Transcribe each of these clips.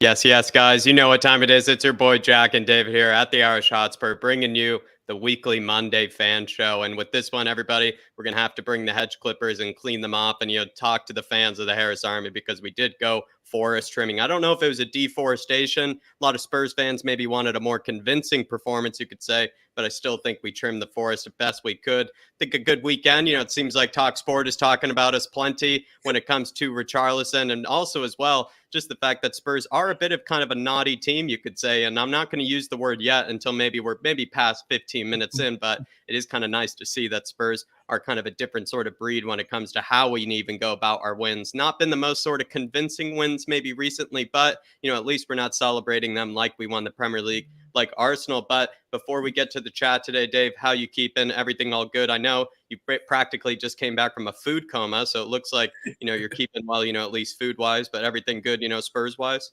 Yes, yes, guys. You know what time it is. It's your boy Jack and David here at the Irish Hotspur, bringing you the weekly Monday fan show. And with this one, everybody, we're gonna have to bring the hedge clippers and clean them up, and talk to the fans of the Harris Army because we did go forest trimming. I don't know if it was a deforestation. A lot of Spurs fans maybe wanted a more convincing performance, you could say, but I still think we trimmed the forest the best we could. I think a good weekend. It seems like Talk Sport is talking about us plenty when it comes to Richarlison, and also as well just the fact that Spurs are a bit of kind of a naughty team, you could say. And I'm not going to use the word yet until maybe we're past 15 minutes in, but it is kind of nice to see that Spurs are kind of a different sort of breed when it comes to how we even go about our wins. Not been the most sort of convincing wins maybe recently, but at least we're not celebrating them like we won the Premier League like Arsenal. But before we get to the chat today, Dave, how you keeping? Everything all good? I know you practically just came back from a food coma, so it looks like you're keeping well, at least food wise, but everything good, Spurs wise.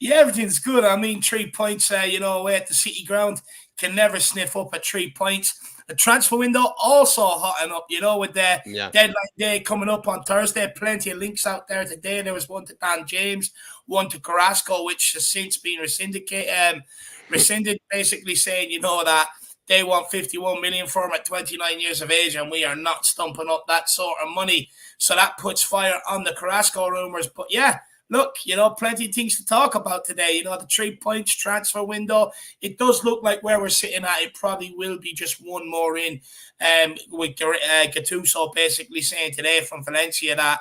Yeah, everything's good. I mean, 3 points, away at the City ground can never sniff up at 3 points. The transfer window also hotting up, with the deadline day coming up on Thursday. Plenty of links out there today. There was one to Dan James, one to Carrasco, which has since been rescinded, basically saying, that they want 51 million for him at 29 years of age, and we are not stumping up that sort of money. So that puts fire on the Carrasco rumors. But yeah, look, plenty of things to talk about today. The 3 points transfer window. It does look like where we're sitting at, it probably will be just one more in. With Gattuso basically saying today from Valencia that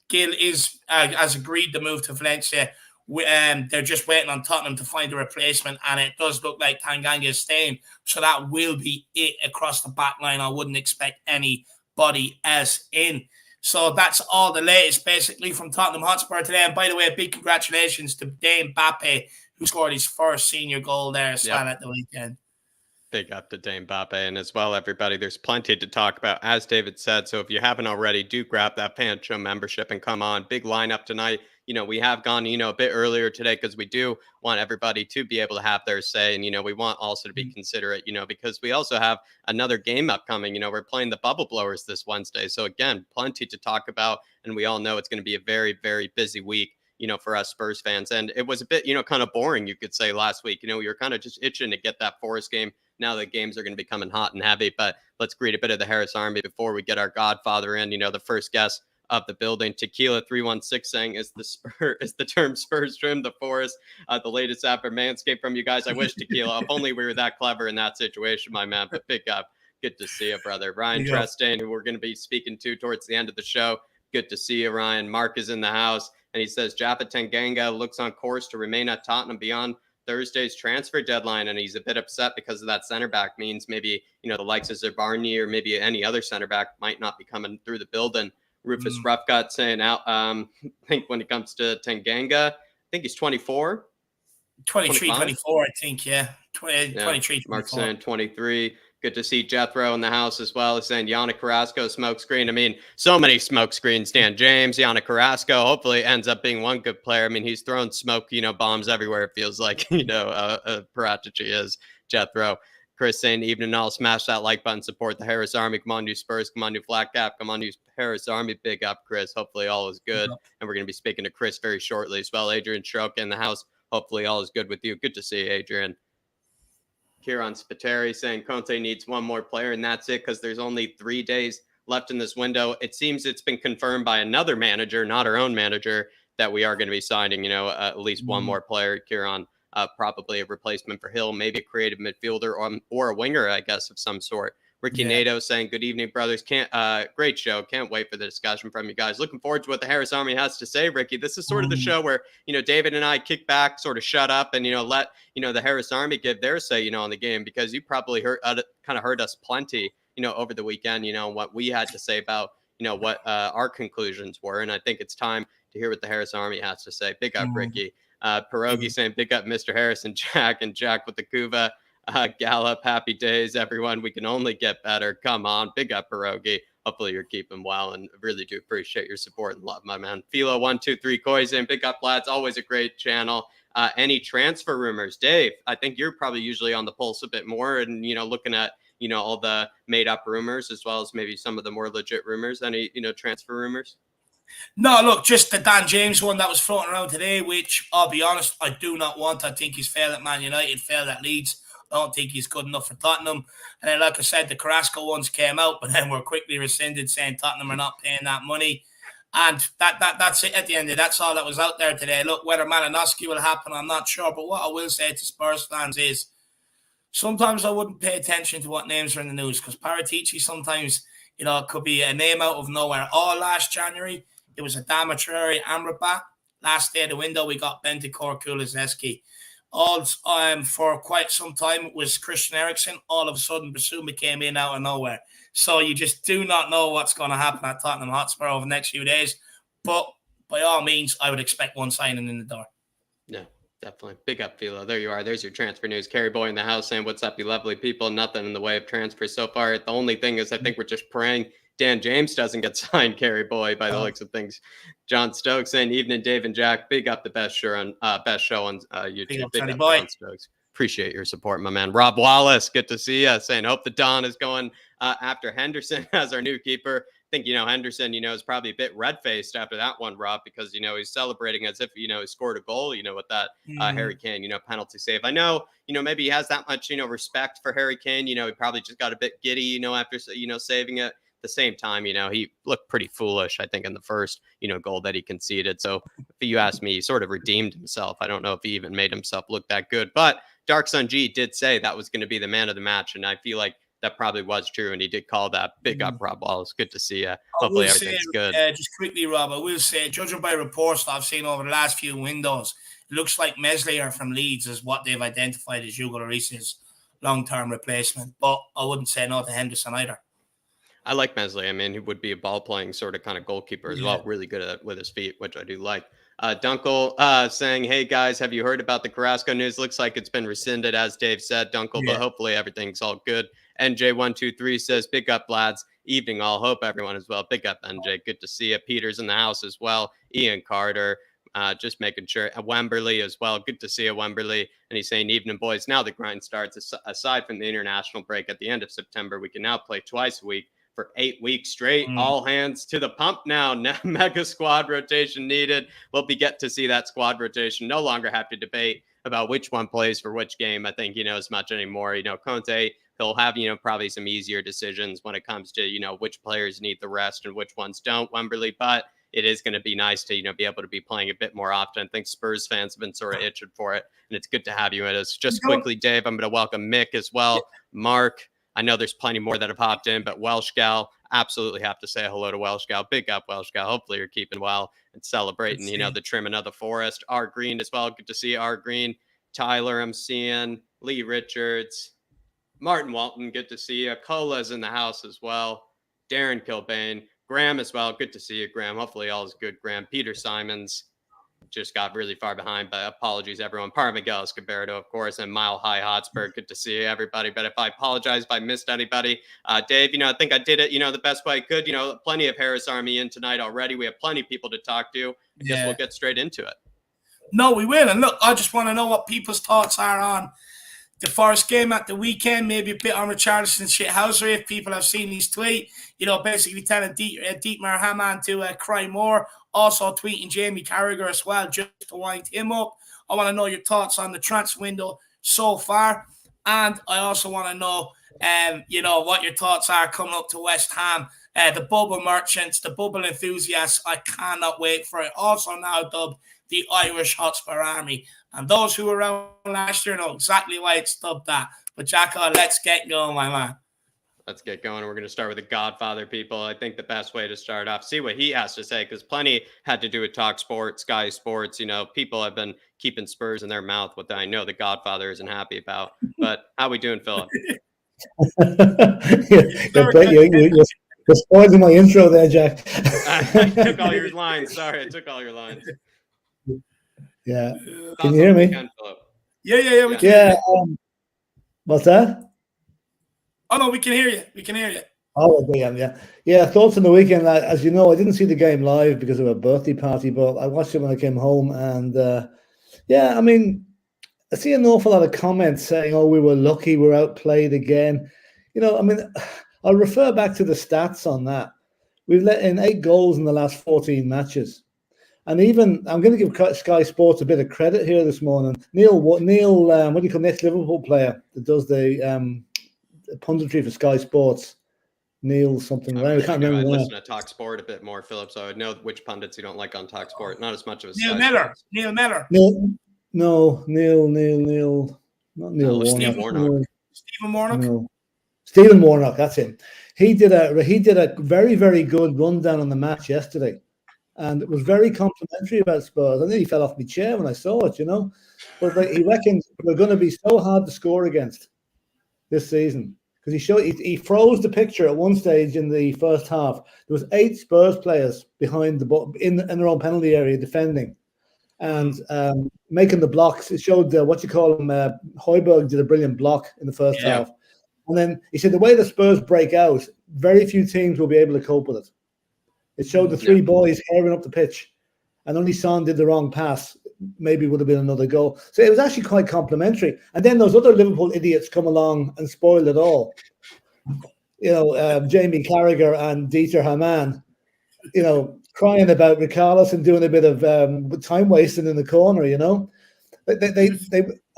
Gil is has agreed to move to Valencia. They're just waiting on Tottenham to find a replacement, and it does look like Tanganga is staying. So that will be it across the back line. I wouldn't expect anybody else in. So that's all the latest, basically, from Tottenham Hotspur today. And by the way, big congratulations to Dane Mbappe, who scored his first senior goal there as well at the weekend. Big up to Dane Mbappe. And as well, everybody, there's plenty to talk about, as David said. So if you haven't already, do grab that fan show membership and come on. Big lineup tonight. We have gone, a bit earlier today because we do want everybody to be able to have their say. And, we want also to be considerate, because we also have another game upcoming. We're playing the Bubble Blowers this Wednesday. So again, plenty to talk about. And we all know it's going to be a very, very busy week, for us Spurs fans. And it was a bit, kind of boring, you could say, last week. We were kind of just itching to get that Forest game. Now the games are going to be coming hot and heavy, but let's greet a bit of the Harris Army before we get our Godfather in. The first guest of the building, Tequila 316, saying is the term Spurs trim the forest the latest after Manscaped from you guys. I wish, Tequila, if only we were that clever in that situation, my man. But big up, good to see you, brother. Ryan Trestain, who we're going to be speaking to towards the end of the show. Good to see you, Ryan. Mark is in the house, and he says Jaffa Tanganga looks on course to remain at Tottenham beyond Thursday's transfer deadline, and he's a bit upset because of that center back. Means maybe the likes of Zabarny or maybe any other center back might not be coming through the building. Rufus Roughgut saying out. I think when it comes to Tanganga, I think he's 24. 23, 24, I think, yeah. 23, 24. Mark saying 23. Good to see Jethro in the house as well. He's saying Yannick Carrasco smokescreen. I mean, so many smoke screens. Dan James, Yannick Carrasco. Hopefully, ends up being one good player. I mean, he's thrown smoke, bombs everywhere. It feels like, Paratici is Jethro. Chris saying, evening all, smash that like button, support the Harris Army. Come on, new Spurs. Come on, new Flat Cap. Come on, new Harris Army. Big up, Chris. Hopefully, all is good. And we're going to be speaking to Chris very shortly as well. Adrian Stroke in the house. Hopefully, all is good with you. Good to see you, Adrian. Kieran Spiteri saying Conte needs one more player, and that's it because there's only 3 days left in this window. It seems it's been confirmed by another manager, not our own manager, that we are going to be signing, at least one more player, Kieran, probably a replacement for Hill, maybe a creative midfielder or a winger, I guess, of some sort. Ricky Nato saying, good evening, brothers. Great show. Can't wait for the discussion from you guys. Looking forward to what the Harris Army has to say, Ricky. This is sort of the show where, David and I kick back, sort of shut up and, let, the Harris Army give their say, on the game, because you probably heard us plenty, over the weekend, what we had to say about, what our conclusions were. And I think it's time to hear what the Harris Army has to say. Big up, Ricky. Pierogi saying, big up, Mr. Harris and Jack with the Cuva. Gallup, happy days, everyone. We can only get better. Come on. Big up, Pierogi. Hopefully you're keeping well, and really do appreciate your support and love, my man. Philo123 Koizin, big up, lads. Always a great channel. Any transfer rumors? Dave, I think you're probably usually on the pulse a bit more and, looking at, all the made up rumors as well as maybe some of the more legit rumors. Any, transfer rumors? No, look, just the Dan James one that was floating around today, which I'll be honest, I do not want. I think he's failed at Man United, failed at Leeds. I don't think he's good enough for Tottenham. And then, like I said, the Carrasco ones came out, but then were quickly rescinded, saying Tottenham are not paying that money. And that's it at the end of it. That's all that was out there today. Look, whether Malinowski will happen, I'm not sure. But what I will say to Spurs fans is sometimes I wouldn't pay attention to what names are in the news because Paratici sometimes, it could be a name out of nowhere. All last January, it was a Dermatron Amrabat. Last day of the window, we got Bentancur Kulusevski. All for quite some time it was Christian Eriksen. All of a sudden, Basuma came in out of nowhere. So you just do not know what's going to happen at Tottenham Hotspur over the next few days. But by all means, I would expect one signing in the door. Yeah, definitely. Big up, Philo. There you are. There's your transfer news. Kerry Boy in the house saying, what's up, you lovely people? Nothing in the way of transfers so far. The only thing is I think we're just praying Dan James doesn't get signed, Kerry Boy, by the looks of things. John Stokes saying, evening, Dave and Jack. Big up the best show on YouTube. Big up, John Stokes. Appreciate your support, my man. Rob Wallace, good to see you. Saying, hope the Don is going after Henderson as our new keeper. I think, Henderson, is probably a bit red-faced after that one, Rob, because, he's celebrating as if, he scored a goal, with that Harry Kane, penalty save. I know, maybe he has that much, respect for Harry Kane. He probably just got a bit giddy, after, saving it. At the same time, he looked pretty foolish, I think, in the first, goal that he conceded. So if you ask me, he sort of redeemed himself. I don't know if he even made himself look that good. But Dark Sun G did say that was going to be the man of the match. And I feel like that probably was true. And he did call that. Big up, Rob Wallace. Good to see you. Hopefully everything's good. Just quickly, Rob, I will say, judging by reports that I've seen over the last few windows, it looks like Meslier from Leeds is what they've identified as Hugo Lloris's long-term replacement. But I wouldn't say no to Henderson either. I like Meslier. I mean, he would be a ball-playing sort of kind of goalkeeper as well. Really good at with his feet, which I do like. Dunkel saying, hey, guys, have you heard about the Carrasco news? Looks like it's been rescinded, as Dave said, Dunkel, but hopefully everything's all good. NJ123 says, big up, lads. Evening all. Hope everyone is well. Big up, NJ. Good to see you. Peter's in the house as well. Ian Carter. Just making sure. Wemberley as well. Good to see you, Wemberley. And he's saying, evening, boys. Now the grind starts. Aside from the international break at the end of September, we can now play twice a week for 8 weeks straight. All hands to the pump now. Mega squad rotation needed. We'll get to see that squad rotation. No longer have to debate about which one plays for which game. I think, as much anymore. Conte, he'll have, probably some easier decisions when it comes to, which players need the rest and which ones don't, Wemberley. But it is going to be nice to, be able to be playing a bit more often. I think Spurs fans have been sort of itching for it. And it's good to have you in us. Just quickly, Dave, I'm going to welcome Mick as well. Mark. I know there's plenty more that have hopped in, but Welsh Gal, absolutely have to say hello to Welsh Gal. Big up, Welsh Gal. Hopefully you're keeping well and celebrating, the trimming of the forest. R Green as well. Good to see R Green. Tyler, I'm seeing. Lee Richards. Martin Walton, good to see you. Cola's in the house as well. Darren Kilbane. Graham as well. Good to see you, Graham. Hopefully all is good, Graham. Peter Simons. Just got really far behind, but apologies, everyone. Parmiguel Escobardo, of course, and Mile High Hotspur. Good to see everybody. But if I apologize if I missed anybody, Dave, I think I did it, the best way I could. Plenty of Harris Army in tonight already. We have plenty of people to talk to. I guess we'll get straight into it. No, we will. And look, I just want to know what people's thoughts are on the Forest game at the weekend, maybe a bit on Richarlison shithousery. If people have seen his tweet, basically telling Dietmar Hamann to cry more. Also tweeting Jamie Carragher as well, just to wind him up. I want to know your thoughts on the transfer window so far. And I also want to know, what your thoughts are coming up to West Ham. The bubble merchants, the bubble enthusiasts, I cannot wait for it. Also now dubbed the Irish Hotspur Army. And those who were around last year know exactly why it's dubbed that. But Jacko, let's get going, my man. Let's get going. We're going to start with the Godfather, people. I think the best way to start off, see what he has to say, because plenty had to do with Talk Sports, Sky Sports. People have been keeping Spurs in their mouth, what I know the Godfather isn't happy about. But how we doing, Philip? You're spoiling my intro there, Jack. I took all your lines. Sorry, I took all your lines. Yeah. Can you hear me? Yeah. We can hear you. What's that? Oh, no, we can hear you. We can hear you. Oh, damn, yeah. Yeah, thoughts on the weekend. As you know, I didn't see the game live because of a birthday party, but I watched it when I came home. And, I see an awful lot of comments saying, oh, we were lucky, we're outplayed again. I'll refer back to the stats on that. We've let in 8 goals in the last 14 matches. And even, I'm going to give Sky Sports a bit of credit here this morning. Neil, what do you call next Liverpool player that does the punditry for Sky Sports? Neil something. I can't remember. I listen to Talk Sport a bit more, Philip, so I know which pundits you don't like on Talk Sport. Not as much of Neil Miller. Neil Miller. Neil. Not Neil Warnock. Stephen Warnock. No. Stephen Warnock, that's him. He did a very, very good rundown on the match yesterday, and it was very complimentary about Spurs. I think he fell off my chair when I saw it, But he reckons we're going to be so hard to score against this season because he froze the picture at one stage in the first half. There was 8 Spurs players behind the ball in their own penalty area defending and making the blocks. It showed Højbjerg did a brilliant block in the first half. And then he said the way the Spurs break out, very few teams will be able to cope with it. It showed the 3 boys airing up the pitch, and only Son did the wrong pass. Maybe would have been another goal. So it was actually quite complimentary. And then those other Liverpool idiots come along and spoil it all. Jamie Carragher and Dieter Hamann, crying about Ricarlis and doing a bit of time wasting in the corner. I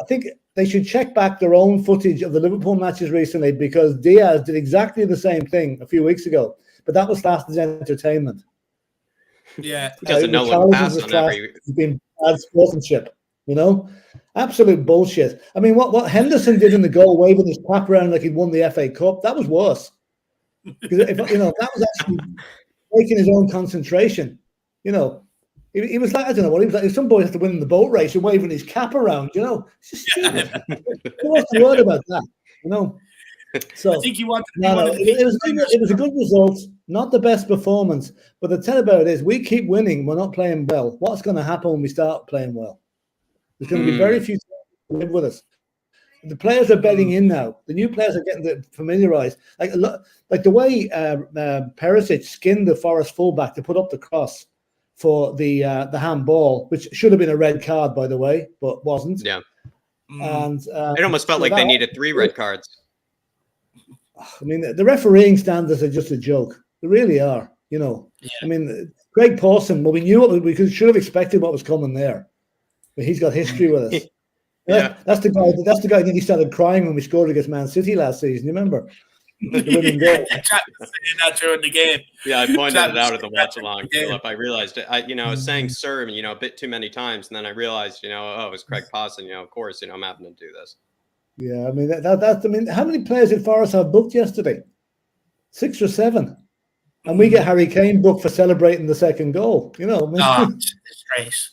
think they should check back their own footage of the Liverpool matches recently because Diaz did exactly the same thing a few weeks ago, but that was classed as entertainment. Yeah, because no one passed on every. It's been bad sportsmanship, absolute bullshit. I mean, what Henderson did in the goal, waving his cap around like he'd won the FA Cup, that was worse. Because that was actually breaking his own concentration. He was like, I don't know what he was like. Some boy has to win in the boat race and waving his cap around, It's just stupid. What's the word about that, So I think he wanted it was a good result, not the best performance. But the tell about it is we keep winning, we're not playing well. What's going to happen when we start playing well? There's going to be very few to live with us. The players are betting in now. The new players are getting familiarized. Like the way Perisic skinned the Forest fullback to put up the cross for the handball, which should have been a red card, by the way, but wasn't. Yeah. And it almost felt like they needed 3 red cards. I mean, the refereeing standards are just a joke. They really are, Yeah. I mean, Greg Pawson, well, we knew we should have expected what was coming there. But he's got history with us. That's the guy. That's the guy that he started crying when we scored against Man City last season. You remember? The winning goal. That during the game. Yeah, I pointed it out at the watch along, Philip. I realized it. I was saying "sir," a bit too many times, and then I realized, it was Craig Pawson. Of course, I'm having to do this. Yeah, I mean I mean, how many players did Forest have booked yesterday? 6 or 7, and we get Harry Kane booked for celebrating the second goal. Disgrace.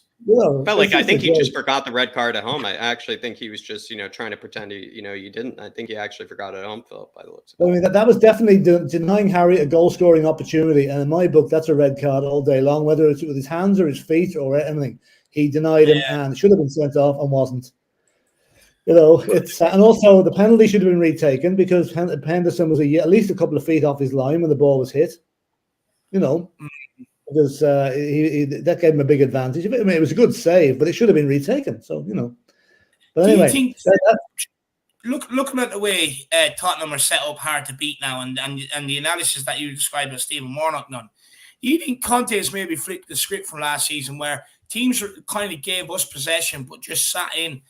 Felt like I think he just forgot the red card at home. I actually think he was just trying to pretend you didn't. I think he actually forgot it at home, Philip, by the looks of it. I mean that was definitely denying Harry a goal scoring opportunity, and in my book that's a red card all day long, whether it's with his hands or his feet or anything. He denied him and should have been sent off and wasn't. It's and also the penalty should have been retaken because Henderson was at least a couple of feet off his line when the ball was hit. Because that gave him a big advantage. I mean, it was a good save, but it should have been retaken. So But anyway, do you think, looking at the way Tottenham are set up hard to beat now, and the analysis that you described as Stephen Warnock done, do you think Conte has maybe flipped the script from last season, where teams kind of gave us possession but just sat in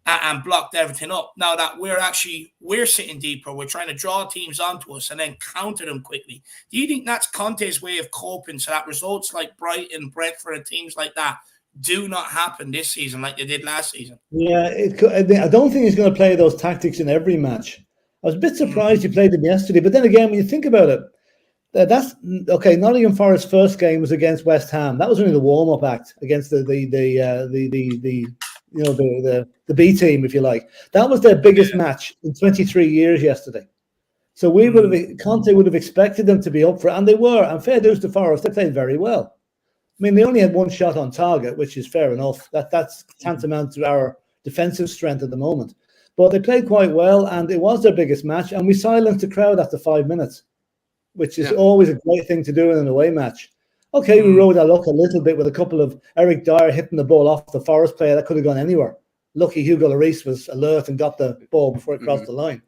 and blocked everything up? Now that we're sitting deeper, we're trying to draw teams onto us and then counter them quickly. Do you think that's Conte's way of coping so that results like Brighton, Brentford, and teams like that do not happen this season like they did last season? Yeah, I don't think he's going to play those tactics in every match. I was a bit surprised he played them yesterday, but then again, when you think about it, that's okay. Nottingham Forest's first game was against West Ham. That was only the warm-up act against the B team, if you like. That was their biggest match in 23 years yesterday. So Conte would have expected them to be up for it, and they were. And fair dues to Forest, they played very well. I mean, they only had 1 shot on target, which is fair enough. That's tantamount to our defensive strength at the moment. But they played quite well, and it was their biggest match. And we silenced the crowd after 5 minutes, which is always a great thing to do in an away match. Okay, we rode our luck a little bit with a couple of Eric Dyer hitting the ball off the Forest player that could have gone anywhere. Lucky Hugo Lloris was alert and got the ball before it crossed the line.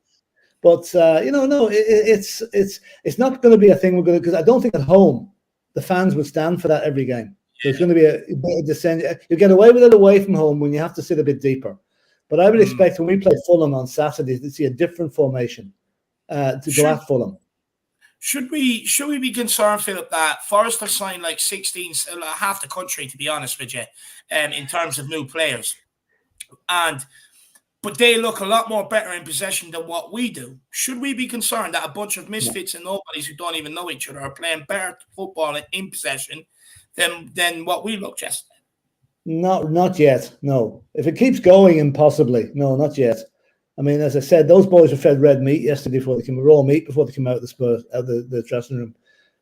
But no, it's not going to be a thing we're going to, because I don't think at home the fans would stand for that every game. There's going to be a descent. You get away with it away from home when you have to sit a bit deeper. But I would expect when we play Fulham on Saturday to see a different formation to go at Fulham. Should we be concerned, Philip, that Forest have signed like 16, half the country, to be honest with you, in terms of new players, but they look a lot more better in possession than what we do. Should we be concerned that a bunch of misfits and nobodies who don't even know each other are playing better football in possession than what we looked yesterday? Not yet. No. If it keeps going, impossibly. No, not yet. I mean, as I said, those boys were fed red meat yesterday raw meat before they came out of the Spurs, out of the dressing room,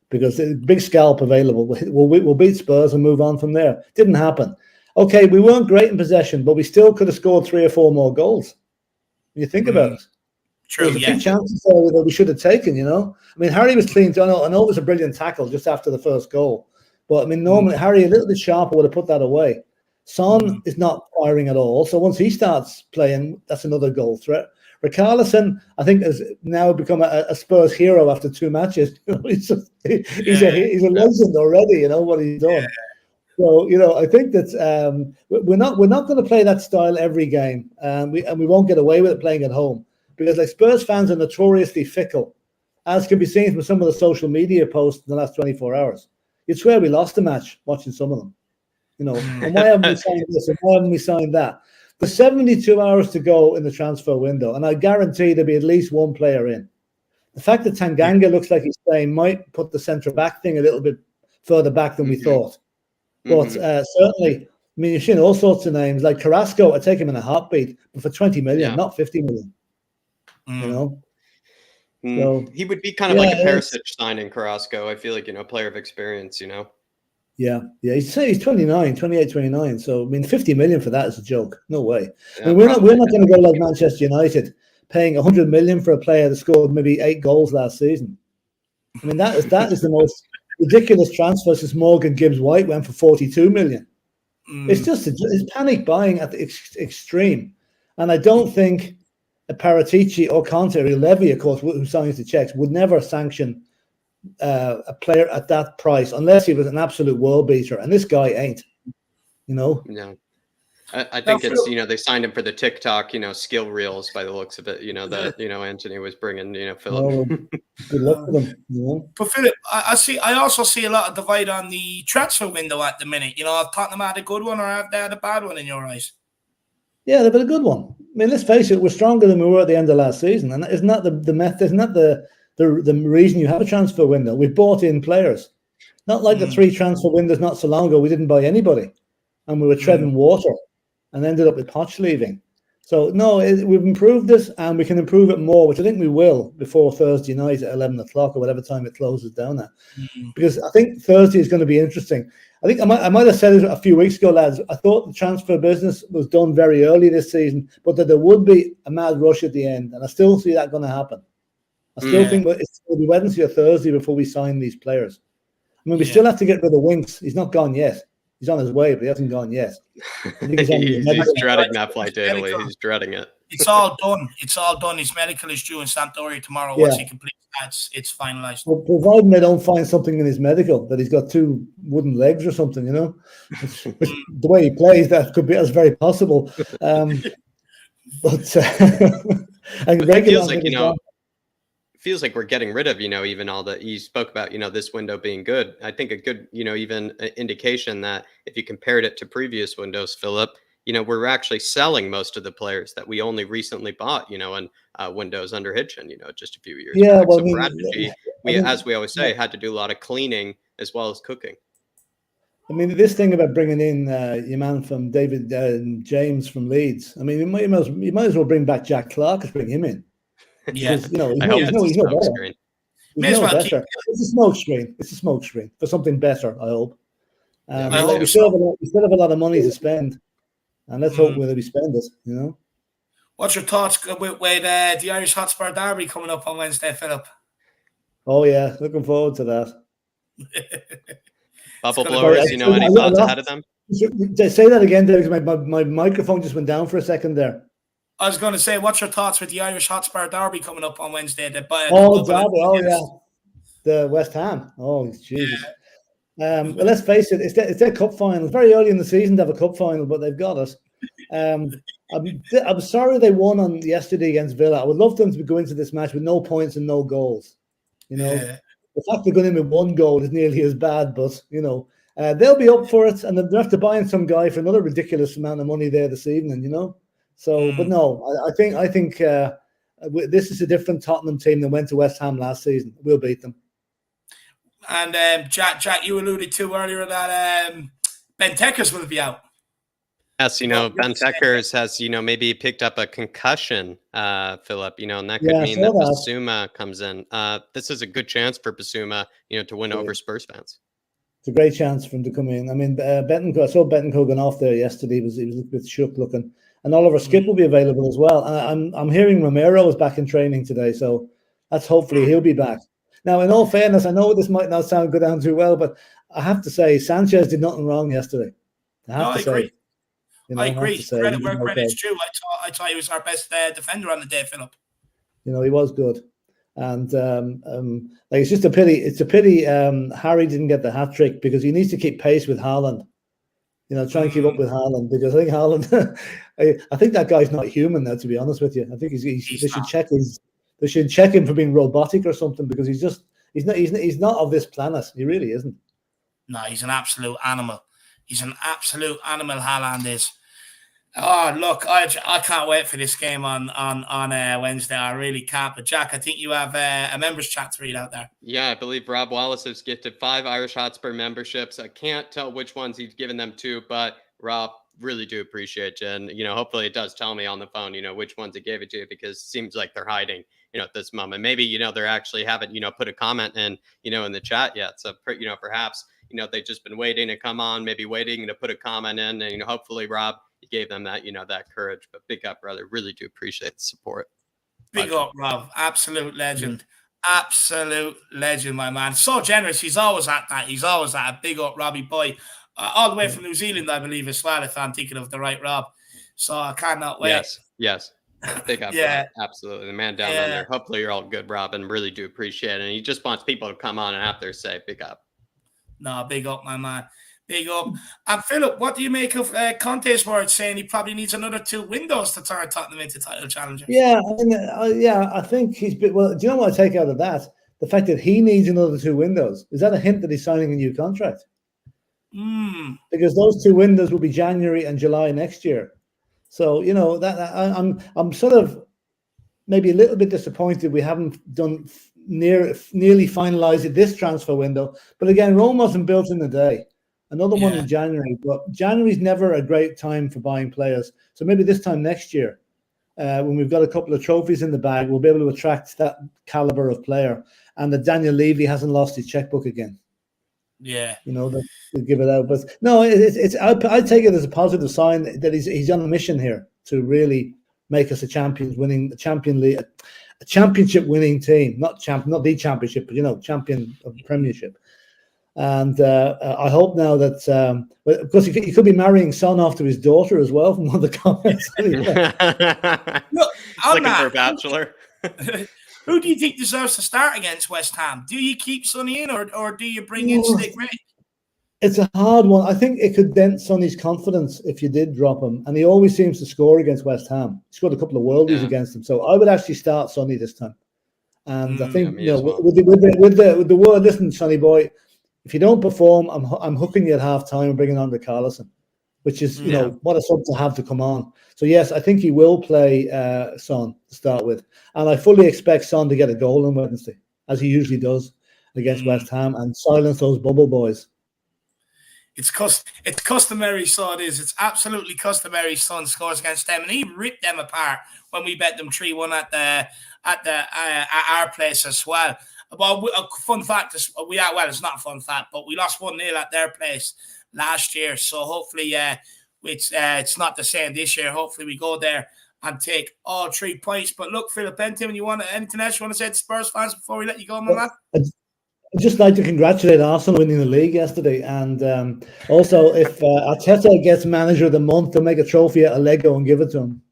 because the big scalp available. We'll beat Spurs and move on from there. Didn't happen. Okay, we weren't great in possession, but we still could have scored 3 or 4 more goals. When you think about it. True, there's a few chances there that we should have taken, I mean, Harry was clean. I know it was a brilliant tackle just after the first goal. But, I mean, normally Harry, a little bit sharper, would have put that away. Son is not firing at all. So once he starts playing, that's another goal threat. Richarlison, I think, has now become a Spurs hero after 2 matches. He's a legend already, what he's done. So, I think that we're not going to play that style every game. And we won't get away with it playing at home. Because like Spurs fans are notoriously fickle, as can be seen from some of the social media posts in the last 24 hours. You'd swear we lost a match watching some of them. And why haven't we signed this and why haven't we signed that? There's 72 hours to go in the transfer window, and I guarantee there'll be at least 1 player in. The fact that Tanganga looks like he's playing might put the centre back thing a little bit further back than we thought. But certainly, I mean, you've seen all sorts of names. Like Carrasco, I'd take him in a heartbeat, but for 20 million, not 50 million. So, he would be kind of like a Perisic signing, Carrasco. I feel like, player of experience, Yeah. He's 29, 28, 29. So, I mean, 50 million for that is a joke. No way. I mean, we're not going to go like Manchester United, paying 100 million for a player that scored maybe 8 goals last season. I mean, that is the most ridiculous transfer since Morgan Gibbs White went for 42 million. It's just it's panic buying at the extreme. And I don't think a Paratici or Conte or Levy, of course, who signs the checks, would never sanction a player at that price unless he was an absolute world beater, and this guy ain't. No, I think it's they signed him for the TikTok skill reels by the looks of it. That Anthony was bringing Philip. Good luck with them. But Philip, I also see a lot of divide on the transfer window at the minute. Have Tottenham had a good one or have they had a bad one in your eyes? Yeah, they've had a good one. I mean, let's face it, we're stronger than we were at the end of last season, and isn't that the method? Isn't that the reason you have a transfer window? We've bought in players. Not like the 3 transfer windows not so long ago, we didn't buy anybody. And we were treading water and ended up with Poch leaving. So, no, we've improved this and we can improve it more, which I think we will before Thursday night at 11 o'clock or whatever time it closes down at. Because I think Thursday is going to be interesting. I think I might have said it a few weeks ago, lads. I thought the transfer business was done very early this season, but that there would be a mad rush at the end. And I still see that going to happen. I still think it's going to be Wednesday or Thursday before we sign these players. I mean, we still have to get rid of Winx. He's not gone yet. He's on his way, but he hasn't gone yet. He's dreading that flight to Italy. He's dreading it. It's all done. It's all done. His medical is due in Sampdoria tomorrow. Once he completes that, it's finalised. Well, providing they don't find something in his medical, that he's got 2 wooden legs or something, Which, the way he plays, that could be as very possible. But and it feels like we're getting rid of, even all that you spoke about, this window being good. I think a good, even indication that if you compared it to previous windows, Philip, we're actually selling most of the players that we only recently bought, in windows under Hitchin, just a few years back. Well, so strategy, as we always say, had to do a lot of cleaning as well as cooking. I mean, this thing about bringing in your man from David James from Leeds, I mean, you might as well bring back Jack Clark and bring him in. Yeah, he's no better. It's a smoke screen. It's a smoke screen for something better, I hope. We still have a lot of money to spend, and let's hope whether we spend it. What's your thoughts with the Irish Hotspur derby coming up on Wednesday, Philip? Oh yeah, looking forward to that. Bubble blowers, any thoughts ahead of them? Say that again, Dave, because my microphone just went down for a second there. I was going to say, what's your thoughts with the Irish Hotspur derby coming up on Wednesday? Derby. Yeah. The West Ham. Oh, Jesus. Yeah. Well, let's face it, it's their cup final. It's very early in the season to have a cup final, but they've got it. I'm sorry they won on yesterday against Villa. I would love them to go into this match with no points and no goals. You know, the fact they're going in with 1 goal is nearly as bad, but you know, they'll be up for it, and they'll have to buy in some guy for another ridiculous amount of money there this evening. You know, so but no, I think this is a different Tottenham team that went to West Ham last season. We'll beat them. And Jack, you alluded to earlier that Benteke's will be out. Yes, you know, Benteke's has, you know, maybe picked up a concussion, Philip, you know, and that could mean that Bissouma comes in. This is a good chance for Bissouma, you know, to win over Spurs fans. It's a great chance for him to come in. I mean, I saw Bentoncourt going off there yesterday. He was a bit shook looking. And Oliver Skip will be available as well. And I'm hearing Romero is back in training today, so that's hopefully he'll be back. Now, in all fairness, I know this might not go down too well, but I have to say, Sanchez did nothing wrong yesterday. I agree. You know, I agree. Credit where credit's due. I thought he was our best defender on the day, Philip. You know, he was good. And like it's just a pity. It's a pity Harry didn't get the hat trick because he needs to keep pace with Haaland. You know, try and keep up with Haaland because I think Haaland. I think that guy's not human now. To be honest with you, I think they should check his. They should check him for being robotic or something because he's not of this planet. He really isn't. No, he's an absolute animal. He's an absolute animal. Haaland is. Oh, look, I can't wait for this game on Wednesday. I really can't. But Jack, I think you have a members chat to read out there. Yeah, I believe Rob Wallace has gifted 5 Irish Hotspur memberships. I can't tell which ones he's given them to, but Rob, really do appreciate you. And, you know, hopefully it does tell me on the phone, you know, which ones he gave it to because it seems like they're hiding, you know, at this moment. Maybe, you know, they're actually haven't, you know, put a comment in, you know, in the chat yet. So, you know, perhaps, you know, they've just been waiting to come on, maybe waiting to put a comment in. And, you know, hopefully, Rob, you gave them that, you know, that courage. But big up, brother. Really do appreciate the support. Big up, Rob. Absolute legend. Absolute legend, my man. So generous. He's always at that. He's always at a big up, Robbie boy. All the way from New Zealand, I believe, as well, if I'm thinking of the right Rob. So I cannot wait. Yes. Big up, Rob. Absolutely. The man down on there. Hopefully you're all good, Rob, and really do appreciate it. And he just wants people to come on and have their say. Big up. No, big up, my man. Big up. And Philip, what do you make of Conte's words saying he probably needs another 2 windows to turn Tottenham into title challengers? Yeah, I think he's been, well, do you know what I take out of that? The fact that he needs another 2 windows. Is that a hint that he's signing a new contract? Because those 2 windows will be January and July next year. So, you know, that I'm sort of maybe a little bit disappointed we haven't done nearly finalized this transfer window. But again, Rome wasn't built in a day. Another one in January, but January's never a great time for buying players. So maybe this time next year, when we've got a couple of trophies in the bag, we'll be able to attract that caliber of player. And that Daniel Levy hasn't lost his checkbook again. Yeah, you know, they'll give it out. But no, I take it as a positive sign that he's on a mission here to really make us a championship winning team, not the championship, but you know, champion of the Premiership. And I hope now that because he could be marrying Son off to his daughter as well from one of the comments. Look, looking for a bachelor. Who do you think deserves to start against West Ham? Do you keep Sonny in or do you bring in Stick Ray? It's a hard one. I think it could dent Sonny's confidence if you did drop him. And he always seems to score against West Ham. He scored a couple of worldies against them. So I would actually start Sonny this time. And I think, you know, with the word, listen, Sonny boy, if you don't perform, I'm hooking you at half time and bringing on the Carlson, which is, you know, what a sub to have to come on. So, yes, I think he will play Son to start with. And I fully expect Son to get a goal on Wednesday, as he usually does against West Ham, and silence those bubble boys. It's customary, so it is. It's absolutely customary. Son scores against them, and he ripped them apart when we bet them 3-1 at our place as well. Well, a fun fact is it's not a fun fact, but we lost 1-0 at their place last year. So hopefully, it's not the same this year. Hopefully, we go there and take all 3 points. But look, Philip Benton, you want anything else you want to say to Spurs fans before we let you go, my man? I'd just like to congratulate Arsenal winning the league yesterday. And also, if Arteta gets manager of the month, they'll make a trophy out of Lego and give it to him.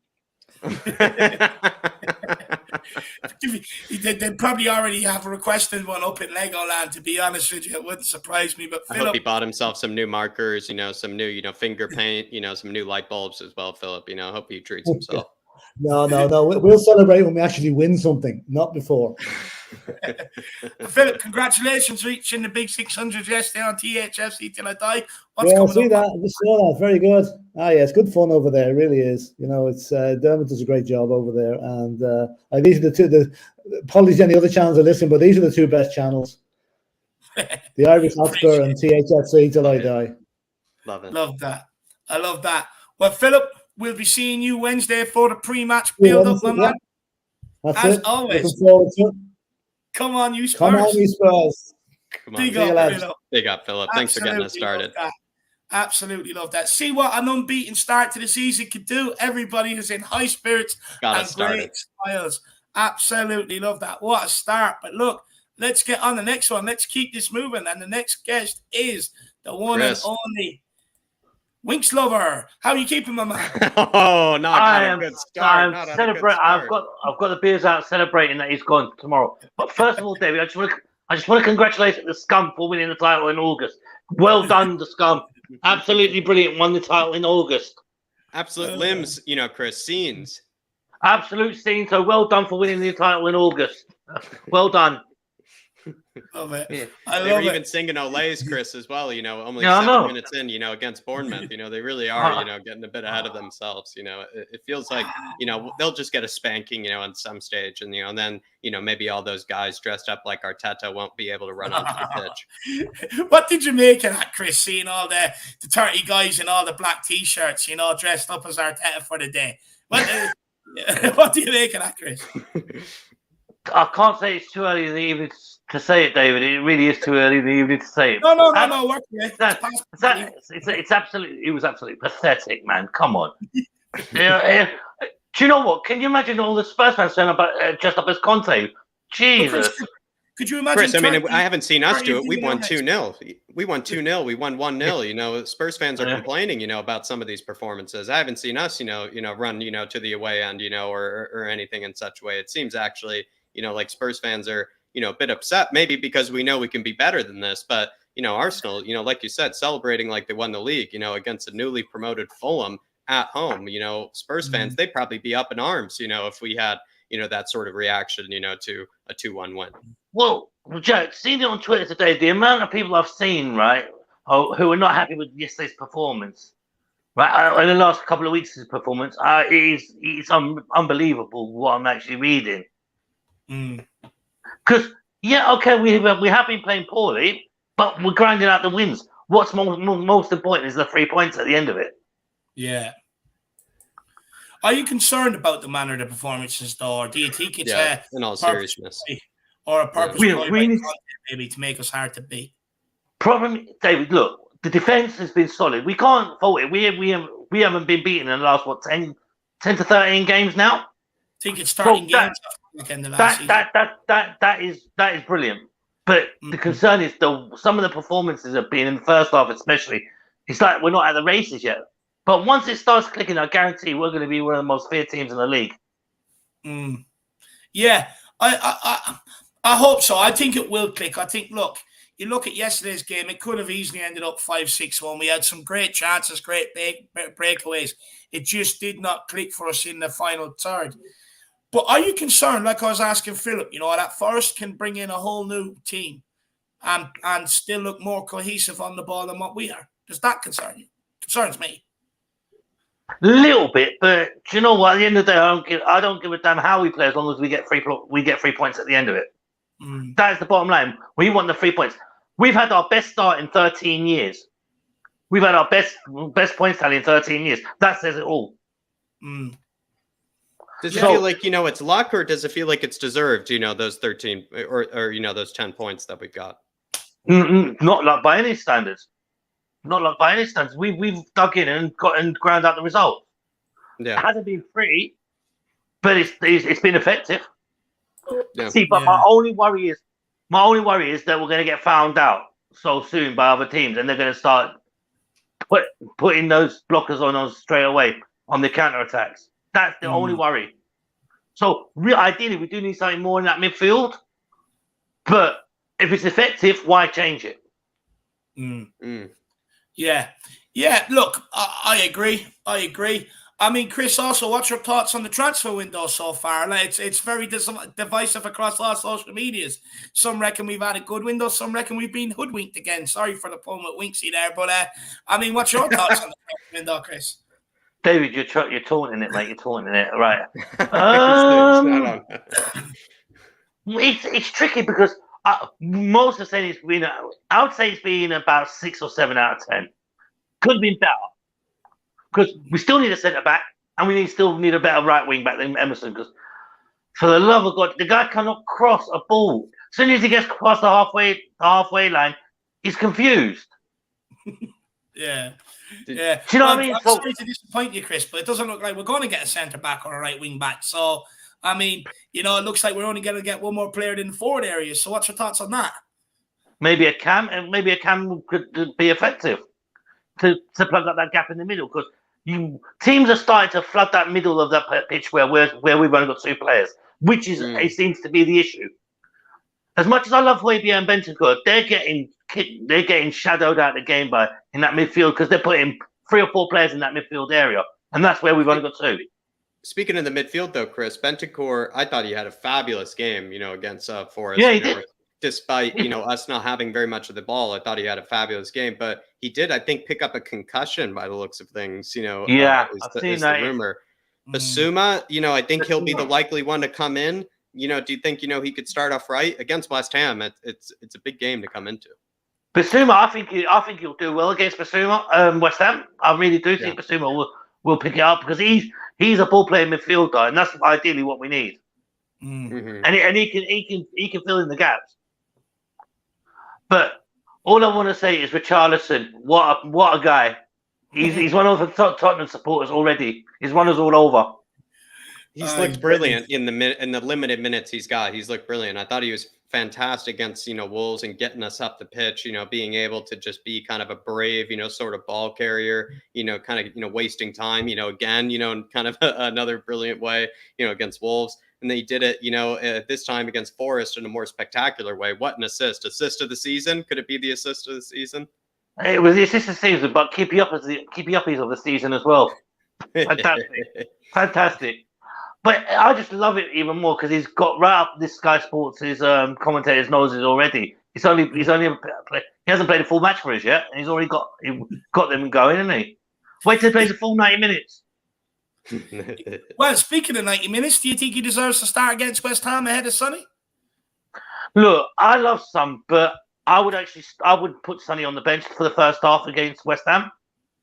They probably already have requested one up in Legoland, to be honest with you. It wouldn't surprise me. But I hope he bought himself some new markers, some new, finger paint, some new light bulbs as well, Philip. I hope he treats himself. No. We'll celebrate when we actually win something, not before. Philip, congratulations reaching the big 600 yesterday on THFC Till I Die. What's coming up? I just saw that. Very good. Yeah, it's good fun over there. It really is. It's Dermot does a great job over there, and these are the two. Apologies to any other channels are listening, but these are the two best channels: the IrishHotspur and THFC Till I Die. Love it. Love that. I love that. Well, Philip, we'll be seeing you Wednesday for the pre-match build-up, my man. As always. Looking forward to it. Come on, you Spurs. Come on, you Spurs. Come on. Big up, Philip. Big up, Philip. Thanks for getting us started. Absolutely love that. See what an unbeaten start to the season could do. Everybody is in high spirits and great smiles. Absolutely love that. What a start. But look, let's get on the next one. Let's keep this moving. And the next guest is the one and only Winx Lover. How are you keeping, my man? Oh, not a good start. I'm celebrating. I've got the beers out celebrating that he's gone tomorrow. But first of all, David, I just want to congratulate the Scum for winning the title in August. Well done, the Scum. Absolutely brilliant. Won the title in August. Absolute limbs, Chris. Scenes. Absolute scene. So well done for winning the title in August. Well done. Love it. Yeah. They were even singing Olays, Chris, as well. Only 7 minutes in, against Bournemouth. They really are, getting a bit ahead of themselves. It feels like, they'll just get a spanking, on some stage, and then, maybe all those guys dressed up like Arteta won't be able to run onto the pitch. What did you make of that, Chris? Seeing all the 30 guys in all the black t-shirts, dressed up as Arteta for the day. What do you make of that, Chris? I can't say it's too early in the evening to say it, David. It really is too early in the evening to say it. No. It was absolutely pathetic, man. Come on. Do you know what? Can you imagine all the Spurs fans saying about dressed up as Conte? Jesus. Could you imagine? Chris, I haven't seen us do it. We won 2-0. We won 2-0. We won 1-0. Spurs fans are complaining, about some of these performances. I haven't seen us, run, to the away end, or anything in such a way. It seems actually, like Spurs fans are, a bit upset, maybe because we know we can be better than this. But, Arsenal, like you said, celebrating like they won the league, against a newly promoted Fulham at home. Spurs fans, they'd probably be up in arms, if we had, that sort of reaction, to a 2-1 win. Well, Jack, seeing it on Twitter today, the amount of people I've seen, right, who are not happy with yesterday's performance, right, in the last couple of weeks' performance, it's unbelievable what I'm actually reading. Because, we have been playing poorly, but we're grinding out the wins. What's most important is the 3 points at the end of it. Yeah. Are you concerned about the manner of the performances, though, or do you think it's in all seriousness, or a purpose maybe to make us hard to beat? Problem, David. Look, the defense has been solid. We can't fault it. We haven't been beaten in the last 10 to 13 games now. I think it's 13 games. That is brilliant. But the concern is some of the performances have been in the first half, especially. It's like we're not at the races yet. But once it starts clicking, I guarantee we're going to be one of the most feared teams in the league. Yeah, I hope so. I think it will click. I think, look, you look at yesterday's game, it could have easily ended up 5-6-1. We had some great chances, great breakaways. It just did not click for us in the final third. But are you concerned, like I was asking Philip, that Forest can bring in a whole new team and still look more cohesive on the ball than what we are? Does that concern you? Concerns me. A little bit, but do you know what? At the end of the day, I don't give a damn how we play as long as we get 3 points at the end of it. That is the bottom line. We want the 3 points. We've had our best start in 13 years. We've had our best points tally in 13 years. That says it all. Does it feel like, it's luck, or does it feel like it's deserved, those 13 or those 10 points that we've got? Not luck by any standards. Not luck by any standards. We've dug in and ground out the result. Yeah. It hasn't been free, but it's been effective. Yeah. See, but my only worry is that we're going to get found out so soon by other teams, and they're going to start putting those blockers on us straight away on the counter attacks. That's the only worry. So ideally, we do need something more in that midfield. But if it's effective, why change it? Yeah. Look, I agree. I mean, Chris, also, what's your thoughts on the transfer window so far? Like, it's very divisive across all social medias. Some reckon we've had a good window. Some reckon we've been hoodwinked again. Sorry for the pun with Winxy there, but I mean, what's your thoughts on the transfer window, Chris? David, you're taunting it, mate. You're taunting it, right? It's tricky because most of the saying it's been. I would say it's been about 6 or 7 out of 10. Could have been better because we still need a centre back and we still need a better right wing back than Emerson. Because for the love of God, the guy cannot cross a ball. As soon as he gets past the halfway line, he's confused. Yeah. Do you know what I mean? I'm sorry to disappoint you, Chris, but it doesn't look like we're going to get a centre back or a right wing back. So, I mean, it looks like we're only going to get one more player in the forward area. So, what's your thoughts on that? Maybe a cam could be effective to plug up that gap in the middle, because teams are starting to flood that middle of that pitch where we've only got 2 players, which is it seems to be the issue. As much as I love Højbjerg and Bentancur, they're getting shadowed out of the game in that midfield because they're putting 3 or 4 players in that midfield area, and that's where we've only got 2. Speaking of the midfield, though, Chris, Bentancur, I thought he had a fabulous game, against Forest. Yeah, he did. Despite, us not having very much of the ball, I thought he had a fabulous game. But he did, I think, pick up a concussion by the looks of things, Yeah, I've seen that. The rumor. Basuma, I think he'll be the likely one to come in. Do you think, he could start off right against West Ham? It's a big game to come into. Basuma, I think he'll do well against Basuma, West Ham. I really do think Basuma will pick it up because he's a ball playing midfielder, and that's ideally what we need. And he can fill in the gaps. But all I want to say is Richarlison, what a guy! He's one of the Tottenham supporters already. He's won us all over. He's looked brilliant in the limited minutes he's got. He's looked brilliant. I thought he was fantastic against Wolves and getting us up the pitch. Being able to just be kind of a brave, sort of ball carrier. Kind of wasting time. Again, in kind of another brilliant way. Against Wolves. And they did it, this time against Forest in a more spectacular way. What an assist! Assist of the season? Could it be the assist of the season? It was the assist of the season, but keepy uppies of the season as well. Fantastic. But I just love it even more because he's got right up this Sky Sports' commentators' noses already. He hasn't played a full match for us yet, and he's already got them going, hasn't he? Wait till he plays a full 90 minutes. Well, speaking of 90 minutes, do you think he deserves to start against West Ham ahead of Sonny? Look, I love Son, but I would put Sonny on the bench for the first half against West Ham.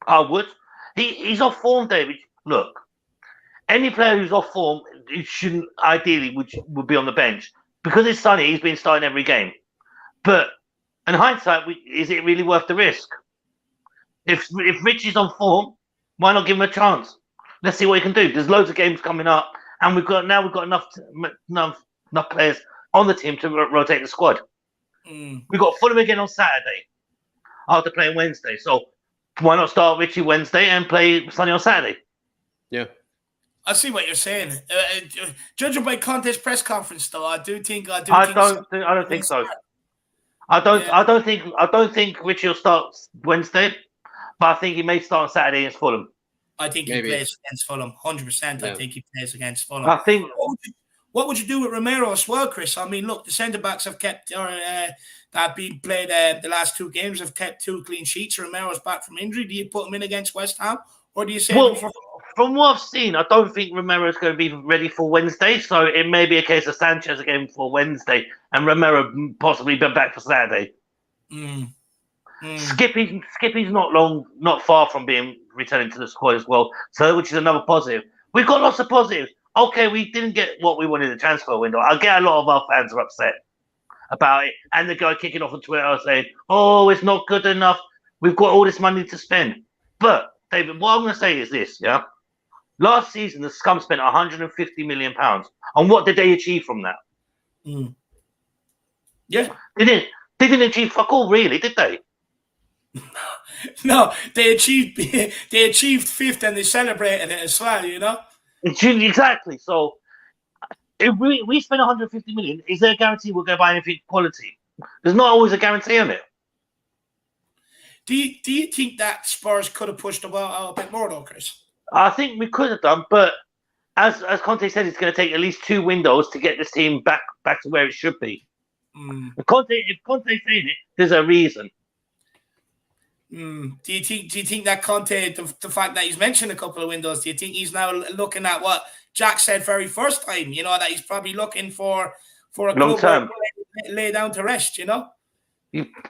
I would. He's off form, David. Look, any player who's off form, he shouldn't ideally would be on the bench because it's Sonny. He's been starting every game. But in hindsight, is it really worth the risk? If Rich is on form, why not give him a chance? Let's see what he can do. There's loads of games coming up, and we've got enough players on the team to rotate the squad. We've got Fulham again on Saturday after playing Wednesday. So why not start Richie Wednesday and play Sonny on Saturday? Yeah, I see what you're saying. Judging by Conte's press conference, though, I don't think so. I don't think Richie will start Wednesday, but I think he may start on Saturday against Fulham. I think he plays against Fulham, 100%. I think he plays against Fulham. I think. What would you do with Romero as well, Chris? I mean, look, the centre backs have kept that have been played the last 2 games have kept 2 clean sheets. Romero's back from injury. Do you put him in against West Ham, or do you say? Well, from what I've seen, I don't think Romero's going to be ready for Wednesday. So it may be a case of Sanchez again for Wednesday and Romero possibly be back for Saturday. Skippy's not far from being returning to the squad as well, so which is another positive. We've got lots of positives. Okay, we didn't get what we wanted in the transfer window. I get a lot of our fans are upset about it, and the guy kicking off on Twitter saying, "Oh, it's not good enough. We've got all this money to spend." But David, what I'm going to say is this: last season the Scum spent £150 million, and what did they achieve from that? Yeah, they didn't achieve fuck all, really, did they? No, they achieved 5th and they celebrated it as well, Exactly. So if we spend 150 million, is there a guarantee we're going to buy anything quality? There's not always a guarantee on it. Do you think that Spurs could have pushed the ball out a bit more, though, Chris? I think we could have done, but as Conte said, it's going to take at least 2 windows to get this team back to where it should be. If Conte's saying it, there's a reason. Do you think that Conte, the fact that he's mentioned a couple of windows, do you think he's now looking at what Jack said very first time? You know, that he's probably looking for a long term lay down to rest. You know,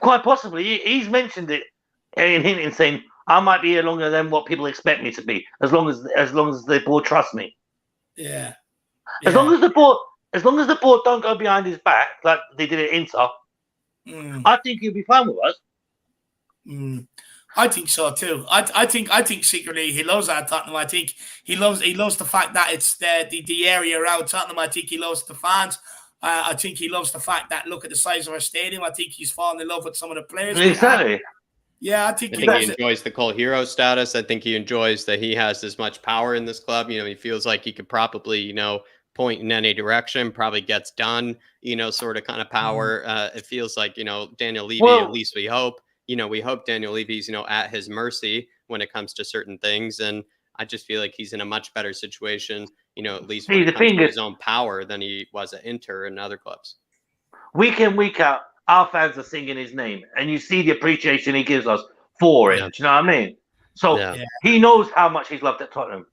quite possibly he's mentioned it in hinting, saying I might be here longer than what people expect me to be, as long as the board trusts me. Yeah. As long as the board don't go behind his back like they did at Inter, I think he'll be fine with us. I think so too. I think secretly he loves that Tottenham. I think he loves the fact that it's the area around Tottenham. I think he loves the fans. I think he loves the fact that look at the size of our stadium. I think he's fallen in love with some of the players. Exactly. Yeah, I think he enjoys the cult hero status. I think he enjoys that he has as much power in this club. You know, he feels like he could probably, you know, point in any direction, probably gets done, you know, sort of kind of power. It feels like, you know, Daniel Levy, at least we hope, you know, Daniel Levy's, you know, at his mercy when it comes to certain things. And I just feel like he's in a much better situation, you know, at least when it comes to his own power than he was at Inter and other clubs. Week in, week out, our fans are singing his name, and you see the appreciation he gives us for it. Yeah. Do you know what I mean? So he knows how much he's loved at Tottenham,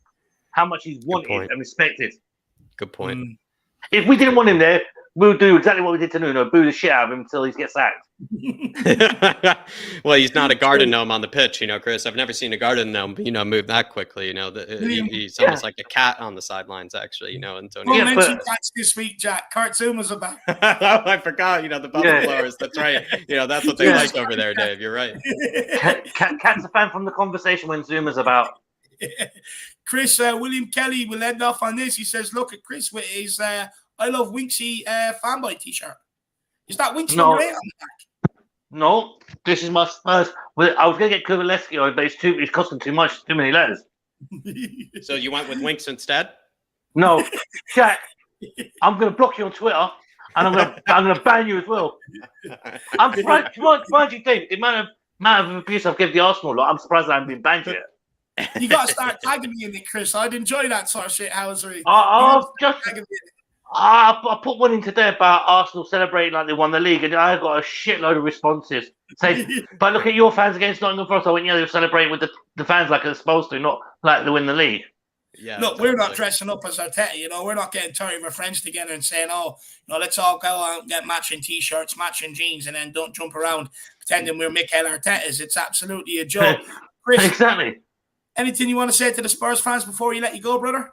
how much he's wanted and respected. Good point. If we didn't want him there, we'll do exactly what we did to Nuno, boo the shit out of him until he gets sacked. Well, he's not a garden gnome on the pitch, you know, Chris. I've never seen a garden gnome, you know, move that quickly. You know, he's almost like a cat on the sidelines, actually. You know, Antonio. Well, mentioned cats this week, Jack. Cartoon was about. I forgot. You know, the bubble blowers. That's right. You know, that's what they like over there, Dave. You're right. Cat's a fan from the conversation when Zuma's about. Chris, William Kelly will end off on this. He says, "Look at Chris with his I love Winxy fanboy T-shirt. Is that Winx number 8 on the back?" No, this is my Spurs. Well, I was going to get Kuvalevsky on, but it's costing too much, too many letters. So you went with Winx instead? No, Jack. I'm going to block you on Twitter, and I'm going to ban you as well. I'm surprised. Mind you, Dave, the amount of abuse I've given the Arsenal lot, I'm surprised I haven't been banned yet. You got to start tagging me in it, Chris. I'd enjoy that sort of shit. Housery. I put one in today about Arsenal celebrating like they won the league, and I got a shitload of responses. But look at your fans against Nottingham Forest. I went, yeah, they were celebrating with the fans like they're supposed to, not like they win the league. Yeah, look, we're not dressing up as Arteta, you know. We're not getting 30 of our friends together and saying, "Oh, you know, let's all go out and get matching T-shirts, matching jeans, and then don't jump around pretending we're Mikel Artetas." It's absolutely a joke. Chris, exactly. Anything you want to say to the Spurs fans before you let you go, brother?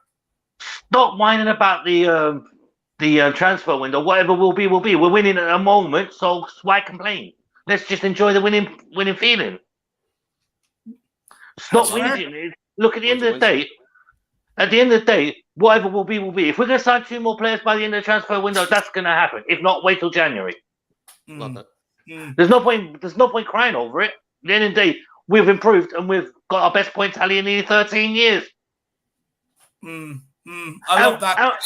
Stop whining about the transfer window. Whatever will be, will be. We're winning at a moment, so why complain? Let's just enjoy the winning feeling. Stop whinging. Look, at the end of the day. At the end of the day, whatever will be, will be. If we're going to sign 2 more players by the end of the transfer window, that's going to happen. If not, wait till January. Love that. There's no point crying over it. At the end of the day, we've improved and we've got our best point tally in nearly 13 years. I love that.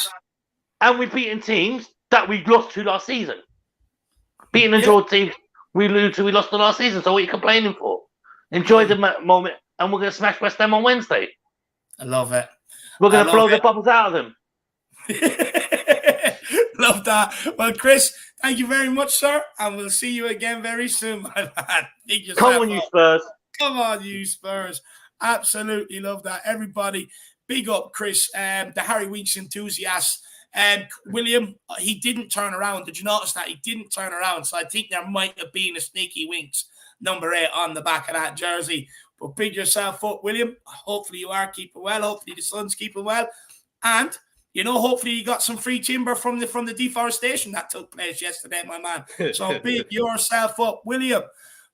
And we've beaten teams that we lost to last season. Beating and drawn teams we lost to last season. So what are you complaining for? Enjoy the moment, and we're going to smash West Ham on Wednesday. I love it. We're going to blow the bubbles out of them. Love that. Well, Chris, thank you very much, sir. And we'll see you again very soon, my man. Come on, you Spurs. Come on, you Spurs. Absolutely love that. Everybody, big up Chris, the Harry Winx enthusiast. William, he didn't turn around. Did you notice that? He didn't turn around. So I think there might have been a sneaky Winx number 8 on the back of that jersey. But big yourself up, William. Hopefully you are keeping well. Hopefully the son's keeping well. And, you know, hopefully you got some free timber from the deforestation that took place yesterday, my man. So big yourself up, William.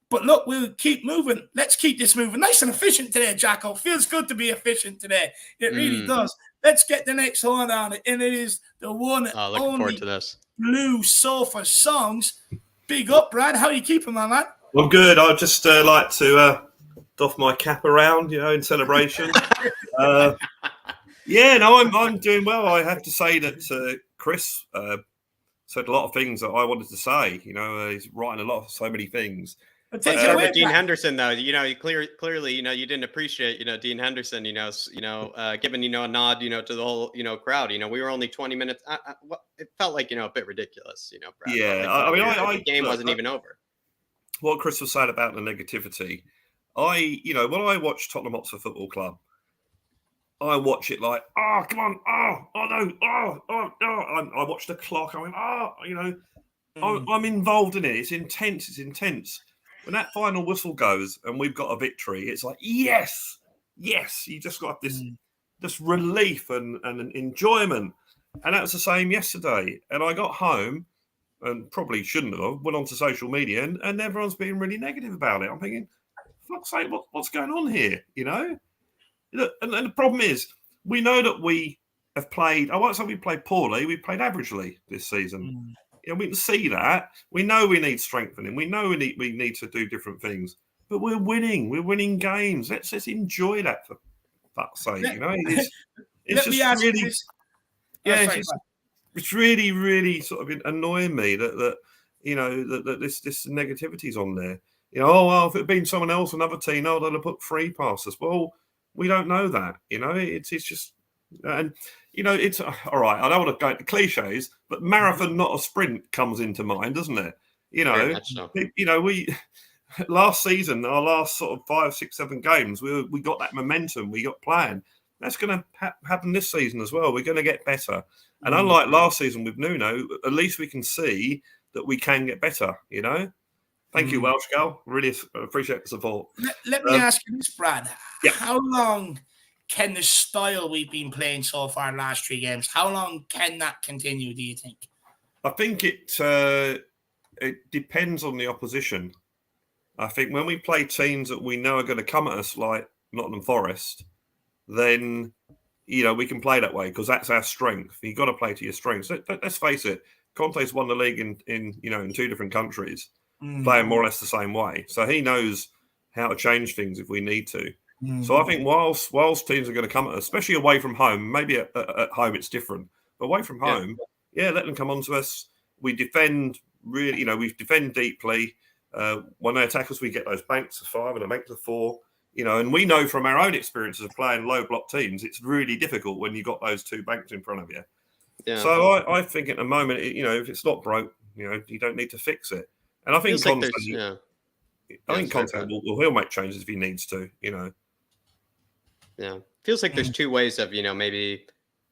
But look, we'll keep moving. Let's keep this moving. Nice and efficient today, Jacko. Feels good to be efficient today. It really does. Let's get the next one on it. And it is the one looking forward to this. Blue Sofa Songs. Big up, Brad. How are you keeping, my man? I'm good. I'd just like to doff my cap around, you know, in celebration. Yeah, no, I'm doing well. I have to say that Chris said a lot of things that I wanted to say. He's writing so many things. Let's start with Dean Henderson, though. You clearly, you didn't appreciate, Dean Henderson, giving, a nod, to the whole, crowd. We were only 20 minutes. It felt like, a bit ridiculous, Brad. Yeah, like, the game wasn't even over. What Chris was saying about the negativity, when I watch Tottenham Hotspur Football Club, I watch it like, oh, come on, oh no, I watch the clock. I went, I'm involved in it. It's intense. When that final whistle goes and we've got a victory, it's like, yes. You just got this relief and enjoyment. And that was the same yesterday. And I got home and probably shouldn't have, went onto social media and everyone's being really negative about it. I'm thinking, fuck's sake, what's going on here? Look, and the problem is, we know that we have played. I won't say we played poorly. We played averagely this season. We can see that. We know we need strengthening. We know we need to do different things. But we're winning. We're winning games. Let's enjoy that for fuck's sake. It's just really. It's really, really sort of annoying me that this negativity's on there. If it had been someone else, another team, they'd have put 3 passes. Well, we don't know that, it's just, and it's all right. I don't want to go into cliches, but marathon, not a sprint, comes into mind, doesn't it? We last season, our last sort of 5, 6, 7 games, we got that momentum, we got playing. That's going to happen this season as well. We're going to get better, and unlike last season with Nuno, at least we can see that we can get better. Thank you, Welsh Gal. Really appreciate the support. Let me ask you this, Brad. Yeah. How long can the style we've been playing so far in the last 3 games, how long can that continue, do you think? I think it depends on the opposition. I think when we play teams that we know are going to come at us, like Nottingham Forest, then, we can play that way because that's our strength. You've got to play to your strengths. Let's face it, Conte's won the league in 2 different countries. Playing more or less the same way. So he knows how to change things if we need to. So I think whilst teams are going to come at us, especially away from home, maybe at home it's different, but away from home, let them come on to us. We defend really, we defend deeply. When they attack us, we get those banks of 5 and a bank of 4, and we know from our own experiences of playing low block teams, it's really difficult when you've got those 2 banks in front of you. Yeah. So I think at the moment, if it's not broke, you don't need to fix it. And I think Conte, he'll make changes if he needs to, Yeah, feels like there's 2 ways of, maybe,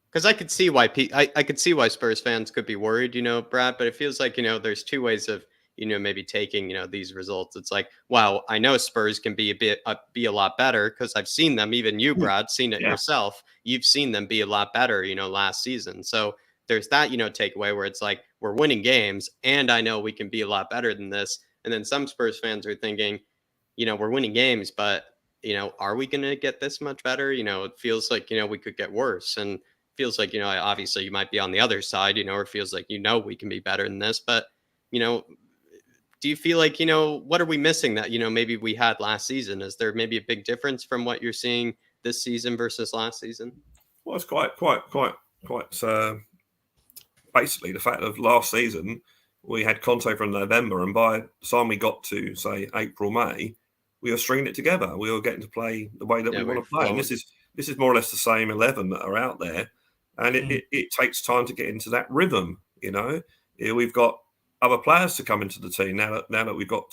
because I could see why I could see why Spurs fans could be worried, Brad. But it feels like there's 2 ways of maybe taking these results. It's like, wow, I know Spurs can be a lot better because I've seen them. Even you, Brad, seen it yourself. You've seen them be a lot better, last season. So there's that, takeaway where it's like we're winning games and I know we can be a lot better than this. And then some Spurs fans are thinking, we're winning games, but, are we going to get this much better? It feels like, we could get worse, and feels like, obviously you might be on the other side, or it feels like, we can be better than this. But, do you feel like, what are we missing that, maybe we had last season? Is there maybe a big difference from what you're seeing this season versus last season? Well, it's quite basically the fact of last season, we had Conte from November, and by the time we got to, say, April, May, we were stringing it together. We were getting to play the way that we want to play. And this is more or less the same 11 that are out there. And it takes time to get into that rhythm, We've got other players to come into the team now that we've got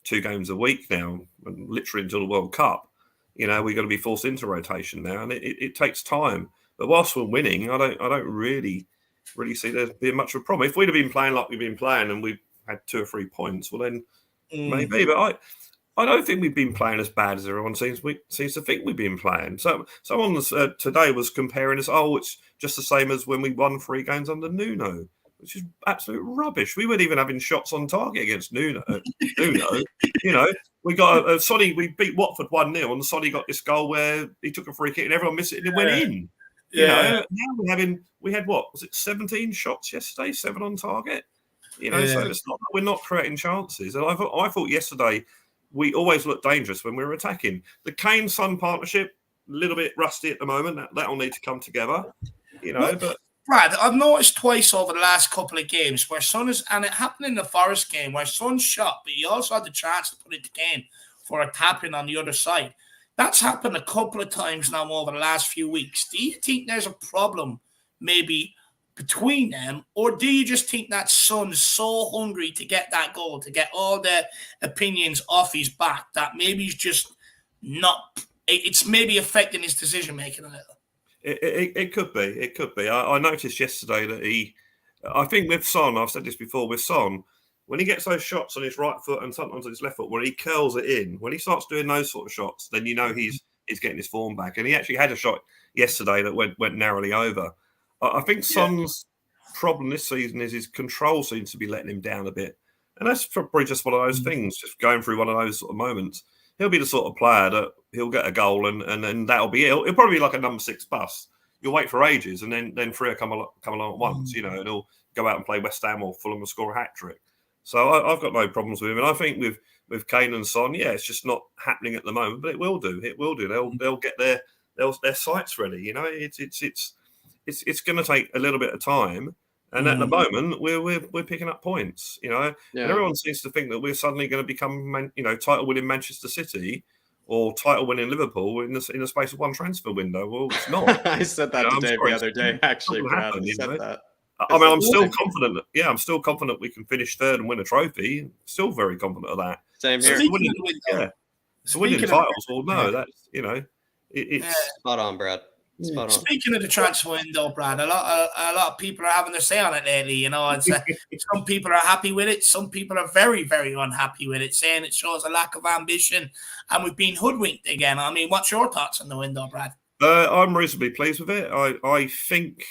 2 games a week now, and literally until the World Cup. We're going to be forced into rotation now, and it takes time. But whilst we're winning, I don't really see there being much of a problem. If we'd have been playing like we've been playing and we had 2 or 3 points, well then maybe. But I don't think we've been playing as bad as everyone seems to think we've been playing. So someone today was comparing us. Oh, it's just the same as when we won 3 games under Nuno, which is absolute rubbish. We weren't even having shots on target against Nuno. We got Sonny. We beat Watford 1-0, and Sonny got this goal where he took a free kick and everyone missed it and it went in. Now we had what was it, 17 shots yesterday, 7 on target. So it's not that we're not creating chances. And I thought yesterday we always looked dangerous when we were attacking. The Kane-Son partnership, little bit rusty at the moment. That'll need to come together, But Brad, I've noticed twice over the last couple of games where Son is, and it happened in the Forest game where Son shot, but he also had the chance to put it again for a tap-in on the other side. That's happened a couple of times now over the last few weeks. Do you think there's a problem maybe between them, or do you just think that Son's so hungry to get that goal, to get all the opinions off his back, that maybe he's just not, it's maybe affecting his decision-making a little? It could be. It could be. I noticed yesterday that I think with Son, I've said this before, with Son, when he gets those shots on his right foot and sometimes on his left foot, where he curls it in, when he starts doing those sort of shots, then he's getting his form back. And he actually had a shot yesterday that went narrowly over. I think Son's problem this season is his control seems to be letting him down a bit. And that's probably just one of those things, just going through one of those sort of moments. He'll be the sort of player that he'll get a goal and then that'll be it. It'll probably be like a number 6 bus. You'll wait for ages and then 3 will come along at once, and he'll go out and play West Ham or Fulham and score a hat-trick. So I've got no problems with him. And I think with Kane and Son, it's just not happening at the moment, but it will do. It will do. They'll get their sights ready. It's going to take a little bit of time. And at the moment, we're picking up points, And everyone seems to think that we're suddenly going to become, title-winning Manchester City or title-winning Liverpool in the space of one transfer window. Well, it's not. I said that to Dave the other day, actually, Brad. I said that. I mean, I'm still confident. I'm still confident we can finish third and win a trophy. Still very confident of that. Same here. So winning titles, well, no, that's, it's... Spot on, Brad. Speaking of the transfer window, Brad, a lot of people are having their say on it lately. Some people are happy with it. Some people are very, very unhappy with it, saying it shows a lack of ambition and we've been hoodwinked again. I mean, what's your thoughts on the window, Brad? I'm reasonably pleased with it. I think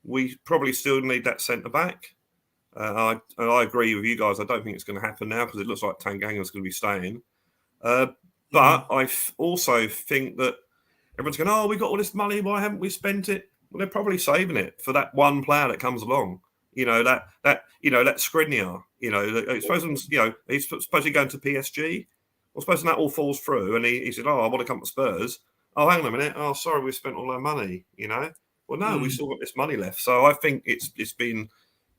we probably still need that centre back. I agree with you guys. I don't think it's going to happen now because it looks like Tanganga's going to be staying. But I also think that everyone's going, oh, we got all this money. Why haven't we spent it? Well, they're probably saving it for that one player that comes along. That Skriniar. He's supposed to be going to PSG. Well, supposing that all falls through, and he said, oh, I want to come to Spurs. Oh, hang on a minute. Oh, sorry, we spent all our money. Well, no, we still got this money left. So I think it's been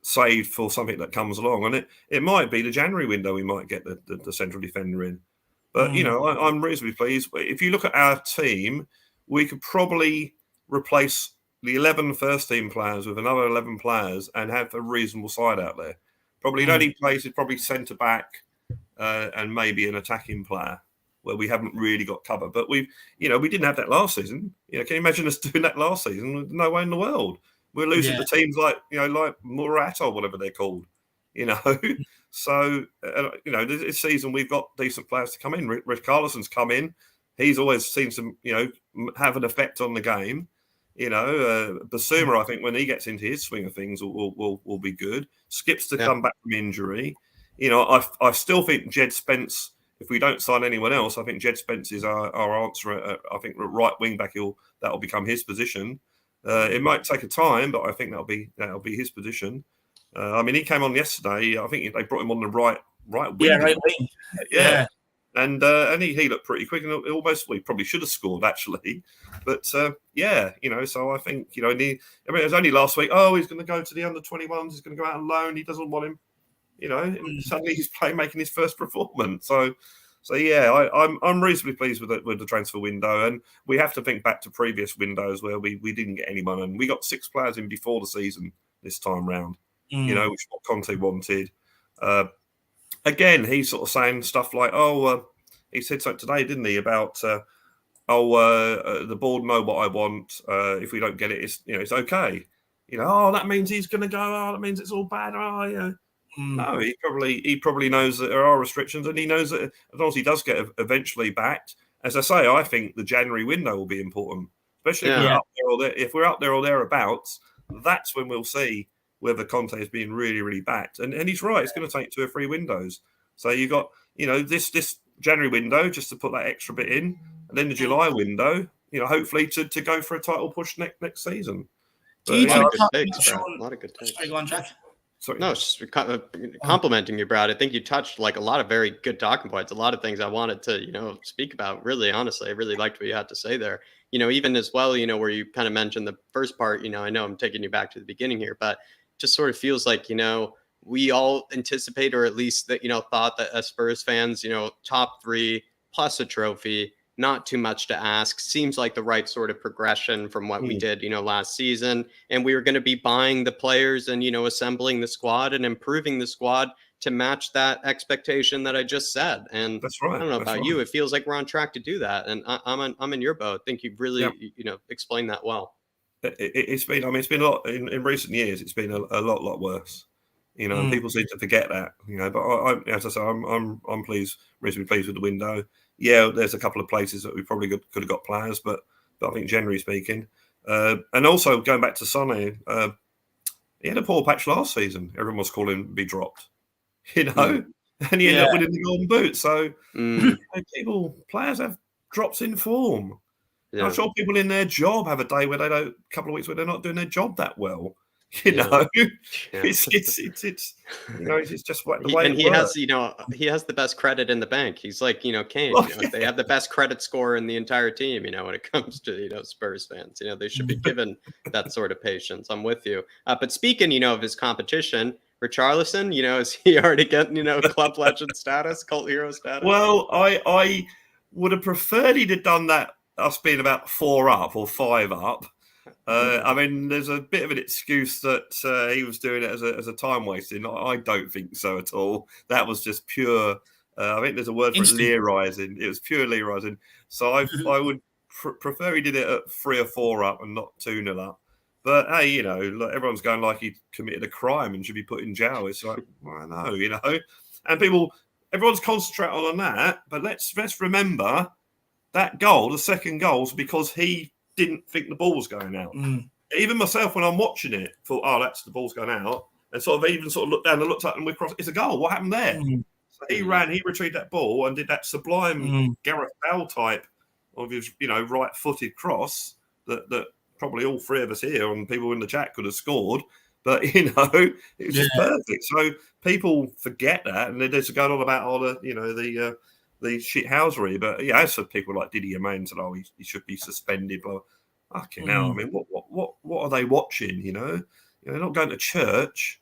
saved for something that comes along, and it might be the January window. We might get the central defender in. But I'm reasonably pleased. If you look at our team, we could probably replace the 11 first-team players with another 11 players and have a reasonable side out there. Probably the only place is probably centre-back and maybe an attacking player where we haven't really got cover. But we didn't have that last season. Can you imagine us doing that last season? No way in the world. We're losing to teams like Murat or whatever they're called. So this season we've got decent players to come in. Rich Carlison's come in. He's always seems to have an effect on the game. Basuma, I think when he gets into his swing of things will be good. Skips to come back from injury. I still think Jed Spence, if we don't sign anyone else, I think Jed Spence is our answer. I think right wing back that'll become his position. It might take a time, but I think that'll be his position. I mean, he came on yesterday. I think they brought him on the right wing. Yeah, right wing. Yeah. And he looked pretty quick, and he probably should have scored actually, but so I think it was only last week. Oh, he's going to go to the under-21s. He's going to go out on loan. He doesn't want him, and suddenly he's making his first performance. So I'm reasonably pleased with the transfer window, and we have to think back to previous windows where we didn't get anyone, and we got 6 players in before the season this time round. Which is what Conte wanted. Again, he's sort of saying stuff like, he said something today, didn't he, about, the board know what I want. If we don't get it, it's okay. That means he's going to go. Oh, that means it's all bad. No, he probably knows that there are restrictions, and he knows that as long as he does get eventually backed. As I say, I think the January window will be important, especially if we're up there or thereabouts. That's when we'll see whether Conte is being really, really backed. And he's right, it's going to take 2 or 3 windows. So you got, this January window just to put that extra bit in, and then the July window, hopefully to go for a title push next season. A lot of good takes, Brad. A lot of good takes. Sorry, go on, Jack. Sorry. No, just complimenting you, Brad. I think you touched like a lot of very good talking points, a lot of things I wanted to, speak about. Really, honestly, I really liked what you had to say there. Even as well, where you kind of mentioned the first part, I know I'm taking you back to the beginning here, but just sort of feels like, we all anticipate, or at least that, thought that as Spurs fans, top 3 plus a trophy, not too much to ask, seems like the right sort of progression from what we did, last season. And we were going to be buying the players and, assembling the squad and improving the squad to match that expectation that I just said. And that's right. I don't know about you. It feels like we're on track to do that. And I'm in your boat. I think you've really, explained that well. It's been a lot in recent years. It's been a lot worse. And people seem to forget that. But I as I say, I'm reasonably pleased with the window. Yeah, there's a couple of places that we probably could have got players, but I think generally speaking, and also going back to Sonny, he had a poor patch last season. Everyone was calling him to be dropped, and he ended up winning the Golden Boot. So players have drops in form. Yeah. I'm sure people in their job have a day where a couple of weeks where they're not doing their job that well. It's just what the way. And he has, he has the best credit in the bank. He's like, Kane. They have the best credit score in the entire team. When it comes to Spurs fans, they should be given that sort of patience. I'm with you. But speaking, of his competition, Richarlison, is he already getting, club legend status, cult hero status? Well, I would have preferred he'd have done that. Us being about 4 up or 5 up. I mean, there's a bit of an excuse that he was doing it as a time wasting. I don't think so at all. That was just pure. I think there's a word for it, Learising. It was pure Learising. So I would prefer he did it at 3 or 4 up and not 2-0 up. But hey, everyone's going like he committed a crime and should be put in jail. It's like, well, I know, and everyone's concentrating on that. But let's remember that goal, the second goal, is because he didn't think the ball was going out. Even myself, when I'm watching it, thought, that's the ball's going out. And sort of looked down and looked up and we crossed. It's a goal. What happened there? So he retrieved that ball and did that sublime Gareth Bale type of his, right-footed cross that probably all 3 of us here and people in the chat could have scored. But, it was just perfect. So people forget that and they're just going on about all the, the shithousery, but as for people like Didier Main said, he should be suspended. But fucking hell, I mean, what are they watching? They're not going to church.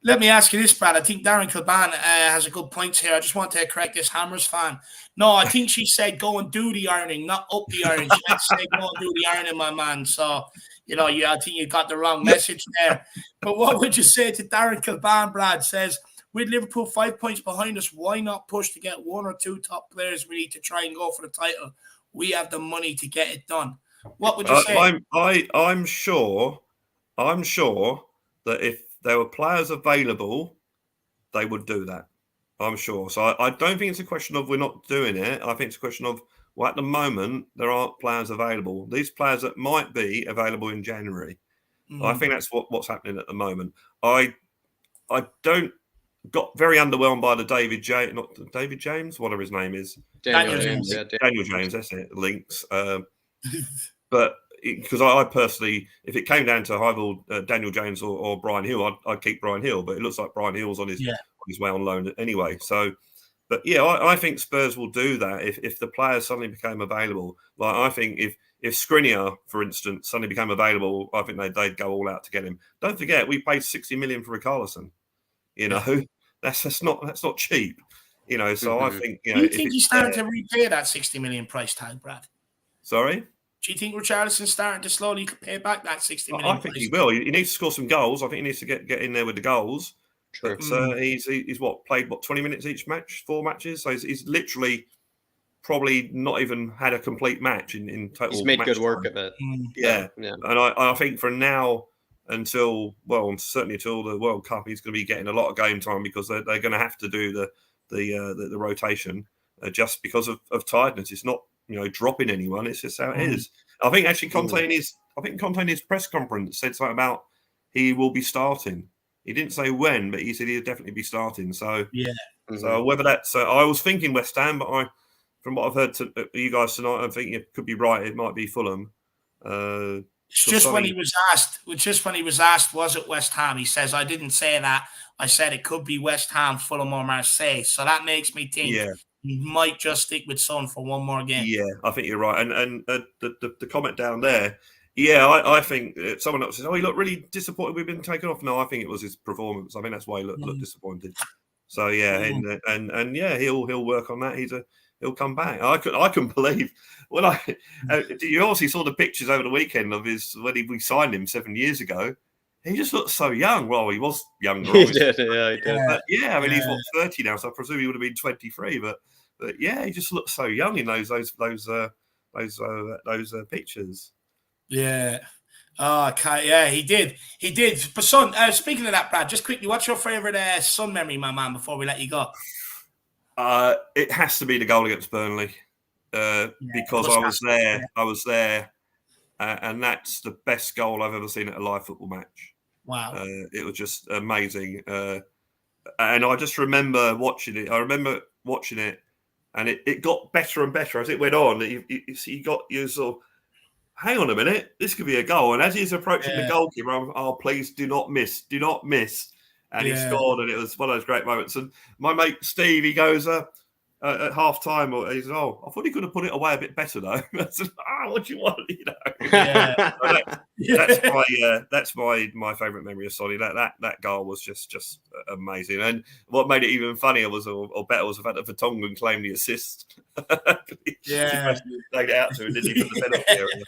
Let me ask you this, Brad. I think Darren Kilban has a good point here. I just want to correct this Hammers fan. No, I think she said go and do the ironing, not up the iron. She meant to say go and do the ironing, my man. So, I think you got the wrong message there. But what would you say to Darren Kilban, Brad? Says, with Liverpool 5 points behind us, why not push to get 1 or 2 top players we need to try and go for the title? We have the money to get it done. What would you say? I'm sure that if there were players available, they would do that. I'm sure. So I don't think it's a question of we're not doing it. I think it's a question of, well, at the moment, there aren't players available. These players that might be available in January. I think that's what's happening at the moment. I got very underwhelmed by the David James, whatever his name is. Daniel James. Daniel James, that's it, links. But because I personally, if it came down to either Daniel James or Brian Hill, I'd keep Brian Hill. But it looks like Brian Hill's on his way on loan anyway. So, but I think Spurs will do that if the players suddenly became available. Like I think if Skriniar, for instance, suddenly became available, I think they'd go all out to get him. Don't forget, we paid 60 million for Richarlison. That's not cheap. So I think Do you think he's starting to repay that 60 million price tag, Brad? Sorry. Do you think Richarlison's starting to slowly pay back that 60 million? I think he will. He needs to score some goals. I think he needs to get in there with the goals. True. But he's played 20 minutes each match, 4 matches. So he's literally probably not even had a complete match in total. He's made good work time. of it. Yeah. And I think from now until certainly until the World Cup, he's going to be getting a lot of game time because they're going to have to do the rotation just because of tiredness. It's not dropping anyone. It's just how it is. I think actually Conte in his press conference said something about he will be starting. He didn't say when, but he said he'll definitely be starting. So so whether that's I was thinking West Ham, but from what I've heard to you guys tonight, I think it could be right. It might be Fulham. Just when he was asked, was it West Ham? He says, I didn't say that. I said it could be West Ham, Fulham, or Marseille. So that makes me think he might just stick with Son for one more game. Yeah, I think you're right. And the comment down there, I think someone else says, "Oh, he looked really disappointed we've been taken off." No, I think it was his performance. I mean, that's why he looked disappointed. So he'll work on that. He'll come back. I couldn't believe when you obviously saw the pictures over the weekend of we signed him 7 years ago. He just looked so young. Well, he was younger. He did. He did. But I mean, he's 30 now, so I presume he would have been 23. But he just looked so young in those pictures. Yeah. Oh, yeah, he did. He did. But Son, speaking of that, Brad, just quickly, what's your favorite Son memory, my man, before we let you go? It has to be the goal against Burnley because I was there. I was there, and that's the best goal I've ever seen at a live football match. Wow. It was just amazing. And I just remember watching it. And it got better and better as it went on. You sort of, hang on a minute, this could be a goal. And as he's approaching the goalkeeper, please do not miss. And he scored, and it was one of those great moments. And my mate Steve, he goes at half time, he says, "Oh, I thought he could have put it away a bit better, though." I said, "What do you want?" That's my favourite memory of Sonny. That goal was just amazing. And what made it even funnier was, or better, was the fact that Vertonghen claimed the assist. He played it out to him, didn't he, for the penalty area?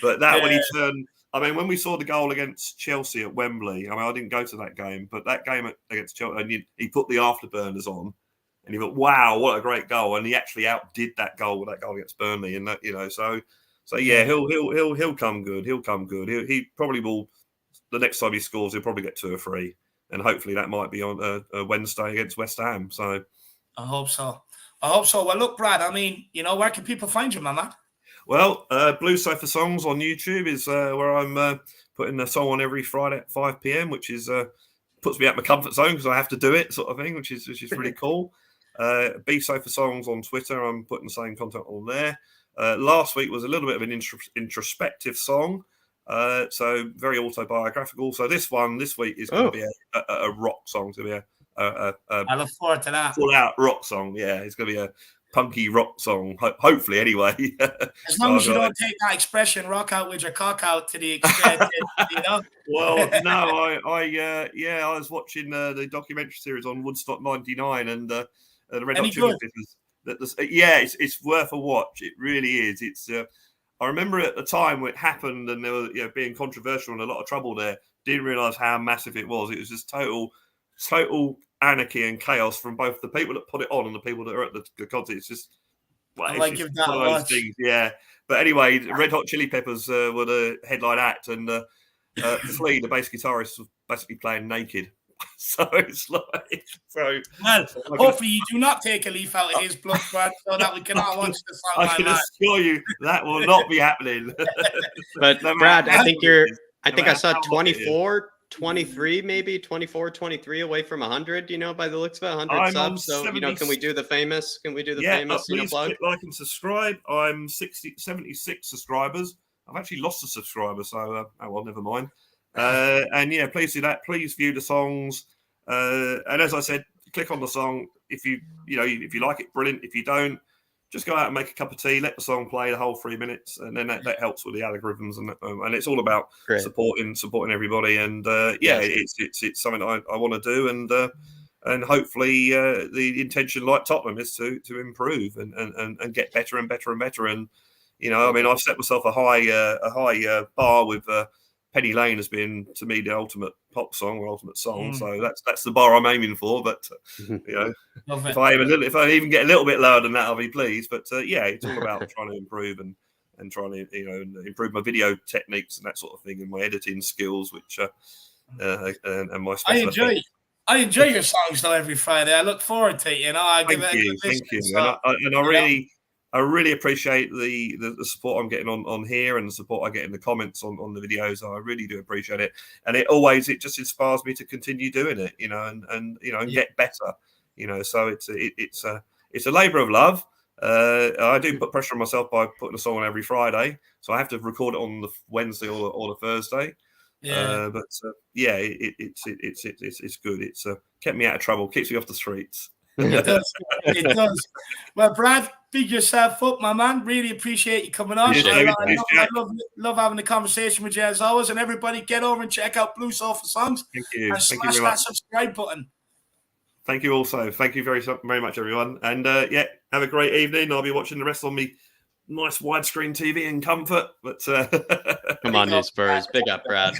But when he turned. I mean, when we saw the goal against Chelsea at Wembley, I mean, I didn't go to that game, but that game against Chelsea, and he put the afterburners on, and he thought, "Wow, what a great goal!" And he actually outdid that goal with that goal against Burnley, and that, so yeah, he'll come good. He'll come good. He probably will. The next time he scores, he'll probably get 2 or 3, and hopefully that might be on a Wednesday against West Ham. So I hope so. Well, look, Brad. I mean, where can people find you, my man? Well, Blue Sofa Songs on YouTube is where I'm putting a song on every Friday at 5 p.m, which is puts me out my comfort zone because I have to do it, sort of thing, which is really cool. B Sofa Songs on Twitter, I'm putting the same content on there. Last week was a little bit of an introspective song, so very autobiographical. So this week is going to be a rock song. It's going to be I look forward to that. Full out rock song. Yeah, it's going to be a punky rock song, hopefully, anyway. As long as you don't take that expression, rock out with your cock out, to the extent, Well, no, I was watching the documentary series on Woodstock '99 and the Red Hot Chili Peppers. It's worth a watch. It really is. It's. I remember at the time when it happened, and there was being controversial and a lot of trouble there. Didn't realise how massive it was. It was just total anarchy and chaos from both the people that put it on and the people that are at the concert. It's just one of those things, yeah. But anyway, Red Hot Chili Peppers were the headline act, and Flea, the bass guitarist, was basically playing naked. So it's like, well, hopefully you do not take a leaf out of his blood, Brad, so that we can all watch the song. I can assure you that will not be happening. But Brad, I think I saw 23, maybe 24, 23 away from 100, by the looks of it, 100 subs. So, can we do the famous? Please plug? Click like and subscribe. I'm 76 subscribers. I've actually lost a subscriber, so never mind. And please do that. Please view the songs. And as I said, click on the song. If you like it, brilliant. If you don't, just go out and make a cup of tea, let the song play the whole 3 minutes, and then that helps with the algorithms, and it's all about supporting everybody. And it's something I want to do, and hopefully the intention, like Tottenham, is to improve and get better and better and better. And I mean, I've set myself a high bar with Penny Lane has been, to me, the ultimate pop song or ultimate song. So that's the bar I'm aiming for. But if I even get a little bit lower than that, I'll be pleased. But it's all about trying to improve and trying to improve my video techniques and that sort of thing, and my editing skills, which and my special I enjoy your songs though every Friday. I look forward to it. Thank you. So, I really appreciate the support I'm getting on here, and the support I get in the comments on the videos. I really do appreciate it, and it just inspires me to continue doing it, and get better, So it's a labour of love, I do put pressure on myself by putting a song on every Friday, so I have to record it on the Wednesday or the Thursday. Yeah, It's good. It's kept me out of trouble, keeps me off the streets. it does. It does. Well, Brad, big yourself up, my man. Really appreciate you coming on. I love having a conversation with you as always. And everybody, get over and check out Blue Sofa Songs. Thank you. And smash that subscribe button. Thank you also. Thank you very much, everyone. And have a great evening. I'll be watching the rest on me nice widescreen TV in comfort. But come on, you Spurs. Big up, Brad.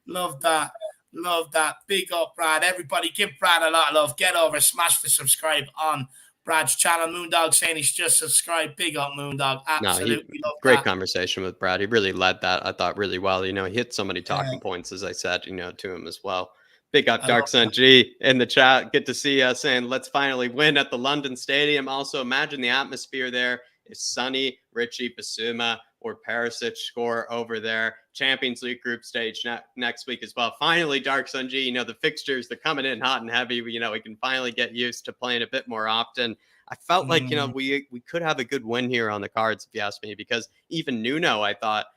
Love that. Love that. Big up, Brad. Everybody, give Brad a lot of love. Get over, smash the subscribe on Brad's channel. Moondog saying he's just subscribed. Big up, Moondog. Absolutely love great that. Conversation with Brad. He really led that, I thought, really well. He hit so many talking points, as I said, to him as well. Big up, Dark Sun G in the chat. Good to see you saying, let's finally win at the London Stadium. Also, imagine the atmosphere there if Sonny, Richie, Basuma, or Perisic score over there. Champions League group stage next week as well. Finally, Dark Sun G, the fixtures, they're coming in hot and heavy. We can finally get used to playing a bit more often. I felt like, we could have a good win here on the cards, if you ask me, because even Nuno, I thought,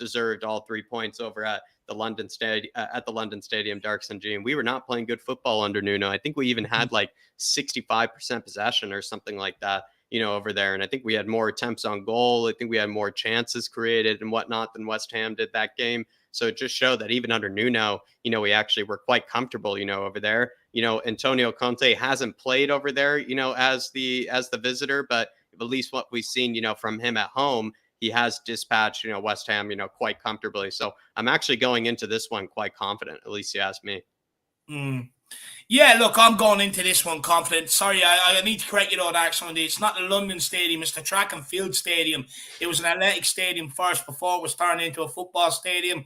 deserved all 3 points over at the London Stadium, Dark Sun G. And we were not playing good football under Nuno. I think we even had like 65% possession or something like that, over there. And I think we had more attempts on goal. I think we had more chances created and whatnot than West Ham did that game. So it just showed that even under Nuno, we actually were quite comfortable, over there. Antonio Conte hasn't played over there, as the visitor, but at least what we've seen, from him at home, he has dispatched, West Ham, quite comfortably. So I'm actually going into this one quite confident, at least you ask me. Yeah, look, I'm going into this one confident. Sorry, I need to correct you, though, actually. It's not the London Stadium, it's the Track and Field Stadium. It was an athletic stadium first before it was turned into a football stadium.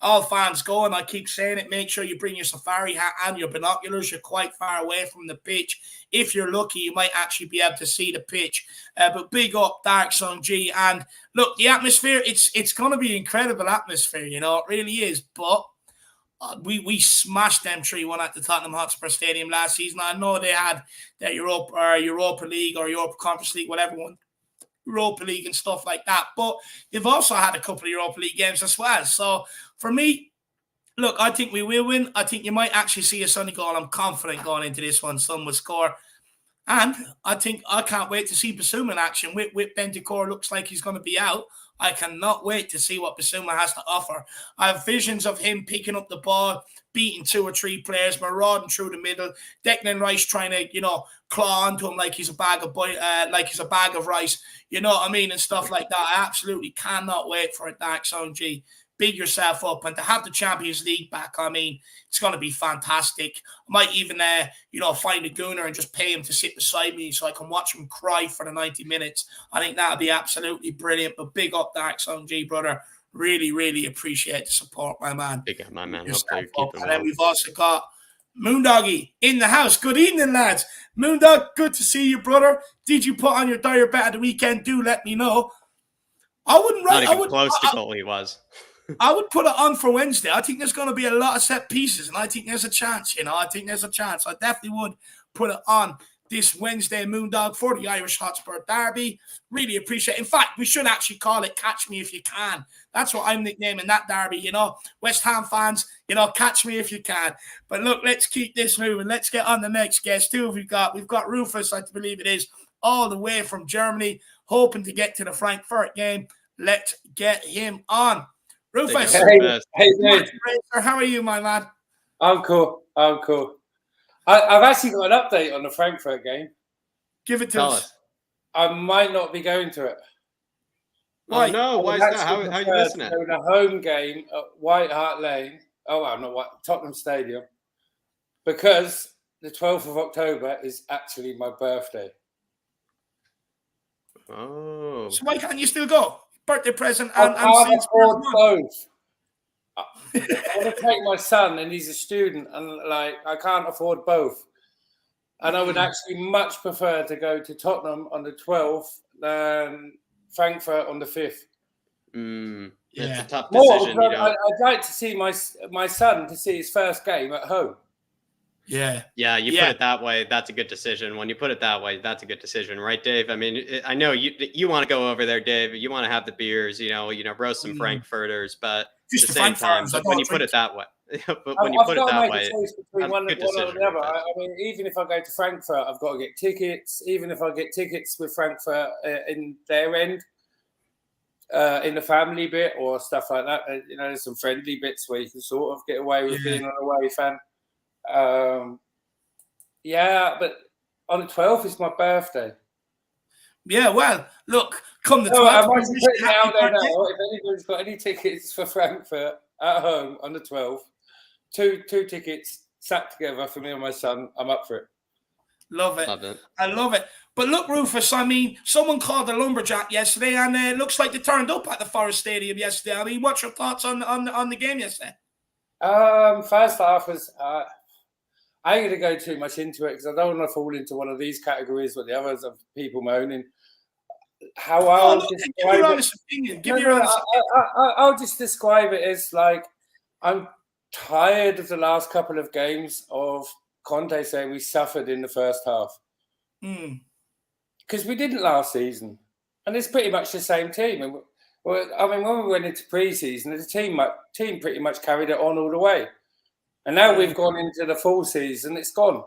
All fans go, and I keep saying it, make sure you bring your safari hat and your binoculars. You're quite far away from the pitch. If you're lucky, you might actually be able to see the pitch. But big up, Dark Sun G. And look, the atmosphere, it's going to be incredible atmosphere, it really is. But we smashed them 3-1 at the Tottenham Hotspur Stadium last season. I know they had their Europa League or Europa Conference League, whatever one, Europa League and stuff like that. But they've also had a couple of Europa League games as well. So for me, look, I think we will win. I think you might actually see a Sonny goal. I'm confident going into this one. Son will score. And I can't wait to see Basuma in action. With Bentancur looks like he's going to be out. I cannot wait to see what Basuma has to offer. I have visions of him picking up the ball, beating 2 or 3 players, marauding through the middle. Declan Rice trying to, claw onto him like he's a bag of rice. You know what I mean, and stuff like that. I absolutely cannot wait for it, Dark Sun G. Big yourself up, and to have the Champions League back, I mean, it's going to be fantastic. I might even, find a gooner and just pay him to sit beside me so I can watch him cry for the 90 minutes. I think that would be absolutely brilliant. But big up, Dark Sun G, brother. Really, really appreciate the support, my man. Big up, my man. And then we've also got Moondoggy in the house. Good evening, lads. Moondog, good to see you, brother. Did you put on your dire bet at the weekend? Do let me know. I wouldn't write. Not even close to goal he was. I would put it on for Wednesday. I think there's going to be a lot of set pieces, and I think there's a chance, I think there's a chance. I definitely would put it on this Wednesday, Moondog, for the Irish Hotspur Derby. Really appreciate it. In fact, we should actually call it Catch Me If You Can. That's what I'm nicknaming that derby, West Ham fans, catch me if you can. But look, let's keep this moving. Let's get on the next guest. Who have we got? We've got Rufus, I believe it is, all the way from Germany, hoping to get to the Frankfurt game. Let's get him on. Rufus, hey, dude. How are you, my man? I'm cool. I've actually got an update on the Frankfurt game. Give it to us. I might not be going to it. Oh, no. Why is that? How are you missing it? The home game at White Hart Lane. Oh, well, not Tottenham Stadium. Because the 12th of October is actually my birthday. Oh. So why can't you still go? Birthday present I and can't afford both. I want to take my son, and he's a student, and I can't afford both. And I would actually much prefer to go to Tottenham on the 12th than Frankfurt on the 5th. It's a tough decision. I'd like to see my son to see his first game at home. Yeah. Yeah, you put it that way, that's a good decision. When you put it that way, that's a good decision, right, Dave? I mean, I know you want to go over there, Dave. You want to have the beers, roast some Frankfurters, but at the same time, but when you put it that way, but when you put it that way, I've got to make a choice between one or the other. I mean, even if I go to Frankfurt, I've got to get tickets. Even if I get tickets with Frankfurt in their end, in the family bit or stuff like that, there's some friendly bits where you can sort of get away with being an away fan. Yeah, but on the 12th is my birthday. Yeah, well, look, come the 12th. I might be putting it out there now. If anybody's got any tickets for Frankfurt at home on the 12th, two tickets sat together for me and my son, I'm up for it. Love it. I love it. But look, Rufus, I mean, someone called a lumberjack yesterday, and it looks like they turned up at the Forest Stadium yesterday. I mean, what's your thoughts on the game yesterday? First half was... I ain't going to go too much into it because I don't want to fall into one of these categories with the others of people moaning. How I'll just describe it as like, I'm tired of the last couple of games of Conte saying we suffered in the first half. Because we didn't last season. And it's pretty much the same team. And I mean, when we went into pre-season, the team pretty much carried it on all the way. And now we've gone into the full season, it's gone.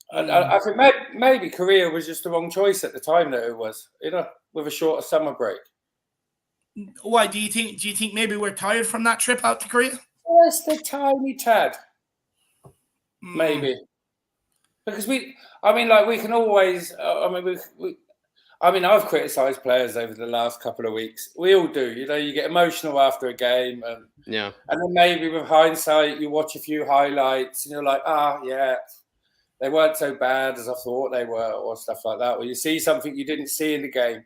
And I think maybe Korea was just the wrong choice at the time that it was, with a shorter summer break. Why do you think maybe we're tired from that trip out to Korea? Just a tiny tad. Maybe. Because we can always, I've criticised players over the last couple of weeks. We all do. You get emotional after a game. And then maybe with hindsight, you watch a few highlights and you're like, they weren't so bad as I thought they were or stuff like that. Or you see something you didn't see in the game.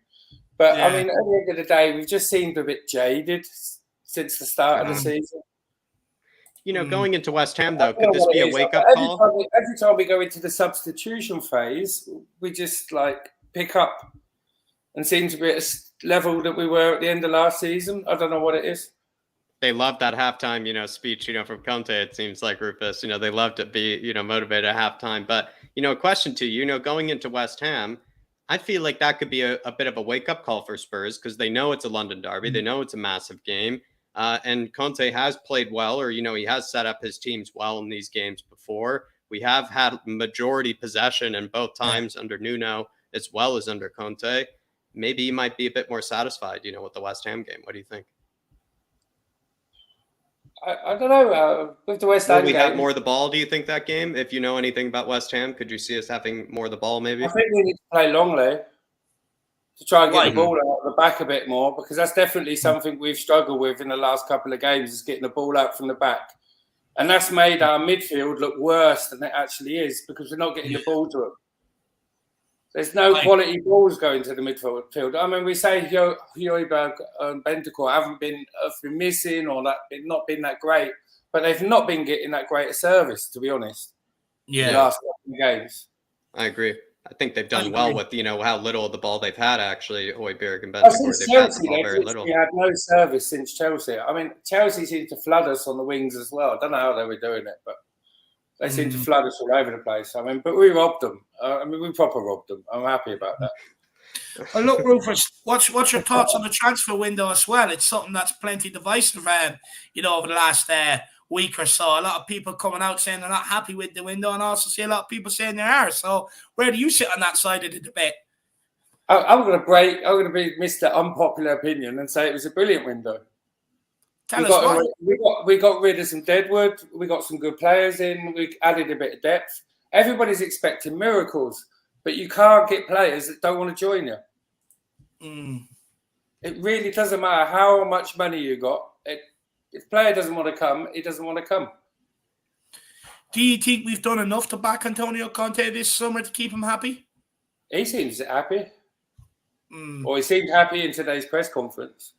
But, I mean, at the end of the day, we've just seemed a bit jaded since the start of the season. Going into West Ham, though, could this be a wake-up call? Every time we go into the substitution phase, we just, pick up and seem to be at a level that we were at the end of last season. I don't know what it is. They love that halftime, speech, from Conte, it seems like, Rufus. They love to be, motivated at halftime. But, a question to you, going into West Ham, I feel like that could be a bit of a wake-up call for Spurs because they know it's a London derby. They know it's a massive game. And Conte has played well, or, he has set up his teams well in these games before. We have had majority possession in both times under Nuno as well as under Conte. Maybe he might be a bit more satisfied, with the West Ham game. What do you think? I don't know. With the West Ham game, we have more of the ball, do you think, that game? If you know anything about West Ham, could you see us having more of the ball, maybe? I think we need to play Longley to try and get the ball out of the back a bit more, because that's definitely something we've struggled with in the last couple of games, is getting the ball out from the back. And that's made our midfield look worse than it actually is, because we're not getting the ball to them. There's no quality balls going to the midfield. I mean, we say Højbjerg and Bentancur haven't been missing or not been that great, but they've not been getting that great a service, to be honest. Yeah. In the last couple of games. I agree. I think they've done well with, how little of the ball they've had, actually. Højbjerg and Bentancur, they've had the ball very little. We had no service since Chelsea. I mean, Chelsea seemed to flood us on the wings as well. I don't know how they were doing it, but they seemed to flood us all over the place. I mean, but we robbed them. We proper robbed them. I'm happy about that. Well, look, Rufus, what's your thoughts on the transfer window as well? It's something that's plenty divisive, over the last week or so. A lot of people coming out saying they're not happy with the window, and also see a lot of people saying they are. So, where do you sit on that side of the debate? I'm going to be Mr. Unpopular Opinion and say it was a brilliant window. We got rid of some deadwood. We got some good players in. We added a bit of depth. Everybody's expecting miracles, but you can't get players that don't want to join you. It really doesn't matter how much money you got. If a player doesn't want to come, he doesn't want to come. Do you think we've done enough to back Antonio Conte this summer to keep him happy? He seems happy. Or he seemed happy in today's press conference.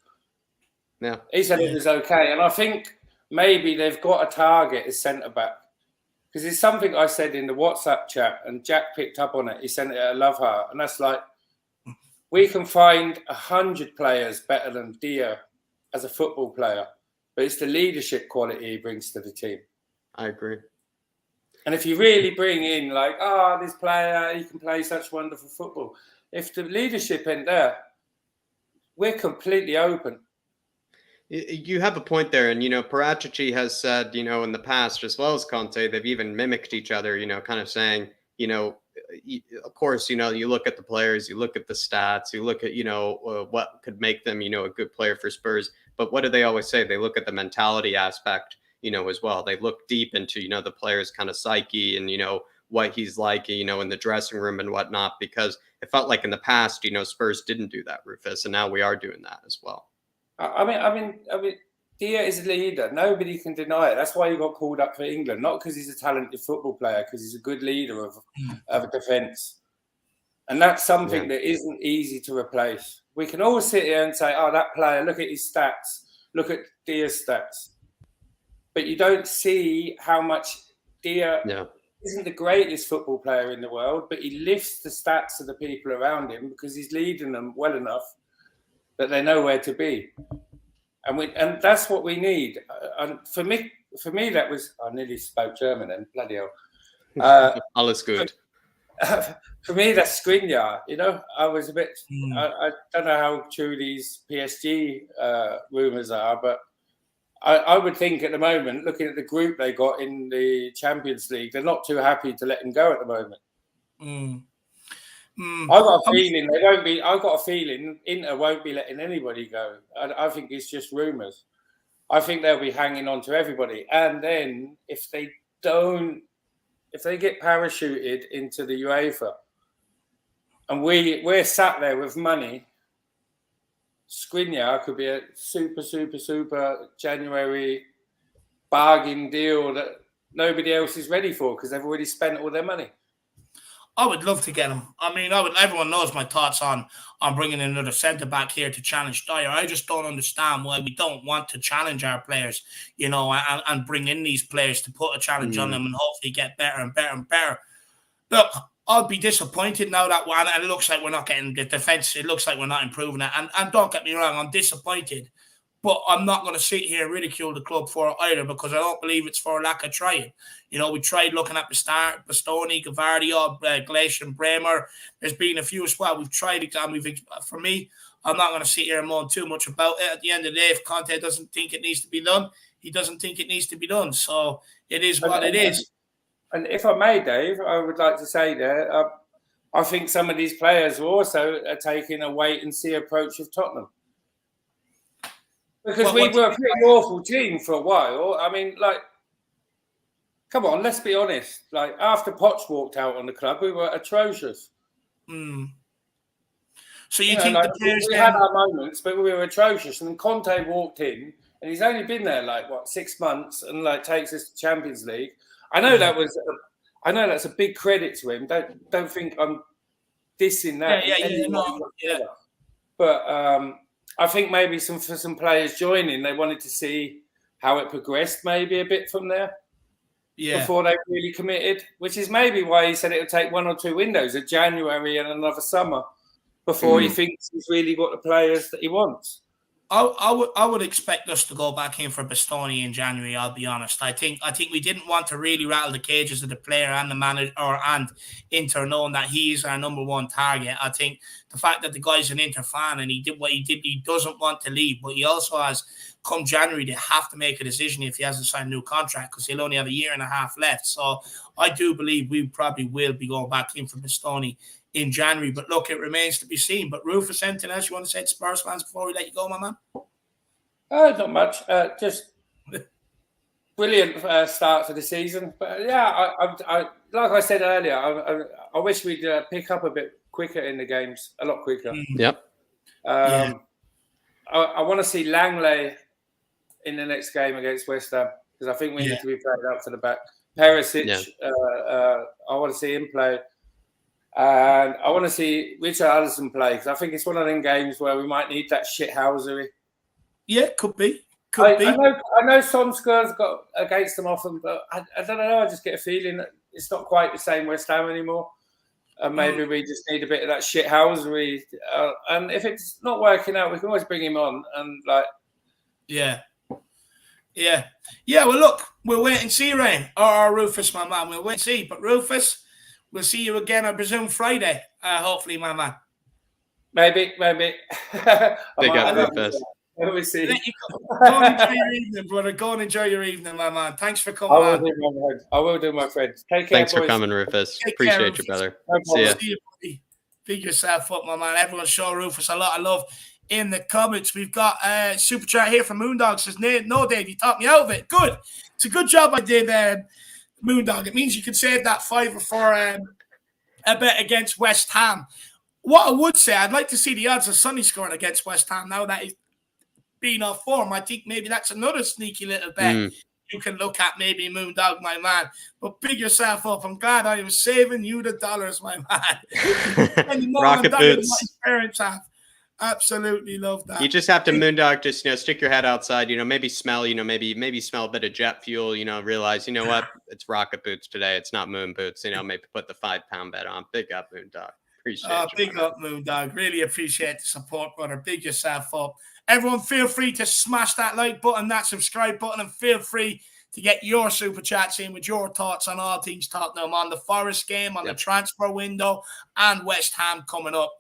Yeah. He said it was okay. And I think maybe they've got a target as centre-back. Because it's something I said in the WhatsApp chat, and Jack picked up on it. He sent it at Love Heart. And that's like, we can find 100 players better than Dia as a football player. But it's the leadership quality he brings to the team. I agree. And if you really bring in like, this player, he can play such wonderful football. If the leadership ain't there, we're completely open. You have a point there. And, Paratici has said, in the past, as well as Conte, they've even mimicked each other, kind of saying, of course, you look at the players, you look at the stats, you look at, what could make them, a good player for Spurs. But what do they always say? They look at the mentality aspect, as well. They look deep into, the player's kind of psyche and, what he's like, in the dressing room and whatnot, because it felt like in the past, Spurs didn't do that, Rufus, and now we are doing that as well. I mean, Dia is a leader. Nobody can deny it. That's why he got called up for England, not because he's a talented football player, because he's a good leader of a defence. And that's something that isn't easy to replace. We can all sit here and say, that player, look at his stats, look at Dia's stats. But you don't see how much Dia isn't the greatest football player in the world, but he lifts the stats of the people around him because he's leading them well enough that they know where to be. And that's what we need. And for me, that was, I nearly spoke German and bloody hell. Alles good. For me, that's Skriniar. I was a bit, I don't know how true these PSG rumours are, but I would think at the moment, looking at the group they got in the Champions League, they're not too happy to let him go at the moment. I've got a feeling they won't be. I've got a feeling Inter won't be letting anybody go. I think it's just rumours. I think they'll be hanging on to everybody. And then if they get parachuted into the UEFA, and we're sat there with money, Skriniar could be a super January bargain deal that nobody else is ready for because they've already spent all their money. I would love to get him. I mean, everyone knows my thoughts on bringing another centre-back here to challenge Dyer. I just don't understand why we don't want to challenge our players, and bring in these players to put a challenge on them and hopefully get better and better and better. Look, I'll be disappointed now that one, and it looks like we're not getting the defence. It looks like we're not improving it. And don't get me wrong, I'm disappointed. But I'm not going to sit here and ridicule the club for it either because I don't believe it's for a lack of trying. We tried looking at the start, Bastoni, Gavardio, Glacier and Bremer. There's been a few as well. We've tried it. And for me, I'm not going to sit here and moan too much about it. At the end of the day, if Conte doesn't think it needs to be done, he doesn't think it needs to be done. So it is what it is. And if I may, Dave, I would like to say there, I think some of these players are also taking a wait-and-see approach of Tottenham. Because we were a pretty awful team for a while. I mean, come on, let's be honest. After Poch walked out on the club, we were atrocious. So you think the players we had our moments, but we were atrocious. And then Conte walked in, and he's only been there 6 months, and takes us to Champions League. I know that's a big credit to him. Don't think I'm dissing that. But I think maybe for some players joining, they wanted to see how it progressed maybe a bit from there before they really committed, which is maybe why he said it would take 1 or 2 windows, a January and another summer, before he thinks he's really got the players that he wants. I would expect us to go back in for Bastoni in January. I'll be honest. I think we didn't want to really rattle the cages of the player and the manager and Inter, knowing that he is our number one target. I think the fact that the guy's an Inter fan and he did what he did, he doesn't want to leave, but he also has, come January, they have to make a decision if he hasn't signed a new contract because he'll only have a year and a half left. So I do believe we probably will be going back in for Bastoni in January, but look, it remains to be seen. But Rufus, anything else you want to say to Spurs fans before we let you go, my man? Not much. Just brilliant start to the season. But I like I said earlier, I wish we'd pick up a bit quicker in the games, a lot quicker. Yep. I want to see Langley in the next game against West Ham because I think we need to be played up to the back. Perisic, I want to see him play. And I want to see Richarlison play because I think it's one of them games where we might need that shithousery. Yeah, could be. I know Solskjaer's got against them often, but I don't know. I just get a feeling that it's not quite the same West Ham anymore. And maybe we just need a bit of that shithousery. And if it's not working out, we can always bring him on. And Yeah. Yeah, well, look, we'll wait and see, Rain. Or Rufus, my man. We'll wait and see. But Rufus, we'll see you again, I presume, Friday. Hopefully, my man. Maybe. Big up, Rufus. Let me see. Go and enjoy your evening, brother. Go and enjoy your evening, my man. Thanks for coming on. I will do, my friend. Take care, Thanks boys. for coming, Rufus. Take Appreciate care, you, brother. See you, buddy. Big yourself up, my man. Everyone show Rufus a lot of love in the comments. We've got a super chat here from Moondog. Says, no, Dave, you talked me out of it. Good. It's a good job I did, Moondog. It means you can save that $5 for a bet against West Ham. What I would say, I'd like to see the odds of Sonny scoring against West Ham now that he's been off form. I think maybe that's another sneaky little bet you can look at, maybe, Moondog, my man. But big yourself up. I'm glad I was saving you the dollars, my man. Rocket boots. My parents have. Absolutely love that. You just have to, Moondog, just, stick your head outside, maybe smell, maybe smell a bit of jet fuel, realize, what, it's rocket boots today. It's not moon boots, maybe put the 5-pound bet on. Big up, Moondog. Appreciate you. Big up, Moondog. Really appreciate the support, brother. Big yourself up. Everyone, feel free to smash that like button, that subscribe button, and feel free to get your super chats in with your thoughts on all things Tottenham, on the Forest game, on the transfer window, and West Ham coming up.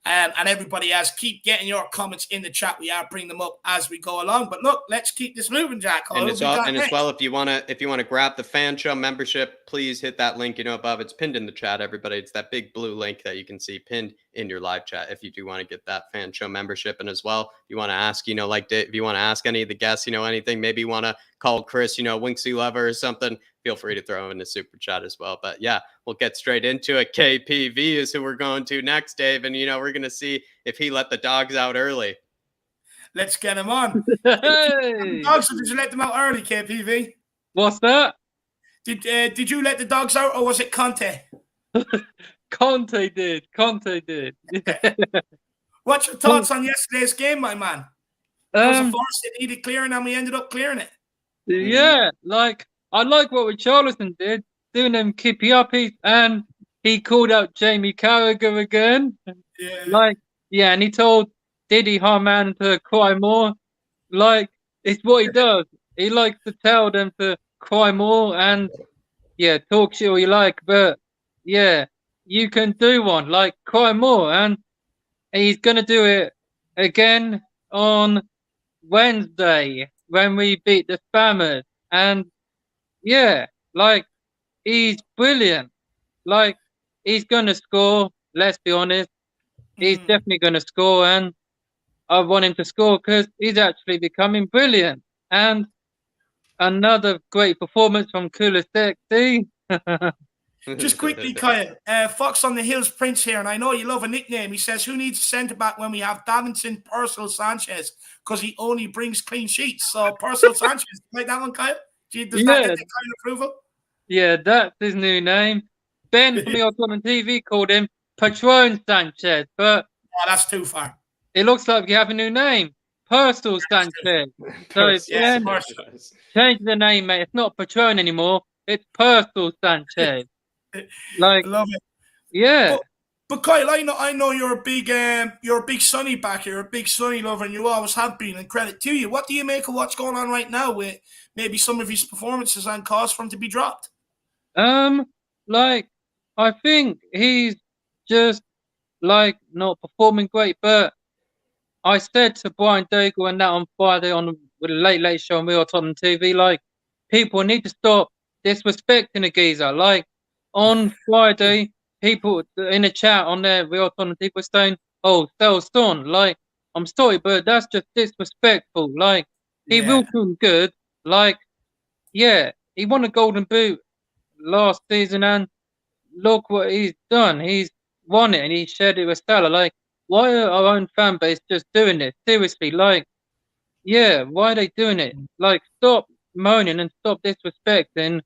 And everybody else, keep getting your comments in the chat. We are bringing them up as we go along. But look, let's keep this moving, Jack. And as well, if you want to grab the fan show membership, please hit that link above. It's pinned in the chat, everybody. It's that big blue link that you can see pinned in your live chat if you do want to get that fan show membership. And as well, if you want to ask, if you want to ask any of the guests, anything, maybe you want to call Chris, Winx Lover or something, feel free to throw in the super chat as well. But yeah, we'll get straight into it. KPV is who we're going to next, Dave. And, we're going to see if he let the dogs out early. Let's get him on. Hey. Dogs, did you let them out early, KPV? What's that? Did you let the dogs out, or was it Conte? Conte did. Yeah. What's your thoughts on yesterday's game, my man? It was a force that needed clearing, and we ended up clearing it. Yeah, I like what Richarlison did, doing them kippy uppies, and he called out Jamie Carragher again. Yeah. And he told Didi Harman to cry more. It's what he does. He likes to tell them to cry more and, talk shit all you like, but, you can do one, cry more. And he's going to do it again on Wednesday when we beat the Spammers. And, he's brilliant. He's going to score, let's be honest. He's definitely going to score, and I want him to score because he's actually becoming brilliant. And another great performance from Kulisevsky. Just quickly, Kyle, Fox on the Hills Prince here, and I know you love a nickname. He says, who needs a centre-back when we have Davinson, Purcell, Sanchez? Because he only brings clean sheets. So Purcell, Sanchez, like that one, Kyle? Does that get the kind of approval? Yeah, that's his new name. Ben from the Tottenham TV called him Patron Sanchez, but that's too far. It looks like you have a new name, Purcell Sanchez. So change the name, mate. It's not Patron anymore. It's Purcell Sanchez. I love it. Yeah. But Kyle, I know you're a big Sonny backer, you're a big Sonny lover, and you always have been. And credit to you. What do you make of what's going on right now with maybe some of his performances and cause for him to be dropped? I think he's just not performing great. But I said to Brian Daigle and that on Friday on the Late Show on Real Tottenham TV, people need to stop disrespecting the geezer. On Friday, people in the chat on there, Real Tottenham TV were saying, "Oh, sell Son." I'm sorry, but that's just disrespectful. He will do good. He won a Golden Boot last season, and look what he's done. He's won it, and he shared it with Salah. Why are our own fan base just doing this? Seriously, why are they doing it? Stop moaning and stop disrespecting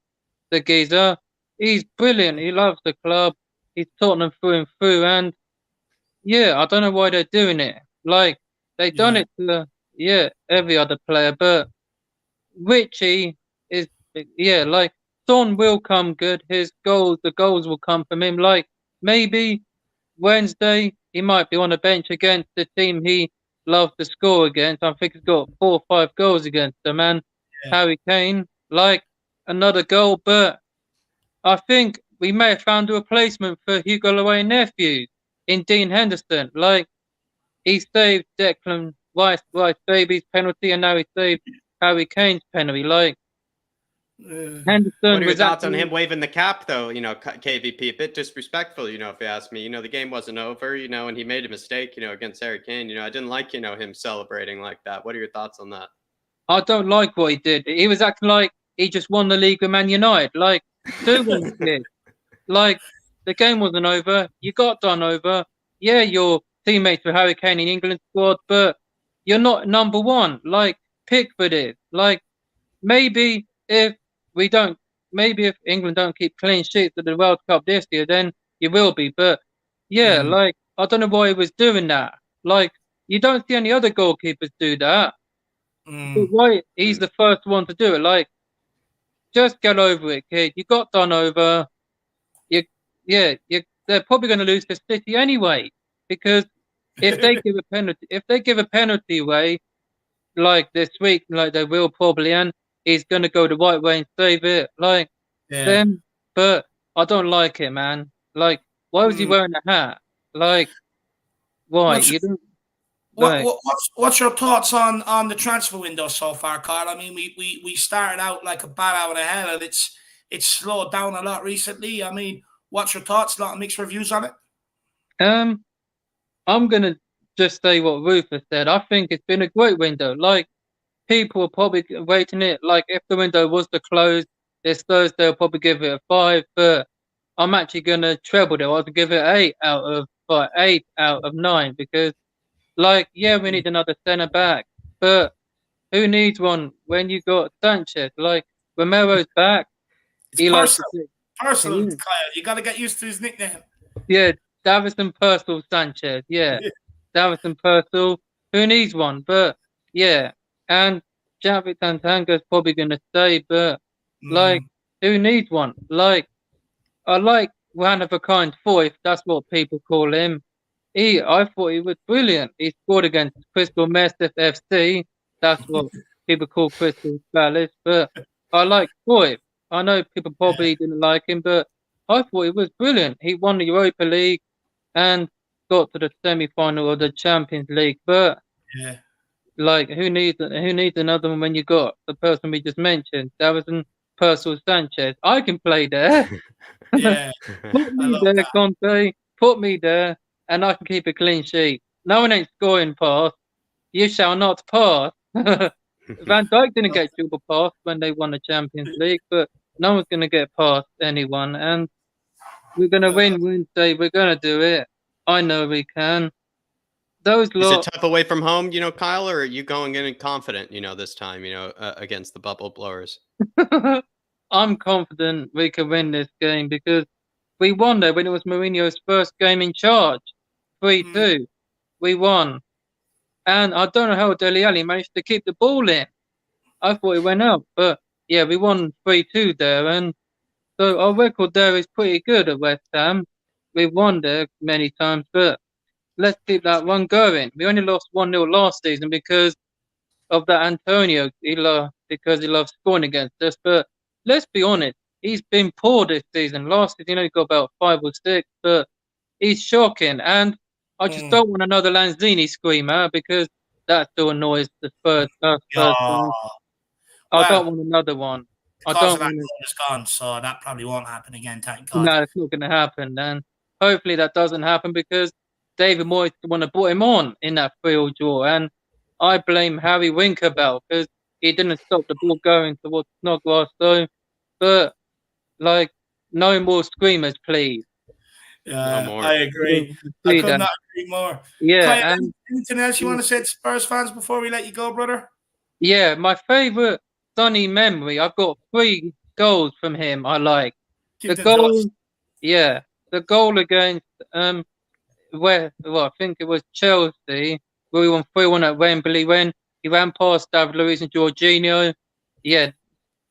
the geezer. He's brilliant. He loves the club. He's Tottenham through and through. And I don't know why they're doing it. They've done it to every other player, but Richie is Son will come good. The goals will come from him. Maybe Wednesday he might be on the bench against the team he loves to score against. I think he's got 4 or 5 goals against them, and Harry Kane, like another goal, but I think we may have found a replacement for Hugo Lloris nephew in Dean Henderson. Like, he saved Declan Rice baby's penalty, and now he saved Harry Kane's penalty. Like, Henderson what are your was thoughts on him waving the cap, though? You know, KVP, a bit disrespectful, you know, if you ask me. You know, the game wasn't over, you know, and he made a mistake, you know, against Harry Kane. You know, I didn't like, you know, him celebrating like that. What are your thoughts on that? I don't like what he did. He was acting like he just won the league with Man United. Like, like, the game wasn't over. You got done over. Yeah, you're teammates with Harry Kane in England squad, but you're not number one. Like, Pickford is. Like, maybe if England don't keep clean sheets at the World Cup this year, then you will be. But yeah, like, I don't know why he was doing that. Like, you don't see any other goalkeepers do that. But why he's the first one to do it? Like, just get over it, kid. You got done over. They're probably going to lose to City anyway, because if they give a penalty away, like this week, like they will probably, and he's going to go the right way and save it. Like, then, but I don't like it, man. Like, why was he wearing a hat? Like, why? What's your thoughts on the transfer window so far, Carl? I mean, we started out like a bat out of hell, and it's slowed down a lot recently. I mean, what's your thoughts? A lot of mixed reviews on it. I'm gonna just say what Rufus said. I think it's been a great window. Like, people are probably waiting it. Like, if the window was to close this Thursday, I'll probably give it a 5. But I'm actually gonna treble it. I'll give it 8 out of 9, because, like, yeah, we need another centre back, but who needs one when you got Sanchez? Like, Romero's back. It's Personal, Kyle. You got to get used to his nickname. Yeah, Davison Purcell Sanchez. Yeah, Davison Purcell. Who needs one? But yeah, and Javi Tantanga's probably going to stay. But like, who needs one? Like, I like one of a kind Foyth. That's what people call him. I thought he was brilliant. He scored against Crystal Mastiff FC. That's what people call Crystal Palace. But I like Foyth. I know people probably didn't like him, but I thought he was brilliant. He won the Europa League and got to the semi-final of the Champions League. But like, who needs another one when you got the person we just mentioned, Davison Purcell Sanchez? I can play there. Put me there, Conte. Put me there, and I can keep a clean sheet. No one ain't scoring past. You shall not pass. Van Dijk didn't get triple pass when they won the Champions League, but no one's going to get past anyone. And we're going to win Wednesday. We're going to do it. I know we can. Is it tough away from home, you know, Kyle, or are you going in confident, you know, this time, you know, against the bubble blowers? I'm confident we can win this game, because we won there when it was Mourinho's first game in charge. 3-2. We won. And I don't know how Dele Alli managed to keep the ball in. I thought it went out. But yeah, we won 3-2 there. And so our record there is pretty good at West Ham. We've won there many times, but let's keep that one going. We only lost 1-0 last season because of that Antonio. Because he loves scoring against us. But let's be honest, he's been poor this season. Last season, he only got about 5 or 6, but he's shocking. And I just don't want another Lanzini screamer, because that still annoys the Spurs. I don't want another one. I don't want it's gone, so that probably won't happen again, thank God. No, it's not going to happen. And hopefully that doesn't happen, because David Moyes want to put him on in that 3-3 draw. And I blame Harry Winkelbell, because he didn't stop the ball going towards Snodgrass. So, but, like, no more screamers, please. No more. I agree. I could not agree more. Yeah. Anything else you want to say to Spurs fans before we let you go, brother? Yeah, my favourite Sonny memory, I've got 3 goals from him I like. The goal against I think it was Chelsea, where we won 3-1 at Wembley, when he ran past David Luiz and Jorginho. Yeah,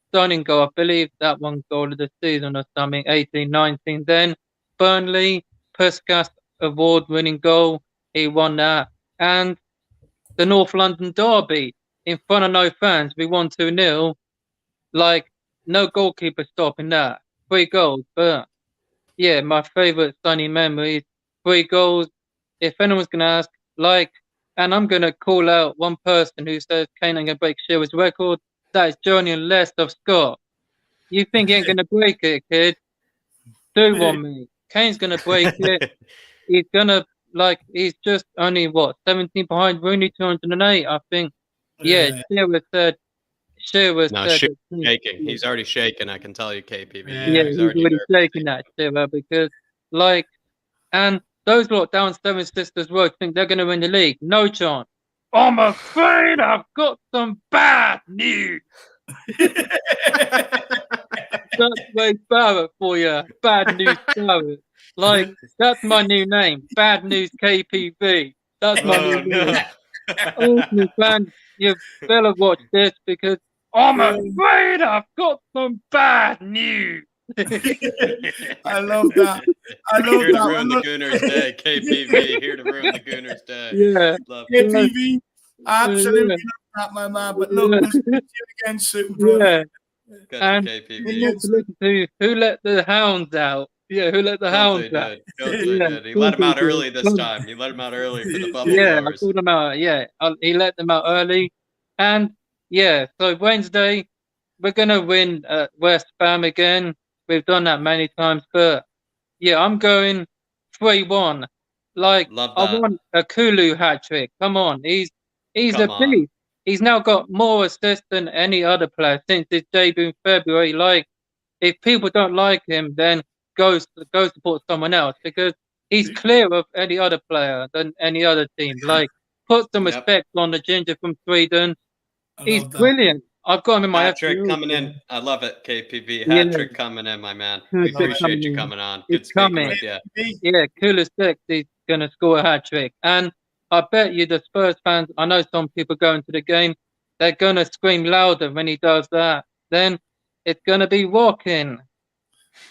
stunning goal. I believe that one goal of the season or something, 18-19 then. Burnley, Puskas award-winning goal. He won that. And the North London derby, in front of no fans, we won 2-0. Like, no goalkeeper stopping that. 3 goals. But, yeah, my favourite sunny memories, 3 goals. If anyone's going to ask, like, and I'm going to call out one person who says Kane ain't going to break Shearer's record. That is Johnny Lest of Scott. You think he ain't going to break it, kid? Do one, mate. Kane's going to break it. He's going to, he's just only, 17 behind Rooney, 208, I think. Yeah, Shearer said. Shaking. He's already shaking, I can tell you, KPV. Yeah, he's already shaking that, Shearer, because, and those lot down 7 Sisters Road think they're going to win the league. No chance. I'm afraid I've got some bad news. That's Ray Barrett for you. Bad News Barrett. That's my new name. Bad News KPV. That's my new name. Arsenal fans, you better watch this because I'm afraid I've got some bad news. I love that. Here to ruin the Gooners' day. KPV, here to ruin the Gooners' day. Yeah. KPV, absolutely love that, my man. But look, we'll see you again soon, brother. And listen to who let the hounds out. Yeah, who let the hounds out? Conte did. He let him out early this time. He let him out early for the Buffalo Yeah, Blowers. I pulled him out. Yeah, he let them out early. And yeah, so Wednesday, we're going to win West Ham again. We've done that many times. But yeah, I'm going 3-1. I want a Kulu hat trick. Come on. He's a beast. He's now got more assists than any other player since his debut in February. If people don't like him, then go support someone else because he's clear of any other player than any other team. Put some respect on the ginger from Sweden. He's brilliant. I've got him in my hat trick coming in. I love it, KPV. Hat trick coming in, my man. We appreciate you coming on. Good speaking with you. Yeah, coolest six. He's gonna score a hat trick, and I bet you the Spurs fans. I know some people going to the game. They're gonna scream louder when he does that. Then it's gonna be rocking.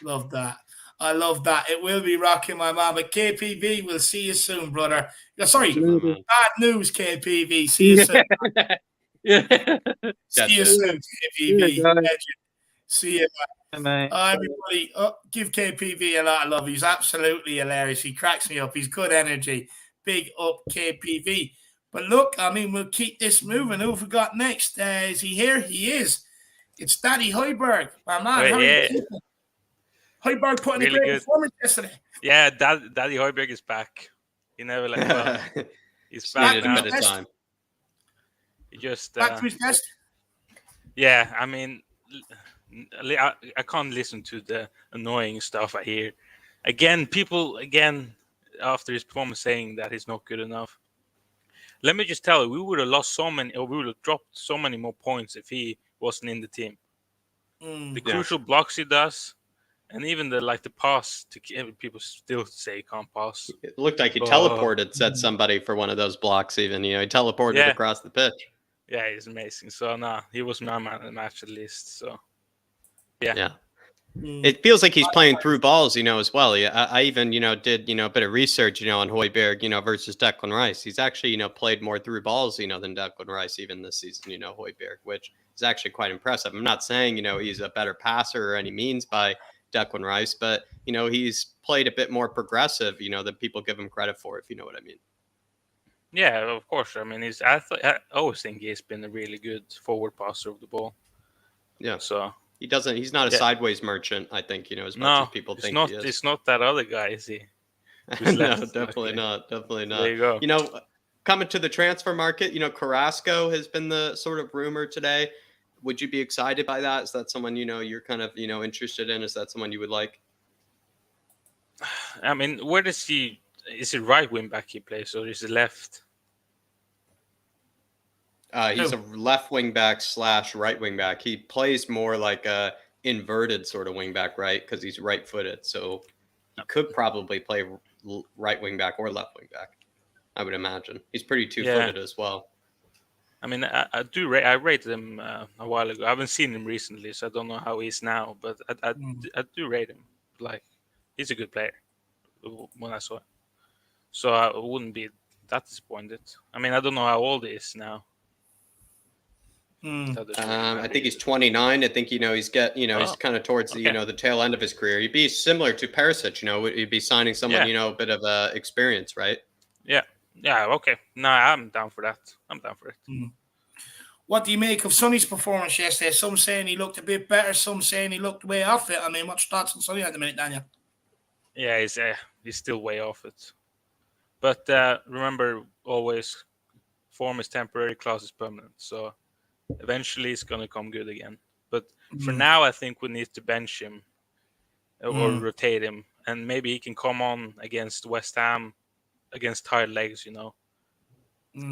Love that. I love that. It will be rocking, my man. But KPV, we'll see you soon, brother. Sorry, bad news, KPV. See you soon. See you soon, KPV. See you, man. Everybody, give KPV a lot of love. He's absolutely hilarious. He cracks me up. He's good energy. Big up, KPV. But look, we'll keep this moving. Who have we got next? Is he here? He is. It's Daddy Højbjerg. My man, how are you keeping? Højbjerg put in a great performance yesterday. Yeah, Daddy Højbjerg is back. He never let go. He's back now. Time. He just back to his best. Yeah, I can't listen to the annoying stuff I hear. People after his performance saying that he's not good enough. Let me just tell you, we would have lost so many, or we would have dropped so many more points if he wasn't in the team. The crucial blocks he does, and even the pass to people still say he can't pass. It looked like he teleported, said somebody for one of those blocks. Even he teleported across the pitch. Yeah, he's amazing. So he was my man of the match at least. So yeah. It feels like he's playing through balls, as well. I even, did, a bit of research, on Højbjerg, versus Declan Rice. He's actually, played more through balls, than Declan Rice even this season, Højbjerg, which is actually quite impressive. I'm not saying, he's a better passer or any means by Declan Rice, but, he's played a bit more progressive, than people give him credit for, if you know what I mean. Yeah, of course. I always think he's been a really good forward passer of the ball. Yeah. So he's not a sideways merchant, I think, as much as people think he is. It's not that other guy, is he? No, definitely not. Definitely not. There you go. Coming to the transfer market, Carrasco has been the sort of rumor today. Would you be excited by that? Is that someone, you're kind of, interested in? Is that someone you would like? Where does he... Is it right wing back he plays, or is it left? He's a left wing back / right wing back. He plays more like a inverted sort of wing back, right? Because he's right footed, so he could probably play right wing back or left wing back. I would imagine he's pretty 2-footed as well. I rated him a while ago. I haven't seen him recently, so I don't know how he is now. But I do rate him. He's a good player when I saw him. So I wouldn't be that disappointed. I don't know how old he is now. I think he's 29. I think he's he's kind of towards the the tail end of his career. He'd be similar to Perisic. He'd be signing someone a bit of experience, right? Yeah. Okay. No, I'm down for that. What do you make of Sonny's performance yesterday? Some saying he looked a bit better. Some saying he looked way off it. I mean, what's your thoughts on Sonny at the minute, Daniel? Yeah, he's still way off it. But remember, always form is temporary, class is permanent. So eventually it's going to come good again. But for now, I think we need to bench him or rotate him. And maybe he can come on against West Ham against tired legs,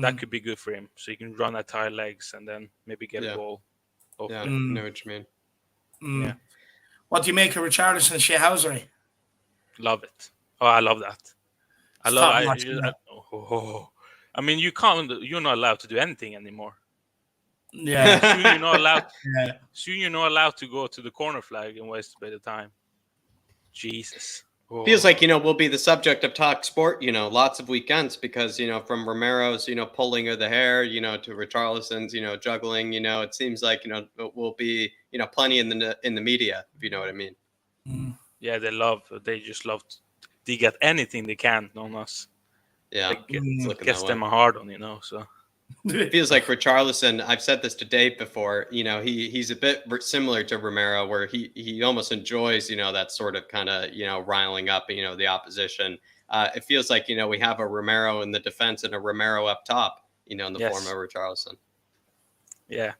That could be good for him. So he can run at tired legs and then maybe get a goal. Yeah, I know what you mean. Yeah. What do you make of Richarlison and Shea? Love it. Oh, I love that. I mean, you're not allowed to do anything anymore. Yeah. Soon you're not allowed. Soon you're not allowed to go to the corner flag and waste a bit of time. Jesus. Oh. Feels like we'll be the subject of Talk Sport. Lots of weekends because from Romero's pulling of the hair to Richarlison's juggling. It seems like it will be plenty in the media, if you know what I mean. Yeah, they just love. They get anything they can on us. Yeah, gets them a hard on, so. It feels like Richarlison, I've said this to Dave before, he's a bit similar to Romero where he almost enjoys, that sort of kind of, riling up, the opposition. It feels like, we have a Romero in the defense and a Romero up top, in the form of Richarlison. Yeah.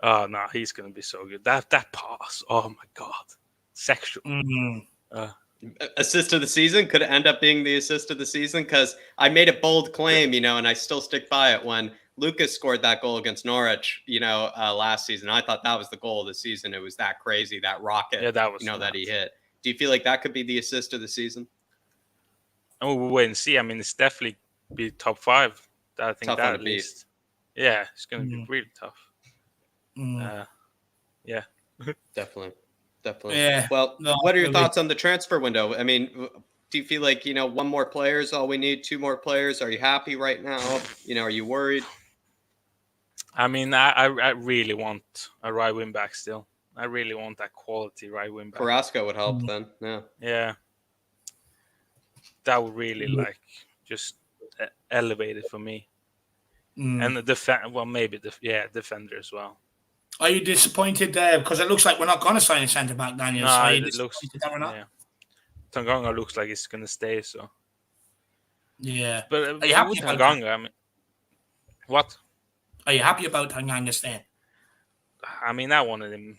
Oh, no, he's going to be so good. That pass, oh my God. Sexual. Assist of the season could end up being the assist of the season because I made a bold claim, and I still stick by it. When Lucas scored that goal against Norwich, last season, I thought that was the goal of the season. It was that crazy, that rocket, that was that he hit. Do you feel like that could be the assist of the season? Oh, we'll wait and see. I mean, it's definitely be top 5. I think tough that on at the beat. least. Yeah, it's going to be really tough. Yeah, definitely. Yeah. Well, what are your thoughts on the transfer window? I mean, do you feel like one more player is all we need? 2 more players? Are you happy right now? Are you worried? I mean, I really want a right wing back still. I really want that quality right wing back. Carrasco would help then. Yeah. That would really just elevate it for me. And the maybe defender as well. Are you disappointed because it looks like we're not going to sign a centre back, Daniel? No, so are you it looks. that we're not? Yeah. Tanganga looks like it's going to stay. So. Yeah. But are you happy about Tanganga? I mean, what? Are you happy about Tanganga staying? I mean, I wanted him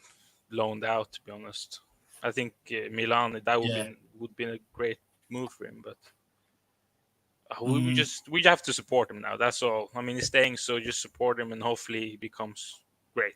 loaned out. To be honest, I think Milan would be a great move for him, but. We have to support him now. That's all. I mean, he's staying, so just support him, and hopefully he becomes great.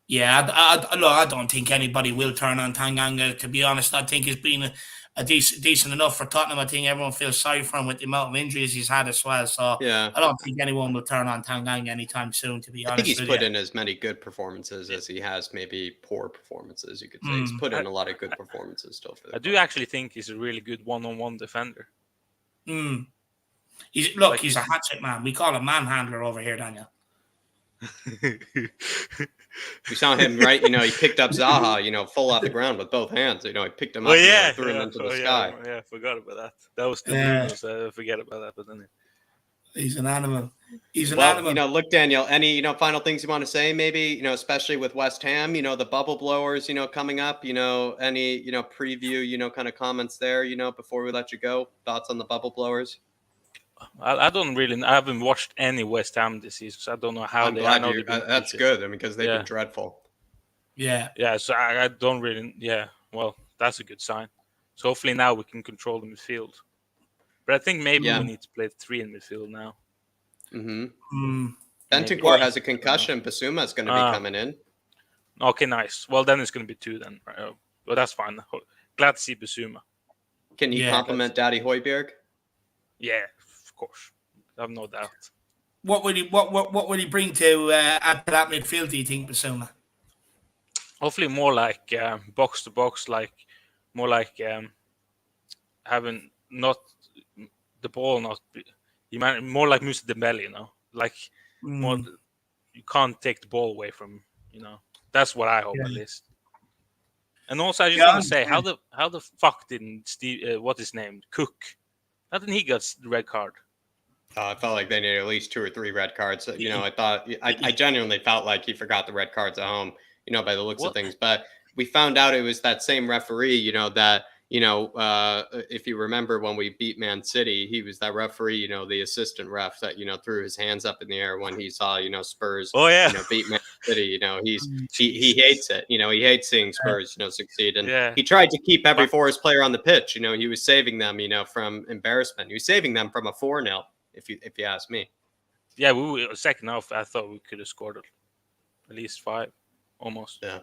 Yeah, I don't think anybody will turn on Tanganga. To be honest, I think he's been a decent enough for Tottenham. I think everyone feels sorry for him with the amount of injuries he's had as well. So I don't think anyone will turn on Tanganga anytime soon. To be honest, I think he's put in as many good performances as he has maybe poor performances. You could say he's put in a lot of good performances still. I do actually think he's a really good one-on-one defender. He's a hatchet man. We call him manhandler over here, Daniel. We saw him, right? He picked up Zaha, full off the ground with both hands. He picked him up and threw him into the sky. Yeah, I forgot about that. That was the news. I forget about that, but then he's an animal. He's an animal. Look, Daniel, any final things you want to say? Maybe especially with West Ham, the bubble blowers, coming up. Any preview, kind of comments there, before we let you go. Thoughts on the bubble blowers? I haven't watched any West Ham this season, so I don't know how that's good. I mean, because they've been dreadful. Yeah. So I don't really. Yeah. Well, that's a good sign. So hopefully now we can control the midfield. But I think maybe we need to play 3 in midfield now. Bentancur has a concussion. Basuma's going to be coming in. Okay, nice. Well, then it's going to be 2 then. Well, that's fine. Glad to see Basuma. Can you compliment Daddy Højbjerg? Yeah. Of course, I have no doubt. What would he bring to add to that midfield? Do you think, Basuma? Hopefully, more like box to box, more like having not the ball, more like Musa Dembele, like more. you can't take the ball away from him. You know, that's what I hope at least. And also, I just want to say, how the fuck didn't Steve, what his name, Cook, how didn't he get the red card? I felt like they needed at least 2 or 3 red cards. You know, I genuinely felt like he forgot the red cards at home, you know, by the looks of things. But we found out it was that same referee, you know, that, you know, if you remember when we beat Man City, he was that referee, you know, the assistant ref that, you know, threw his hands up in the air when he saw, you know, Spurs, you know, beat Man City. You know, he hates it. You know, he hates seeing Spurs, you know, succeed. And he tried to keep every Forest player on the pitch. You know, he was saving them, you know, from embarrassment. He was saving them from a 4-0. If you ask me. Yeah, we were second half. I thought we could have scored at least 5, almost. Yeah.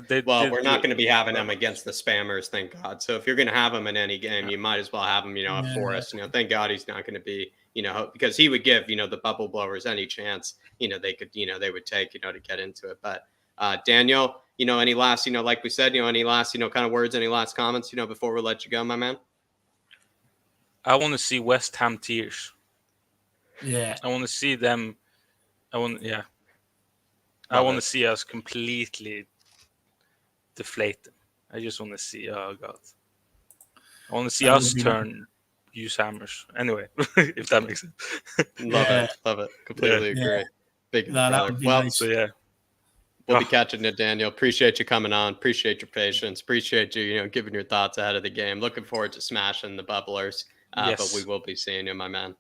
We're not going to be having them against the spammers, thank God. So if you're going to have them in any game, you might as well have them, you know, at Forest. You know, thank God he's not going to be, you know, because he would give, you know, the bubble blowers any chance, you know, they could, you know, they would take, you know, to get into it. But Daniel, you know, any last, you know, like we said, you know, any last, you know, kind of words, any last comments, you know, before we let you go, my man? I want to see West Ham tears. Yeah. I want to see them. I want to see us completely deflate them. I just want to see, oh God. I want to see us use hammers. Anyway, if that makes sense. Love it. Completely agree. Big brother. Well, nice. So yeah. We'll be catching it, Daniel. Appreciate you coming on. Appreciate your patience. Appreciate you, you know, giving your thoughts ahead of the game. Looking forward to smashing the bubblers. But we will be seeing you, my man.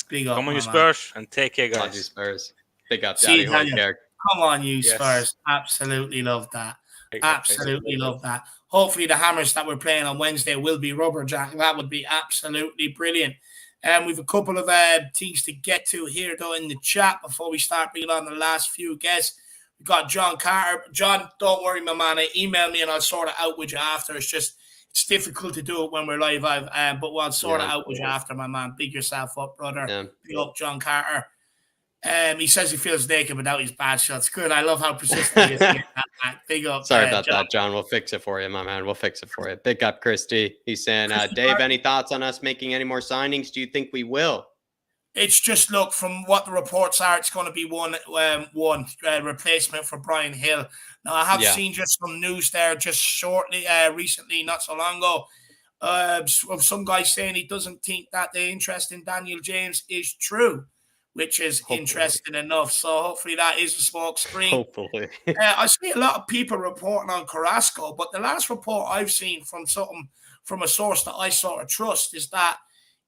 Big up, come on, you Spurs, and take care, guys. On you Spurs. Big up, Daddy Hoykerk. Come on, you Spurs. Absolutely love that. Absolutely love that. Hopefully the hammers that we're playing on Wednesday will be rubber, Jack. That would be absolutely brilliant. We've a couple of things to get to here, though, in the chat before we start bringing on the last few guests. We've got John Carter. John, don't worry, my man. Email me and I'll sort it out with you after. It's difficult to do it when we're live, but we'll sort it out with you after, my man. Big yourself up, brother. Yeah. Big up, John Carter. He says he feels naked without his bad shots. Good. I love how persistent he is. Big up. Sorry about that, John. We'll fix it for you, my man. We'll fix it for you. Big up, Christy. He's saying, Dave, any thoughts on us making any more signings? Do you think we will? It's just, look, from what the reports are, it's going to be one replacement for Brian Hill. Now, I have seen just some news there just shortly, recently, not so long ago, of some guy saying he doesn't think that the interest in Daniel James is true, which is interesting enough. So hopefully that is a smoke screen. Hopefully. I see a lot of people reporting on Carrasco, but the last report I've seen from a source that I sort of trust is that,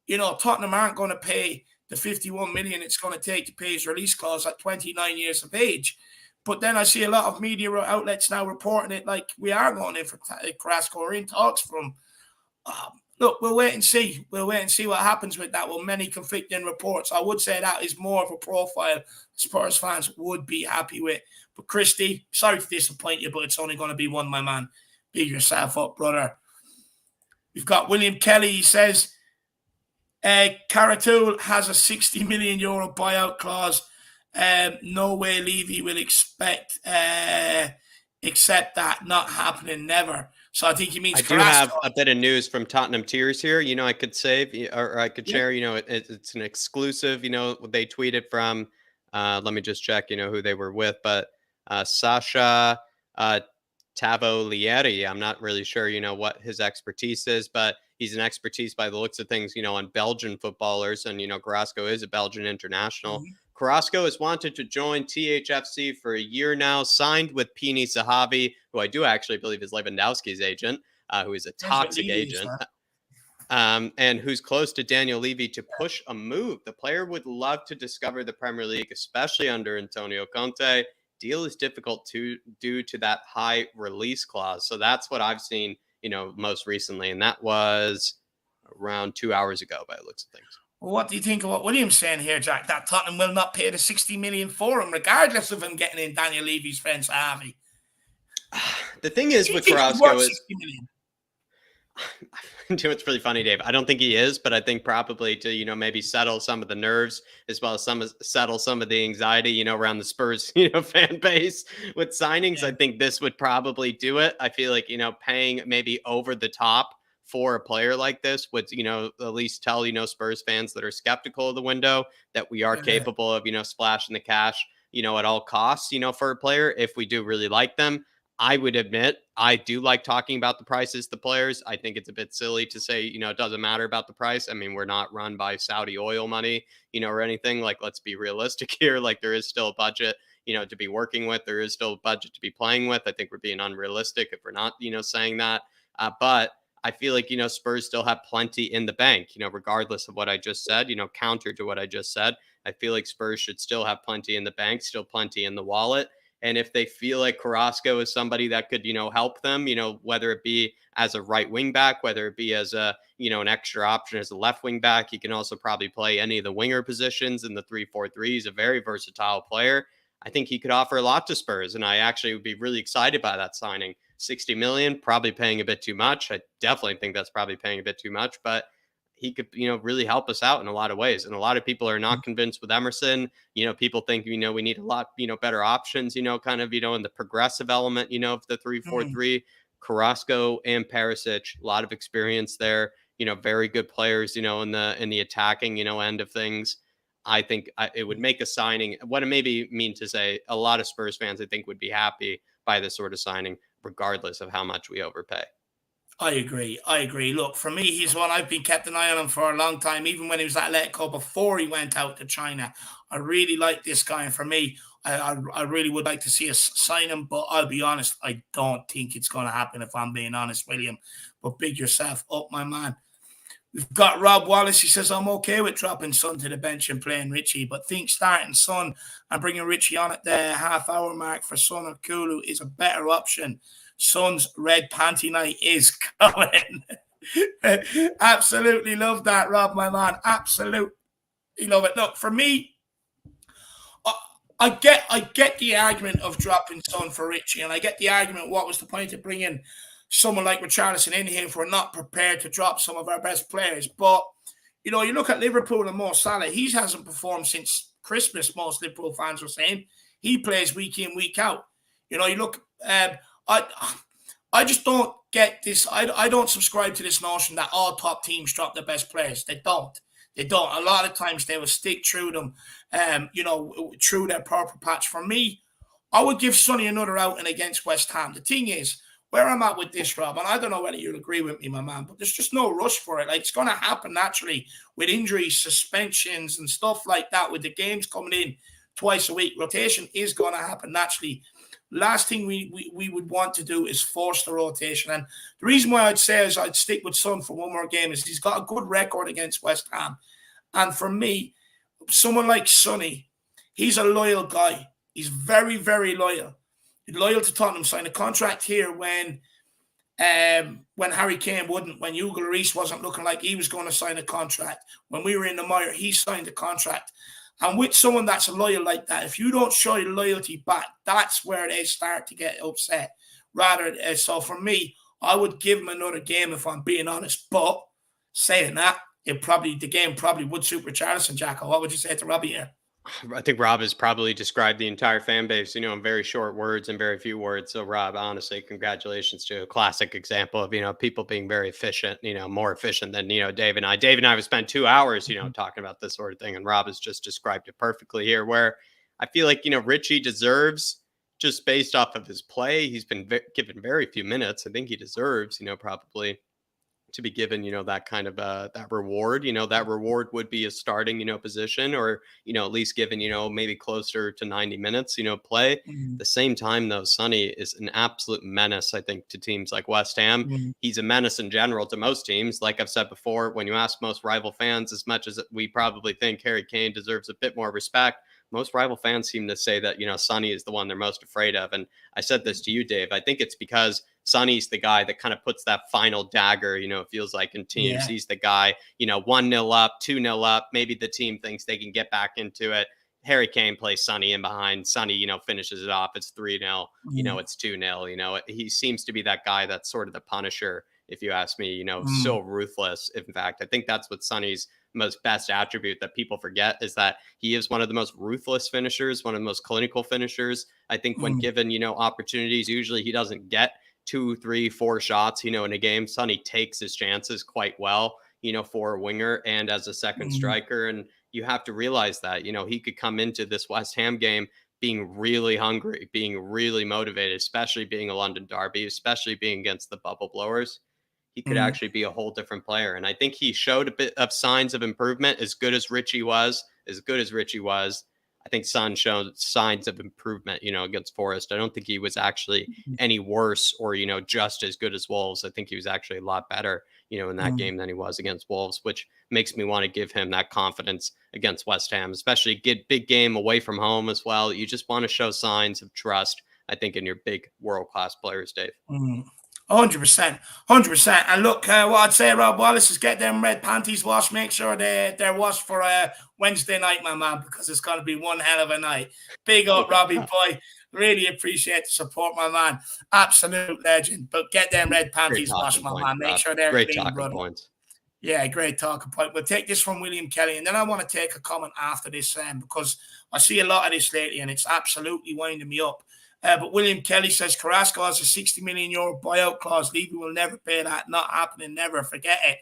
you know, Tottenham aren't going to pay the 51 million it's going to take to pay his release clause at 29 years of age. But then I see a lot of media outlets now reporting it like we are going in for Carrasco or in talks from. Look, we'll wait and see. We'll wait and see what happens with that. Well, many conflicting reports. I would say that is more of a profile Spurs fans would be happy with. But Christy, sorry to disappoint you, but it's only going to be one, my man. Big yourself up, brother. We've got William Kelly. He says, Caratul has a 60 million euro buyout clause. No way Levy will accept that. Not happening, never. So I think he means. I do have a bit of news from Tottenham Tears here. You know, I could save or I could share. You know, it's an exclusive. You know, they tweeted from. Let me just check. You know who they were with, but Sasha Tavolieri. I'm not really sure. You know what his expertise is, but he's an expertise by the looks of things. You know, on Belgian footballers, and you know, Carrasco is a Belgian international. Mm-hmm. Carrasco has wanted to join THFC for a year now, signed with Pini Zahavi, who I do actually believe is Lewandowski's agent, who is a toxic agent, and who's close to Daniel Levy to push a move. The player would love to discover the Premier League, especially under Antonio Conte. Deal is difficult due to that high release clause. So that's what I've seen, you know, most recently, and that was around 2 hours ago by the looks of things. What do you think of what William's saying here, Jack? That Tottenham will not pay the 60 million for him, regardless of him getting in Daniel Levy's friend Sahavi. The thing is with Carrasco is, it's really funny, Dave. I don't think he is, but I think probably to, you know, maybe settle some of the nerves as well as settle some of the anxiety, you know, around the Spurs, you know, fan base with signings. Yeah. I think this would probably do it. I feel like, you know, paying maybe over the top for a player like this would, you know, at least tell, you know, Spurs fans that are skeptical of the window that we are capable of, you know, splashing the cash at all costs, for a player if we do really like them. I would admit I do like talking about the prices, the players. I think it's a bit silly to say, it doesn't matter about the price. I mean, we're not run by Saudi oil money, or anything. Like, let's be realistic here. Like, there is still a budget, to be working with. There is still a budget to be playing with. I think we're being unrealistic if we're not, saying that. But I feel like, Spurs still have plenty in the bank, regardless of what I just said, counter to what I just said. I feel like Spurs should still have plenty in the bank, still plenty in the wallet. And if they feel like Carrasco is somebody that could, help them, whether it be as a right wing back, whether it be as a, an extra option as a left wing back, he can also probably play any of the winger positions in the 3-4-3. He's a very versatile player. I think he could offer a lot to Spurs, and I actually would be really excited by that signing. 60 million, probably paying a bit too much. I definitely think that's probably paying a bit too much, but he could, really help us out in a lot of ways. And a lot of people are not convinced with Emerson. People think, we need a lot, better options, kind of, in the progressive element, of the 3-4-3. Carrasco and Perisic, a lot of experience there, very good players, in the attacking, end of things. I think it would make a signing. What it maybe mean to say, a lot of Spurs fans, I think, would be happy by this sort of signing, regardless of how much we overpay. I agree. Look, for me, he's one I've been kept an eye on him for a long time, even when he was at Atletico before he went out to China. I really like this guy, and for me, I really would like to see us sign him, but I'll be honest, I don't think it's going to happen if I'm being honest, William. But big yourself up, my man. We've got Rob Wallace. He says, I'm okay with dropping Son to the bench and playing Richie, but think starting Son and bringing Richie on at the half-hour mark for Son or Kulu is a better option. Son's red panty night is coming. Absolutely love that, Rob, my man. Absolutely love it. Look, for me, I get the argument of dropping Son for Richie, and I get the argument, what was the point of bringing someone like Richarlison in here if we're not prepared to drop some of our best players? But, you look at Liverpool and Mo Salah, he hasn't performed since Christmas, most Liverpool fans were saying. He plays week in, week out. You look, I just don't get this. I don't subscribe to this notion that all top teams drop their best players. They don't. A lot of times they will stick through them, through their proper patch. For me, I would give Sonny another outing against West Ham. The thing is, where I'm at with this, Rob, and I don't know whether you'll agree with me, my man, but there's just no rush for it. Like, it's going to happen naturally with injuries, suspensions, and stuff like that. With the games coming in twice a week, rotation is going to happen naturally. Last thing we would want to do is force the rotation. And the reason why I'd say is I'd stick with Son for one more game is he's got a good record against West Ham. And for me, someone like Sonny, he's a loyal guy. He's very, very loyal. He's loyal to Tottenham. Signed a contract here when Harry Kane wouldn't, when Hugo Lloris wasn't looking like he was going to sign a contract. When we were in the mire, he signed a contract. And with someone that's loyal like that, if you don't show your loyalty back, that's where they start to get upset. So for me, I would give him another game if I'm being honest. But saying that, the game probably would suit Richarlison, Jacko. What would you say to Robbie here? I think Rob has probably described the entire fan base, in very short words and very few words. So Rob, honestly, congratulations to a classic example of, people being very efficient, more efficient than, Dave and I. Dave and I have spent 2 hours, talking about this sort of thing. And Rob has just described it perfectly here, where I feel like, Richie deserves, just based off of his play, he's been given very few minutes. I think he deserves, probably to be given, that kind of that reward. That reward would be a starting, position, or, at least given, maybe closer to 90 minutes, play. At the same time, though, Sonny is an absolute menace, I think, to teams like West Ham. He's a menace in general to most teams. Like I've said before, when you ask most rival fans, as much as we probably think Harry Kane deserves a bit more respect, most rival fans seem to say that, Sonny is the one they're most afraid of. And I said this to you, Dave. I think it's because Sonny's the guy that kind of puts that final dagger, it feels like, in teams. Yeah. He's the guy, 1-0 up, 2-0 up. Maybe the team thinks they can get back into it. Harry Kane plays Sonny in behind. Sonny, finishes it off. It's 3-0, it's 2-0. He seems to be that guy that's sort of the Punisher, if you ask me, so ruthless. In fact, I think that's what Sonny's most best attribute that people forget, is that he is one of the most ruthless finishers, one of the most clinical finishers. I think when given, opportunities, usually he doesn't get 2, 3, 4 shots, in a game. Sonny takes his chances quite well, for a winger and as a second striker. And you have to realize that, he could come into this West Ham game being really hungry, being really motivated, especially being a London derby, especially being against the bubble blowers, he could actually be a whole different player. And I think he showed a bit of signs of improvement. As good as Richie was, I think Son showed signs of improvement, against Forest. I don't think he was actually any worse or, just as good as Wolves. I think he was actually a lot better, in that game than he was against Wolves, which makes me want to give him that confidence against West Ham, especially get big game away from home as well. You just want to show signs of trust, I think, in your big world-class players, Dave. 100%. And look, what I'd say, Rob Wallace, is get them red panties washed. Make sure they're washed for Wednesday night, my man, because it's going to be one hell of a night. Big up, Robbie boy. Really appreciate the support, my man. Absolute legend. But get them red panties washed, my man. Make sure they're great clean, talking brother. Points. Yeah, great talking point. We'll take this from William Kelly, and then I want to take a comment after this, because I see a lot of this lately, and it's absolutely winding me up. But William Kelly says Carrasco has a €60 million buyout clause. Levy will never pay that. Not happening. Never. Forget it.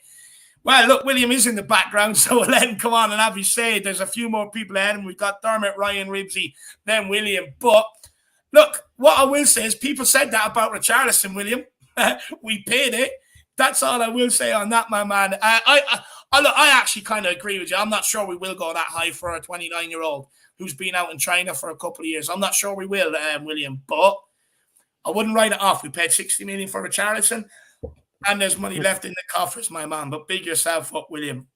Well, look, William is in the background, so we'll let him come on and have his say. There's a few more people ahead of him. We've got Dermot, Ryan, Ribsy, then William. But look, what I will say is people said that about Richarlison, William. We paid it. That's all I will say on that, my man. I actually kind of agree with you. I'm not sure we will go that high for a 29-year-old who's been out in China for a couple of years. I'm not sure we will, William, but I wouldn't write it off. We paid 60 million for Richarlison, and there's money left in the coffers, my man. But big yourself up, William.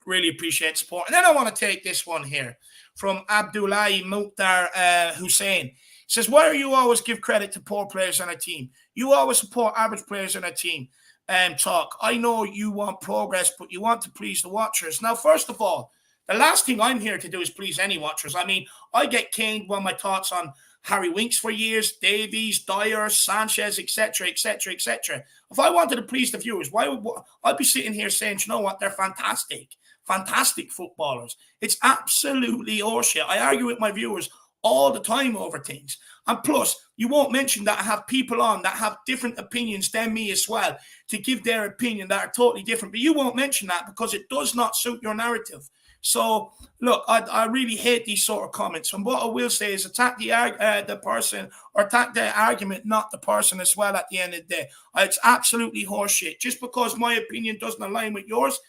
Really appreciate support. And then I want to take this one here from Abdullahi Mukhtar Hussein. He says, why do you always give credit to poor players on a team? You always support average players on a team. Talk. I know you want progress, but you want to please the watchers. Now, first of all, the last thing I'm here to do is please any watchers. I mean, I get caned on my thoughts on Harry Winks for years, Davies, Dyer, Sanchez, etc., etc., etc. If I wanted to please the viewers, why would I'd be sitting here saying, you know what, they're fantastic footballers. It's absolutely horseshit. I argue with my viewers all the time over things. And plus, you won't mention that I have people on that have different opinions than me as well to give their opinion that are totally different. But you won't mention that because it does not suit your narrative. So, look, I really hate these sort of comments. And what I will say is attack the person or attack the argument, not the person as well at the end of the day. It's absolutely horseshit. Just because my opinion doesn't align with yours,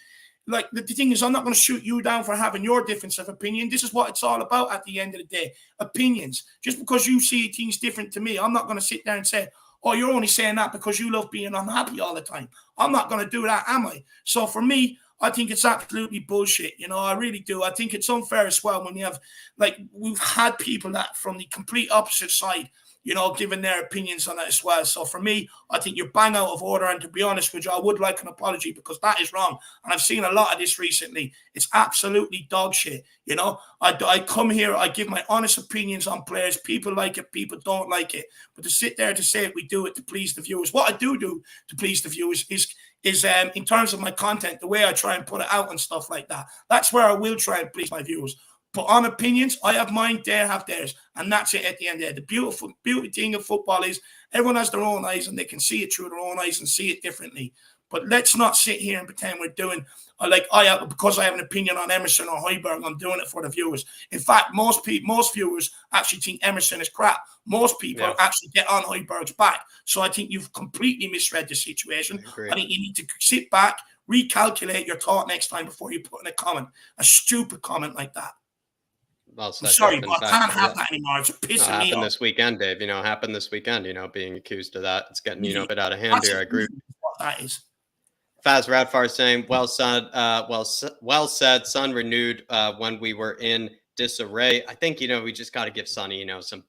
like the thing is, I'm not going to shoot you down for having your difference of opinion. This is what it's all about at the end of the day. Opinions. Just because you see things different to me, I'm not going to sit there and say, oh, you're only saying that because you love being unhappy all the time. I'm not going to do that, am I? So for me, I think it's absolutely bullshit. I really do. I think it's unfair as well when you have, we've had people that from the complete opposite side, giving their opinions on it as well. So for me, I think you're bang out of order. And to be honest with you, I would like an apology because that is wrong. And I've seen a lot of this recently. It's absolutely dog shit. I come here, I give my honest opinions on players. People like it, people don't like it. But to sit there to say we do it to please the viewers. What I do to please the viewers is in terms of my content, the way I try and put it out and stuff like that. That's where I will try and please my viewers. But on opinions, I have mine, they have theirs. And that's it at the end of the day. The beauty thing of football is everyone has their own eyes and they can see it through their own eyes and see it differently. But let's not sit here and pretend we're doing, because I have an opinion on Emerson or Højbjerg, I'm doing it for the viewers. In fact, most viewers actually think Emerson is crap. Most people actually get on Højbjerg's back. So I think you've completely misread the situation. I think you need to sit back, recalculate your thought next time before you put in a comment, a stupid comment like that. Well, I'm sorry, but I can't have that anymore. It's pissing me off. Happened this weekend, Dave. Happened this weekend, being accused of that. It's getting, a bit out of hand here. I agree. What that is. Faz Radfar saying, well said. Son renewed when we were in disarray. I think, we just got to give Sonny, some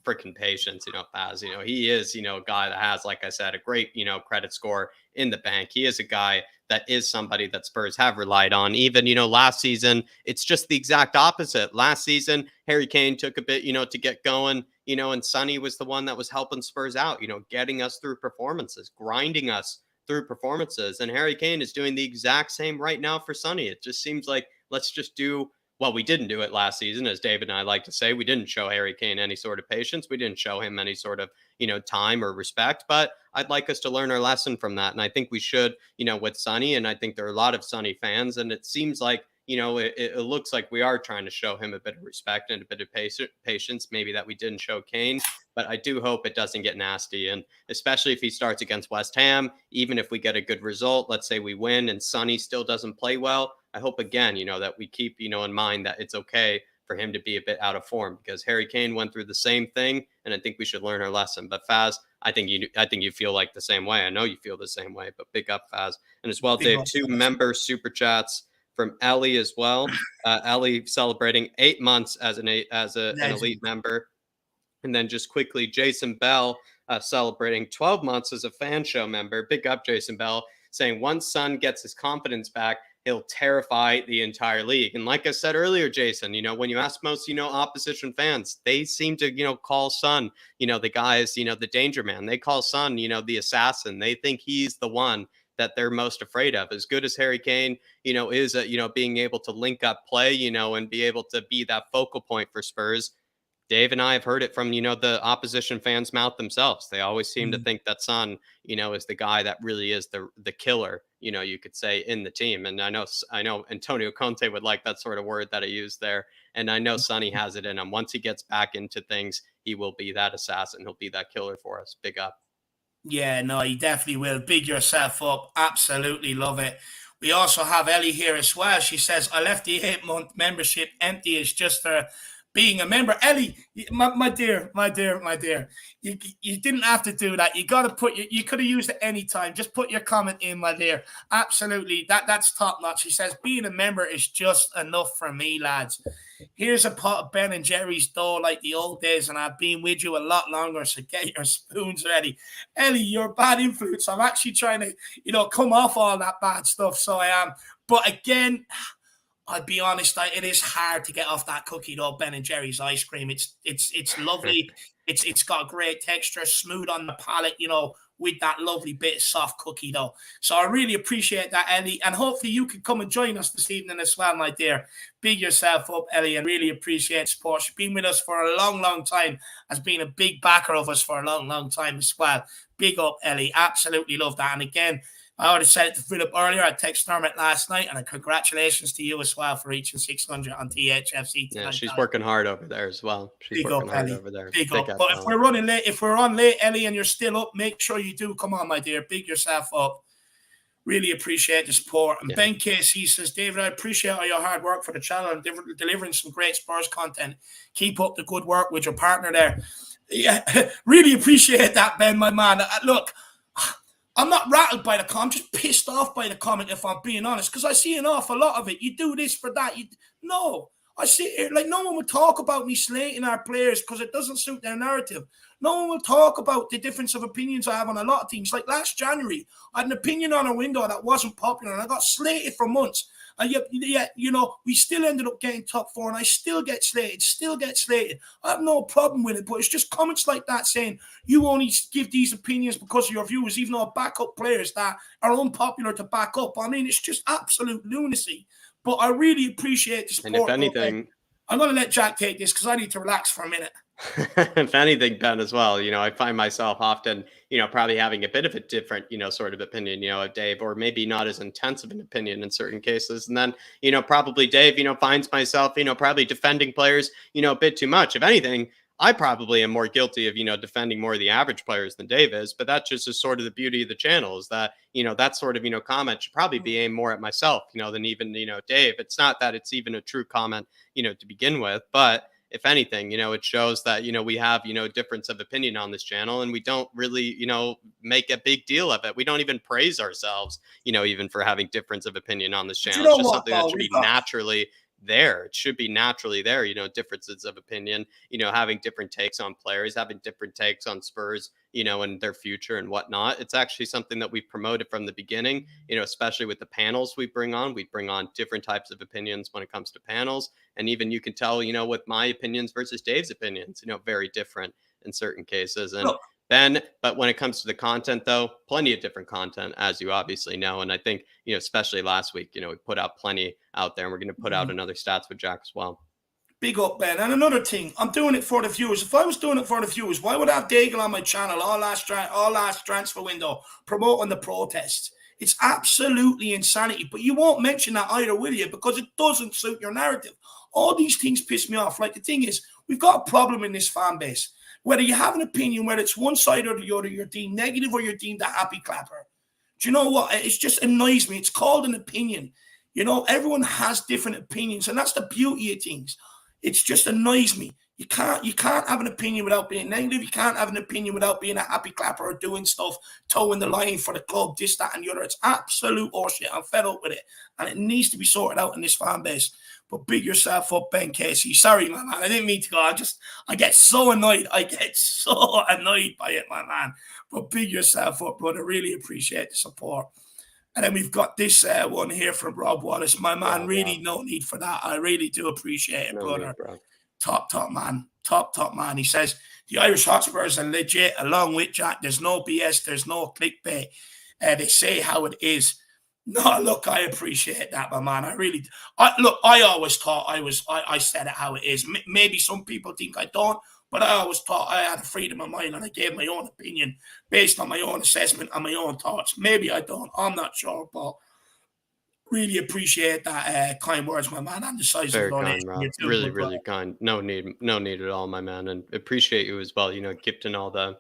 freaking patience, Faz. He is, a guy that has, like I said, a great, credit score in the bank. He is a guy that is somebody that Spurs have relied on. Even, last season, it's just the exact opposite. Last season, Harry Kane took a bit, to get going, and Sonny was the one that was helping Spurs out, getting us through performances, grinding us through performances. And Harry Kane is doing the exact same right now for Sonny. It just seems like let's just do, well, we didn't do it last season, as David and I like to say. We didn't show Harry Kane any sort of patience. We didn't show him any sort of, time or respect. But I'd like us to learn our lesson from that. And I think we should, with Sonny. And I think there are a lot of Sonny fans. And it seems like, it looks like we are trying to show him a bit of respect and a bit of patience, maybe that we didn't show Kane. But I do hope it doesn't get nasty. And especially if he starts against West Ham, even if we get a good result, let's say we win and Sonny still doesn't play well, I hope again, that we keep, in mind that it's okay for him to be a bit out of form, because Harry Kane went through the same thing. And I think we should learn our lesson. But Faz, I think you feel like the same way. I know you feel the same way, but big up, Faz. And as well, Dave, 2 member super chats from Ellie as well. Ellie celebrating 8 months as an elite member. And then just quickly, Jason Bell celebrating 12 months as a fan show member. Big up, Jason Bell, saying once Son gets his confidence back, he'll terrify the entire league. And like I said earlier, Jason, when you ask most, opposition fans, they seem to, call Son, the guy is, the danger man. They call Son, the assassin. They think he's the one that they're most afraid of. As good as Harry Kane, is at, being able to link up play, and be able to be that focal point for Spurs. Dave and I have heard it from, the opposition fans' mouth themselves. They always seem to think that Son, is the guy that really is the killer, you could say, in the team. And I know Antonio Conte would like that sort of word that I used there. And I know Sonny has it in him. Once he gets back into things, he will be that assassin. He'll be that killer for us. Big up. Yeah, no, you definitely will. Big yourself up. Absolutely love it. We also have Ellie here as well. She says, I left the 8-month membership empty. It's just for being a member. Ellie, my dear, you didn't have to do that. You got to you could have used it any time. Just put your comment in, my dear. Absolutely. That's top notch. She says, being a member is just enough for me, lads. Here's a pot of Ben and Jerry's dough like the old days, and I've been with you a lot longer, so get your spoons ready. Ellie, you're a bad influence. I'm actually trying to, come off all that bad stuff, so I am. But again, I'll be honest, it is hard to get off that cookie dough, Ben and Jerry's ice cream. It's lovely. It's got a great texture, smooth on the palate, with that lovely bit of soft cookie dough. So I really appreciate that, Ellie. And hopefully you can come and join us this evening as well, my dear. Big yourself up, Ellie, and really appreciate support. She's been with us for a long, long time, has been a big backer of us for a long, long time as well. Big up, Ellie. Absolutely love that. And again, I already said it to Philip earlier. I texted Dermot last night, and congratulations to you as well for reaching 600 on THFC. Yeah, she's working hard over there as well. She's working hard over there. Big up. But if we're running late, if we're on late, Ellie, and you're still up, make sure you do come on, my dear. Big yourself up. Really appreciate the support. And Ben KC says, David, I appreciate all your hard work for the channel and delivering some great Spurs content. Keep up the good work with your partner there. Yeah, really appreciate that, Ben, my man. Look, I'm not rattled by the comment, I'm just pissed off by the comment, if I'm being honest, because I see an awful lot of it. You do this for that. No, I see it. Like, no one would talk about me slating our players because it doesn't suit their narrative. No one will talk about the difference of opinions I have on a lot of things. Like last January, I had an opinion on a window that wasn't popular, and I got slated for months. And yet, we still ended up getting top 4, and I still get slated. I have no problem with it, but it's just comments like that saying you only give these opinions because of your viewers, even though I back up players that are unpopular to back up. I mean, it's just absolute lunacy. But I really appreciate the support. And if anything, I'm going to let Jack take this because I need to relax for a minute. If anything, Ben, as well, I find myself often, probably having a bit of a different, sort of opinion, of Dave, or maybe not as intense of an opinion in certain cases. And then, probably Dave, finds myself, probably defending players, a bit too much. If anything, I probably am more guilty of, defending more of the average players than Dave is. But that just is sort of the beauty of the channel, is that, that sort of, comment should probably be aimed more at myself, than even, Dave. It's not that it's even a true comment, to begin with, but if anything, it shows that, we have, difference of opinion on this channel, and we don't really, make a big deal of it. We don't even praise ourselves, even for having difference of opinion on this channel. It's just something that should be naturally there. It should be naturally there, differences of opinion, having different takes on players, having different takes on Spurs, and their future and whatnot. It's actually something that we've promoted from the beginning, especially with the panels we bring on different types of opinions when it comes to panels. And even you can tell, with my opinions versus Dave's opinions, very different in certain cases. And but when it comes to the content, though, plenty of different content, as you obviously know. And I think, especially last week, we put out plenty out there, and we're going to put out another stats with Jack as well. Big up, Ben. And another thing, I'm doing it for the viewers. If I was doing it for the viewers, why would I have Daigle on my channel all last transfer window promoting the protests? It's absolutely insanity. But you won't mention that either, will you? Because it doesn't suit your narrative. All these things piss me off. Like, the thing is, we've got a problem in this fan base. Whether you have an opinion, whether it's one side or the other, you're deemed negative or you're deemed a happy clapper. Do you know what? It just annoys me. It's called an opinion. You know, everyone has different opinions, and that's the beauty of things. It just annoys me. You can't have an opinion without being negative. You can't have an opinion without being a happy clapper or doing stuff, towing the line for the club, this, that, and the other. It's absolute horseshit. I'm fed up with it, and it needs to be sorted out in this fan base. But big yourself up, Ben Casey. Sorry, my man. I didn't mean to go. I get so annoyed. I get so annoyed by it, my man. But big yourself up, brother. Really appreciate the support. And then we've got this one here from Rob Wallace. My man, really no need for that. I really do appreciate it, brother. Top man. Top man. He says, the Irish Hotspurs are legit, along with Jack. There's no BS. There's no clickbait. They say how it is. No, look, I appreciate that, my man. I really do. I always thought I said it how it is. Maybe some people think I don't, but I always thought I had a freedom of mind and I gave my own opinion based on my own assessment and my own thoughts. Maybe I don't. I'm not sure, but really appreciate that kind words, my man. And the size Very of the kind, Rob. Really, really kind. No need at all, my man. And appreciate you as well. You know, gifting all the,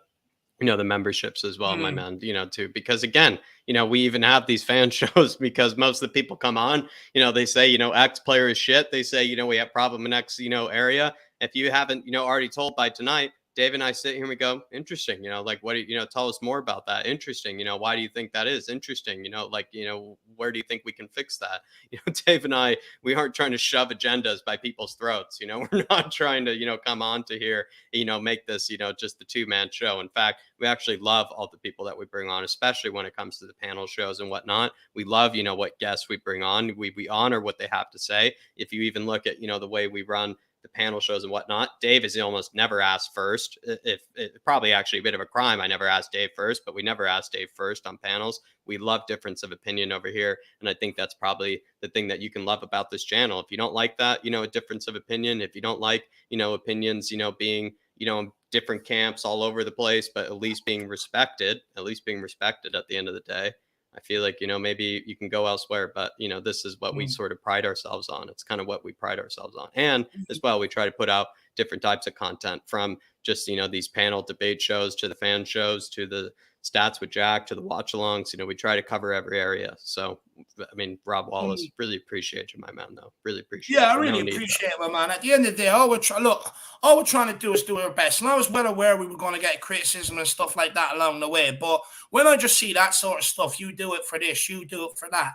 you know, the memberships as well, my man, you know, too, because again, you know, we even have these fan shows because most of the people come on, you know, they say, you know, X player is shit. They say, you know, we have problem in X, you know, area. If you haven't, you know, already told by tonight, Dave and I sit here and we go, interesting, you know, like, what do you know, tell us more about that. Interesting. You know, why do you think that is interesting? You know, like, you know, where do you think we can fix that? You know, Dave and I, we aren't trying to shove agendas by people's throats. You know, we're not trying to, you know, come on to here, you know, make this, you know, just the 2-man show. In fact, we actually love all the people that we bring on, especially when it comes to the panel shows and whatnot. We love, you know, what guests we bring on. We honor what they have to say. If you even look at, you know, the way we run the panel shows and whatnot, Dave is almost never asked first. If it probably actually a bit of a crime, I never asked Dave first, but we never asked Dave first on panels. We love difference of opinion over here, and I think that's probably the thing that you can love about this channel. If you don't like that, you know, a difference of opinion, if you don't like, you know, opinions, you know, being, you know, different camps all over the place, but at least being respected at the end of the day, I feel like, you know, maybe you can go elsewhere, but, you know, this is what we sort of pride ourselves on. It's kind of what we pride ourselves on. And as well, we try to put out different types of content, from just, you know, these panel debate shows to the fan shows to the stats with Jack to the watch alongs. You know, we try to cover every area. So, I mean, Rob Wallace, really appreciate you, my man, though. Really appreciate I really appreciate it, my man. At the end of the day, all we're trying to do is do our best. And I was well aware we were going to get criticism and stuff like that along the way. But when I just see that sort of stuff, you do it for this, you do it for that.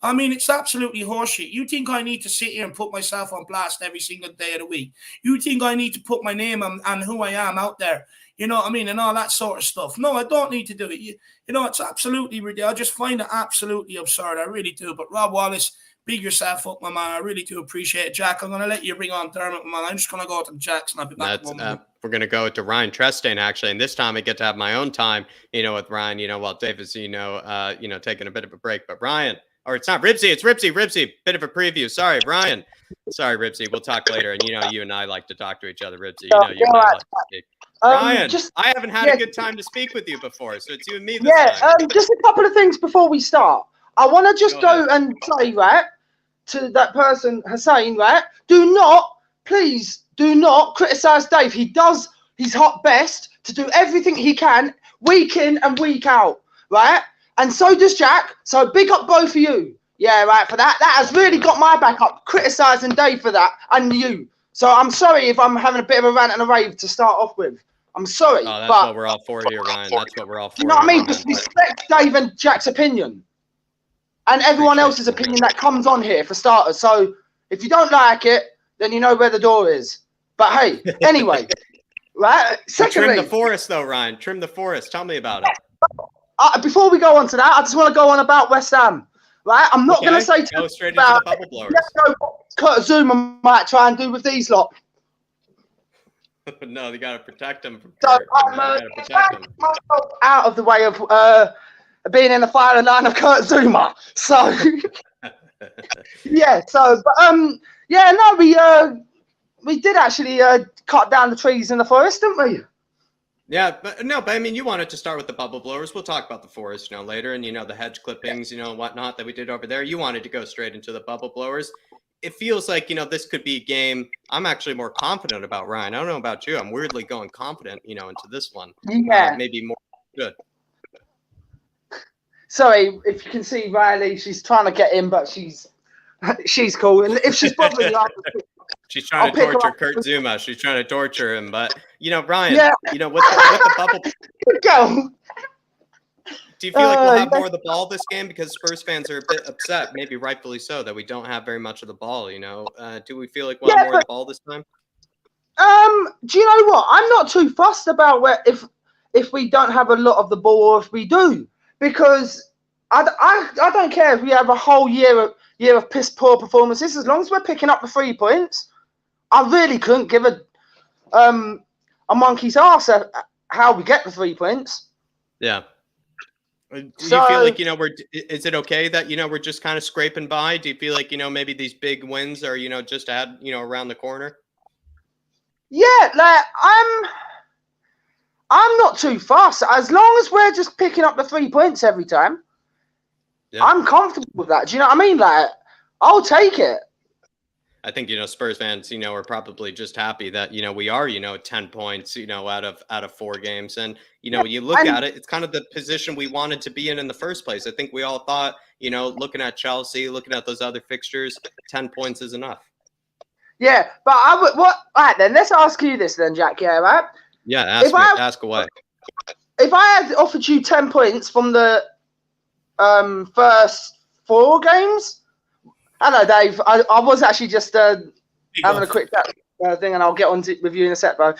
I mean, it's absolutely horseshit. You think I need to sit here and put myself on blast every single day of the week? You think I need to put my name and who I am out there? You know what I mean? And all that sort of stuff. No, I don't need to do it. You know, it's absolutely ridiculous. I just find it absolutely absurd. I really do. But Rob Wallace, big yourself up, my man. I really do appreciate it. Jack, I'm going to let you bring on Dermot, my man. I'm just going to go to Jack's and I'll be back. We're going to go to Ryan Trestane, actually. And this time I get to have my own time, you know, with Ryan, you know, while Dave is, you know, taking a bit of a break. But Ryan, or it's not Ribsy, it's Ribsy. Bit of a preview. Sorry, Ryan. Sorry, Ribsy. We'll talk later. And, you know, you and I like to talk to each other, Ribsy. You know, you and I like to speak. Ryan, I haven't had a good time to speak with you before, so it's you and me this time. Just a couple of things before we start. I want to just go and say, right, to that person, Hussein, right, please do not criticize Dave. He does his hot best to do everything he can, week in and week out, right? And so does Jack. So big up both of you. Yeah, right, for that. That has really got my back up, criticising Dave for that, and you. So I'm sorry if I'm having a bit of a rant and a rave to start off with. I'm sorry. Oh, that's what we're all for here, Ryan. That's what we're all for. You know what I mean? Just respect Dave and Jack's opinion. And everyone else's opinion that comes on here, for starters. So if you don't like it, then you know where the door is. But hey, anyway. Right? Secondly, trim the forest, though, Ryan. Trim the forest. Tell me about it. Before we go on to that, I just want to go on about West Ham. Right? I'm not going to say go straight into the bubble blowers. Let's go what Kurt Zuma might try and do with these lot. No, you got to protect them. So I'm myself out of the way of being in the firing line of Kurt Zuma. So yeah. So but yeah. No, we did actually cut down the trees in the forest, didn't we? Yeah, but I mean, you wanted to start with the bubble blowers. We'll talk about the forest, later, and the hedge clippings, and whatnot that we did over there. You wanted to go straight into the bubble blowers. It feels like this could be a game I'm actually more confident about, Ryan. I don't know about you. I'm weirdly going confident, into this one. Yeah, maybe more good. Sorry, if you can see Riley, she's trying to get in, but she's cool. And if she's bothering you, she's trying to torture Kurt Zuma. She's trying to torture him. But, Ryan, with the bubble. Go. Do you feel like we'll have more of the ball this game? Because Spurs fans are a bit upset, maybe rightfully so, that we don't have very much of the ball, Do we feel like we'll have more of the ball this time? Do you know what? I'm not too fussed about if we don't have a lot of the ball or if we do. Because I don't care if we have a whole year of piss poor performances. As long as we're picking up the 3 points, I really couldn't give a monkey's arse at how we get the 3 points. Yeah. Do you feel like is it okay that we're just kind of scraping by? Do you feel like maybe these big wins are just around the corner? Yeah, like I'm not too fussed. As long as we're just picking up the 3 points every time, yeah. I'm comfortable with that. Do you know what I mean? Like, I'll take it. I think, Spurs fans, are probably just happy that, we are, 10 points, out of 4 games. And, when you look at it, it's kind of the position we wanted to be in the first place. I think we all thought, looking at Chelsea, looking at those other fixtures, 10 points is enough. Yeah, but all right, then, let's ask you this then, Jack, yeah, right? Yeah, ask away. If I had offered you 10 points from the first 4 games, hello, Dave. I was actually just having a quick chat thing, and I'll get on with you in a sec, bro.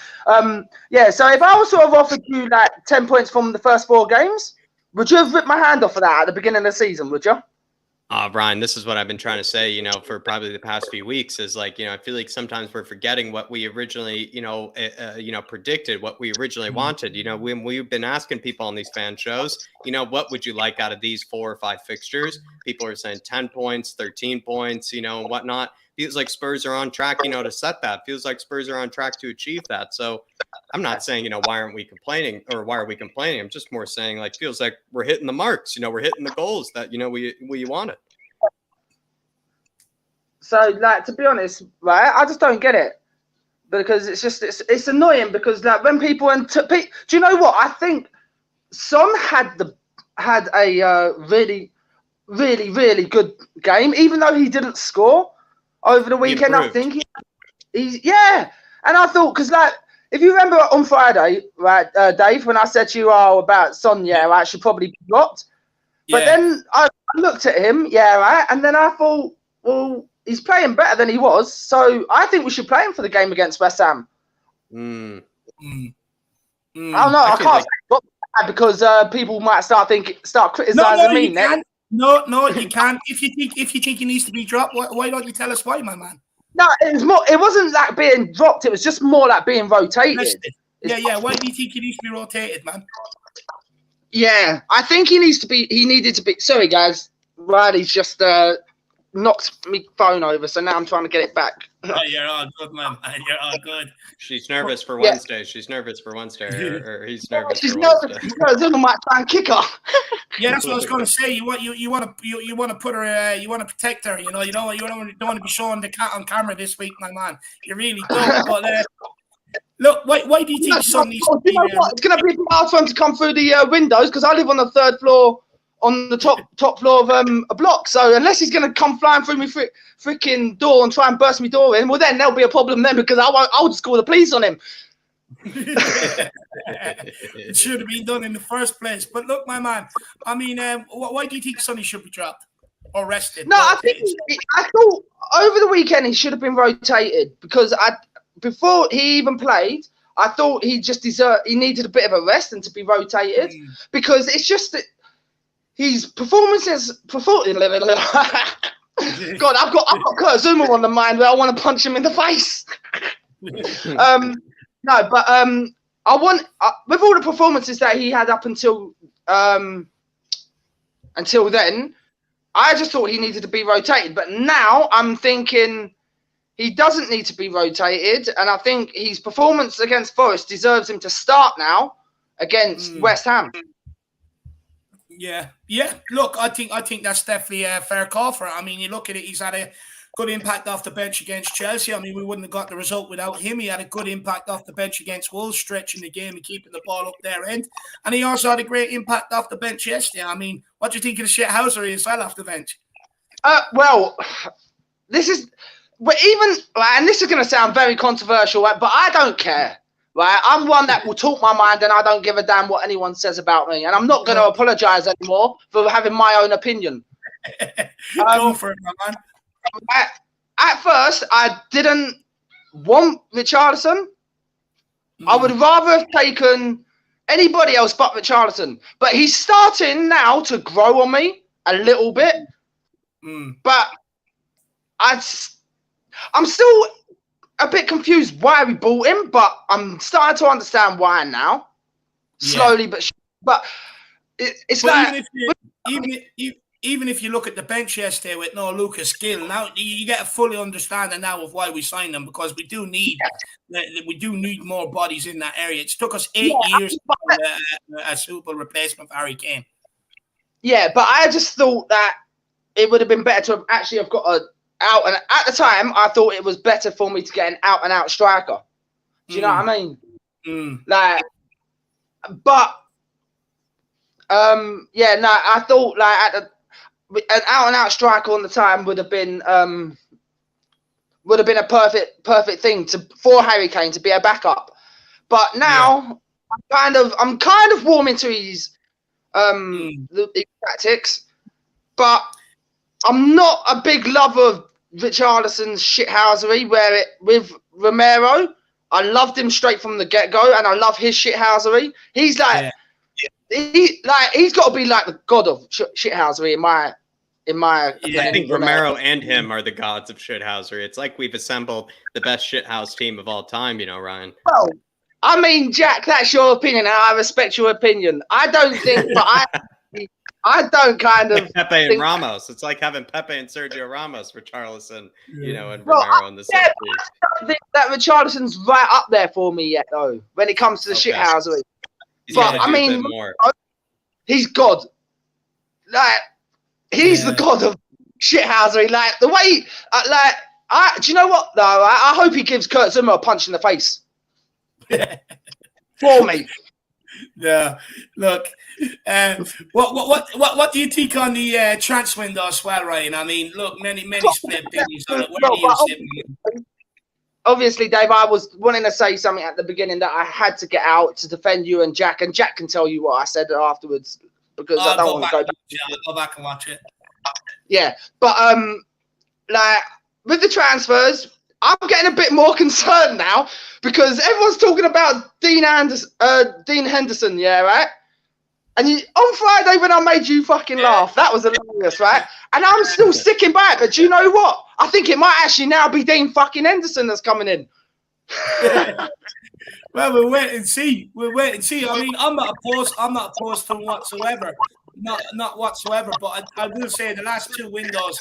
Yeah, so if I was sort of offered you like 10 points from the first 4 games, would you have ripped my hand off of that at the beginning of the season, would you? Ryan, this is what I've been trying to say, for probably the past few weeks is like, I feel like sometimes we're forgetting what we originally, predicted, what we originally wanted. When we've been asking people on these fan shows, what would you like out of these 4 or 5 fixtures? People are saying 10 points, 13 points, and whatnot. Feels like Spurs are on track, to set that. Feels like Spurs are on track to achieve that. So I'm not saying, why aren't we complaining or why are we complaining? I'm just more saying like, feels like we're hitting the marks, we're hitting the goals that, we wanted. So, like, to be honest, right, I just don't get it because it's annoying because like when people do you know what? I think Son had a really, really, really good game, even though he didn't score over the weekend. I think he's and I thought because like if you remember on Friday, right, Dave, when I said to you about Son, I should probably be dropped, but then I looked at him, right, and then I thought, well, he's playing better than he was, so I think we should play him for the game against West Ham. I don't know. I can't say because people might start criticizing me next. No, you can't. If you think he needs to be dropped, why don't you tell us why, my man? No, it wasn't like being dropped. It was just more like being rotated. Yeah. Why do you think he needs to be rotated, man? Yeah, I think he needed to be. Sorry, guys. Riley's just knocked my phone over, so now I'm trying to get it back. Oh, you're all good, man. You're all good. She's nervous for Wednesday. She's nervous for Wednesday, or he's nervous. She's for nervous Wednesday. because Zuma might try and kick her. Yeah, that's what I was going to say. You want to put her. You want to protect her. You don't want to be showing the cat on camera this week, my man. You really don't. But look, why do you think Son needs to be? It's going to be hard for him to come through the windows because I live on the 3rd floor. On the top floor of a block, so unless he's going to come flying through my freaking door and try and burst my door in, well then there'll be a problem then because I'll just call the police on him. It should have been done in the first place. But look, my man, I mean, why do you think Sonny should be dropped or rested? No, I thought over the weekend he should have been rotated because before he even played, I thought he needed a bit of a rest and to be rotated because it's just that. His performances. God, I've got Kurt Zuma on the mind where I want to punch him in the face. No, but I want with all the performances that he had up until then, I just thought he needed to be rotated. But now I'm thinking he doesn't need to be rotated, and I think his performance against Forest deserves him to start now. against West Ham. Yeah. Look, I think that's definitely a fair call for it. I mean, you look at it, he's had a good impact off the bench against Chelsea. I mean, we wouldn't have got the result without him. He had a good impact off the bench against Wolves, stretching the game and keeping the ball up their end. And he also had a great impact off the bench yesterday. I mean, what do you think of the shithousery as well off the bench? Well, this is, and this is going to sound very controversial, right? But I don't care. Right, I'm one that will talk my mind, and I don't give a damn what anyone says about me. And I'm not going to apologize anymore for having my own opinion. Go for it, my man. At first, I didn't want Richarlison. I would rather have taken anybody else but Richarlison. But he's starting now to grow on me a little bit. But I'm still a bit confused why we bought him, but I'm starting to understand why now. Slowly, but it's like even if you look at the bench yesterday with no Lucas Gill, now you get a fully understanding now of why we signed him, because we do need more bodies in that area. It's took us 8 years to find a suitable replacement for Harry Kane. Yeah, but I just thought that it would have been better to have got a out, and at the time I thought it was better for me to get an out and out striker. Do you know what I mean? Like, but I thought like an out and out striker on the time would have been a perfect thing for Harry Kane to be a backup. But now I'm kind of warming to his the tactics, but I'm not a big lover of Richarlison's shithousery. With Romero, I loved him straight from the get-go, and I love his shithousery. He's like, he's got to be like the god of shithousery in my opinion. I think Romero and him are the gods of shithousery. It's like we've assembled the best shithouse team of all time, you know, Ryan. Well, I mean, Jack, that's your opinion, and I respect your opinion. I don't think, but I don't kind of like Pepe and Ramos. It's like having Pepe and Sergio Ramos, Richarlison, you know, and Romero on the same team. I don't think that Richarlison's right up there for me yet, though, when it comes to the shithousery. But I mean, he's God. Like, he's the god of shithousery. Like the way, do you know what though? I hope he gives Kurt Zuma a punch in the face for me. Yeah, look, what do you think on the transfer window as well, Ryan? I mean, look, many split opinions on it. Where do you sit? Obviously, Dave, I was wanting to say something at the beginning that I had to get out to defend you and Jack can tell you what I said afterwards, because I don't want to go back. I'll go back and watch it. Yeah, but like with the transfers, I'm getting a bit more concerned now, because everyone's talking about Dean Henderson, yeah, right? And on Friday when I made you fucking laugh, that was hilarious, right? And I'm still sticking by it, but do you know what? I think it might actually now be Dean fucking Henderson that's coming in. Well, we'll wait and see. I mean, I'm not opposed to him whatsoever. Not whatsoever, but I will say the last two windows,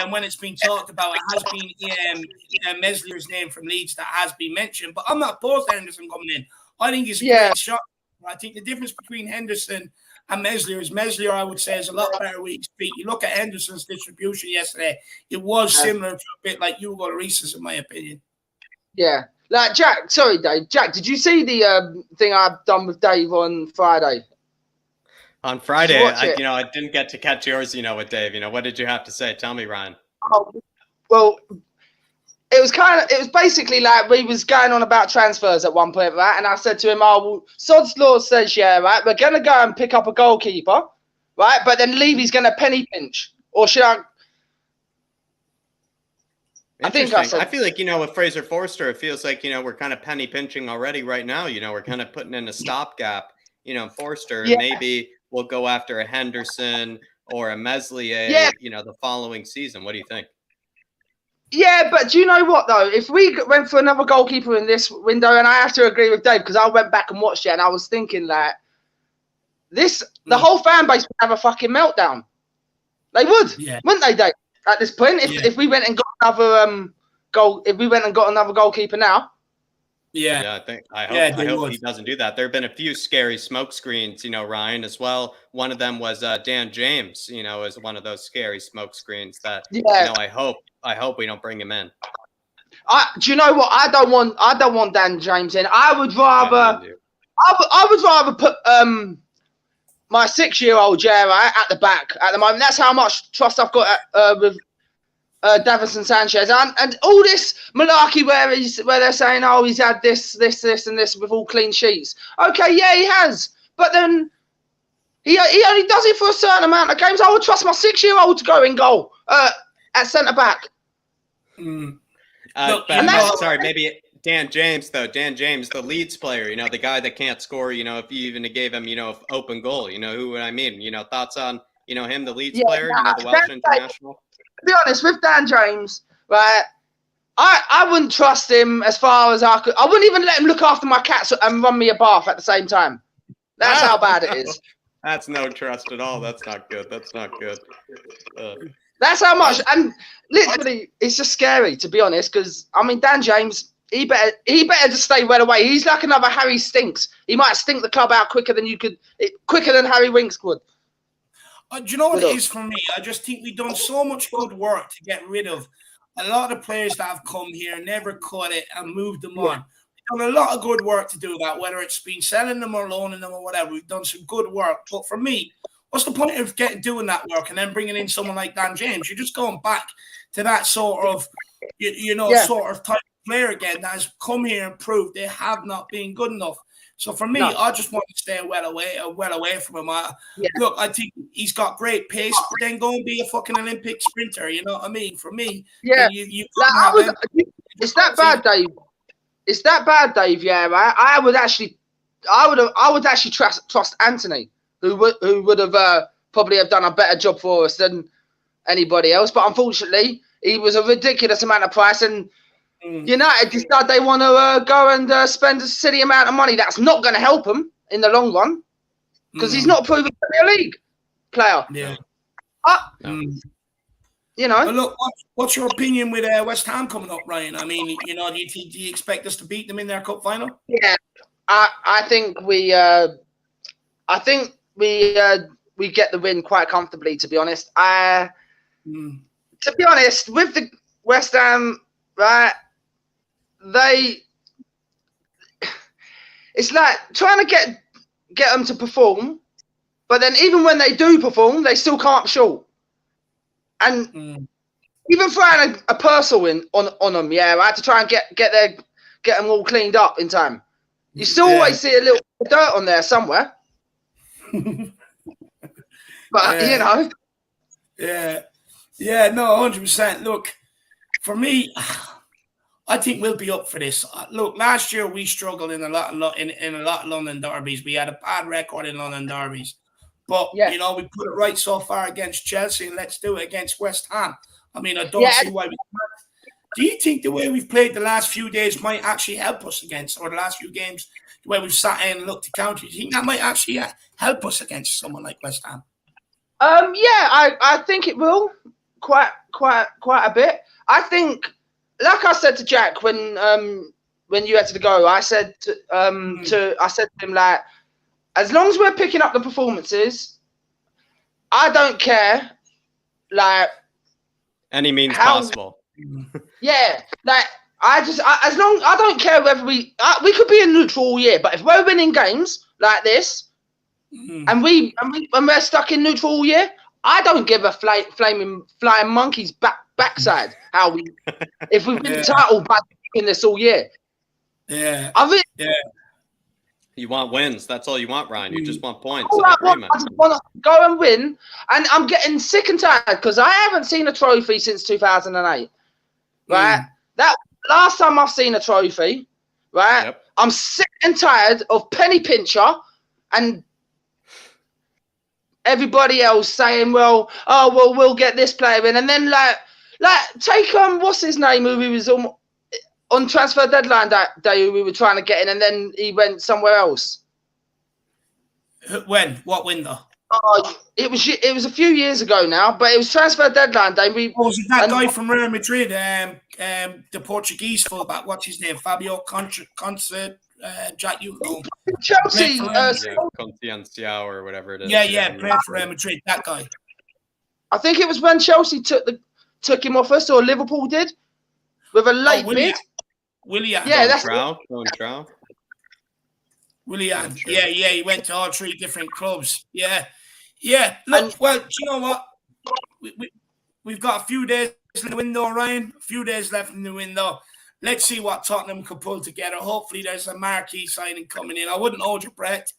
when it's been talked about, it has been Meslier's name from Leeds that has been mentioned. But I'm not opposed to Henderson coming in. I think it's a great shot. I think the difference between Henderson and Meslier is Meslier, I would say, is a lot better with his feet. You look at Henderson's distribution yesterday; it was similar to a bit like Hugo Lloris's, in my opinion. Yeah, like Jack. Sorry, Dave. Jack, did you see the thing I've done with Dave on Friday? On Friday, I didn't get to catch yours, with Dave. What did you have to say? Tell me, Ryan. Oh, well, it was basically like we was going on about transfers at one point, right? And I said to him, Sod's Law says, yeah, right, we're going to go and pick up a goalkeeper, right? But then Levy's going to penny pinch. Or should I? I feel like, with Fraser Forster, it feels like, we're kind of penny pinching already right now. We're kind of putting in a stopgap, Forster, and maybe we'll go after a Henderson or a Meslier, the following season. What do you think? Yeah, but do you know what, though? If we went for another goalkeeper in this window, and I have to agree with Dave, because I went back and watched it, and I was thinking that the whole fan base would have a fucking meltdown. They would, wouldn't they, Dave? At this point, if we went and got another goalkeeper now. Yeah. I hope he doesn't do that. There have been a few scary smoke screens, Ryan, as well. One of them was Dan James, is one of those scary smoke screens that I hope we don't bring him in. Do you know what? I don't want Dan James in. I would rather put my 6-year-old at the back at the moment. That's how much trust I've got with Davison Sanchez, and all this malarkey where they're saying, oh, he's had this, and this with all clean sheets. Okay, yeah, he has, but then he only does it for a certain amount of games. I would trust my 6-year-old to go in goal at centre back. Sorry, maybe Dan James though. Dan James, the Leeds player, the guy that can't score. If you even gave him, open goal. Who would I mean? Thoughts on him, the Leeds player, the Welsh international. To be honest, with Dan James, right, I wouldn't trust him as far as I could. I wouldn't even let him look after my cats and run me a bath at the same time. That's how bad it is. That's no trust at all. That's not good. That's not good. That's how much, and literally, it's just scary, to be honest, because, Dan James, he better just stay well away. He's like another Harry Stinks. He might stink the club out quicker than Harry Winx would. Do you know what it is for me? I just think we've done so much good work to get rid of a lot of players that have come here, never caught it, and moved them on. We've done a lot of good work to do that, whether it's been selling them or loaning them or whatever. We've done some good work. But for me, what's the point of doing that work and then bringing in someone like Dan James? You're just going back to that sort of, sort of type of player again that has come here and proved they have not been good enough. So for me, I just want to stay well away from him. Look, I think he's got great pace, but then go and be a fucking Olympic sprinter. You know what I mean? For me, it's that bad, Dave. It's that bad, Dave. Yeah, I would actually trust Anthony, who would have probably have done a better job for us than anybody else. But unfortunately, he was a ridiculous amount of price, and United decide they want to go and spend a silly amount of money. That's not going to help him in the long run because he's not a proven Premier League player. Yeah. But look, what's your opinion with West Ham coming up, Ryan? I mean, do you expect us to beat them in their cup final? Yeah, I think we get the win quite comfortably. To be honest, with the West Ham, right? It's like trying to get them to perform, but then even when they do perform, they still come up short. And even throwing a Purcell in on them, I had to try and get them all cleaned up in time. You still always see a little bit of dirt on there somewhere. But no, 100%. Look, for me, I think we'll be up for this. Look, last year we struggled in a lot of London derbies. We had a bad record in London derbies, but we put it right so far against Chelsea, and let's do it against West Ham. I mean, I don't see why we can't. Do you think the way we've played the last few days might actually help us or the last few games, the way we've sat in and looked to counter? Do you think that might actually help us against someone like West Ham? I think it will quite a bit. I think, like I said to Jack when you had to go, I said to him, like, as long as we're picking up the performances, I don't care, like, any means possible. Yeah, like as long I don't care whether we could be in neutral all year, but if we're winning games like this, and when we're stuck in neutral all year, I don't give a flaming flying monkey's backside if we win the title by in this all year. You want wins. That's all you want, Ryan. You just want points. I just want to go and win. And I'm getting sick and tired because I haven't seen a trophy since 2008. Right? That last time I've seen a trophy, right? Yep. I'm sick and tired of Penny Pincher and everybody else saying, we'll get this player in. And then like take what's his name, who was on transfer deadline that day, we were trying to get in, and then he went somewhere else. When? What window? It was a few years ago now, but it was transfer deadline day. Was it that guy from Real Madrid, the Portuguese fullback? What's his name? Fabio Conte. Jack, you know. Chelsea. Conte or whatever it is. Yeah, playing for Real Madrid. That guy. I think it was when Chelsea took him off us, or Liverpool did, with a late bid. Willian. Yeah, that's Trout. Willian. Sure. Yeah, he went to all 3 different clubs. Yeah. Look, well, do you know what? We've got a few days in the window, Ryan. A few days left in the window. Let's see what Tottenham could pull together. Hopefully, there's a marquee signing coming in. I wouldn't hold your breath,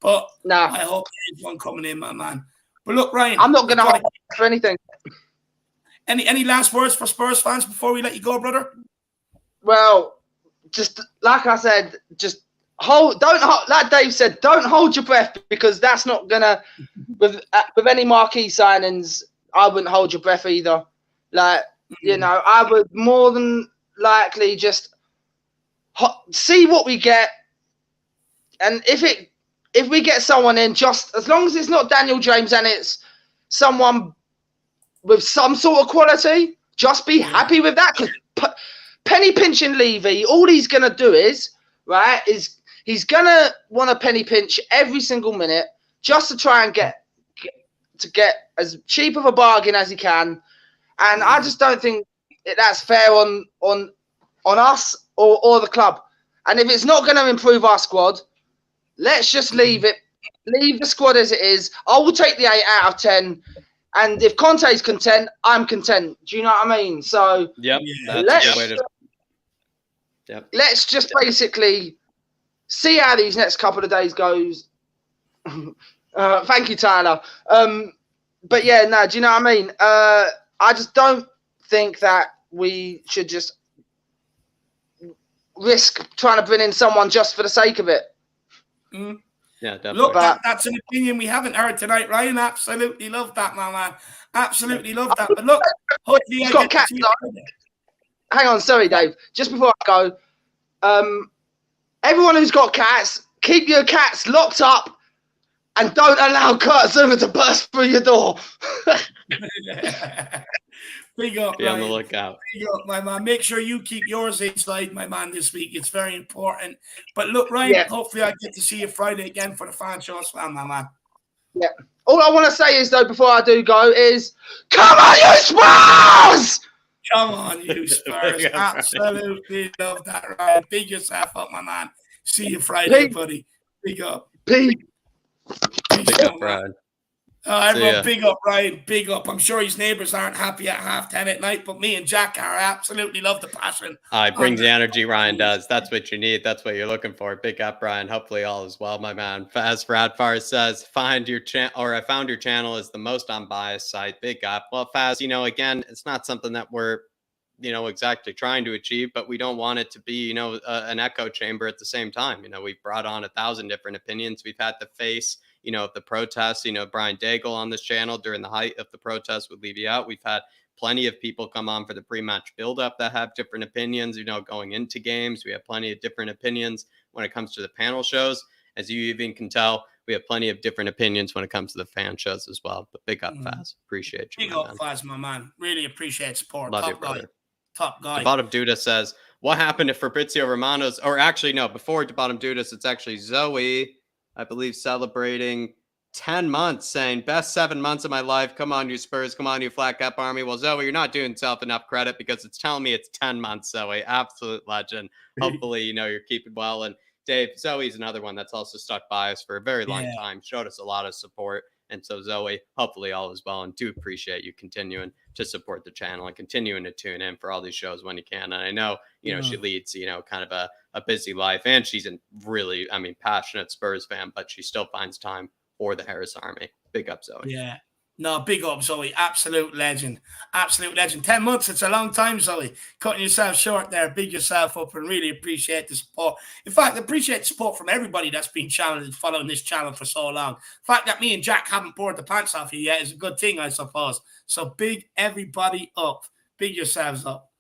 but I hope there's one coming in, my man. But look, Ryan, I'm not going to hold for anything. Any last words for Spurs fans before we let you go, brother? Well, just like I said, just like Dave said, don't hold your breath, because that's not gonna with any marquee signings. I wouldn't hold your breath either. Like, I would more than likely just see what we get, and if we get someone in, just as long as it's not Daniel James and it's someone with some sort of quality, just be happy with that. Because penny pinching Levy, all he's gonna do is he's gonna want to penny pinch every single minute just to try and get as cheap of a bargain as he can, and I just don't think that's fair on us or the club. And if it's not going to improve our squad, let's just leave the squad as it is. I will take the 8 out of 10, and if Conte's content, I'm content. Do you know what I mean? So let's just basically see how these next couple of days goes. Thank you, Tyler. But yeah, no, do you know what I mean? I just don't think that we should just risk trying to bring in someone just for the sake of it. Mm. Yeah, definitely. Look, that's an opinion we haven't heard tonight, Ryan. Absolutely love that, my man. Absolutely love that. But look, hopefully I get to hang on, sorry, Dave. Just before I go, everyone who's got cats, keep your cats locked up and don't allow Kurt Zuma to burst through your door. Big up, be on the lookout. Big up, my man. Make sure you keep yours inside, my man, this week. It's very important. But look, Ryan, hopefully I get to see you Friday again for the fan show as well, my man. Yeah. All I want to say is, though, before I do go, is come on, you Spurs! Come on, you Spurs. Absolutely love that, Ryan. Big yourself up, my man. See you Friday, buddy. Big up. Big up, Ryan. Everyone, big up, Ryan. Big up. I'm sure his neighbours aren't happy at 10:30 at night, but me and Jack are. I absolutely love the passion. It brings the energy, Ryan does. That's what you need. That's what you're looking for. Big up, Ryan. Hopefully all is well, my man. As Radfar says, I found your channel is the most unbiased site. Big up. Well, Faz, again, it's not something that we're, exactly trying to achieve, but we don't want it to be, an echo chamber at the same time. We've brought on 1,000 different opinions. We've had to face of the protests, Brian Daigle on this channel during the height of the protests would leave you out. We've had plenty of people come on for the pre-match build-up that have different opinions, going into games. We have plenty of different opinions when it comes to the panel shows. As you even can tell, we have plenty of different opinions when it comes to the fan shows as well. But big up, Faz. Appreciate you. Big up, Faz, my man. Really appreciate support. Love Top you, brother. guy. Top guy. The bottom Duda says, what happened if Fabrizio Romano's, or actually, no, before the bottom Dudas, it's actually Zoe, I believe, celebrating 10 months, saying best 7 months of my life. Come on, you Spurs. Come on, you flat cap army. Well, Zoe, you're not doing yourself enough credit because it's telling me it's 10 months, Zoe. Absolute legend. Hopefully, you're keeping well. And Dave, Zoe's another one that's also stuck by us for a very long time. Showed us a lot of support. And so, Zoe, hopefully all is well, and do appreciate you continuing to support the channel and continuing to tune in for all these shows when you can. And I know, she leads, kind of a busy life, and she's a really, passionate Spurs fan, but she still finds time for the Harris Army. Big up, Zoe. Yeah. No, big up, Zoe. Absolute legend. Absolute legend. 10 months, it's a long time, Zoe. Cutting yourself short there. Big yourself up and really appreciate the support. In fact, appreciate the support from everybody that's been following this channel for so long. The fact that me and Jack haven't poured the pants off you yet is a good thing, I suppose. So big everybody up. Big yourselves up.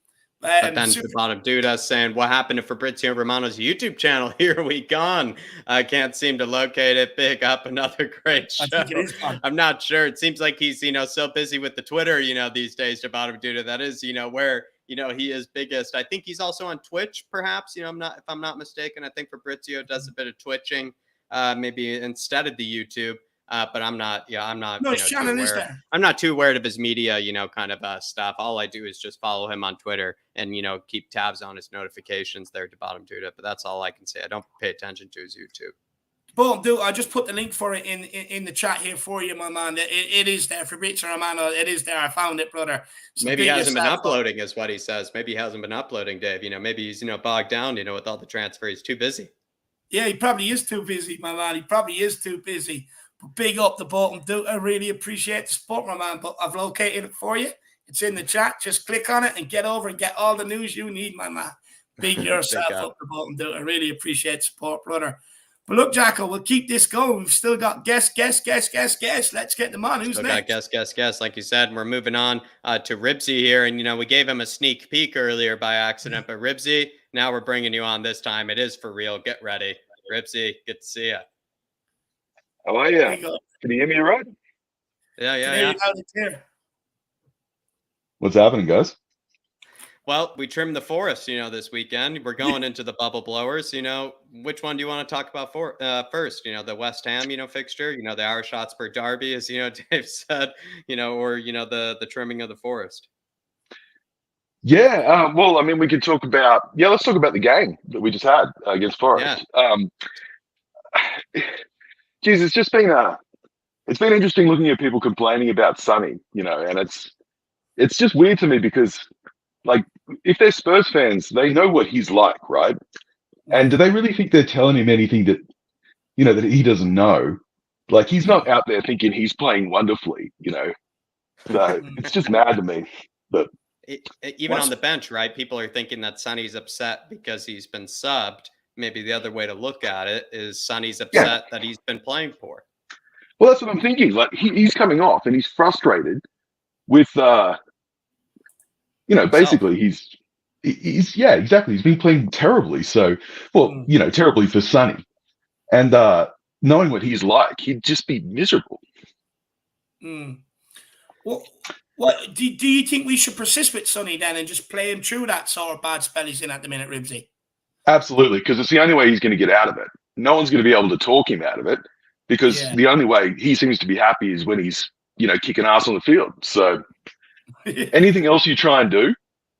But then the bottom Duda saying, what happened to Fabrizio Romano's YouTube channel? Here we gone. I can't seem to locate it. Big up, another great show. I think it is gone. I'm not sure. It seems like he's, so busy with the Twitter, these days to bottom Duda. That is, where, he is biggest. I think he's also on Twitch, perhaps. If I'm not mistaken. I think Fabrizio does a bit of twitching, maybe instead of the YouTube. But I'm not. No, his channel is there. I'm not too aware of his media, kind of stuff. All I do is just follow him on Twitter and keep tabs on his notifications there to bottom Duda. But that's all I can say. I don't pay attention to his YouTube. Boom, dude! I just put the link for it in the chat here for you, my man. It is there. Fabrizio Romano, it is there. I found it, brother. So maybe he hasn't been uploading, is what he says. Maybe he hasn't been uploading, Dave. Maybe he's bogged down, with all the transfers. He's too busy. Yeah, he probably is too busy, my man. He probably is too busy. But big up the bottom, dude. I really appreciate the support, my man. But I've located it for you. It's in the chat. Just click on it and get over and get all the news you need, my man. Big yourself up the bottom, dude. I really appreciate support, brother. But look, Jacko, we'll keep this going. We've still got guests. Let's get them on. Who's next? Got guests. Like you said, and we're moving on to Ribsy here. And, we gave him a sneak peek earlier by accident. But Ribsy, now we're bringing you on this time. It is for real. Get ready. Ribsy, good to see you. How are you? Can you hear me all right? Yeah. What's happening, guys? Well, we trimmed the forest, this weekend. We're going into the bubble blowers. Which one do you want to talk about first? The West Ham, fixture, the IrishHotspur derby, as Dave said, or the trimming of the forest. Yeah, well, I mean, we could talk about let's talk about the game that we just had against Forest. Yeah. Geez, it's been interesting looking at people complaining about Sonny, and it's just weird to me because, like, if they're Spurs fans, they know what he's like, right? And do they really think they're telling him anything that, that he doesn't know? Like, he's not out there thinking he's playing wonderfully, So it's just mad to me. But even on the bench, right? People are thinking that Sonny's upset because he's been subbed. Maybe the other way to look at it is Sonny's upset that he's been playing poor. Well, that's what I'm thinking. Like, he's coming off and he's frustrated with, basically he's exactly. He's been playing terribly. So, well, terribly for Sonny. And knowing what he's like, he'd just be miserable. Well, what do you think we should persist with Sonny then and just play him through that sort of bad spell he's in at the minute, Ribsy? Absolutely, because it's the only way he's going to get out of it. No one's going to be able to talk him out of it because the only way he seems to be happy is when he's, kicking ass on the field. So anything else you try and do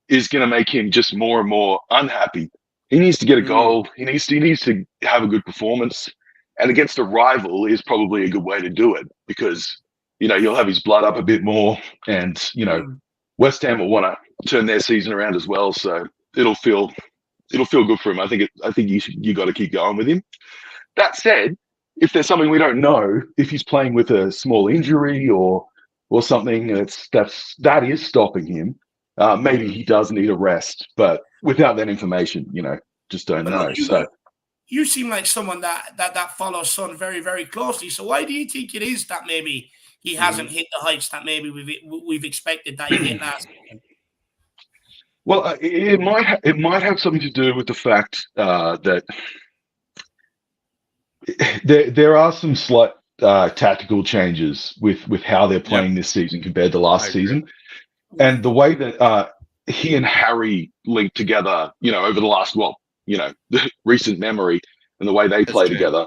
is going to make him just more and more unhappy. He needs to get a goal. He needs to have a good performance. And against a rival is probably a good way to do it because, you'll have his blood up a bit more and, West Ham will want to turn their season around as well. So it'll feel good for him. I think you got to keep going with him. That said, if there's something we don't know, if he's playing with a small injury or something that is stopping him, maybe he does need a rest. But without that information, just don't know. You seem like someone that follows Son very, very closely. So why do you think it is that maybe he hasn't hit the heights that maybe we've expected that he hit last weekend? Well, it might have something to do with the fact that there are some slight tactical changes with how they're playing this season compared to last season, and the way that he and Harry linked together, over the last the recent memory and the way they play together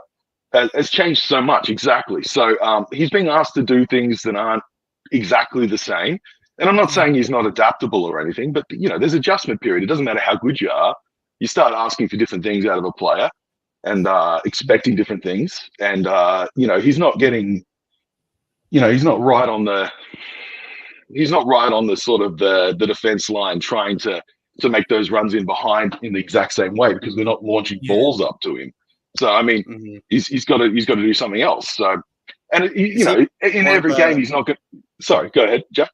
has changed so much. Exactly. So he's being asked to do things that aren't exactly the same. And I'm not saying he's not adaptable or anything, but there's adjustment period. It doesn't matter how good you are. You start asking for different things out of a player and expecting different things. And he's not getting, he's not right on the sort of the defense line trying to make those runs in behind in the exact same way because we're not launching balls up to him. So I mean, he's got to do something else. So, and in every game he's not going. Sorry, go ahead, Jeff.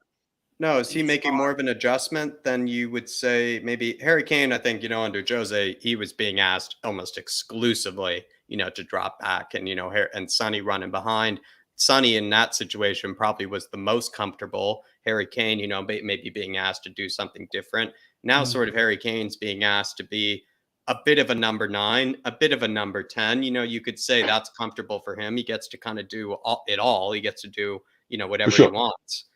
No, is he making more of an adjustment than you would say? Maybe Harry Kane, I think, under Jose, he was being asked almost exclusively, to drop back and, and Sonny running behind. Sonny in that situation probably was the most comfortable. Harry Kane, maybe being asked to do something different. Now sort of Harry Kane's being asked to be a bit of a number 9, a bit of a number 10. You know, you could say that's comfortable for him. He gets to kind of do it all. He gets to do, you know, whatever he wants.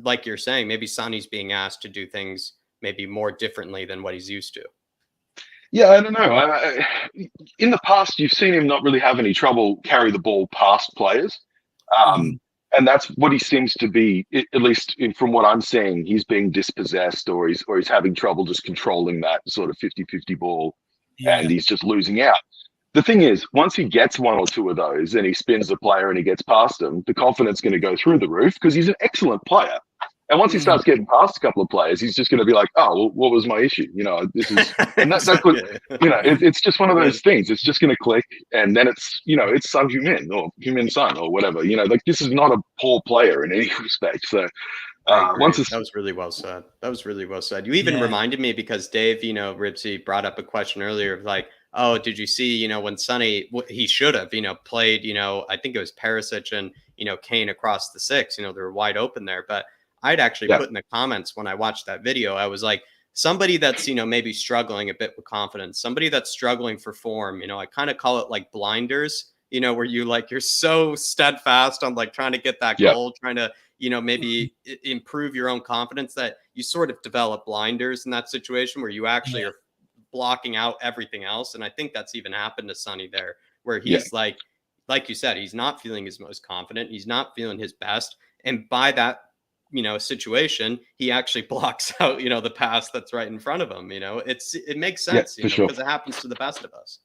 Like you're saying, maybe Sonny's being asked to do things maybe more differently than what he's used to. Yeah, I don't know. In the past, you've seen him not really have any trouble carry the ball past players. And that's what he seems to be, at least from what I'm seeing. He's being dispossessed, or he's having trouble just controlling that sort of 50-50 ball, and he's just losing out. The thing is, once he gets one or two of those and he spins the player and he gets past them, the confidence is going to go through the roof because he's an excellent player. And once he starts getting past a couple of players, he's just going to be like, "Oh, well, what was my issue?" You know, this is, and that's what, you know, it's just one of those things. It's just going to click, and then it's, you know, it's Son Heung-min or Heung-min Son or whatever. You know, like, this is not a poor player in any respect. So that was really well said. That was really well said. You even reminded me, because Dave, you know, Ribsy brought up a question earlier of like, oh, did you see, you know, when Sonny, he should have, you know, played, you know, I think it was Perisic and, you know, Kane across the 6, you know, they were wide open there. But I'd actually put in the comments when I watched that video, I was like, somebody that's, you know, maybe struggling a bit with confidence, somebody that's struggling for form, you know, I kind of call it like blinders, you know, where you like, you're so steadfast on like trying to get that goal, trying to, you know, maybe improve your own confidence, that you sort of develop blinders in that situation where you actually are blocking out everything else. And I think that's even happened to Sonny there, where he's like you said, he's not feeling his most confident. He's not feeling his best. And by that, you know, situation, he actually blocks out, you know, the pass that's right in front of him. You know, it makes sense, you know, because it happens to the best of us.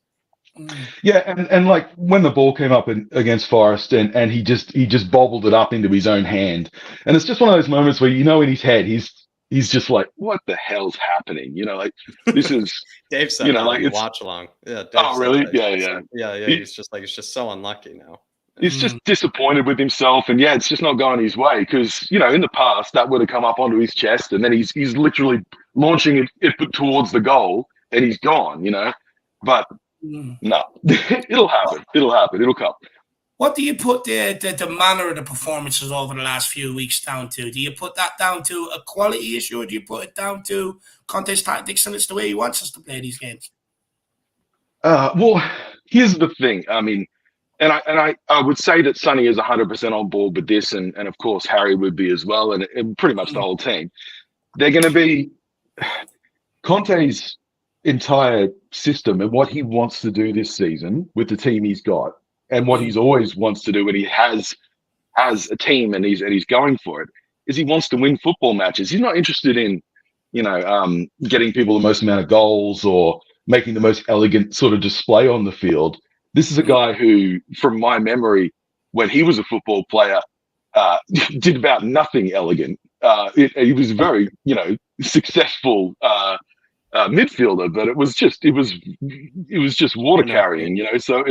Yeah, and like when the ball came up against Forest, and he just bobbled it up into his own hand, and it's just one of those moments where, you know, in his head he's just like, what the hell's happening? You know, like, this is Dave said, you know, like, it's watch along. Yeah. Dave oh, really? Yeah. He's just like, he's just so unlucky now. He's just disappointed with himself, and it's just not going his way, because, you know, in the past that would have come up onto his chest, and then he's literally launching it towards the goal, and he's gone, you know. But no, it'll happen. It'll come. What do you put the manner of the performances over the last few weeks down to? Do you put that down to a quality issue, or do you put it down to Conte's tactics and it's the way he wants us to play these games? Well, here's the thing. I mean, and I would say that Sonny is 100% on board with this, and of course Harry would be as well, and pretty much the whole team. They're going to be Conte's entire system and what he wants to do this season with the team he's got, and what he's always wants to do when he has a team and he's going for it, is he wants to win football matches. He's not interested in, you know, getting people the most amount of goals or making the most elegant sort of display on the field. This is a guy who, from my memory, when he was a football player, did about nothing elegant. He was very, you know, successful midfielder, but it was just water carrying, you know. So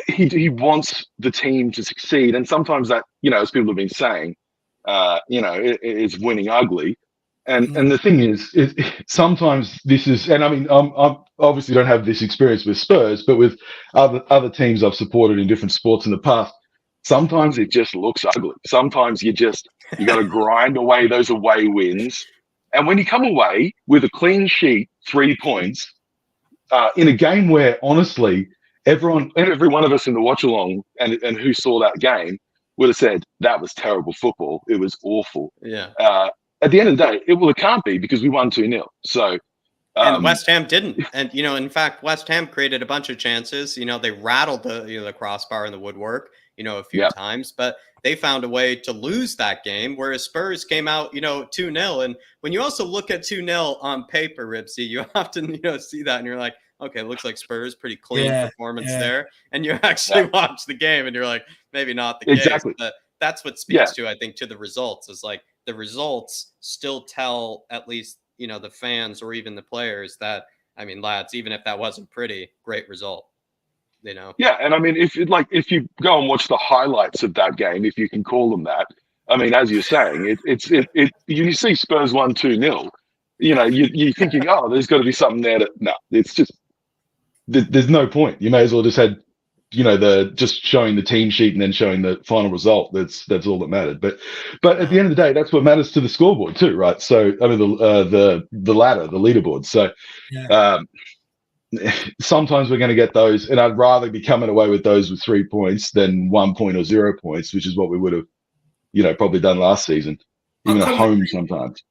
he wants the team to succeed, and sometimes that, you know, as people have been saying, you know, it's winning ugly. And the thing is, sometimes this is, and I mean, I'm obviously don't have this experience with Spurs, but with other teams I've supported in different sports in the past, sometimes it just looks ugly. Sometimes you got to grind away those away wins, and when you come away with a clean sheet, 3 points, in a game where honestly every one of us in the watch along and who saw that game would have said that was terrible football. It was awful. Yeah. At the end of the day, it can't be, because we won 2-0. So, and West Ham didn't. And, you know, in fact, West Ham created a bunch of chances. You know, they rattled the crossbar in the woodwork, you know, a few times, but they found a way to lose that game, whereas Spurs came out, you know, 2-0. And when you also look at 2-0 on paper, Ribsy, you often, you know, see that and you're like, okay, it looks like Spurs, pretty clean performance there. And you actually watch the game and you're like, maybe not the case. But that's what speaks to, I think, to the results, is like the results still tell, at least, you know, the fans or even the players, that, I mean, lads, even if that wasn't pretty, great result, you know? Yeah. And I mean, if you go and watch the highlights of that game, if you can call them that, I mean, as you're saying, you see Spurs 1-2-0, you know, you're thinking, oh, there's got to be something there. No, it's just, there's no point. You may as well just had just showing the team sheet and then showing the final result. That's all that mattered. But at the end of the day, that's what matters to the scoreboard too, right? So I mean the ladder, the leaderboard. So sometimes we're going to get those, and I'd rather be coming away with those with 3 points than 1 point or 0 points, which is what we would have, probably done last season, even at home sometimes.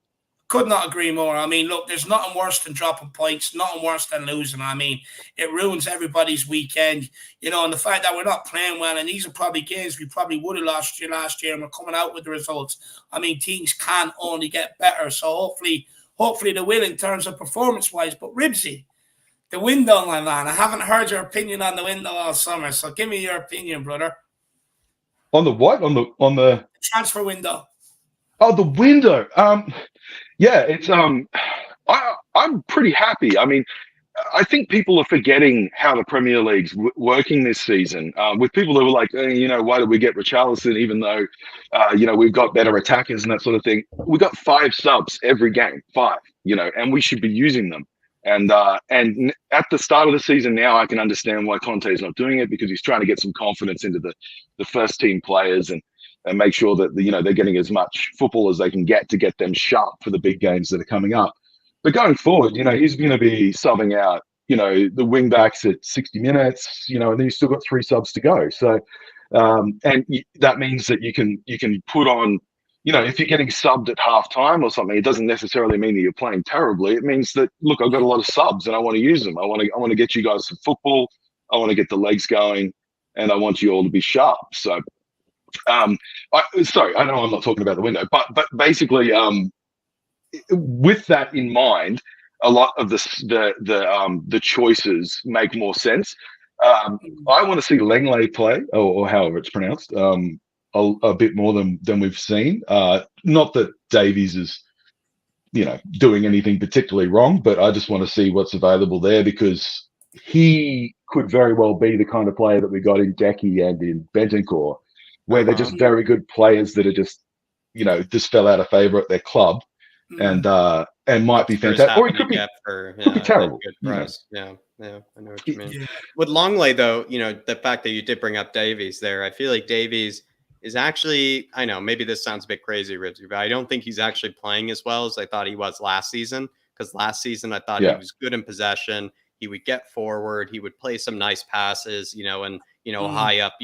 Could not agree more. I mean, look, there's nothing worse than dropping points, nothing worse than losing. I mean, it ruins everybody's weekend, and the fact that we're not playing well, and these are probably games we probably would have lost last year, and we're coming out with the results. I mean, teams can only get better. So hopefully they will in terms of performance-wise. But Ribsy, the window, my man, I haven't heard your opinion on the window all summer, so give me your opinion, brother. On the what? On the transfer window. Oh, the window. Yeah, it's I'm pretty happy. I mean, I think people are forgetting how the Premier League's working this season. With people who were like, why did we get Richarlison even though, we've got better attackers and that sort of thing. We got 5 subs every game, 5, and we should be using them. And at the start of the season now, I can understand why Conte is not doing it, because he's trying to get some confidence into the first team players and make sure that they're getting as much football as they can get to get them sharp for the big games that are coming up. But going forward, he's going to be subbing out, the wing backs at 60 minutes, and then you've still got 3 subs to go. So, and that means that you can put on, if you're getting subbed at half time or something, it doesn't necessarily mean that you're playing terribly. It means that, look, I've got a lot of subs and I want to use them. I want to get you guys some football. I want to get the legs going, and I want you all to be sharp. So, sorry, I know I'm not talking about the window, but basically, with that in mind, a lot of the choices make more sense. I want to see Langley play, or however it's pronounced, a bit more than we've seen. Not that Davies is, doing anything particularly wrong, but I just want to see what's available there, because he could very well be the kind of player that we got in Decky and in Bentancur, where they're just very good players that are just, just fell out of favour at their club, and might be fantastic, or he could be terrible. Good price. Yeah, I know what you mean. Yeah. With Longley, though, the fact that you did bring up Davies there, I feel like Davies is actually, I know maybe this sounds a bit crazy, Ribsy, but I don't think he's actually playing as well as I thought he was last season. Because last season I thought he was good in possession. He would get forward. He would play some nice passes, and high up,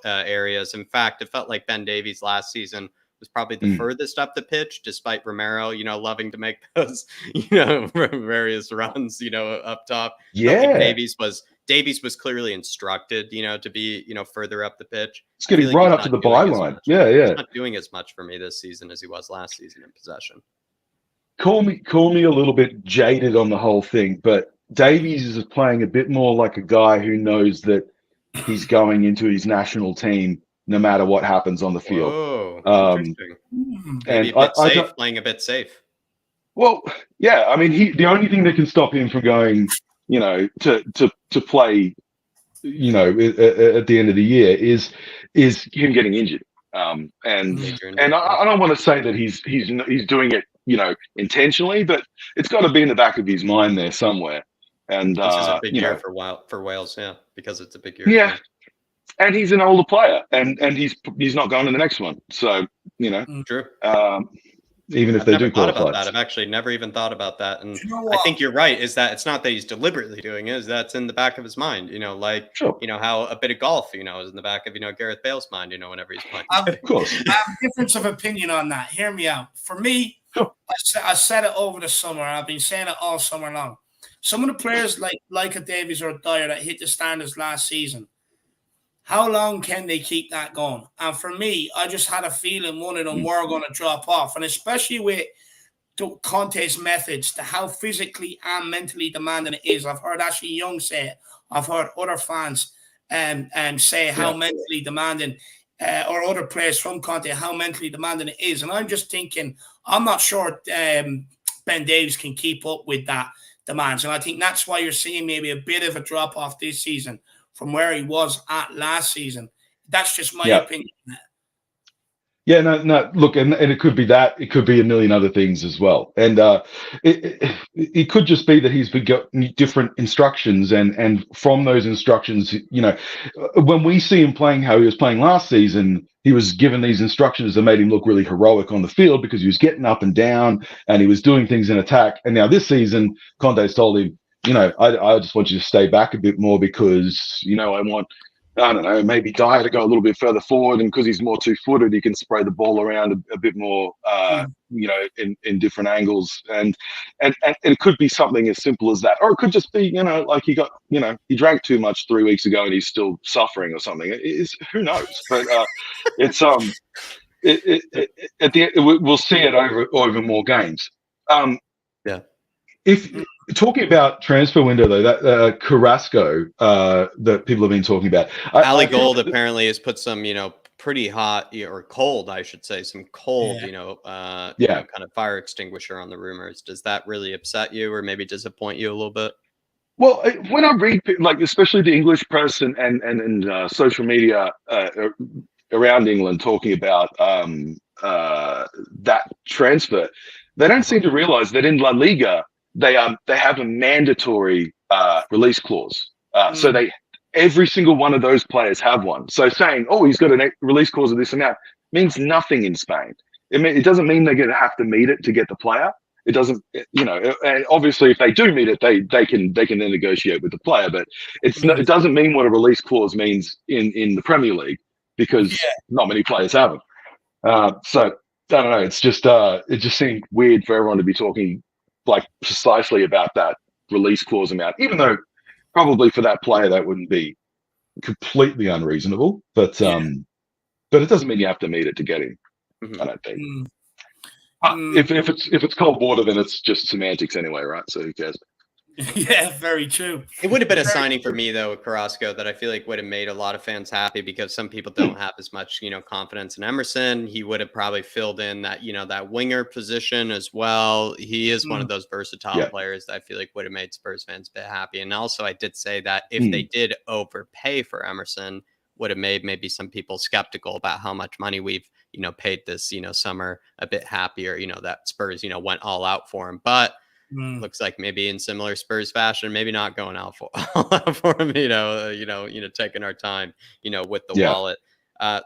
areas. In fact, it felt like Ben Davies last season was probably the furthest up the pitch, despite Romero, loving to make those, various runs, up top. Yeah. Davies was clearly instructed, to be, further up the pitch. It's getting right up to the byline. Yeah. He's not doing as much for me this season as he was last season in possession. Call me a little bit jaded on the whole thing, but Davies is playing a bit more like a guy who knows that he's going into his national team no matter what happens on the field. Oh, interesting. Maybe playing a bit safe. Well, yeah. I mean, the only thing that can stop him from going, to play, at the end of the year is him getting injured. And I don't want to say that he's doing it, intentionally, but it's got to be in the back of his mind there somewhere. And this is a big year for Wales, yeah, because it's a big year. Yeah, and he's an older player, and he's not going to the next one. So true. Even if they do qualify, I've actually never even thought about that, and I think you're right. Is that it's not that he's deliberately doing it; is that's in the back of his mind. How a bit of golf, is in the back of Gareth Bale's mind. Whenever he's playing. Of course, I have a difference of opinion on that. Hear me out. For me, I said it over the summer. I've been saying it all summer long. Some of the players like a Davies or a Dyer that hit the standards last season, how long can they keep that going? And for me, I just had a feeling one of them were going to drop off. And especially with Conte's methods, to how physically and mentally demanding it is. I've heard Ashley Young say it. I've heard other fans say how mentally demanding, or other players from Conte, how mentally demanding it is. And I'm just thinking, I'm not sure Ben Davies can keep up with that demands. And I think that's why you're seeing maybe a bit of a drop-off this season from where he was at last season. That's just my opinion. Yeah, no. Look, and it could be that. It could be a million other things as well. And it could just be that he's got different instructions, and from those instructions, when we see him playing how he was playing last season, he was given these instructions that made him look really heroic on the field because he was getting up and down and he was doing things in attack. And now this season, Conte's told him, I just want you to stay back a bit more because, I don't know, maybe Dyer to go a little bit further forward, and because he's more two-footed, he can spray the ball around a bit more, in different angles, and it could be something as simple as that, or it could just be, like he drank too much 3 weeks ago and he's still suffering or something. Who knows? But it's we'll see it over more games. If talking about transfer window though, that Carrasco that people have been talking about, Ali Gold apparently has put some, pretty hot or cold, I should say, some cold, kind of fire extinguisher on the rumors. Does that really upset you or maybe disappoint you a little bit? Well, when I read, like, especially the English press and social media around England talking about that transfer, they don't seem to realize that in La Liga, they have a mandatory release clause. So every single one of those players have one. So saying, oh, he's got a release clause of this and that means nothing in Spain. It doesn't mean they're going to have to meet it to get the player. It doesn't, and obviously if they do meet it, they can then negotiate with the player. But it doesn't mean what a release clause means in the Premier League because not many players have them. So I don't know. It's just it just seemed weird for everyone to be talking like precisely about that release clause amount, even though probably for that player that wouldn't be completely unreasonable. But it doesn't mean you have to meet it to get him. I don't think. If it's cold water, then it's just semantics anyway, right? So who cares? Yeah, very true. It would have been a signing for me though, Carrasco, that I feel like would have made a lot of fans happy because some people don't have as much, confidence in Emerson. He would have probably filled in that, that winger position as well. He is one of those versatile players that I feel like would have made Spurs fans a bit happy. And also I did say that if they did overpay for Emerson, would have made maybe some people skeptical about how much money we've, paid this, summer a bit happier, that Spurs, went all out for him. But looks like maybe in similar Spurs fashion, maybe not going out for him, taking our time, with the wallet.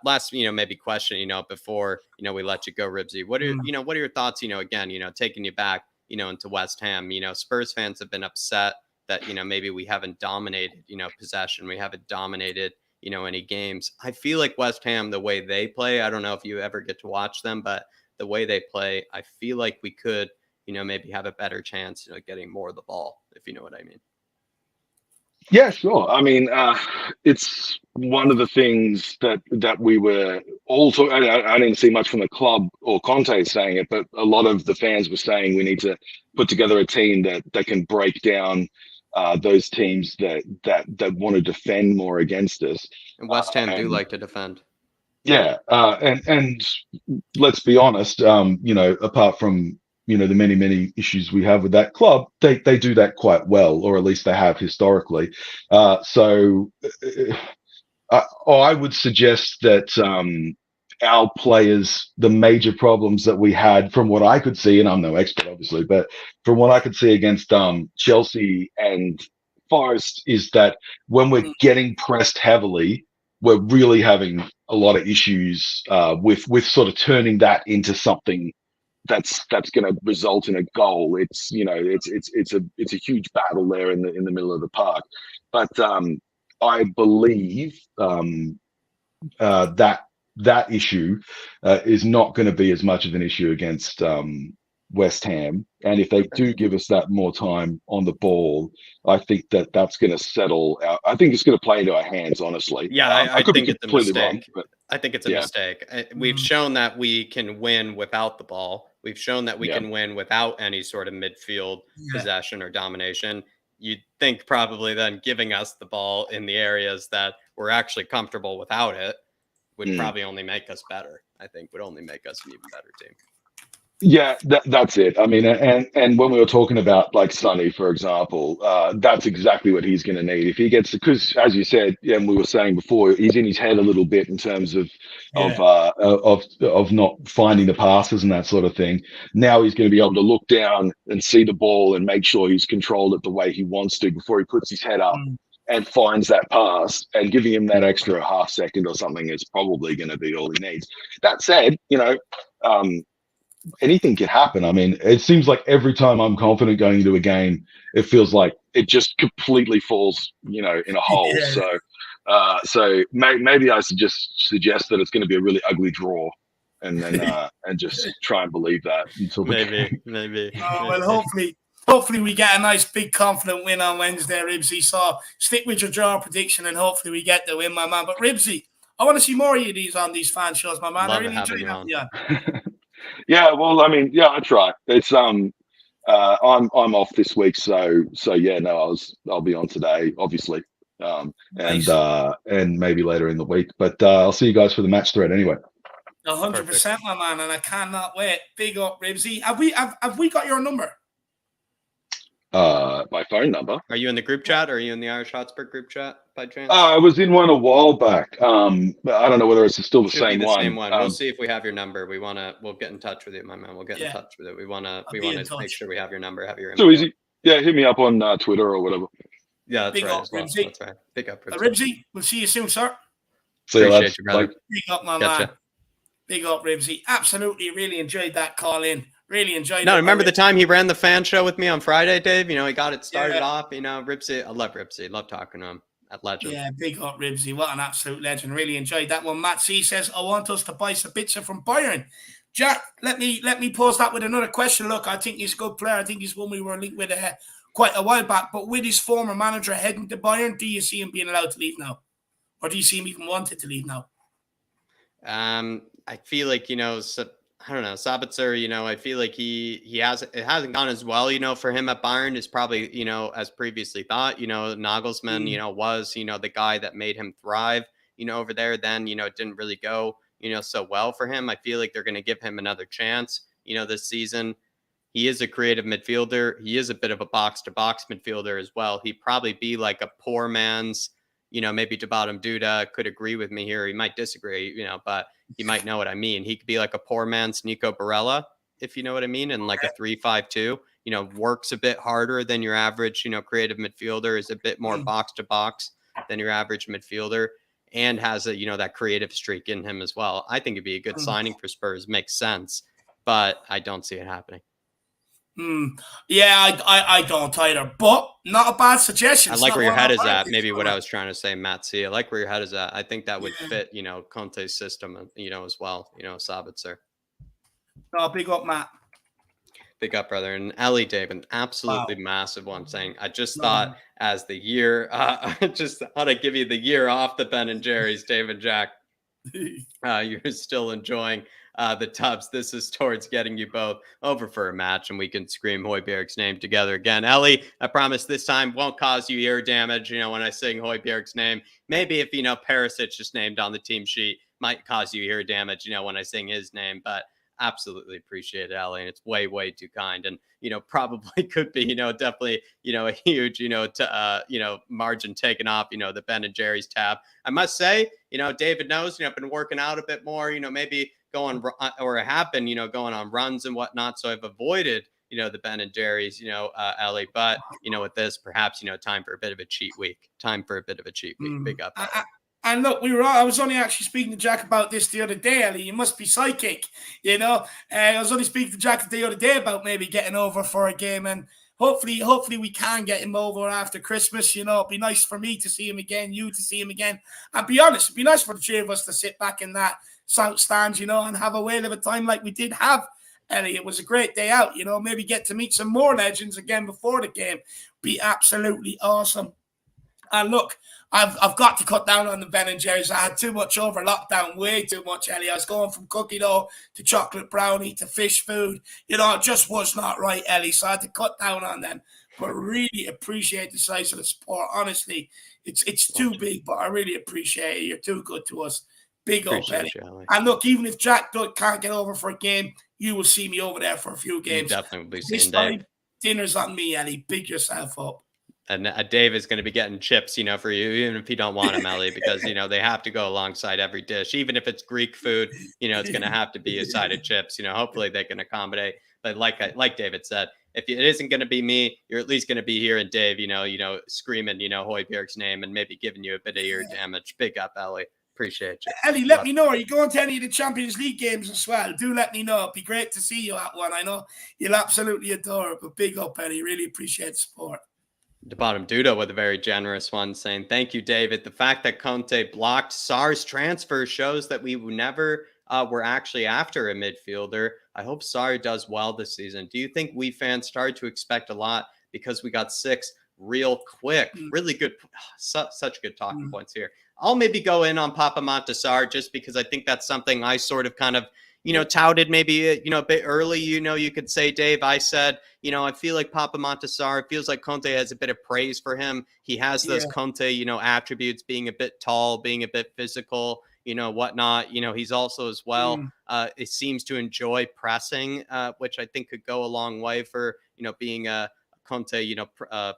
Last, maybe question, before, we let you go, Ribsy. What are, what are your thoughts, again, taking you back, into West Ham, Spurs fans have been upset that, maybe we haven't dominated, possession. We haven't dominated, any games. I feel like West Ham, the way they play, I don't know if you ever get to watch them, but the way they play, I feel like we could, maybe have a better chance of getting more of the ball, if you know what I mean. Yeah, sure. I mean, it's one of the things that we were all talking. I didn't see much from the club or Conte saying it, but a lot of the fans were saying we need to put together a team that can break down those teams that want to defend more against us. And West Ham do like to defend. Yeah, and let's be honest. Apart from the many issues we have with that club, they do that quite well, or at least they have historically. So I would suggest that our players, the major problems that we had, from what I could see, and I'm no expert obviously, but from what I could see against Chelsea and Forest, is that when we're getting pressed heavily, we're really having a lot of issues with sort of turning that into something that's going to result in a goal. It's it's a huge battle there in the middle of the park. But I believe that issue is not going to be as much of an issue against West Ham. And if they do give us that more time on the ball, I think that's going to settle out. I think it's going to play into our hands, honestly. Yeah, I could think be it's a completely mistake. wrong, but I think it's a mistake. We've shown that we can win without the ball. We've shown that we can win without any sort of midfield possession or domination. You'd think probably then giving us the ball in the areas that we're actually comfortable without it would probably only make us better. I think would only make us an even better team. Yeah, that's it. I mean, and when we were talking about like Sonny, for example, that's exactly what he's going to need if he gets, because as you said, and we were saying before, he's in his head a little bit in terms of not finding the passes and that sort of thing. Now he's going to be able to look down and see the ball and make sure he's controlled it the way he wants to before he puts his head up and finds that pass. And giving him that extra half second or something is probably going to be all he needs. That said, anything can happen. I mean, it seems like every time I'm confident going into a game, it feels like it just completely falls, in a hole. Yeah. So maybe I suggest that it's going to be a really ugly draw, and then and just try and believe that until maybe. Well, hopefully we get a nice big confident win on Wednesday, Ribsy. So stick with your draw prediction, and hopefully we get the win, my man. But Ribsy, I want to see more of you on these fan shows, my man. Love I really enjoy having you on. Yeah, well, I mean, yeah, I try. It's I'm off this week, so yeah, no, I'll be on today, obviously, Nice. and maybe later in the week. But I'll see you guys for the match thread anyway. 100%, my man, and I cannot wait. Big up, Ribsy. Have we got your number? My phone number. Are you in the group chat? Or are you in the Irish Hotspur group chat by chance? I was in one a while back. But I don't know whether it's still the same one. Same one. We'll see if we have your number. We'll get in touch with you, my man. We'll get in touch with it. We want to make sure we have your number, have your info. So easy. Yeah, hit me up on Twitter or whatever. Yeah, that's Big right. Up, as well. Ribsy. That's right. Big up, Ribsy. Ribsy, we'll see you soon, sir. Appreciate you, brother. Big up, my man. Big up, Ribsy. Absolutely, really enjoyed that call in. Really enjoyed it. No, remember the time he ran the fan show with me on Friday, Dave? He got it started off. Ribsy. I love Ribsy. Love talking to him. That legend. Yeah, big up, Ribsy. What an absolute legend. Really enjoyed that one. Matt C says, I want us to buy Sabitzer from Bayern. Jack, let me pose that with another question. Look, I think he's a good player. I think he's one we were linked with quite a while back. But with his former manager heading to Bayern, do you see him being allowed to leave now? Or do you see him even wanted to leave now? I feel like, I don't know, Sabitzer, I feel like it hasn't gone as well, for him at Bayern is probably, as previously thought, Nagelsmann, was, the guy that made him thrive, over there. Then, it didn't really go, so well for him. I feel like they're going to give him another chance, this season. He is a creative midfielder. He is a bit of a box-to-box midfielder as well. He'd probably be like a poor man's, maybe Tabatum Duda could agree with me here. He might disagree, but he might know what I mean. He could be like a poor man's Nico Barella, if you know what I mean, and like a 3-5-2, works a bit harder than your average, creative midfielder, is a bit more box to box than your average midfielder, and has a, that creative streak in him as well. I think it'd be a good signing for Spurs. Makes sense, but I don't see it happening. Yeah, I don't either, but not a bad suggestion. I like where your head is at. Maybe what I was trying to say, Matt C. I like where your head is at. I think that would fit, Conte's system, as well, Sabitzer. Oh, big up, Matt. Big up, brother. And Ellie, Dave, an absolutely massive one, saying, I just thought as the year, just thought I'd give you the year off the Ben and Jerry's, Dave and Jack. You're still enjoying the tubs. This is towards getting you both over for a match, and we can scream Højbjerg's name together again. Ellie, I promise this time won't cause you ear damage, when I sing Højbjerg's name. Maybe if, Perisic is named on the team sheet, might cause you ear damage, when I sing his name, but absolutely appreciate it, Ellie, and it's way, way too kind. And, probably could be, definitely, a huge, margin taken off, the Ben and Jerry's tab. I must say, David knows, I've been working out a bit more, maybe going, or have been, going on runs and whatnot. So I've avoided, the Ben and Jerry's, Ellie, but, with this, perhaps, time for a bit of a cheat week. Big up. And look, I was only actually speaking to Jack about this the other day, Ellie. You must be psychic, I was only speaking to Jack the other day about maybe getting over for a game, and hopefully we can get him over after Christmas. It'd be nice for me to see him again, you to see him again. And be honest, it'd be nice for the three of us to sit back in that South Stand, and have a whale of a time like we did have, Ellie. It was a great day out, maybe get to meet some more legends again before the game. Be absolutely awesome. And look, I've got to cut down on the Ben and Jerry's. I had too much over lockdown, way too much, Ellie. I was going from cookie dough to chocolate brownie to fish food. It just was not right, Ellie. So I had to cut down on them. But really appreciate the size of the support. Honestly, it's too big, but I really appreciate it. You're too good to us. Big up, Eddie. And look, even if Jack can't get over for a game, you will see me over there for a few games. You definitely will be this seeing time, Dave. Dinner's on me, Ellie. Big yourself up. And Dave is going to be getting chips, for you, even if you don't want them, Ellie, because, they have to go alongside every dish. Even if it's Greek food, it's going to have to be a side of chips. Hopefully they can accommodate. But like David said, if it isn't going to be me, you're at least going to be hearing Dave, screaming, Højbjerg's name and maybe giving you a bit of ear damage. Big up, Ellie. Appreciate you. Ellie, let me know. Are you going to any of the Champions League games as well? Do let me know. It'd be great to see you at one. I know you'll absolutely adore it, but big up, Ellie. Really appreciate the support. The bottom Duda with a very generous one saying, thank you, David. The fact that Conte blocked Sarr's transfer shows that we never were actually after a midfielder. I hope Sarr does well this season. Do you think we fans started to expect a lot because we got 6 real quick? Really good, such good talking points here. I'll maybe go in on Papa Montessar just because I think that's something I sort of kind of, touted maybe, a bit early. You could say, Dave, I said, I feel like Papa Montessar, it feels like Conte has a bit of praise for him. He has those Conte, attributes, being a bit tall, being a bit physical, whatnot. He's also as well, it seems to enjoy pressing, which I think could go a long way for, being a Conte,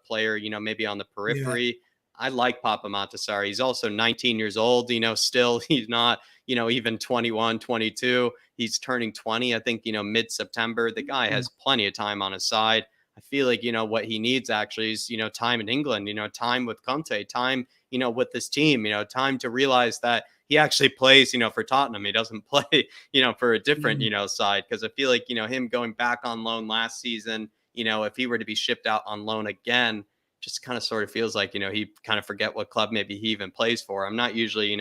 player, maybe on the periphery. Yeah. I like Papa Montessar. He's also 19 years old, still he's not, even 21, 22. He's turning 20, I think, mid-September. The guy has plenty of time on his side. I feel like, what he needs actually is, time in England, time with Conte, time, with this team, time to realize that he actually plays, for Tottenham. He doesn't play, for a different, side. Because I feel like, him going back on loan last season, if he were to be shipped out on loan again, just kind of sort of feels like, he kind of forget what club maybe he even plays for. I'm not usually,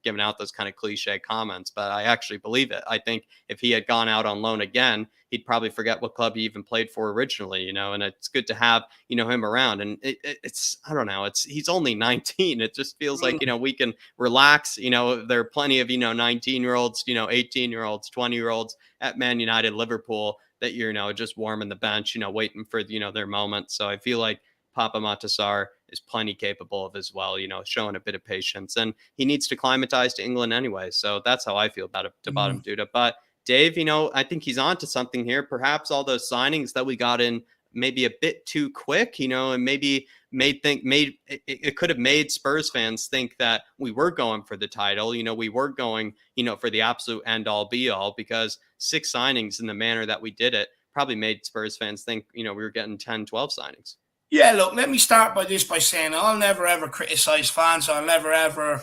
giving out those kind of cliche comments, but I actually believe it. I think if he had gone out on loan again, he'd probably forget what club he even played for originally, and it's good to have, him around. And it's, I don't know, he's only 19. It just feels like, we can relax. There are plenty of, 19-year-olds, 18-year-olds, 20-year-olds at Man United, Liverpool that you're, just warming the bench, waiting for, their moment. So I feel like Papa Montessar is plenty capable of as well, showing a bit of patience, and he needs to climatize to England anyway. So that's how I feel about it, to bottom Duda. But Dave, I think he's on to something here. Perhaps all those signings that we got in maybe a bit too quick, and maybe it could have made Spurs fans think that we were going for the title. We were going, for the absolute end all be all, because 6 signings in the manner that we did it probably made Spurs fans think, we were getting 10, 12 signings. Yeah, look, let me start by saying I'll never, ever criticize fans. I'll never, ever,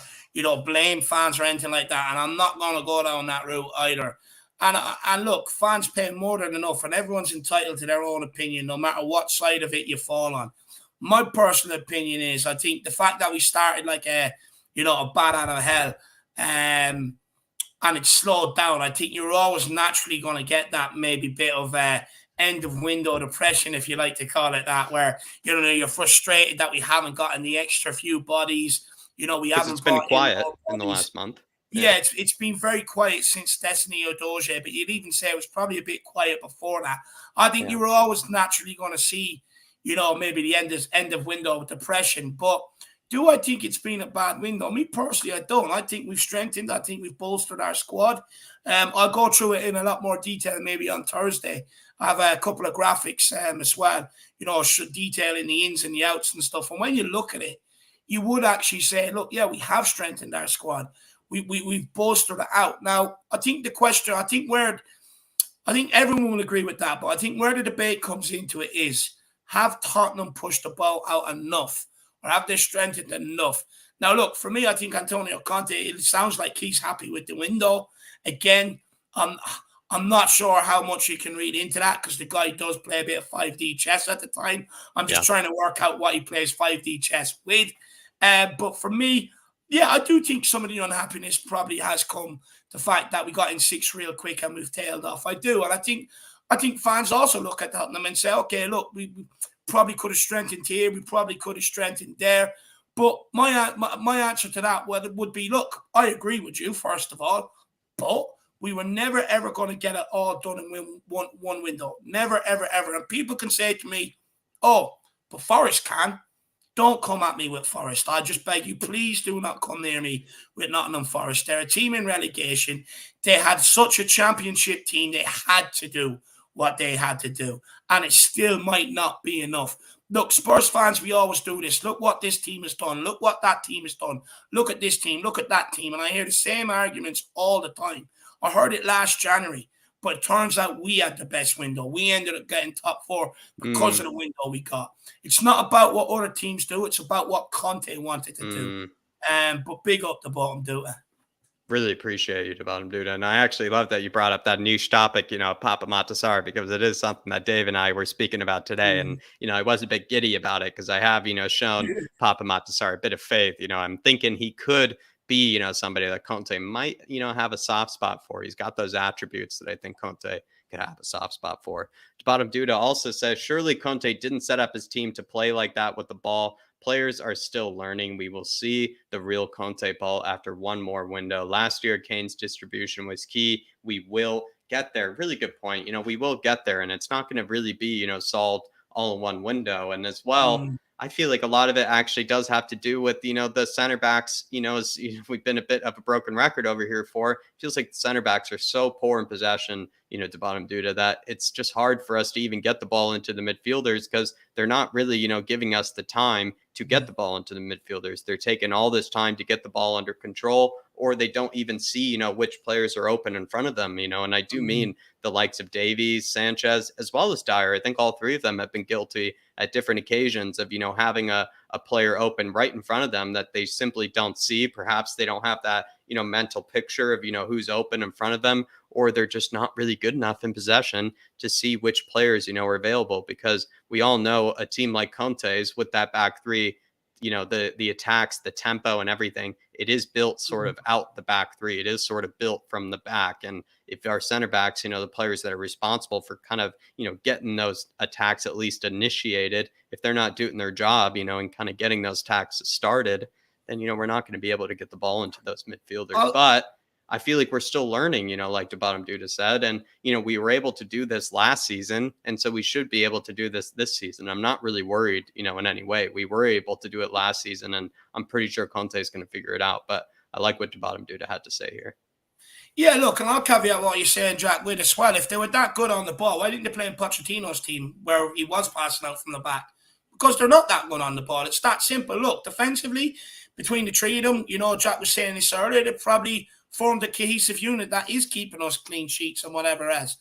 blame fans or anything like that. And I'm not going to go down that route either. And look, fans pay more than enough, and everyone's entitled to their own opinion, no matter what side of it you fall on. My personal opinion is, I think the fact that we started like a bat out of hell, and it slowed down, I think you're always naturally going to get that maybe bit of end of window depression, if you like to call it that, where you're frustrated that we haven't gotten the extra few bodies. We haven't. It's been quiet in the last month. Yeah, it's been very quiet since Destiny Udogie, but you'd even say it was probably a bit quiet before that. I think you were always naturally going to see, maybe the end of window of depression. But do I think it's been a bad window? Me personally, I don't. I think we've strengthened. I think we've bolstered our squad. I'll go through it in a lot more detail maybe on Thursday. I have a couple of graphics as well, detailing the ins and the outs and stuff. And when you look at it, you would actually say, look, yeah, we have strengthened our squad. We've bolstered it out. Now, I think the question, I think everyone will agree with that, but I think where the debate comes into it is, have Tottenham pushed the ball out enough, or have they strengthened enough? Now, look, for me, I think Antonio Conte, it sounds like he's happy with the window. Again, I'm not sure how much you can read into that, because the guy does play a bit of 5D chess at the time. I'm just trying to work out what he plays 5D chess with. But for me, yeah, I do think some of the unhappiness probably has come the fact that we got in 6 real quick and we've tailed off. I do. And I think fans also look at Tottenham and say, okay, look, we probably could have strengthened here. We probably could have strengthened there. But my answer to that would be, look, I agree with you, first of all, but we were never, ever going to get it all done in one window. Never, ever, ever. And people can say to me, oh, but Forest can. don't come at me with Forest. I just beg you, please do not come near me with Nottingham Forest. They're a team in relegation. They had such a championship team. They had to do what they had to do. And it still might not be enough. Look, Spurs fans, we always do this. Look what this team has done. Look what that team has done. Look at this team. Look at that team. And I hear the same arguments all the time. I heard it last January. But it turns out we had the best window. We ended up getting top 4 because of the window we got. It's not about what other teams do. It's about what Conte wanted to do. But big up the bottom dude. Really appreciate you, the bottom dude. And I actually love that you brought up that niche topic, Papa Matasar, because it is something that Dave and I were speaking about today. And, I was a bit giddy about it because I have, shown Papa Matasar a bit of faith. I'm thinking he could be, somebody that Conte might, have a soft spot for. He's got those attributes that I think Conte could have a soft spot for. Bottom Duda also says, surely Conte didn't set up his team to play like that with the ball. Players are still learning. We will see the real Conte ball after one more window. Last year, Kane's distribution was key. We will get there. Really good point. We will get there, and it's not going to really be, solved all in one window. And as well, I feel like a lot of it actually does have to do with, the center backs, as we've been a bit of a broken record over here for. It feels like the center backs are so poor in possession, to bottom Duda, that it's just hard for us to even get the ball into the midfielders because they're not really, giving us the time to get the ball into the midfielders. They're taking all this time to get the ball under control, or they don't even see, which players are open in front of them, and I do mean the likes of Davies, Sanchez, as well as Dyer. I think all three of them have been guilty at different occasions of, having a player open right in front of them that they simply don't see. Perhaps they don't have that, mental picture of, who's open in front of them, or they're just not really good enough in possession to see which players, are available, because we all know a team like Conte's with that back three, the attacks, the tempo and everything, it is built sort of out the back three. It is sort of built from the back. And if our center backs, the players that are responsible for kind of, getting those attacks at least initiated, if they're not doing their job, and kind of getting those attacks started, then, we're not going to be able to get the ball into those midfielders. But I feel like we're still learning, like the bottom dude said. And, we were able to do this last season. And so we should be able to do this season. I'm not really worried, in any way. We were able to do it last season, and I'm pretty sure Conte is going to figure it out. But I like what the bottom dude had to say here. Yeah, look, and I'll caveat what you're saying, Jack, with as well. If they were that good on the ball, why didn't they play in Pochettino's team where he was passing out from the back? Because they're not that good on the ball. It's that simple. Look, defensively, between the three of them, Jack was saying this earlier, they probably formed a cohesive unit that is keeping us clean sheets and whatever else.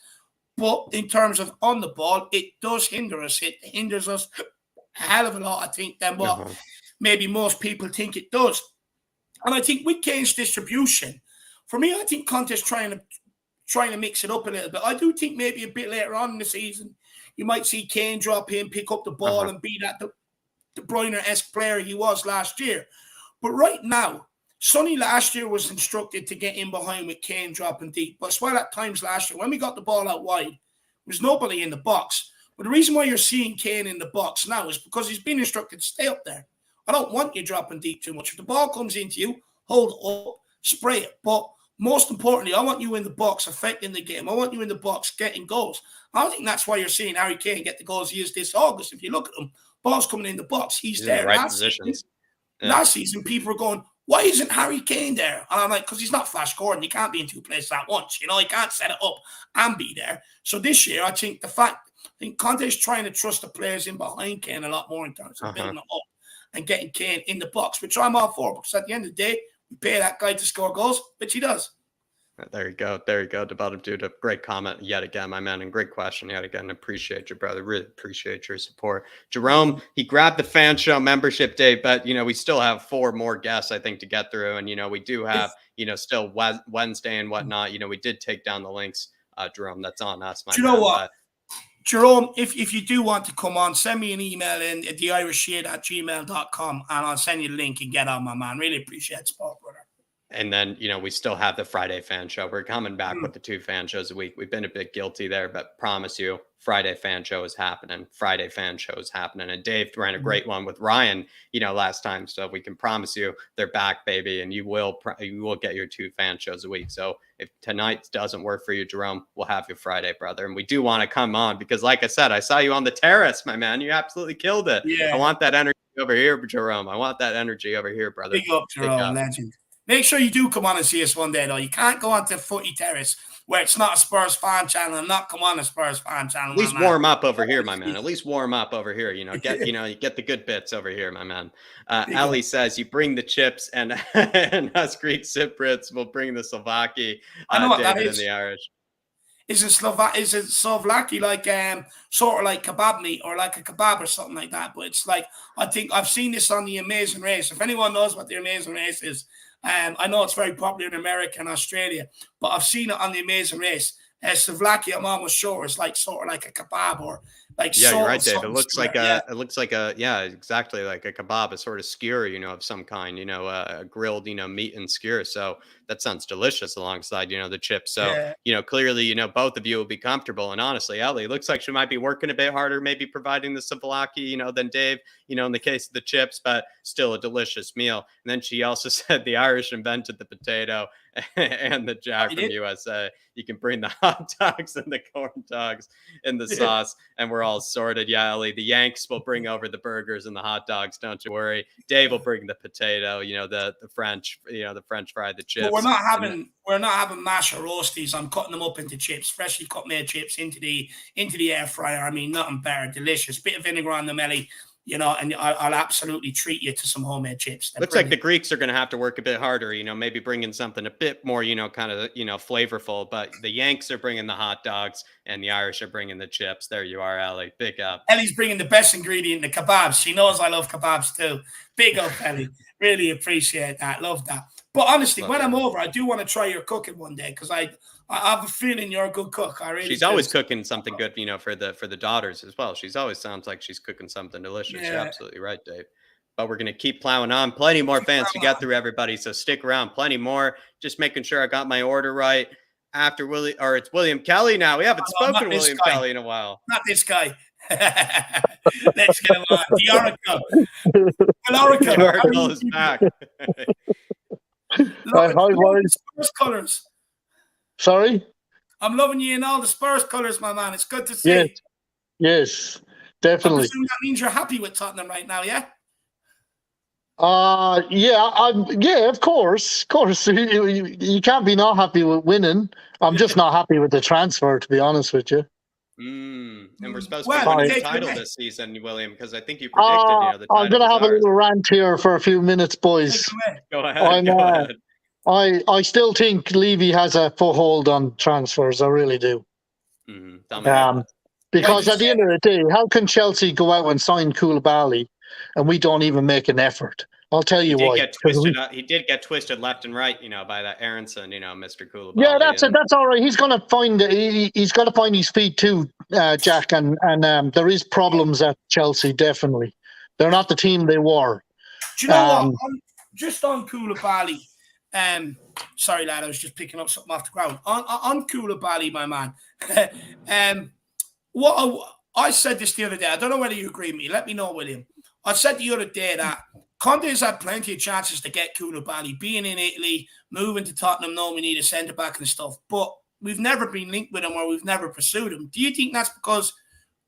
But in terms of on the ball, it does hinder us. It hinders us a hell of a lot, I think, than what maybe most people think it does. And I think with Kane's distribution, for me, I think Conte's trying to mix it up a little bit. I do think maybe a bit later on in the season, you might see Kane drop in, pick up the ball, and be that De Bruyne-esque player he was last year. But right now, Sonny last year was instructed to get in behind with Kane dropping deep. But as well at times last year, when we got the ball out wide, there was nobody in the box. But the reason why you're seeing Kane in the box now is because he's been instructed to stay up there. I don't want you dropping deep too much. If the ball comes into you, hold it up, spray it. But most importantly, I want you in the box affecting the game. I want you in the box getting goals. I think that's why you're seeing Harry Kane get the goals he is this August. If you look at him, ball's coming in the box. He's there. In the right positions. Last season, people were going, why isn't Harry Kane there? And I'm like, because he's not Flash Gordon. He can't be in two places at once. He can't set it up and be there. So this year, I think Conte's trying to trust the players in behind Kane a lot more in terms of building it up and getting Kane in the box, which I'm all for, because at the end of the day, we pay that guy to score goals, which he does. There you go. There you go. The bottom dude, a great comment yet again, my man, and great question yet again. Appreciate you, brother. Really appreciate your support. Jerome, he grabbed the fan show membership day, but, we still have 4 more guests, I think, to get through. And, we do have, still Wednesday and whatnot. We did take down the links, Jerome. That's on us, my man. Do you know what? Jerome, if you do want to come on, send me an email in at theirishyid@gmail.com, and I'll send you the link and get on, my man. Really appreciate support, brother. And then, we still have the Friday fan show. We're coming back with the 2 fan shows a week. We've been a bit guilty there, but promise you, Friday fan show is happening. Friday fan show is happening. And Dave ran a great one with Ryan, last time. So we can promise you they're back, baby. And you will get your 2 fan shows a week. So if tonight doesn't work for you, Jerome, we'll have you Friday, brother. And we do want to come on because, like I said, I saw you on the terrace, my man. You absolutely killed it. Yeah. I want that energy over here, Jerome. I want that energy over here, brother. Big up, Jerome, legend. Make sure you do come on and see us one day, though. You can't go on to Footy Terrace where it's not a Spurs fan channel and not come on a Spurs fan channel. At least warm up over here, my man. At least warm up over here. You get the good bits over here, my man. Ali says you bring the chips, and us Greek Cypriots will bring the Slovaki. I know what David that is. And the Irish. Is it Slovaki like sort of like kebab meat or like a kebab or something like that? But it's like, I think I've seen this on The Amazing Race. If anyone knows what The Amazing Race is, I know it's very popular in America and Australia, but I've seen it on The Amazing Race. Slovakia, I'm almost sure it's like sort of like a kebab or like you're right, Dave. It looks like exactly like a kebab, a sort of skewer, of some kind, a grilled, meat and skewer. So that sounds delicious alongside, the chips. So, clearly, both of you will be comfortable. And honestly, Ellie looks like she might be working a bit harder, maybe providing the Souvlaki, than Dave, in the case of the chips, but still a delicious meal. And then she also said the Irish invented the potato and the Jack from USA. You can bring the hot dogs and the corn dogs in the sauce, and we're all sorted. Yeah, Ellie, the Yanks will bring over the burgers and the hot dogs. Don't you worry. Dave will bring the potato, the French, the French fry, the chips. But we're not having mash or roasties. I'm cutting them up into chips, freshly cut made chips into the air fryer. I mean, nothing better, delicious. Bit of vinegar on them, Ellie. And I'll absolutely treat you to some homemade chips. Looks like the Greeks are going to have to work a bit harder, maybe bringing something a bit more, kind of, flavorful. But the Yanks are bringing the hot dogs and the Irish are bringing the chips. There you are, Ellie. Big up. Ellie's bringing the best ingredient, the kebabs. She knows I love kebabs too. Big up, Ellie. Really appreciate that. Love that. But honestly, when I'm over, I do want to try your cooking one day because I have a feeling you're a good cook. She's always cooking something good, for the daughters as well. She's always sounds like she's cooking something delicious. Yeah. You're absolutely right, Dave. But we're going to keep plowing on. Plenty more fans to get through, everybody. So stick around. Plenty more. Just making sure I got my order right. After it's William Kelly now. We haven't spoken to William Kelly in a while. Not this guy. Let's get him on. The Oracle is back. Hi, Spurs colors. Sorry? I'm loving you in all the Spurs colors, my man. It's good to see. Yes, definitely. I presume that means you're happy with Tottenham right now, yeah? Yeah, of course. You can't be not happy with winning. I'm just not happy with the transfer, to be honest with you. And we're supposed to win the title this season, William, because I think you predicted the title. I'm going to have a little rant here for a few minutes, boys. Go ahead. I still think Levy has a foothold on transfers. I really do. Because at the end of the day, how can Chelsea go out and sign Koulibaly and we don't even make an effort? I'll tell you why. He did get twisted left and right, by that Aronson, Mr. Koulibaly. Yeah, that's all right. He's going to find he's got to find his feet too, Jack. And there is problems at Chelsea. Definitely, they're not the team they were. Do you know what? Just on Koulibaly. Sorry, lad, I was just picking up something off the ground. On Koulibaly, my man. I said this the other day. I don't know whether you agree with me. Let me know, William. I said the other day that Conte has had plenty of chances to get Koulibaly, being in Italy, moving to Tottenham, knowing we need a centre-back and stuff. But we've never been linked with him or we've never pursued him. Do you think that's because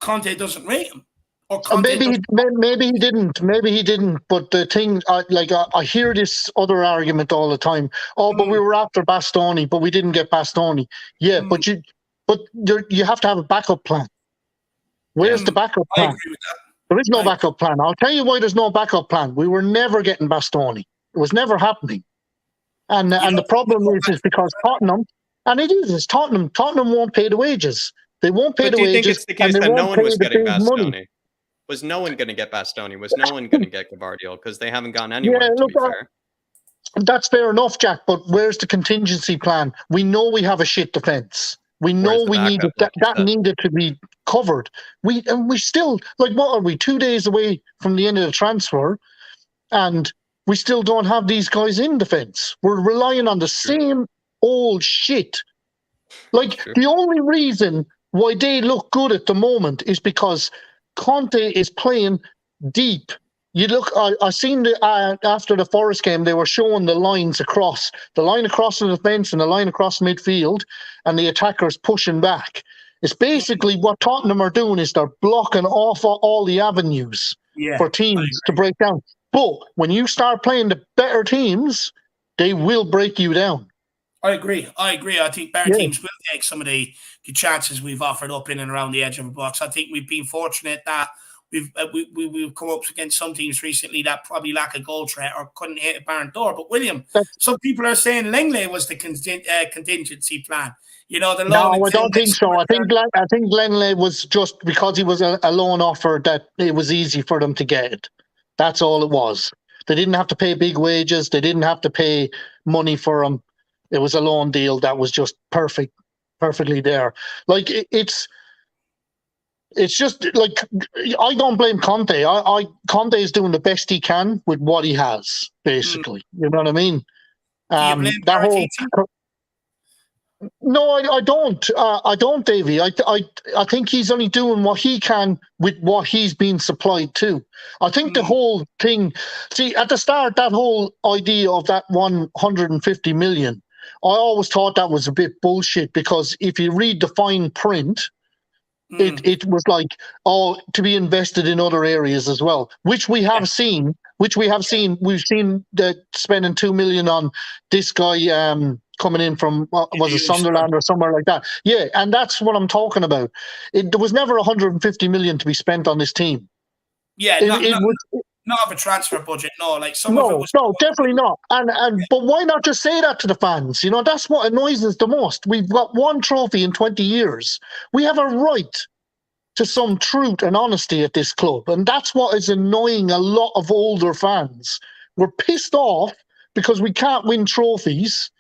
Conte doesn't rate him? Or maybe he didn't. Maybe he didn't. But the thing, I hear this other argument all the time. Oh, but we were after Bastoni, but we didn't get Bastoni. Yeah, but you have to have a backup plan. Where's the backup plan? I agree with that. There is no backup plan. I'll tell you why there's no backup plan. We were never getting Bastoni. It was never happening. And the problem is because Tottenham, and it's Tottenham. Tottenham won't pay the wages. They won't pay the wages. Do you think it's the case that no one was getting Bastoni? Was no one going to get Bastoni? Was no one going to get Gvardiol? Because they haven't gone anywhere, to be fair. That's fair enough, Jack, but where's the contingency plan? We know we have a shit defence. We know we needed that needed to be covered. We still, what are we, 2 days away from the end of the transfer, and we still don't have these guys in defence. We're relying on the same old shit. The only reason why they look good at the moment is because Conte is playing deep. You look, I seen after the Forest game, they were showing the lines across, the line across the defence and the line across midfield, and the attackers pushing back. It's basically what Tottenham are doing is they're blocking off all the avenues. for teams to break down. But when you start playing the better teams, they will break you down. I agree. I think better teams will take some of the chances we've offered up in and around the edge of the box. I think we've been fortunate that we've come up against some teams recently that probably lack a goal threat or couldn't hit a barn door. But William, some people are saying Langley was the contingency plan. You know, no, I don't think so. I think Langley was just because he was a loan offer that it was easy for them to get. That's all it was. They didn't have to pay big wages. They didn't have to pay money for him. It was a loan deal that was just perfectly there. Like it's just like I don't blame Conte. Conte is doing the best he can with what he has, basically. You know what I mean? That whole. No, I don't. I don't, Davey. I think he's only doing what he can with what he's being supplied to. I think the whole thing. See, at the start, that whole idea of that 150 million, I always thought that was a bit bullshit because if you read the fine print, it was like, to be invested in other areas as well, which we have seen. We've seen that spending 2 million on this guy coming in from was it Sunderland or somewhere like that. Yeah, and that's what I'm talking about. There was never 150 million to be spent on this team. Yeah, not of a transfer budget. No, like some of it was. No, definitely not. But why not just say that to the fans? You know, that's what annoys us the most. We've got one trophy in 20 years. We have a right to some truth and honesty at this club. And that's what is annoying a lot of older fans. We're pissed off because we can't win trophies,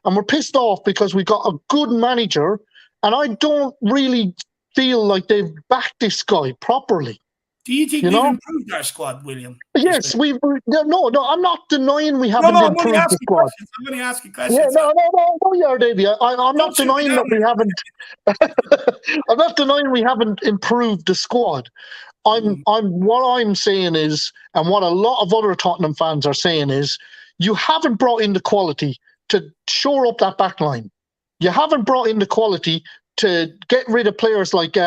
and we're pissed off because we got a good manager, and I don't really feel like they've backed this guy properly. Do you think we've improved our squad, William? Yes, we've. No, I'm not denying we haven't improved the squad. I'm going to ask you questions. Yeah, no, yeah, Davey. I'm not denying that we haven't. I'm not denying we haven't improved the squad. What I'm saying is, and what a lot of other Tottenham fans are saying is, you haven't brought in the quality to shore up that back line. You haven't brought in the quality to get rid of players like.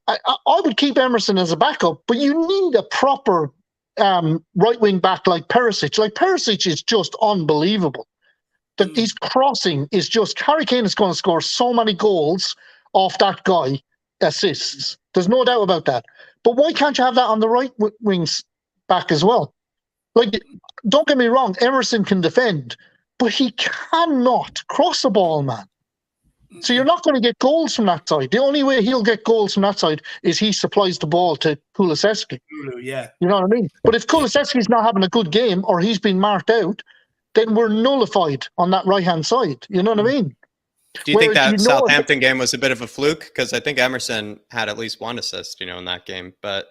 I would keep Emerson as a backup, but you need a proper right wing back like Perisic. Like Perisic is just unbelievable. That his crossing is just. Harry Kane is going to score so many goals off that guy assists. There's no doubt about that. But why can't you have that on the right wings back as well? Like, don't get me wrong, Emerson can defend, but he cannot cross the ball, man. So you're not going to get goals from that side. The only way he'll get goals from that side is he supplies the ball to Kulusevski. Yeah. You know what I mean? But if Kulusevski's not having a good game or he's been marked out, then we're nullified on that right-hand side. You know what I mean? Do you think that Southampton game was a bit of a fluke? Because I think Emerson had at least one assist, in that game. But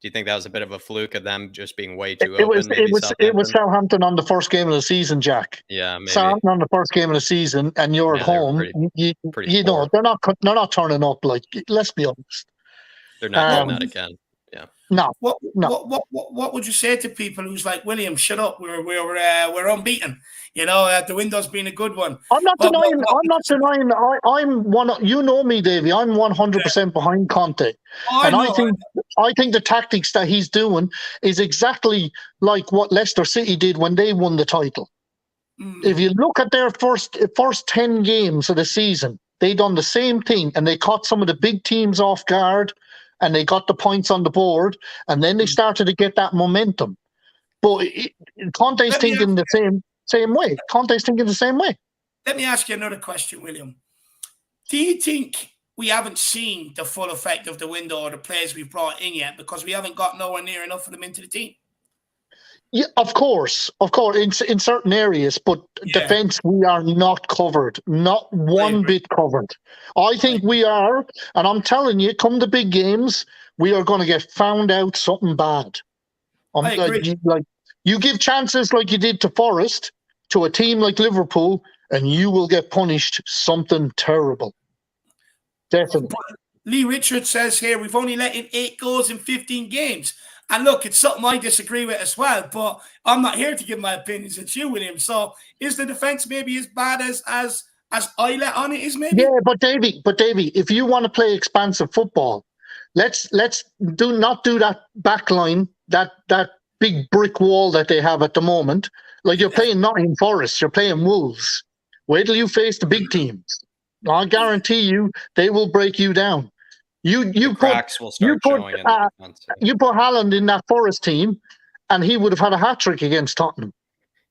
do you think that was a bit of a fluke of them just being way too open? It was Southampton on the first game of the season, Jack. Yeah, maybe. Southampton on the first game of the season, and you're at home. Pretty they're not turning up. Like, let's be honest. They're not doing that again. Yeah. No. What would you say to people who's like, William, shut up? We're unbeaten. The window's been a good one. I'm not denying. I'm one. You know me, Davey. I'm 100% behind Conte, I think the tactics that he's doing is exactly like what Leicester City did when they won the title. If you look at their first 10 games of the season, they done the same thing, and they caught some of the big teams off guard. And they got the points on the board, and then they started to get that momentum. But Conte's thinking the same way. Conte's thinking the same way. Let me ask you another question, William. Do you think we haven't seen the full effect of the window or the players we've brought in yet because we haven't got nowhere near enough of them into the team? Yeah, of course, in certain areas, but defense we are not covered, not one bit covered. I think we are, and I'm telling you, come the big games, we are going to get found out something bad. I agree. You give chances like you did to Forest to a team like Liverpool, and you will get punished something terrible. Definitely. Lee Richards says here we've only let in 8 goals in 15 games. And look, it's something I disagree with as well, but I'm not here to give my opinions. It's you, William. So is the defense maybe as bad as I let on it is maybe? Yeah, but Davey, if you want to play expansive football, let's not do that back line that big brick wall that they have at the moment. Like you're playing Nottingham Forest, you're playing Wolves. Wait till you face the big teams. I guarantee you, they will break you down. You put Haaland in that Forest team, and he would have had a hat trick against Tottenham.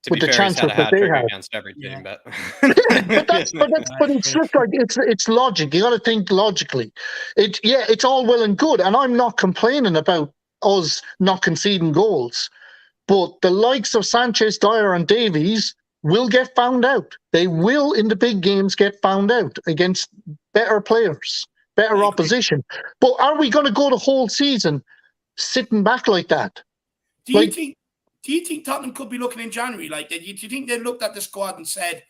To be fair, he's had a hat trick against every team, but but it's just like it's logic. You got to think logically. It's all well and good, and I'm not complaining about us not conceding goals, but the likes of Sanchez, Dyer, and Davies will get found out. They will in the big games get found out against better players, better opposition. But are we going to go the whole season sitting back like that? Do you think Tottenham could be looking in January like that? Do you think they looked at the squad and said,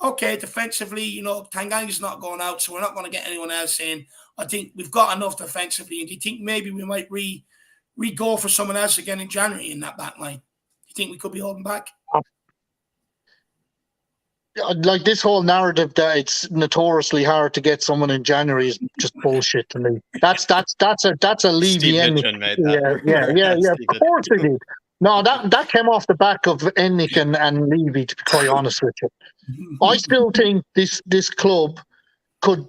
okay, defensively, you know, Tanganga's not going out, so we're not going to get anyone else in. I think we've got enough defensively. And do you think maybe we might re-go for someone else again in January in that back line? Do you think we could be holding back? Like this whole narrative that it's notoriously hard to get someone in January is just bullshit to me. That's a Levy ending. Yeah. Of course it did. No, that came off the back of Ennick and Levy, to be quite honest with you. I still think this club could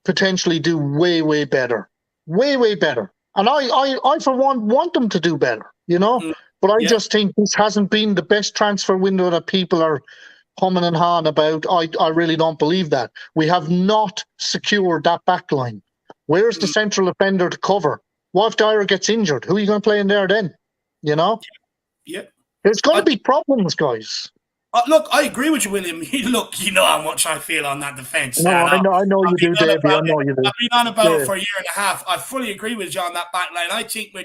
potentially do way better. Way better. And I for one want them to do better, you know? But I just think this hasn't been the best transfer window that people are humming and hawing about. I really don't believe that. We have not secured that back line. Where's the central defender to cover? What if Dyer gets injured? Who are you going to play in there then? You know? Yeah. There's going to be problems, guys. Look, I agree with you, William. Look, you know how much I feel on that defence. No, I know you do, Davey. I know you do. I've been on about it for a year and a half. I fully agree with you on that back line. I think I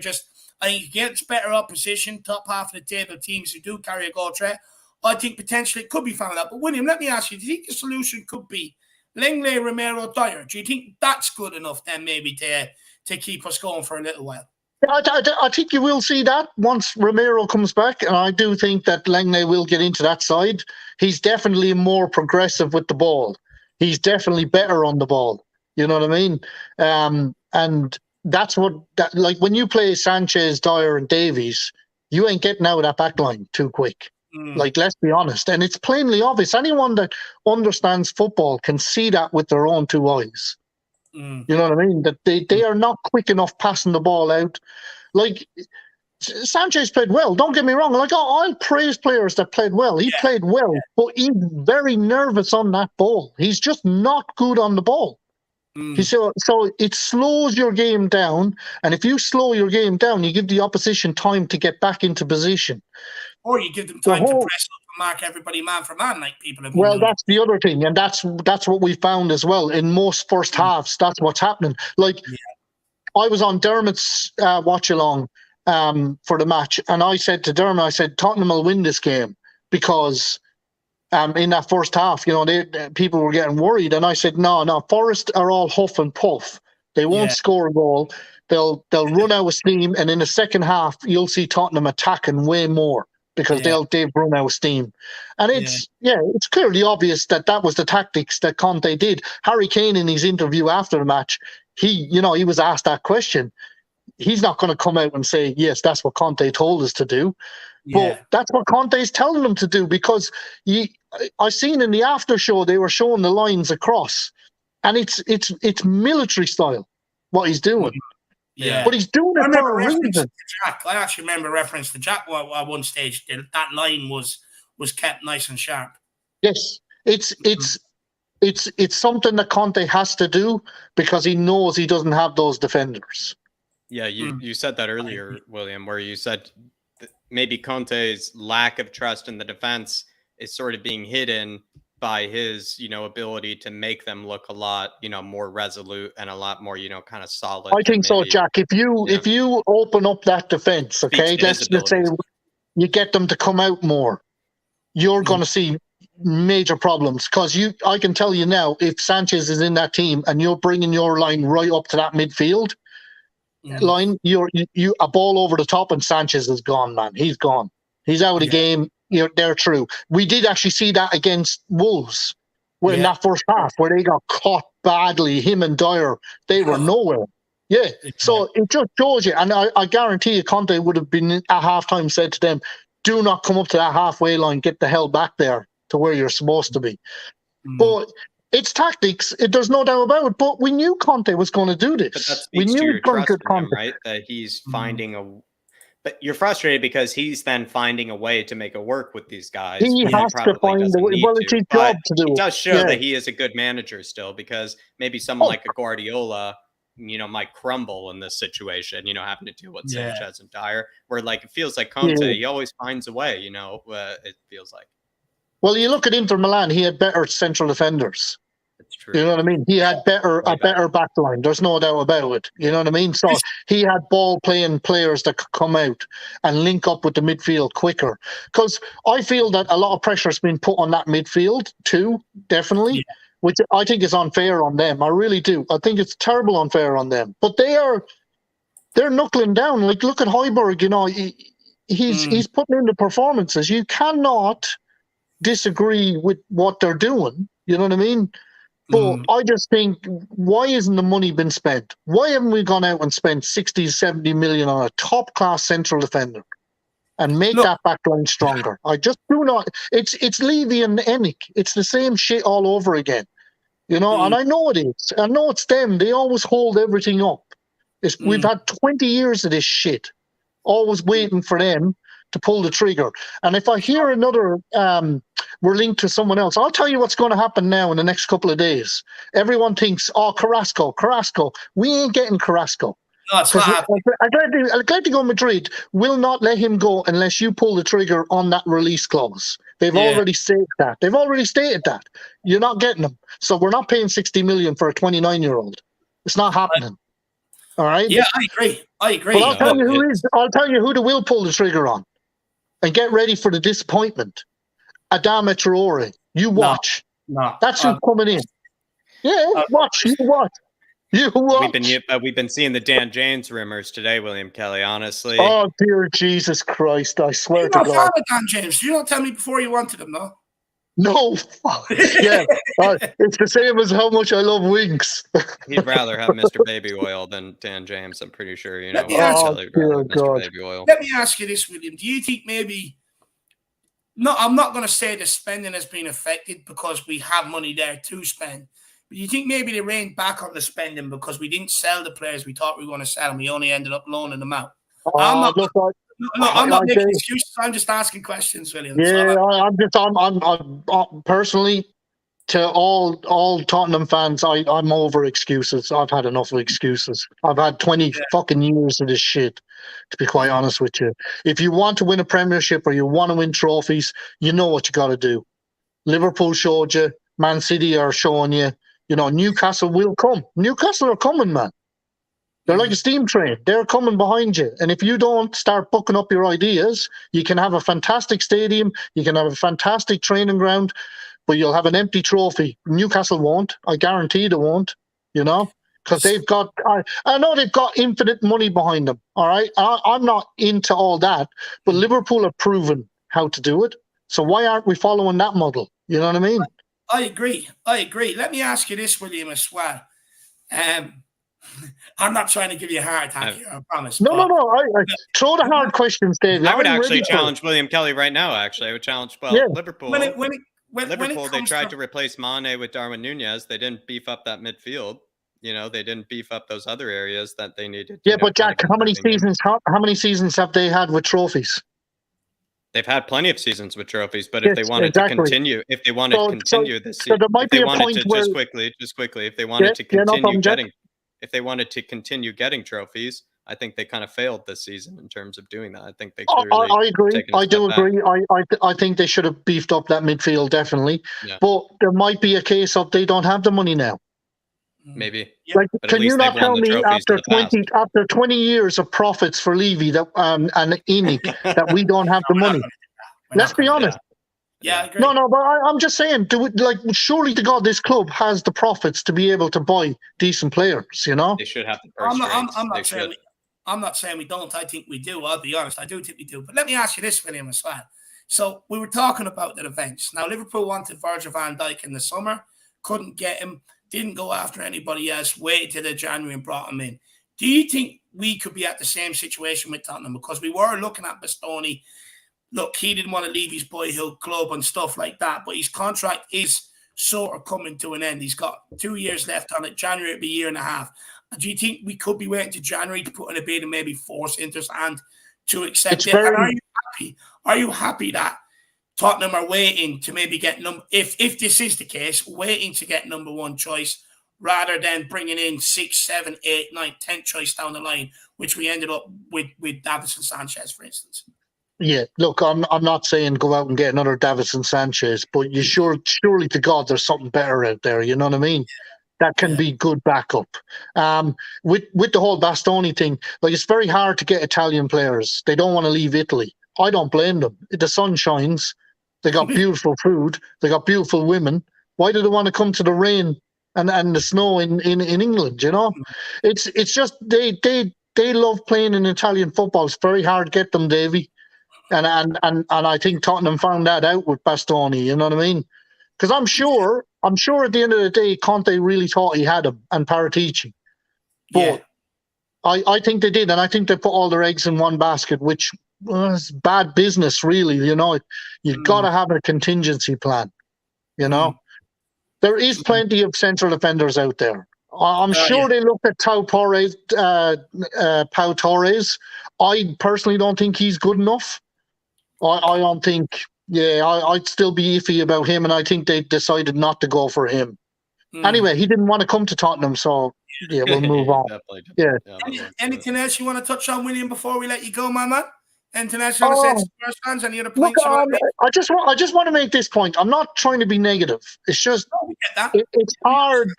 think it gets better opposition, top half of the table teams who do carry a goal threat. I think potentially it could be found out. But William, let me ask you, do you think the solution could be Lenglet, Romero, Dyer? Do you think that's good enough then maybe to keep us going for a little while? I think you will see that once Romero comes back, and I do think that Lenglet will get into that side. He's definitely more progressive with the ball. He's definitely better on the ball. You know what I mean? And that's like when you play Sanchez, Dyer, and Davies, you ain't getting out of that back line too quick. Like, let's be honest. And it's plainly obvious. Anyone that understands football can see that with their own two eyes. You know what I mean? That they are not quick enough passing the ball out. Like, Sanchez played well. Don't get me wrong. Like, I'll praise players that played well. He played well, but he's very nervous on that ball. He's just not good on the ball. So it slows your game down. And if you slow your game down, you give the opposition time to get back into position. Or you give them time to press up and mark everybody man for man, like people have been doing. That's the other thing, and that's what we found as well. In most first halves, that's what's happening. Like, I was on Dermot's watch-along for the match, and I said to Dermot, I said, Tottenham will win this game because in that first half, you know, people were getting worried, and I said, no, Forest are all huff and puff. They won't score a goal. They'll run out of steam, and in the second half, you'll see Tottenham attacking way more. Because they've run out of steam. And it's clearly obvious that was the tactics that Conte did. Harry Kane, in his interview after the match, he was asked that question. He's not going to come out and say, yes, that's what Conte told us to do. But that's what Conte is telling them to do, because I seen in the after show, they were showing the lines across, and it's military style, what he's doing. Yeah, but he's doing it for a reason. Jack, I actually remember reference to Jack at one stage. That line was kept nice and sharp. Yes, it's something that Conte has to do because he knows he doesn't have those defenders. Yeah, you said that earlier, William, where you said that maybe Conte's lack of trust in the defense is sort of being hidden by his, ability to make them look a lot, more resolute and a lot more, kind of solid. I think so, Jack. If you open up that defense, okay, let's say you get them to come out more, you're going to see major problems. Because I can tell you now, if Sanchez is in that team and you're bringing your line right up to that midfield line, you a ball over the top and Sanchez is gone, man. He's gone. He's out of the game. They're true. We did actually see that against Wolves in that first half where they got caught badly. Him and Dyer, they were nowhere. Yeah. So it just shows you, and I guarantee you, Conte would have been at halftime said to them, "Do not come up to that halfway line. Get the hell back there to where you're supposed to be." But it's tactics. There's no doubt about it. But we knew Conte was going to do this. But that We speaks knew to he your was going to trust get in him, Conte. right? That he's finding a. But you're frustrated because he's then finding a way to make it work with these guys. He when has to probably find doesn't a way. need Well, it's to. his But job to do it it. does show Yeah. that he is a good manager still, because maybe someone like a Guardiola, might crumble in this situation, having to deal with Sanchez and Dyer, where like it feels like Conte, he always finds a way, it feels like. Well, you look at Inter Milan, he had better central defenders. It's true. You know what I mean? He had a better back line. There's no doubt about it. You know what I mean? So he had ball-playing players that could come out and link up with the midfield quicker. Because I feel that a lot of pressure has been put on that midfield too, definitely, which I think is unfair on them. I really do. I think it's terrible unfair on them. But they're knuckling down. Like, look at Højbjerg, he's putting in the performances. You cannot disagree with what they're doing. You know what I mean? But I just think, why isn't the money been spent? Why haven't we gone out and spent 60, 70 million on a top-class central defender and make that back line stronger? I just do not. It's Levy and Ennick. It's the same shit all over again. And I know it is. I know it's them. They always hold everything up. We've had 20 years of this shit, always waiting for them to pull the trigger. And if I hear another, we're linked to someone else, I'll tell you what's going to happen now in the next couple of days. Everyone thinks, Carrasco. We ain't getting Carrasco. No, it's not happening. Atletico Madrid will not let him go unless you pull the trigger on that release clause. They've already stated that. You're not getting him. So we're not paying 60 million for a 29-year-old. It's not happening. All right? Yeah, I agree. But I'll tell you who they will pull the trigger on. And get ready for the disappointment. Adama Traore. You watch. No. That's who's coming in. Yeah, watch. You watch. We've been seeing the Dan James rumors today, William Kelly, honestly. Oh, dear Jesus Christ. I swear to God. Dan James. You don't tell me before you wanted him, no? No. Yeah. It's the same as how much I love Winx. He'd rather have Mr. Baby Oil than Dan James, I'm pretty sure. Let me ask you this, William. Do you think maybe... No, I'm not going to say the spending has been affected because we have money there to spend. But you think maybe they reined back on the spending because we didn't sell the players we thought we were going to sell and we only ended up loaning them out? I'm not making excuses. I'm just asking questions, William. Yeah, I'm personally, to all Tottenham fans, I'm over excuses. I've had enough of excuses. I've had 20 fucking years of this shit, to be quite honest with you. If you want to win a Premiership or you want to win trophies, you know what you got to do. Liverpool showed you. Man City are showing you. Newcastle will come. Newcastle are coming, man. They're like a steam train. They're coming behind you. And if you don't start booking up your ideas, you can have a fantastic stadium, you can have a fantastic training ground, but you'll have an empty trophy. Newcastle won't. I guarantee they won't, because they've got, I know they've got infinite money behind them, all right? I'm not into all that, but Liverpool have proven how to do it. So why aren't we following that model? You know what I mean? I agree. Let me ask you this, William, as well. I'm not trying to give you a heart attack here, I promise. No. I throw the hard questions, Dave. I would actually challenge William Kelly right now, actually. I would challenge, Liverpool. Liverpool, they tried to replace Mane with Darwin Nunez. They didn't beef up that midfield. They didn't beef up those other areas that they needed. Yeah, but Jack, how many seasons have they had with trophies? They've had plenty of seasons with trophies, but if they wanted to continue, this season, there might be a point where just quickly, if they wanted to continue if they wanted to continue getting trophies, I think they kind of failed this season in terms of doing that. I think they clearly. I agree. I do agree. I think they should have beefed up that midfield, definitely. Yeah. But there might be a case of they don't have the money now. Maybe. Like, can you not tell me after 20 years of profits for Levy and Ennick that we don't have the money? Let's be honest. Yeah, I agree. No, but I'm just saying, surely to God, this club has the profits to be able to buy decent players, They should have the purse strings. I'm not saying we don't. I think we do. I'll be honest. I do think we do. But let me ask you this, William, as well. So we were talking about the events. Now, Liverpool wanted Virgil van Dijk in the summer. Couldn't get him. Didn't go after anybody else. Waited till January and brought him in. Do you think we could be at the same situation with Tottenham? Because we were looking at Bastoni. Look, he didn't want to leave his boyhood club and stuff like that, but his contract is sort of coming to an end. He's got 2 years left on it. January will be a year and a half. Do you think we could be waiting to January to put in a bid and maybe force Inter's hand to accept it? And are you happy? Are you happy that Tottenham are waiting to maybe get if this is the case, waiting to get number one choice rather than bringing in 6, 7, 8, 9, 10 choice down the line, which we ended up with Davinson Sanchez, for instance? Yeah, look, I'm not saying go out and get another Davinson Sanchez, but you surely to God there's something better out there. You know what I mean? That can be good backup. With the whole Bastoni thing, like it's very hard to get Italian players. They don't want to leave Italy. I don't blame them. The sun shines. They got beautiful food. They got beautiful women. Why do they want to come to the rain and the snow in England? You know, it's just they love playing in Italian football. It's very hard to get them, Davy. And I think Tottenham found that out with Bastoni. You know what I mean? Because I'm sure at the end of the day, Conte really thought he had him and Paratici. But I think they did, and I think they put all their eggs in one basket, which was bad business, really. You know, you've got to have a contingency plan. You know, there is plenty of central defenders out there. I'm sure they looked at Pau Torres. I personally don't think he's good enough. I don't think. Yeah, I'd still be iffy about him, and I think they decided not to go for him. Anyway, he didn't want to come to Tottenham, so yeah, we'll move on. Yeah. Anything else you want to touch on, William, before we let you go, my man? Anything else you want to say to Spurs fans? Any other points you want to make? I just want to make this point. I'm not trying to be negative. It's just it's hard.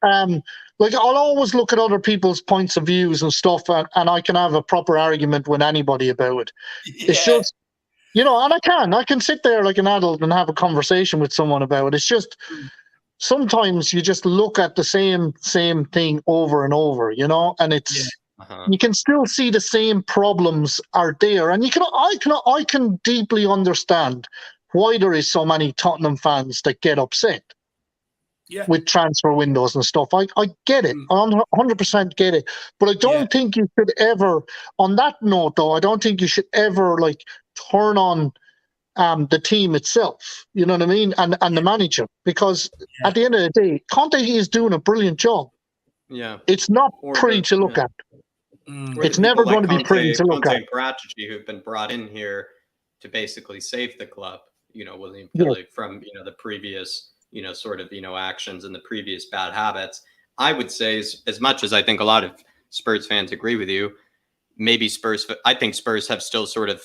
Like I'll always look at other people's points of views and stuff, and I can have a proper argument with anybody about it. It's just. You know, and I can sit there like an adult and have a conversation with someone about it. It's just sometimes you just look at the same thing over and over, you know, and it's you can still see the same problems are there, and I can deeply understand why there is so many Tottenham fans that get upset with transfer windows and stuff. I get it. I 100% get it. But I don't think you should ever, on that note though, I don't think you should ever like turn on the team itself, you know what I mean, and the manager, because at the end of the day, Conte is doing a brilliant job. Yeah, it's not pretty to look at. It's never going to be pretty to look at. And Paratici, who've been brought in here to basically save the club, you know, William Kelly from the previous sort of actions and the previous bad habits. I would say, as much as I think a lot of Spurs fans agree with you. Maybe I think Spurs have still sort of,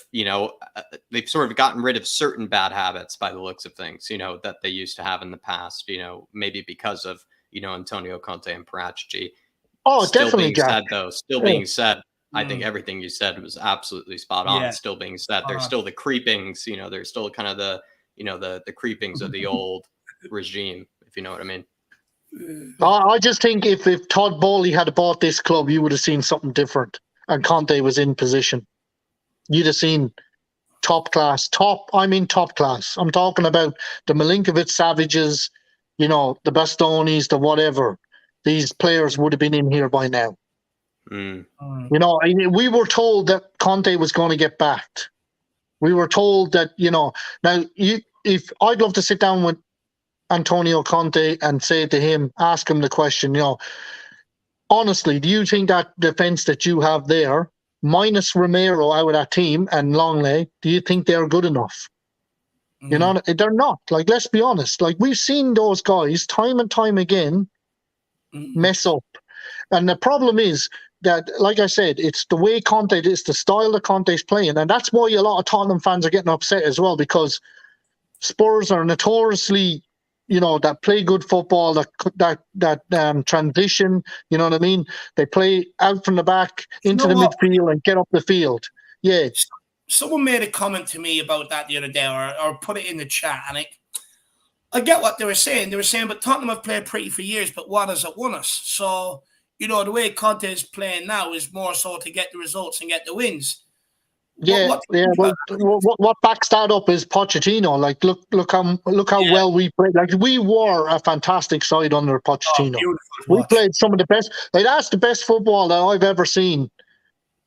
they've sort of gotten rid of certain bad habits by the looks of things, that they used to have in the past, maybe because of, Antonio Conte and Paratici. Oh, still definitely, Jack. Being said, I think everything you said was absolutely spot on. Yeah. Still being said, there's still the creepings, there's still kind of the creepings of the old regime, if you know what I mean. I just think if Todd Bowley had bought this club, you would have seen something different. And Conte was in position. You'd have seen top class. I'm talking about the Milinkovic Savages, the Bastonis, the whatever. These players would have been in here by now. We were told that Conte was going to get backed. We were told that, now if I'd love to sit down with Antonio Conte and say to him, ask him the question, honestly, do you think that defense that you have there, minus Romero out of that team and Longley, do you think they're good enough? They're not. Like, let's be honest. Like, we've seen those guys time and time again mess up. And the problem is that, like I said, it's the way Conte, it's the style that Conte's playing. And that's why a lot of Tottenham fans are getting upset as well, because Spurs are notoriously that play good football, that transition, you know what I mean? They play out from the back into the midfield and get up the field. Yeah. Someone made a comment to me about that the other day, or put it in the chat, and I get what they were saying. They were saying, but Tottenham have played pretty for years, but what has it won us? So, the way Conte is playing now is more so to get the results and get the wins. Yeah, what backs that up is Pochettino. Like, look how well we played. Like, we were a fantastic side under Pochettino. We played some of the best. Like, that's the best football that I've ever seen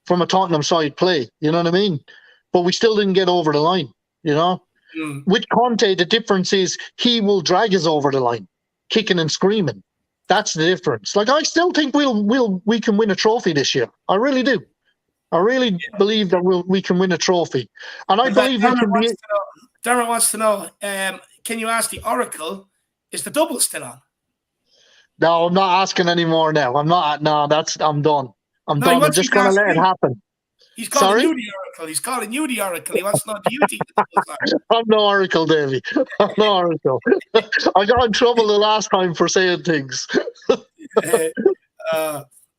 from a Tottenham side play. You know what I mean? But we still didn't get over the line. You know, with Conte, the difference is he will drag us over the line, kicking and screaming. That's the difference. Like, I still think we can win a trophy this year. I really do. I really believe that we can win a trophy, and I believe we can be. Dermot wants to know: can you ask the Oracle? Is the double still on? No, I'm not asking anymore. Now I'm not. No, I'm done. I'm done. I'm just going to let it happen. He's calling you the Oracle. He's calling you the Oracle. He wants to know: do you think the double's on? I'm no Oracle, Davey. I'm no Oracle. I got in trouble the last time for saying things.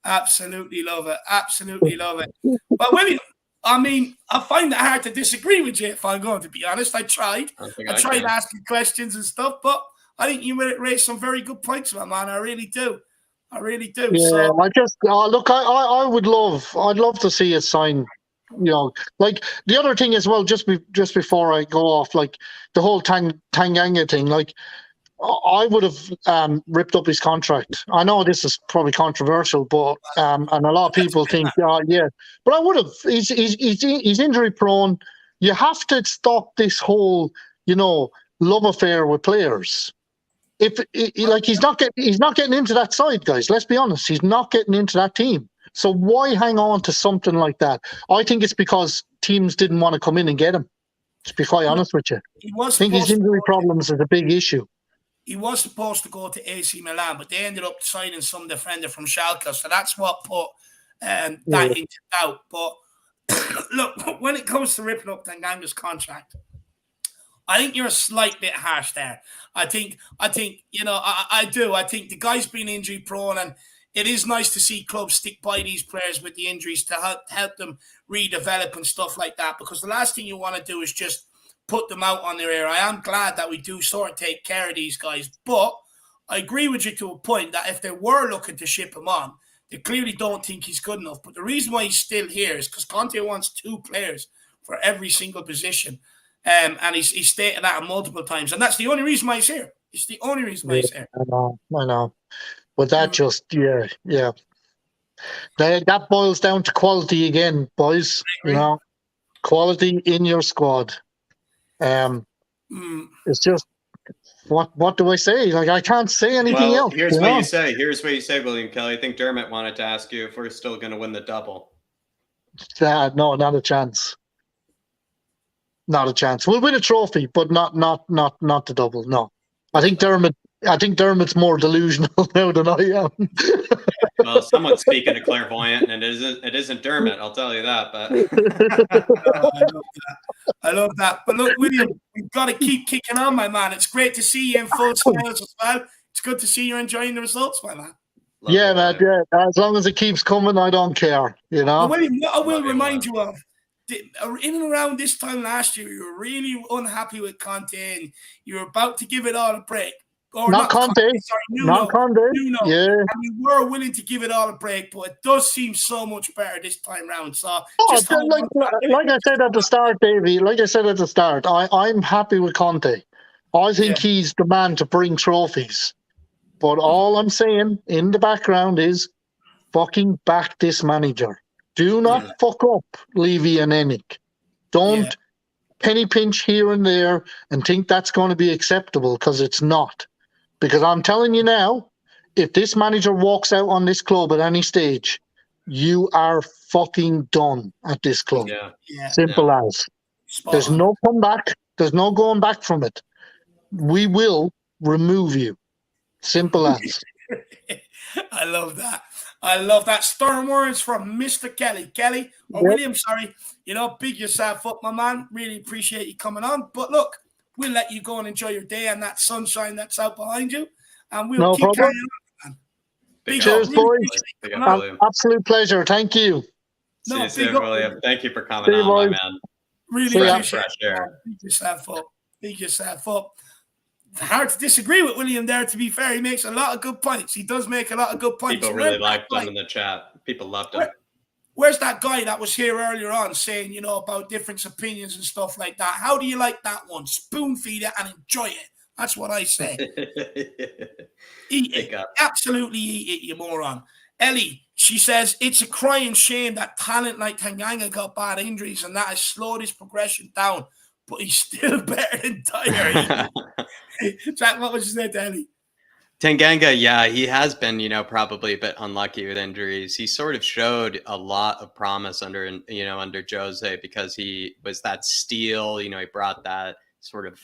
Absolutely love it. Absolutely love it. But William, I mean, I find it hard to disagree with you, if I'm going to be honest. I tried asking questions and stuff, but I think you raised some very good points, my man. I really do. Yeah, so, look, I'd love to see it sign. You know, like the other thing as well. Just before I go off, like the whole Tanganga thing, like. I would have ripped up his contract. I know this is probably controversial, but and a lot of people think, yeah, but I would have. He's injury prone. You have to stop this whole, love affair with players. He's not getting into that side, guys. Let's be honest. He's not getting into that team. So why hang on to something like that? I think it's because teams didn't want to come in and get him. To be quite honest with you, I think his injury problems is a big issue. He was supposed to go to AC Milan, but they ended up signing some defender from Schalke, so that's what put that into doubt. But look, when it comes to ripping up Tanganga's contract, I think you're a slight bit harsh there. I think I do. I think the guy's been injury prone, and it is nice to see clubs stick by these players with the injuries to help them redevelop and stuff like that. Because the last thing you want to do is just put them out on their air. I am glad that we do sort of take care of these guys, but I agree with you to a point that if they were looking to ship him on, they clearly don't think he's good enough. But the reason why he's still here is because Conte wants 2 players for every single position, and he's stated that multiple times, and that's the only reason why he's here. It's the only reason why he's here. I know. But that yeah. That boils down to quality again, boys. Quality in your squad. It's just what do I say? Like, I can't say anything else. Here's what you say. Here's what you say, William Kelly. I think Dermot wanted to ask you if we're still going to win the double. No, not a chance. Not a chance. We'll win a trophy, but not the double. No, I think Dermot's more delusional now than I am. Well, someone's speaking of clairvoyant, and it isn't Dermot. I'll tell you that. But I love that. But look, William, we've got to keep kicking on, my man. It's great to see you in full smiles as well. It's good to see you're enjoying the results, my man. Man. Yeah. As long as it keeps coming, I don't care. Well, William, what I will remind you of, in and around this time last year, you were really unhappy with Conte, and you were about to give it all a break. Or not Conte. Not Conte. Yeah. And we were willing to give it all a break, but it does seem so much better this time round. So, like I said at the start, Davey, I'm happy with Conte. I think he's the man to bring trophies. But all I'm saying in the background is fucking back this manager. Do not fuck up Levy and Enick. Don't penny pinch here and there and think that's going to be acceptable, because it's not. Because I'm telling you now, if this manager walks out on this club at any stage, you are fucking done at this club. Simple as. There's no comeback. There's no going back from it. We will remove you. Simple as. I love that. Stern words from Mr. Kelly. William, sorry. Big yourself up, my man. Really appreciate you coming on. But look, we'll let you go and enjoy your day and that sunshine that's out behind you. And we'll keep carrying on, man. Cheers, boys. Absolute pleasure. Thank you. See you soon, William. Thank you for coming on, my man. Really appreciate it. Big yourself up. Hard to disagree with William there, to be fair. He makes a lot of good points. He does make a lot of good points. People really liked him in the chat. People loved him. Where's that guy that was here earlier on saying, about different opinions and stuff like that? How do you like that one? Spoon feed it and enjoy it. That's what I say. Eat it. Absolutely eat it, you moron. Ellie, she says, it's a crying shame that talent like Tanganga got bad injuries and that has slowed his progression down, but he's still better than Dyer. Jack, what was you saying to Ellie? Tanganga, yeah, he has been, probably a bit unlucky with injuries. He sort of showed a lot of promise under Jose, because he was that steal, he brought that sort of,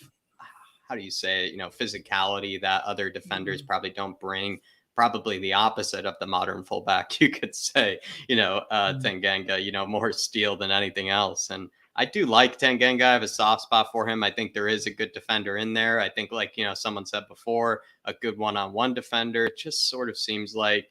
how do you say it, physicality that other defenders probably don't bring. Probably the opposite of the modern fullback, you could say, Tanganga, more steal than anything else. And I do like Tanganga. I have a soft spot for him. I think there is a good defender in there. I think, like, someone said before, a good one-on-one defender. It just sort of seems like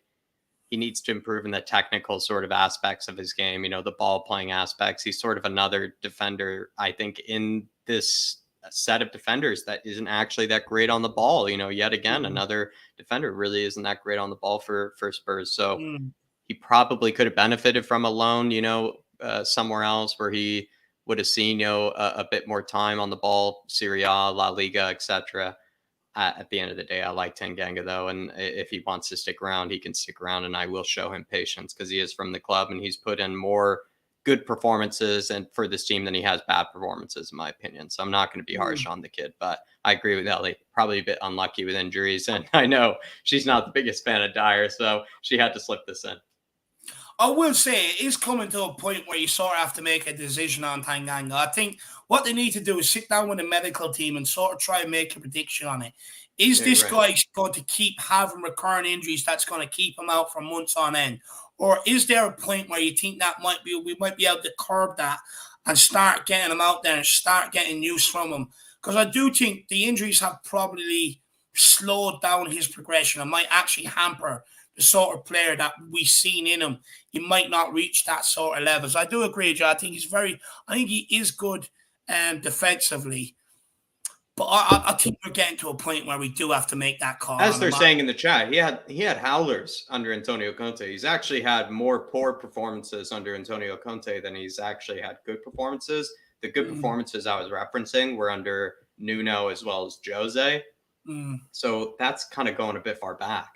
he needs to improve in the technical sort of aspects of his game, the ball playing aspects. He's sort of another defender, I think, in this set of defenders that isn't actually that great on the ball. Yet again, another defender really isn't that great on the ball for Spurs. So he probably could have benefited from a loan, somewhere else where he would have seen, a bit more time on the ball, Serie A, La Liga, etc. At the end of the day, I like Tanganga, though. And if he wants to stick around, he can stick around, and I will show him patience because he is from the club and he's put in more good performances and for this team than he has bad performances, in my opinion. So I'm not going to be harsh on the kid, but I agree with Ellie. Probably a bit unlucky with injuries. And I know she's not the biggest fan of Dyer, so she had to slip this in. I will say it is coming to a point where you sort of have to make a decision on Tanganga. I think what they need to do is sit down with the medical team and sort of try and make a prediction on it. Is this guy going to keep having recurrent injuries that's going to keep him out for months on end? Or is there a point where you think that we might be able to curb that and start getting him out there and start getting use from him? Because I do think the injuries have probably slowed down his progression and might actually hamper the sort of player that we've seen in him. He might not reach that sort of levels. I do agree, Joe. I think he is good defensively. But I think we're getting to a point where we do have to make that call. As they're saying in the chat, he had howlers under Antonio Conte. He's actually had more poor performances under Antonio Conte than he's actually had good performances. The good performances I was referencing were under Nuno as well as Jose. So that's kind of going a bit far back.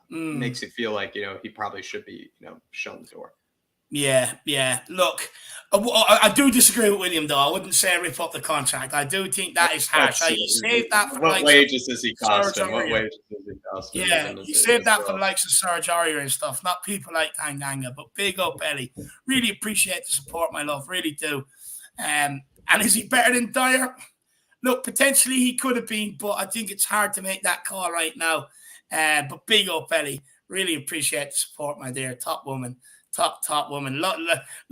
Makes it feel like, he probably should be, shown the door. Yeah. Look, I do disagree with William, though. I wouldn't say rip up the contract. I do think that is harsh. You save that for what wages does he cost him? What wages does he cost him? Yeah, you save that for the likes of Serge Aurier and stuff, not people like Tanganga. But big up, Ellie. Really appreciate the support, my love. Really do. And is he better than Dyer? Look, potentially he could have been, but I think it's hard to make that call right now. But big up, Ellie. Really appreciate the support, my dear. Top woman. Top woman. Look,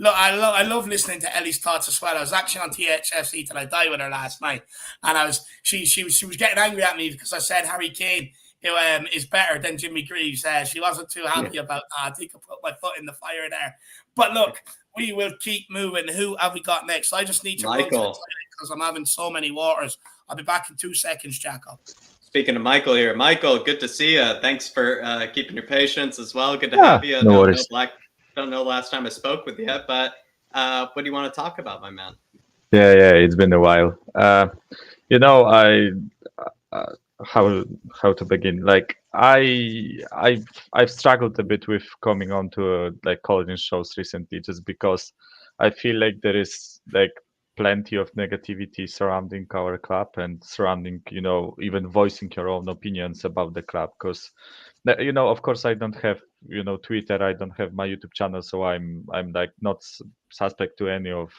I love listening to Ellie's thoughts as well. I was actually on THFC till I died with her last night, and she was getting angry at me because I said Harry Kane is better than Jimmy Greaves. She wasn't too happy about that. I think I put my foot in the fire there. But look, we will keep moving. Who have we got next? I just need to run because I'm having so many waters. I'll be back in 2 seconds, Jacob. Speaking of Michael here, Michael, good to see you. Thanks for keeping your patience as well. Good to have you. No worries. Don't know last time I spoke with you, but what do you want to talk about, my man? Yeah, it's been a while. How to begin? Like I've struggled a bit with coming on to college shows recently, just because I feel like there is plenty of negativity surrounding our club and surrounding, even voicing your own opinions about the club. Because, of course, I don't have, Twitter, I don't have my YouTube channel, so I'm not suspect to any of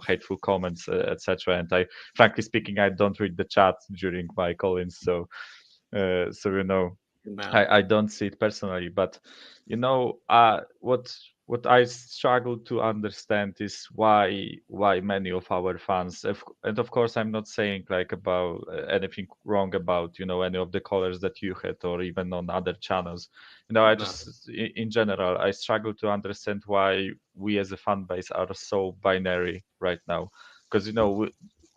hateful comments, etc. And frankly speaking, I don't read the chat during my call-ins, so I don't see it personally. But what I struggle to understand is why many of our fans, and of course I'm not saying about anything wrong about any of the callers that you had or even on other channels. I just in general I struggle to understand why we as a fan base are so binary right now, because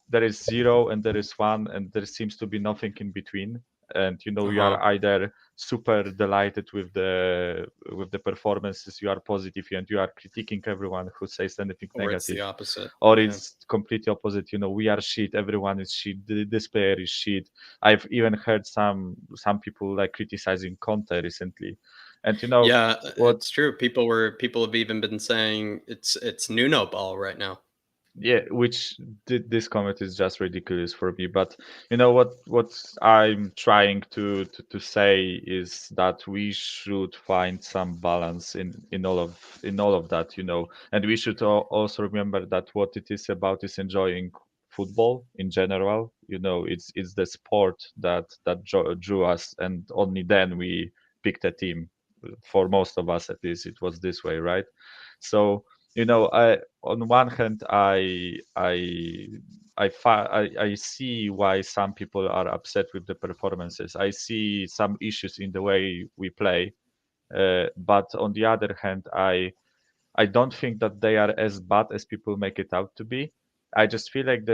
there is 0 and there is 1 and there seems to be nothing in between. and you are either super delighted with the performances, you are positive, and you are critiquing everyone who says anything or negative, it's the opposite, or it's completely opposite. We are shit, everyone is shit, this player is shit. I've even heard some people like criticizing Conte recently, and it's true. People have even been saying it's Nuno ball right now. Yeah, which this comment is just ridiculous for me. But what I'm trying to say is that we should find some balance in all of that, and we should also remember that what it is about is enjoying football in general. It's the sport that drew us, and only then we picked a team. For most of us, at least, it was this way, right? So on one hand, I see why some people are upset with the performances. I see some issues in the way we play, but on the other hand, I don't think that they are as bad as people make it out to be. I just feel like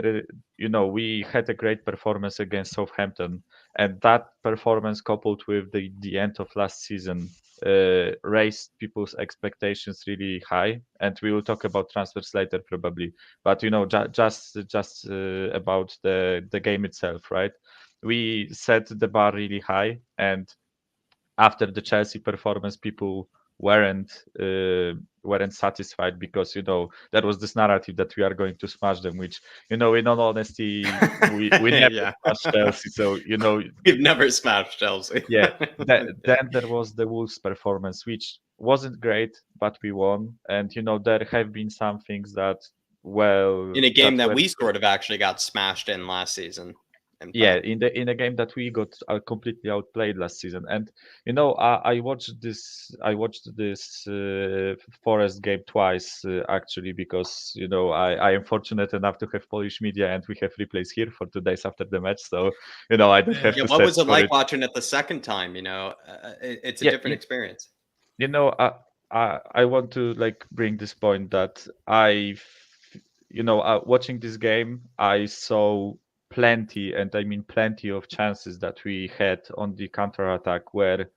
we had a great performance against Southampton, and that performance coupled with the end of last season raised people's expectations really high. And we will talk about transfers later probably, but just about the game itself, right? We set the bar really high, and after the Chelsea performance, people weren't satisfied because there was this narrative that we are going to smash them, which in all honesty we never smashed Chelsea. So we've never smashed Chelsea. Yeah. Then there was the Wolves performance, which wasn't great, but we won. And there have been some things that in a game that we sort of actually got smashed in last season. Yeah, in a game that we got completely outplayed last season. And I watched this Forest game twice actually, because I am fortunate enough to have Polish media, and we have replays here for 2 days after the match, so I don't have to. What was it like watching it the second time? It's a different experience. I want to bring this point that watching this game, I saw plenty, and I mean plenty of chances that we had on the counter attack, where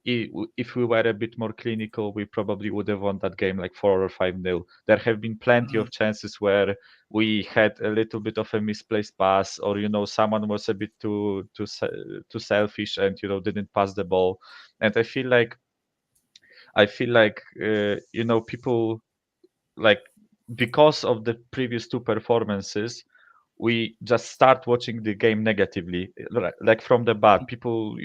if we were a bit more clinical, we probably would have won that game like 4 or 5-0. There have been plenty of chances where we had a little bit of a misplaced pass, or someone was a bit too selfish and didn't pass the ball. And I feel like people, like, because of the previous two performances, we just start watching the game negatively, like from the bat. People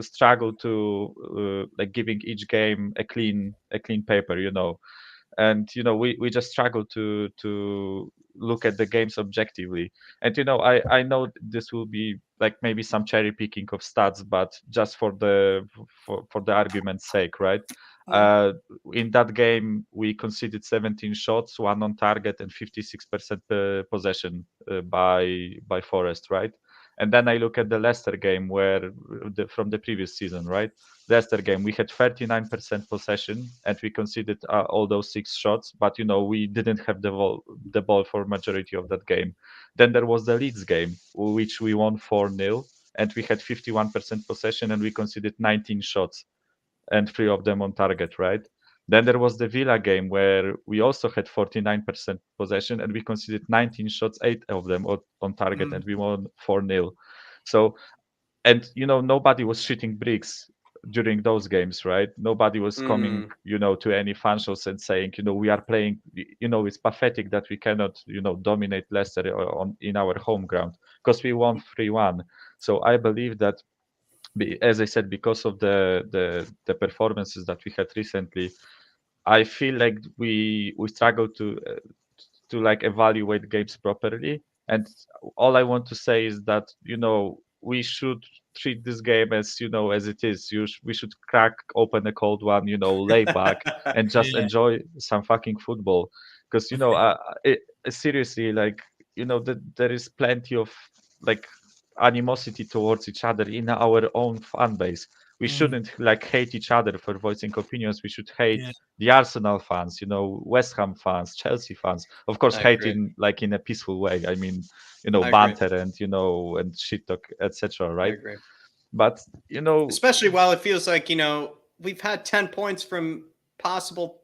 struggle to like giving each game a clean paper, and we just struggle to look at the games objectively. And I know this will be like maybe some cherry picking of stats, but just for the argument's sake, right? In that game, we conceded 17 shots, 1 on target, and 56% possession by Forest, right? And then I look at the Leicester game, where from the previous season, right? Leicester game, we had 39% possession, and we conceded all those 6 shots, but we didn't have the ball for majority of that game. Then there was the Leeds game, which we won 4-0, and we had 51% possession, and we conceded 19 shots, and 3 of them on target, right? Then there was the Villa game, where we also had 49% possession, and we conceded 19 shots, 8 of them on target, and we won 4-0. So, and nobody was shooting bricks during those games, right? Nobody was coming, to any fan shows and saying, we are playing, it's pathetic that we cannot, dominate Leicester in our home ground, because we won 3-1. So I believe that, as I said, because of the performances that we had recently, I feel like we struggle to like evaluate games properly. And all I want to say is that we should treat this game as as it is. We should crack open a cold one, lay back and just enjoy some fucking football. Because seriously, like there is plenty of like animosity towards each other in our own fan base. We shouldn't like hate each other for voicing opinions. We should hate the Arsenal fans, you know, West Ham fans, Chelsea fans. Of course, hate in like in a peaceful way. I mean, you know, banter and you know and shit talk, etc. Right? I agree. But you know, especially while it feels like, you know, we've had 10 points from possible.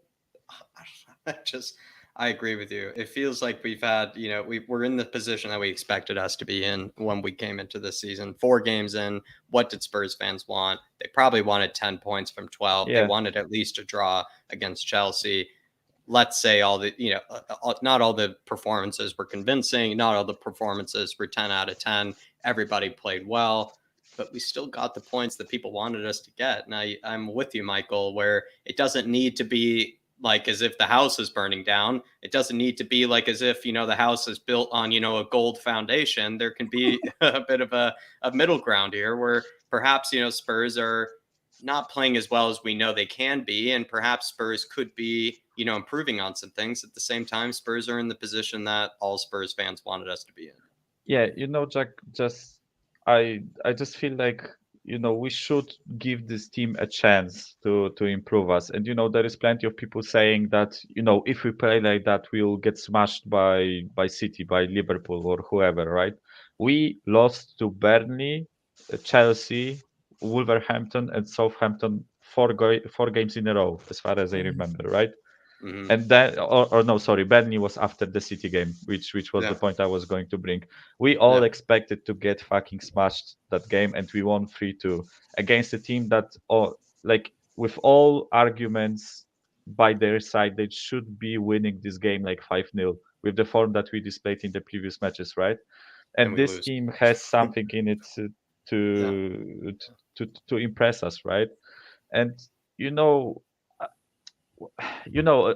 I agree with you. It feels like we've had, you know, we're in the position that we expected us to be in when we came into this season. 4 games in, what did Spurs fans want? They probably wanted 10 points from 12. They wanted at least a draw against Chelsea. Let's say all the, you know, not all the performances were convincing. Not all the performances were 10 out of 10. Everybody played well, but we still got the points that people wanted us to get. And I'm with you, Michael, where it doesn't need to be like as if the house is burning down. It doesn't need to be like as if, you know, the house is built on, you know, a gold foundation. There can be a bit of a middle ground here where perhaps, you know, Spurs are not playing as well as we know they can be. And perhaps Spurs could be, you know, improving on some things. At the same time, Spurs are in the position that all Spurs fans wanted us to be in. Yeah, you know, Jack, I just feel like, you know, we should give this team a chance to improve us. And you know, there is plenty of people saying that, you know, if we play like that, we'll get smashed by City, by Liverpool or whoever, right? We lost to Burnley, Chelsea, Wolverhampton and Southampton 4 games in a row, as far as I remember, right? And then, or no, sorry, Burnley was after the City game, which was the point I was going to bring. We all expected to get fucking smashed that game, and we won 3-2 against a team that, like, with all arguments by their side, they should be winning this game like 5-0 with the form that we displayed in the previous matches, right? And this team has something in it to impress us, right? And you know,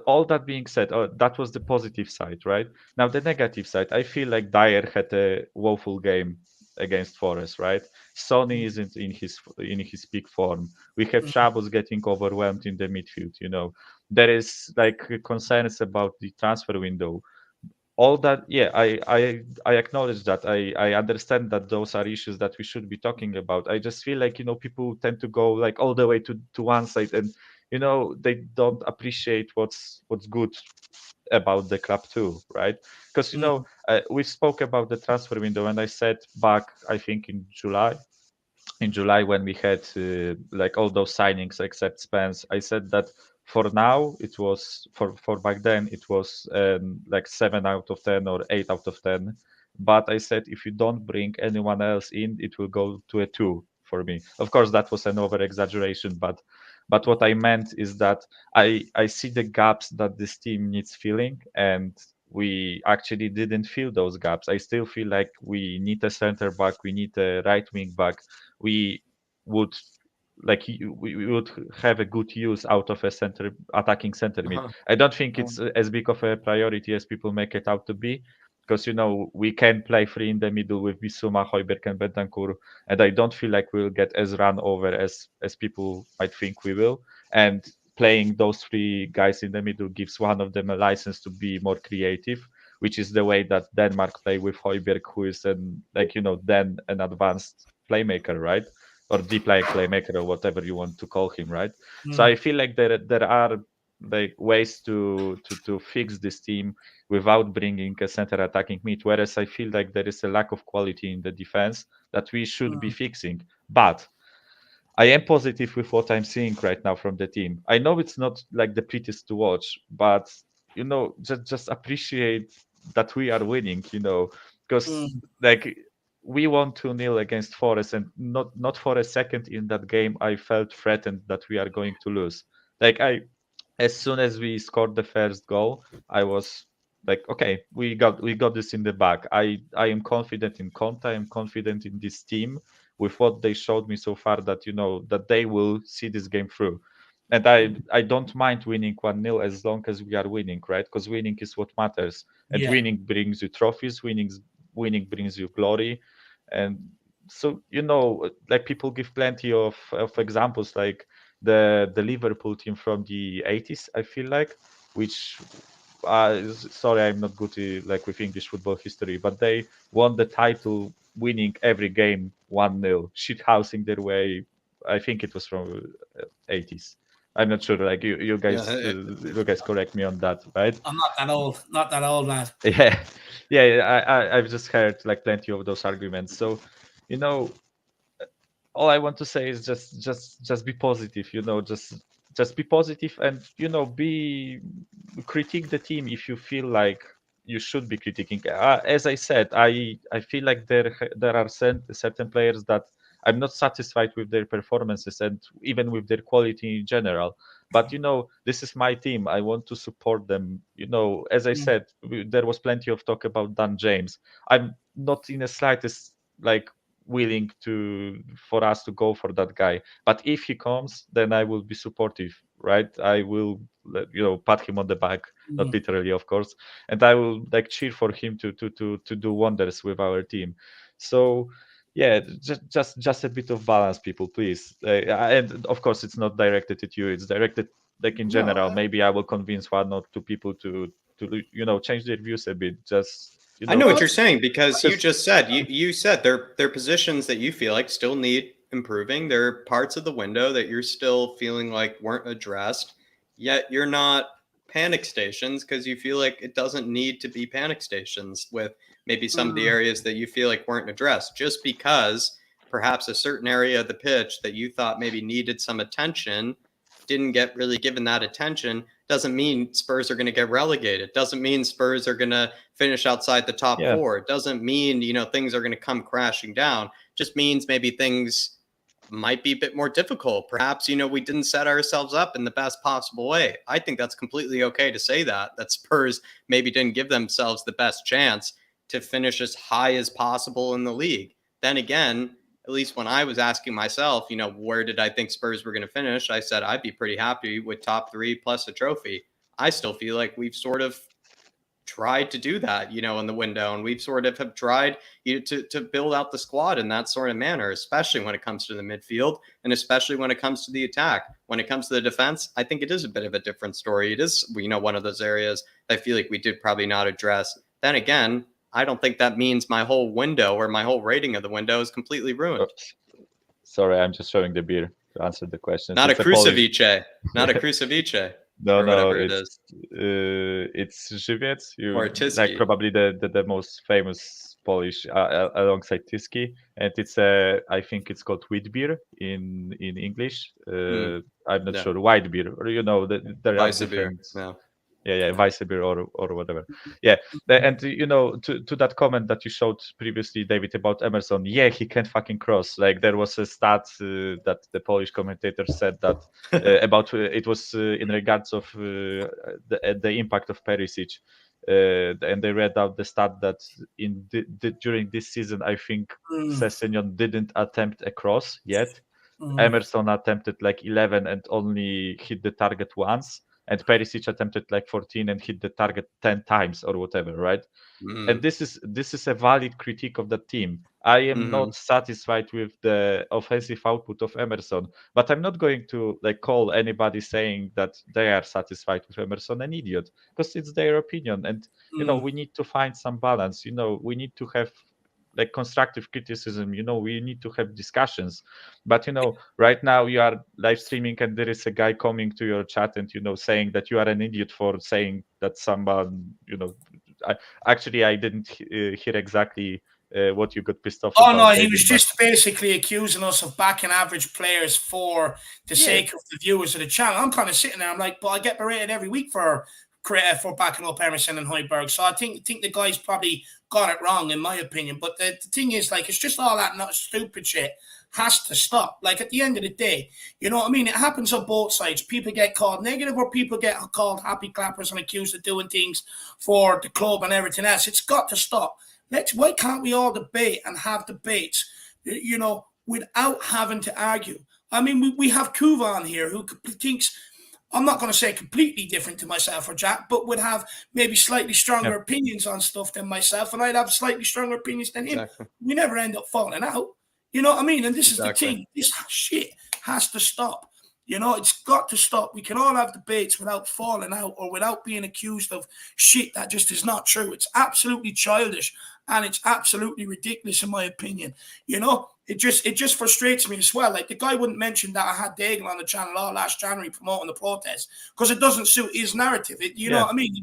all that being said, that was the positive side, right? Now the negative side, I feel like Dyer had a woeful game against Forest, right? Sonny isn't in his peak form. We have Shabos getting overwhelmed in the midfield. You know, there is like concerns about the transfer window. All that, yeah, I acknowledge that. I understand that those are issues that we should be talking about. I just feel like, you know, people tend to go like all the way to one side, and you know, they don't appreciate what's good about the club too, right? Because you know, we spoke about the transfer window, and I said back, I think in July when we had like all those signings except Spence, I said that for now it was for back then it was like 7 out of 10 or 8 out of 10. But I said if you don't bring anyone else in, it will go to a 2 for me. Of course, that was an over exaggeration, but what I meant is that I see the gaps that this team needs filling, and we actually didn't fill those gaps. I still feel like we need a center back, we need a right wing back. We would we would have a good use out of a attacking center mid. I don't think it's as big of a priority as people make it out to be, because you know we can play free in the middle with Bissouma, Højbjerg, and Bentancur, and I don't feel like we'll get as run over as people might think we will. And playing those 3 guys in the middle gives one of them a license to be more creative, which is the way that Denmark play with Højbjerg, who is an advanced playmaker, right? Or deep playmaker, or whatever you want to call him, right? So I feel like there are like ways to fix this team without bringing a center attacking mid, whereas I feel like there is a lack of quality in the defense that we should be fixing. But I am positive with what I'm seeing right now from the team. I know it's not like the prettiest to watch, but you know, just appreciate that we are winning, you know, because like we won 2-0 against Forest, and not for a second in that game I felt threatened that we are going to lose. Like as soon as we scored the first goal, I was like, okay, we got this in the bag. I am confident in Conte. I am confident in this team with what they showed me so far, that you know that they will see this game through. And I don't mind winning 1-0 as long as we are winning, right? Because winning is what matters, and winning brings you trophies. Winning brings you glory. And so, you know, like people give plenty of examples, like the Liverpool team from the 80s, I feel like, which sorry, I'm not good like with English football history, but they won the title winning every game 1-0, shithousing their way I think it was from 80s. I'm not sure. Like you guys correct me on that, right? I'm not that old. Not that old, man. Yeah. I've just heard like plenty of those arguments. So, all I want to say is just be positive. Just be positive, and be critique the team if you feel like you should be critiquing. As I said, I feel like there are certain players that I'm not satisfied with their performances and even with their quality in general. But this is my team. I want to support them. As I said, there was plenty of talk about Dan James. I'm not in the slightest like willing for us to go for that guy. But if he comes, then I will be supportive, right? I will pat him on the back, not literally, of course, and I will like cheer for him to do wonders with our team. So yeah, just a bit of balance, people, please. And of course, it's not directed at you. It's directed like in general. Maybe I will convince one or two people to change their views a bit. I know what you're saying, because you just said you said there are positions that you feel like still need improving. There are parts of the window that you're still feeling like weren't addressed, yet you're not panic stations because you feel like it doesn't need to be panic stations with maybe some of the areas that you feel like weren't addressed. Just because perhaps a certain area of the pitch that you thought maybe needed some attention didn't get really given that attention doesn't mean Spurs are going to get relegated. Doesn't mean Spurs are going to finish outside the top four. It doesn't mean, things are going to come crashing down. Just means maybe things might be a bit more difficult. Perhaps, we didn't set ourselves up in the best possible way. I think that's completely okay to say that Spurs maybe didn't give themselves the best chance to finish as high as possible in the league. Then again, at least when I was asking myself, where did I think Spurs were going to finish? I said I'd be pretty happy with top 3 plus a trophy. I still feel like we've sort of tried to do that, in the window, and we've sort of have tried to build out the squad in that sort of manner, especially when it comes to the midfield and especially when it comes to the attack. When it comes to the defense, I think it is a bit of a different story. It is, one of those areas I feel like we did probably not address. Then again, I don't think that means my whole window or my whole rating of the window is completely ruined. Oops. Sorry, I'm just showing the beer to answer the question. Not a Krusovice. Not a Krusovice. No, it is. It's Żywiec. Or Tyski. Like probably the most famous Polish alongside Tyski, and it's I think it's called wheat beer in English. I'm not sure, white beer, or there are different. Yeah, Weissbier or whatever. Yeah, and to that comment that you showed previously, David, about Emerson. Yeah, he can't fucking cross. Like there was a stat that the Polish commentator said that about it was in regards of the impact of Perisic, and they read out the stat that during this season, I think Sessegnon didn't attempt a cross yet. Emerson attempted like 11 and only hit the target once. And Perisic attempted like 14 and hit the target 10 times or whatever, right? And this is a valid critique of the team. I am not satisfied with the offensive output of Emerson, but I'm not going to like call anybody saying that they are satisfied with Emerson an idiot, because it's their opinion. And we need to find some balance. We need to have like constructive criticism. We need to have discussions. But right now you are live streaming and there is a guy coming to your chat and saying that you are an idiot for saying that someone I didn't hear exactly what you got pissed off about. No, he was just basically accusing us of backing average players for the sake of the viewers of the channel. I'm kind of sitting there, I'm like, but I get berated every week for backing up Emerson and Højbjerg. So I think the guys probably got it wrong, in my opinion. But the thing is, like, it's just all that not stupid shit has to stop. Like, at the end of the day, you know what I mean? It happens on both sides. People get called negative or people get called happy clappers and accused of doing things for the club and everything else. It's got to stop. Why can't we all debate and have debates, without having to argue? I mean, we have Kuva on here who thinks, I'm not going to say completely different to myself or Jack, but would have maybe slightly stronger opinions on stuff than myself, and I'd have slightly stronger opinions than him. Exactly. We never end up falling out. You know what I mean? And this is the thing. This shit has to stop. It's got to stop. We can all have debates without falling out or without being accused of shit that just is not true. It's absolutely childish and it's absolutely ridiculous, in my opinion. it just frustrates me as well. Like, the guy wouldn't mention that I had Daigle on the channel all last January promoting the protest because it doesn't suit his narrative. You know what I mean?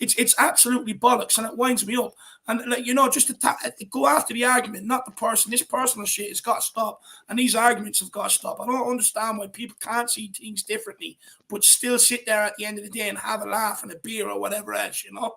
It's absolutely bollocks, and it winds me up. And, like, you know, just to go after the argument, not the person. This personal shit has got to stop, and these arguments have got to stop. I don't understand why people can't see things differently, but still sit there at the end of the day and have a laugh and a beer or whatever else, you know?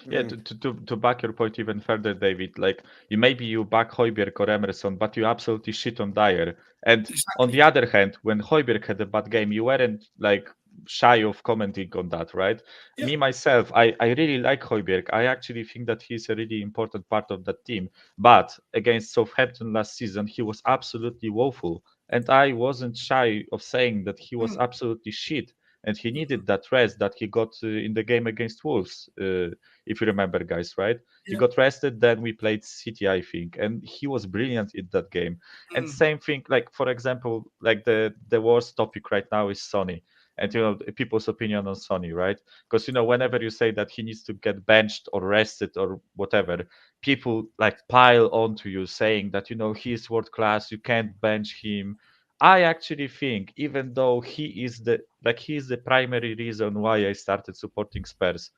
Yeah, to back your point even further, David, like, you back Højbjerg or Emerson, but you absolutely shit on Dyer. And on the other hand, when Højbjerg had a bad game, you weren't like shy of commenting on that, right? Yeah. Me, myself, I really like Højbjerg. I actually think that he's a really important part of that team. But against Southampton last season, he was absolutely woeful. And I wasn't shy of saying that he was absolutely shit. And he needed that rest that he got in the game against Wolves, if you remember, guys, right? He got rested, then we played City, I think, and he was brilliant in that game. And same thing, like, for example, like the worst topic right now is Sonny. And, you know, people's opinion on Sonny, right? Because, you know, whenever you say that he needs to get benched or rested or whatever, people like pile onto you saying that, you know, he's world class, you can't bench him. I actually think, even though he is the primary reason why I started supporting Spurs,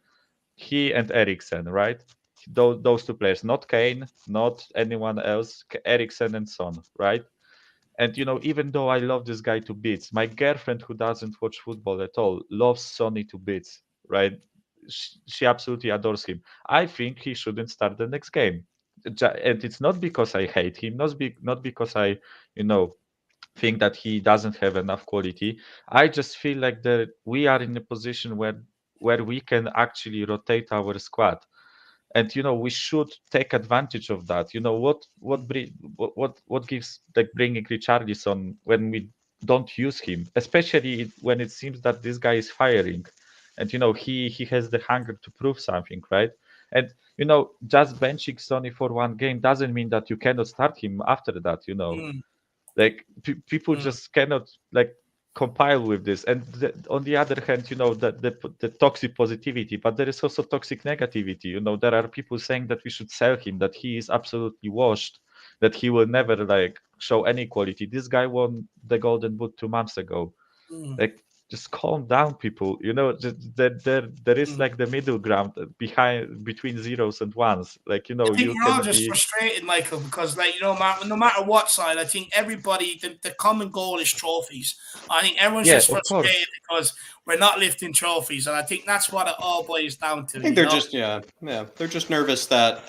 he and Eriksen, right? Those two players, not Kane, not anyone else, Eriksen and Son, right? And, you know, even though I love this guy to bits, my girlfriend, who doesn't watch football at all, loves Sonny to bits, right? She absolutely adores him. I think he shouldn't start the next game. And it's not because I hate him, not because I, you know, think that he doesn't have enough quality. I just feel like that we are in a position where we can actually rotate our squad, and, you know, we should take advantage of that. You know, what gives, like, bringing Richarlison when we don't use him, especially when it seems that this guy is firing, and, you know, he has the hunger to prove something, right? And, you know, just benching Sonny for one game doesn't mean that you cannot start him after that, you know. Like, people just cannot, like, compile with this. And on the other hand, you know, the toxic positivity, but there is also toxic negativity. You know, there are people saying that we should sell him, that he is absolutely washed, that he will never, like, show any quality. This guy won the Golden Boot 2 months ago. Like, just calm down, people. You know, there is like the middle ground between zeros and ones. Like, you know, I think you we're all can just be frustrated, Michael, because, like, you know, no matter what side, I think everybody, the common goal is trophies. I think everyone's just frustrated because we're not lifting trophies, and I think that's what it all boils down to. I think they're just they're just nervous that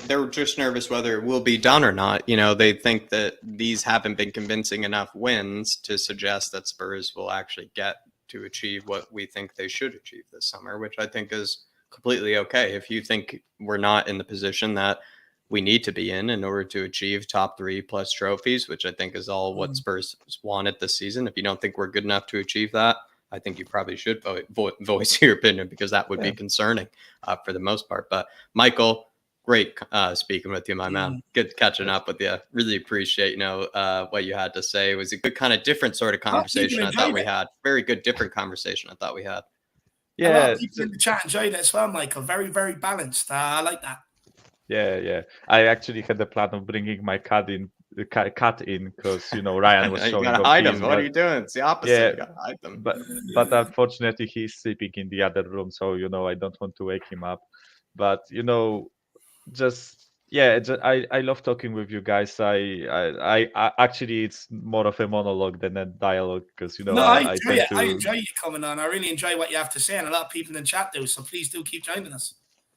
they're just nervous whether it will be done or not. You know, they think that these haven't been convincing enough wins to suggest that Spurs will actually get to achieve what we think they should achieve this summer, which I think is completely okay. If you think we're not in the position that we need to be in order to achieve top 3+ trophies, which I think is all what Spurs wanted this season, if you don't think we're good enough to achieve that, I think you probably should voice your opinion, because that would be concerning for the most part. But Michael, great speaking with you, my man. Good catching up with you. Really appreciate, you know, what you had to say. It was a good kind of different sort of conversation I thought we had. Very good, different conversation I thought we had. Yeah, a lot of people in the chat enjoyed it as well, Michael. Very, very balanced. I like that. Yeah. I actually had the plan of bringing my cat in because, you know, Ryan was showing off hide him. What are you doing? It's the opposite. Yeah, you gotta hide them. But unfortunately he's sleeping in the other room, so, you know, I don't want to wake him up. But, you know, I love talking with you guys. I actually, it's more of a monologue than a dialogue, because, you know, I enjoy you coming on. I really enjoy what you have to say, and a lot of people in the chat do. So please do keep joining us.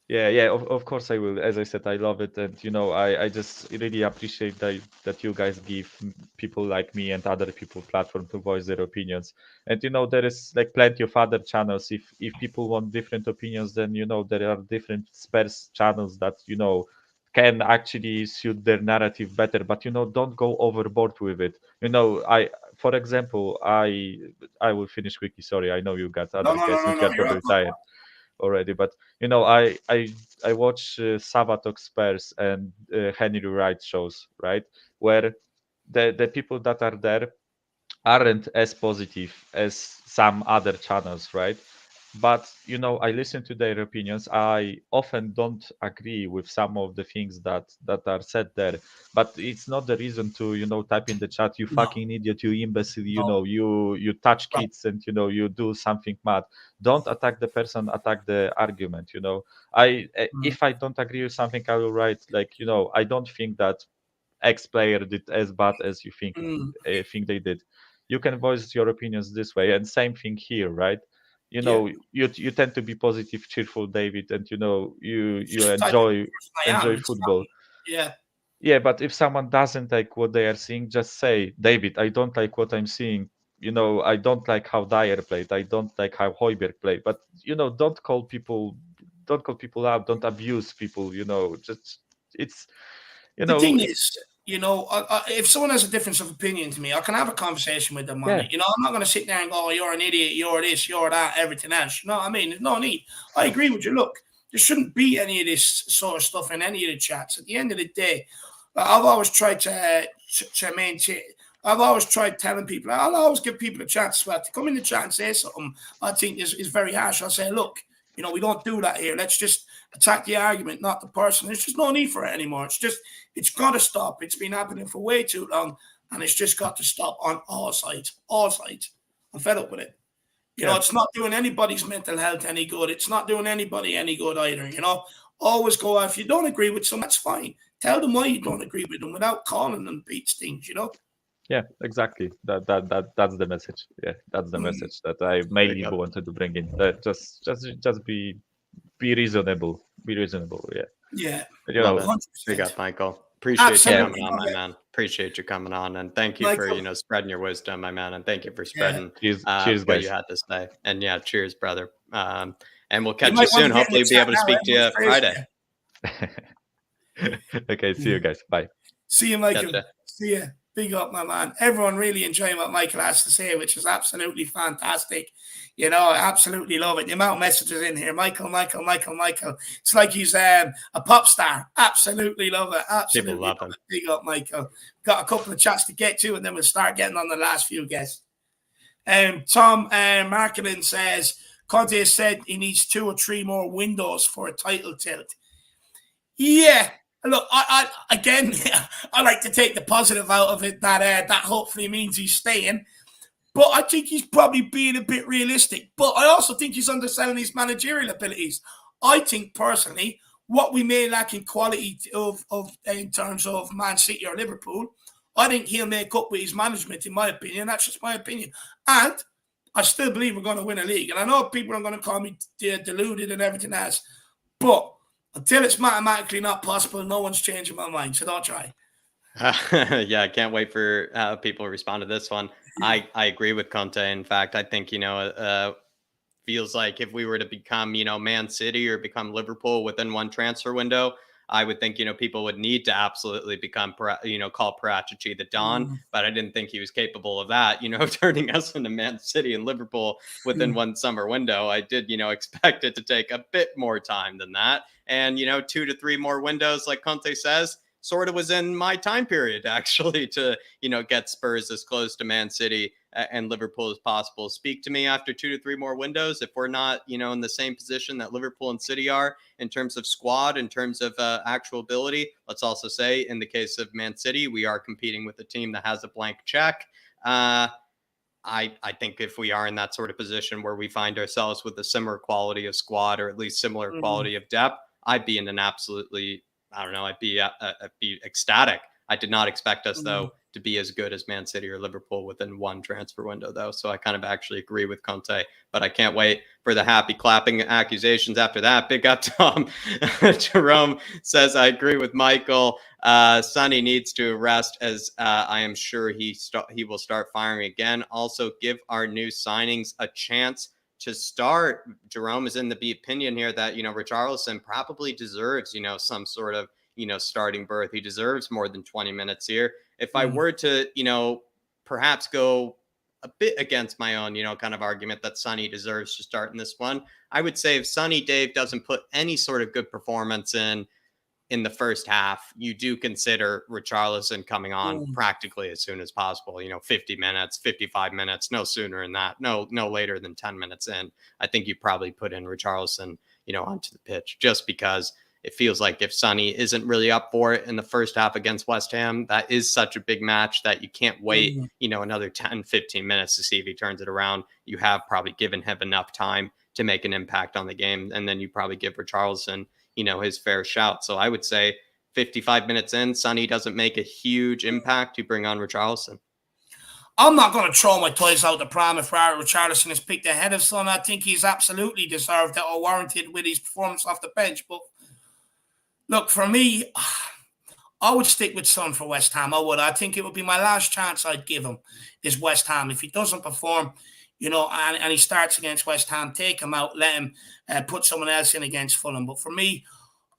Yeah, of course I will. As I said, I love it, and, you know, I just really appreciate that you guys give people like me and other people platform to voice their opinions. And, you know, there is, like, plenty of other channels. If people want different opinions, then, you know, there are different Spurs channels that, you know, can actually suit their narrative better. But, you know, don't go overboard with it. You know, for example, I will finish quickly. Sorry, I know you got other guys and you're probably tired already, but, you know, I watch Sabatok Spurs and Henry Wright shows, right, where the people that are there aren't as positive as some other channels, right? but I listen to their opinions. I often don't agree with some of the things that are said there, but it's not the reason to type in the chat, you fucking idiot, you imbecile, you touch kids, and you do something mad. Don't attack the person, attack the argument. If I don't agree with something, I will write like, I don't think that X player did as bad as you think they did. You can voice your opinions this way, and same thing here, right? You tend to be positive, cheerful, David, and you enjoy football. Yeah, but if someone doesn't like what they are seeing, just say, David, I don't like what I'm seeing. I don't like how Dyer played. I don't like how Højbjerg played. But don't call people out. Don't abuse people. Just it's the thing is, if someone has a difference of opinion to me, I can have a conversation with them on it. I'm not going to sit there and go, oh, you're an idiot, you're this, you're that, everything else. You know what I mean? There's no need. I agree with you. Look, there shouldn't be any of this sort of stuff in any of the chats. At the end of the day, I've always tried to maintain. I've always tried telling people, I'll always give people a chance to come in the chat and say something I think is very harsh. I'll say, look, we don't do that here. Let's just attack the argument, not the person. There's just no need for it anymore. It's got to stop. It's been happening for way too long, and it's just got to stop on all sides. All sides. I'm fed up with it. It's not doing anybody's mental health any good. It's not doing anybody any good either. Always go, if you don't agree with someone, that's fine. Tell them why you don't agree with them without calling them beats things, Yeah, exactly. That's the message. Yeah, that's the message that I mainly wanted to bring in. That just be reasonable. Be reasonable. Yeah. Yeah. Big up, Michael. Appreciate you coming on, my man. Appreciate you coming on, and thank you for spreading your wisdom, my man, and thank you for spreading cheers, what guys. you had to say. And cheers, brother. And we'll catch you soon. Hopefully, be able to speak to you Friday. Okay, see you guys. Bye. See you, Michael. See you. Big up, my man. Everyone really enjoying what Michael has to say, which is absolutely fantastic. I absolutely love it. The amount of messages in here. Michael. It's like he's a pop star. Absolutely love it. Absolutely People love him. Big up, Michael. Got a couple of chats to get to, and then we'll start getting on the last few guests. Tom Markelin says, Conte said he needs 2 or 3 more windows for a title tilt. Yeah. Look, I like to take the positive out of it that hopefully means he's staying. But I think he's probably being a bit realistic. But I also think he's underselling his managerial abilities. I think personally, what we may lack in quality of in terms of Man City or Liverpool, I think he'll make up with his management, in my opinion. That's just my opinion. And I still believe we're going to win a league. And I know people are going to call me deluded and everything else. But until it's mathematically not possible, no one's changing my mind. So don't try. I can't wait for people to respond to this one. I agree with Conte. In fact, I think, feels like if we were to become, Man City or become Liverpool within one transfer window, I would think, people would need to absolutely become, call Paratici the Don, but I didn't think he was capable of that, turning us into Man City and Liverpool within one summer window. I did, expect it to take a bit more time than that. And, 2 to 3 more windows, like Conte says, sort of was in my time period, actually, to, get Spurs as close to Man City and Liverpool as possible. Speak to me after 2 to 3 more windows. If we're not, in the same position that Liverpool and City are in terms of squad, in terms of actual ability, let's also say in the case of Man City, we are competing with a team that has a blank check. I think if we are in that sort of position where we find ourselves with a similar quality of squad, or at least similar quality of depth, I'd be in an absolutely, I'd be ecstatic. I did not expect us, though, to be as good as Man City or Liverpool within one transfer window, though. So I kind of actually agree with Conte, but I can't wait for the happy clapping accusations after that. Big up, Tom. Jerome says, I agree with Michael. Sonny needs to rest, as I am sure he will start firing again. Also, give our new signings a chance to start. Jerome is in the opinion here that, Richarlison probably deserves, some sort of, starting berth. He deserves more than 20 minutes here. If I were to, perhaps go a bit against my own, kind of argument that Sonny deserves to start in this one, I would say if Sonny Dave doesn't put any sort of good performance in, in the first half, you do consider Richarlison coming on practically as soon as possible, 50 minutes, 55 minutes, no sooner than that, no later than 10 minutes in. I think you probably put in Richarlison, onto the pitch, just because it feels like if Sonny isn't really up for it in the first half against West Ham, that is such a big match that you can't wait, another 10, 15 minutes to see if he turns it around. You have probably given him enough time to make an impact on the game. And then you probably give Richarlison, his fair shout. So I would say 55 minutes in, Sonny doesn't make a huge impact. You bring on Richarlison. I'm not going to throw my toys out the pram if Richarlison is picked ahead of Son. I think he's absolutely deserved it or warranted with his performance off the bench. But look, for me, I would stick with Son for West Ham. I would. I think it would be my last chance I'd give him is West Ham. If he doesn't perform, and he starts against West Ham, take him out, let him put someone else in against Fulham. But for me,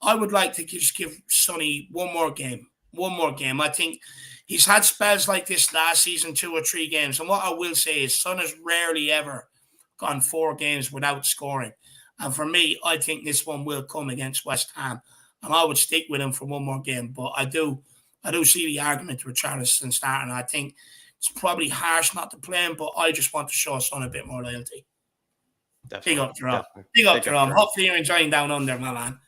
I would like to just give Sonny one more game. I think he's had spells like this last season, 2 or 3 games. And what I will say is Son has rarely ever gone 4 games without scoring. And for me, I think this one will come against West Ham. And I would stick with him for one more game. But I do see the argument with Richarlison starting. I think it's probably harsh not to play him, but I just want to show Son a bit more loyalty. Definitely. Big up to Rob. Big up to Rob. Hopefully you're enjoying Down Under, my man.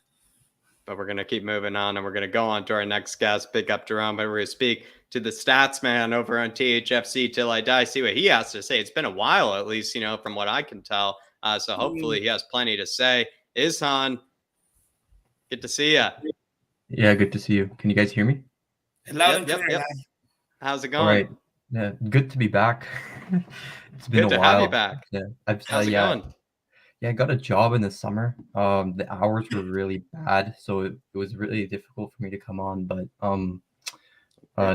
But we're going to keep moving on, and we're going to go on to our next guest. Big up to Rob, but we're going to speak to the stats man over on THFC Till I Die. See what he has to say. It's been a while, at least, from what I can tell. So hopefully he has plenty to say. Ishan, good to see you. Yeah, good to see you. Can you guys hear me? Loud and clear. Yep. How's it going? All right. Yeah, good to be back. It's been good a to while. Have you back. Yeah, how's it going? Yeah, I got a job in the summer. The hours were really bad, so it was really difficult for me to come on. But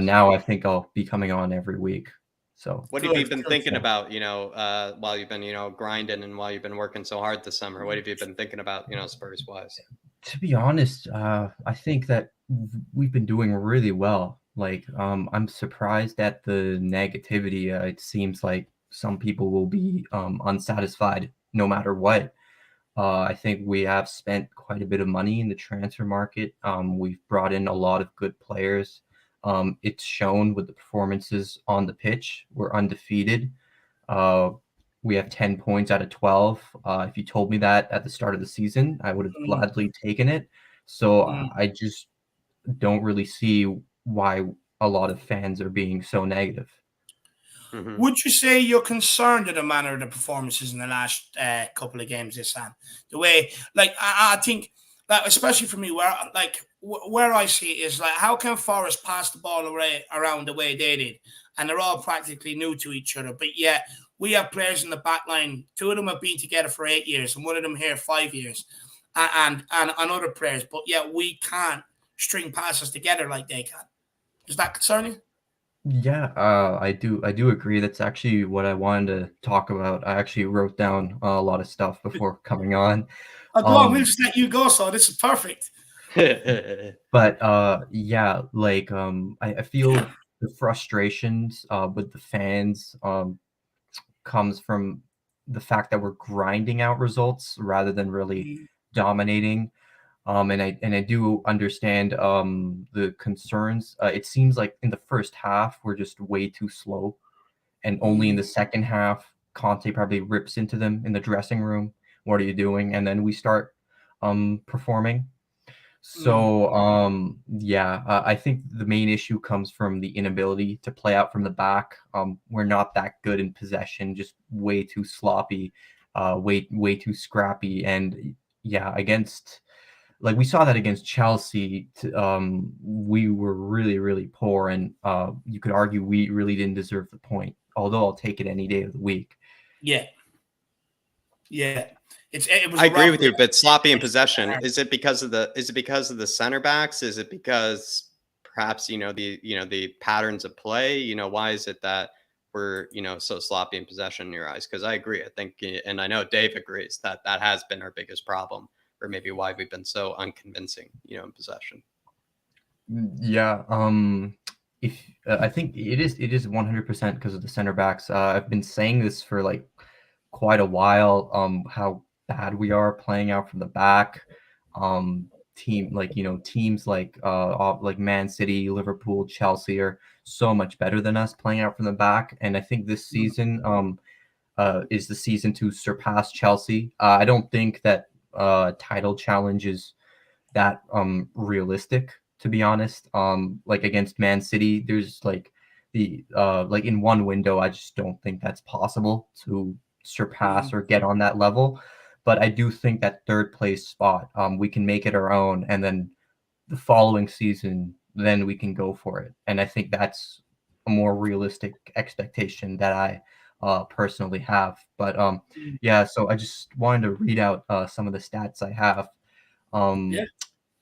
now I think I'll be coming on every week. So what have you been thinking about? While you've been grinding and while you've been working so hard this summer, what have you been thinking about? Spurs wise. To be honest, I think that we've been doing really well. Like I'm surprised at the negativity. It seems like some people will be unsatisfied no matter what. I think we have spent quite a bit of money in the transfer market. We've brought in a lot of good players. It's shown with the performances on the pitch. We're undefeated. We have 10 points out of 12. If you told me that at the start of the season, I would have gladly taken it. So I just don't really see why a lot of fans are being so negative. Mm-hmm. Would you say you're concerned at the manner of the performances in the last couple of games this time? The way, I think that, especially for me, where I see it is how can Forest pass the ball around the way they did? And they're all practically new to each other. But yet, we have players in the back line. 2 of them have been together for 8 years, and one of them here 5 years, and other players. But yet, we can't string passes together like they can. Does that concern you? Yeah, I do agree. That's actually what I wanted to talk about. I actually wrote down a lot of stuff before coming on. Go on, we'll just let you go. So this is perfect. But yeah, I feel the frustrations with the fans comes from the fact that we're grinding out results rather than really dominating. And I do understand the concerns. It seems like in the first half we're just way too slow, and only in the second half Conte probably rips into them in the dressing room. What are you doing? And then we start performing. So I think the main issue comes from the inability to play out from the back. We're not that good in possession, just way too sloppy, way too scrappy, and against. We saw that against Chelsea, we were really, really poor, and you could argue we really didn't deserve the point. Although I'll take it any day of the week. Yeah. I agree with you, but sloppy in possession. Is it because of the center backs? Is it because perhaps the patterns of play? Why is it that we're so sloppy in possession in your eyes? Because I agree. I think, and I know Dave agrees that has been our biggest problem. Or maybe why we've been so unconvincing, in possession. Yeah, I think it is 100% because of the center backs. I've been saying this for quite a while. How bad we are playing out from the back. teams like Man City, Liverpool, Chelsea are so much better than us playing out from the back. And I think this season is the season to surpass Chelsea. I don't think that title challenge is that realistic, to be honest. Like against Man City, there's like in one window, I just don't think that's possible to surpass or get on that level. But I do think that third place spot, we can make it our own, and then the following season, then we can go for it. And I think that's a more realistic expectation that I personally have. But yeah, so I just wanted to read out some of the stats I have.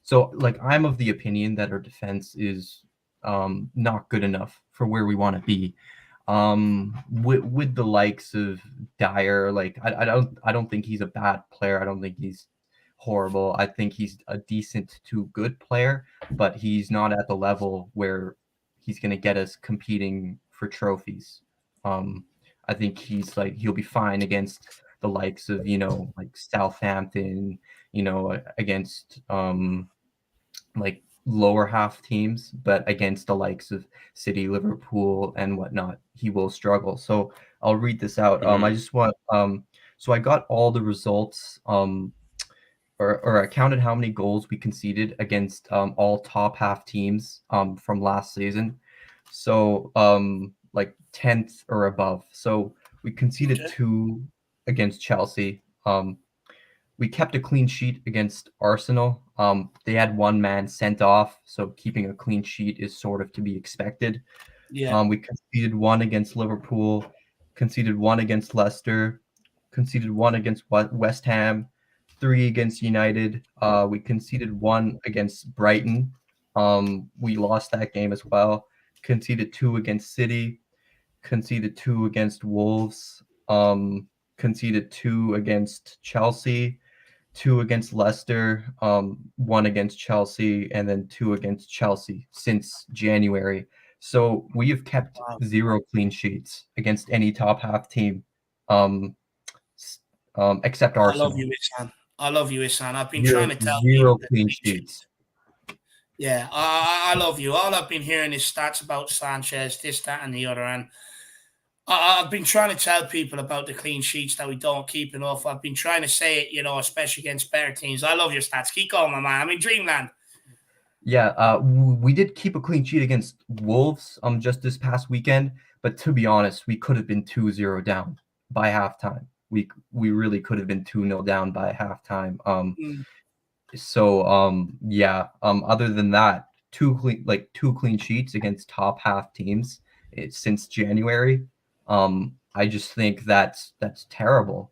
So like I'm of the opinion that our defense is not good enough for where we want to be. With the likes of Dyer, like I don't think he's a bad player. I don't think he's horrible. I think he's a decent to good player, but he's not at the level where he's going to get us competing for trophies. I think he'll be fine against the likes of, like Southampton, against like lower half teams, but against the likes of City, Liverpool, and whatnot, he will struggle. So I'll read this out. I just want so I got all the results or I counted how many goals we conceded against all top half teams from last season. So like 10th or above. So we conceded 2 against Chelsea. We kept a clean sheet against Arsenal. They had one man sent off, so keeping a clean sheet is sort of to be expected. Yeah. We conceded 1 against Liverpool, conceded 1 against Leicester, conceded 1 against West Ham, 3 against United. We conceded 1 against Brighton. We lost that game as well. Conceded 2 against City, conceded 2 against Wolves, conceded 2 against Chelsea, 2 against Leicester, 1 against Chelsea, and then 2 against Chelsea since January. So we have kept 0 clean sheets against any top half team, except Arsenal. I love you, Ihsan. I've been trying to tell you 0 clean sheets. Yeah, I love you. All I've been hearing is stats about Sanchez, this, that, and the other. And I've been trying to tell people about the clean sheets that we don't keep enough. I've been trying to say it, especially against better teams. I love your stats. Keep going, my man. I'm in dreamland. Yeah, we did keep a clean sheet against Wolves just this past weekend. But to be honest, we could have been 2-0 down by halftime. We really could have been 2-0 down by halftime. So yeah. Other than that, 2 clean sheets against top half teams since January. I just think that's terrible.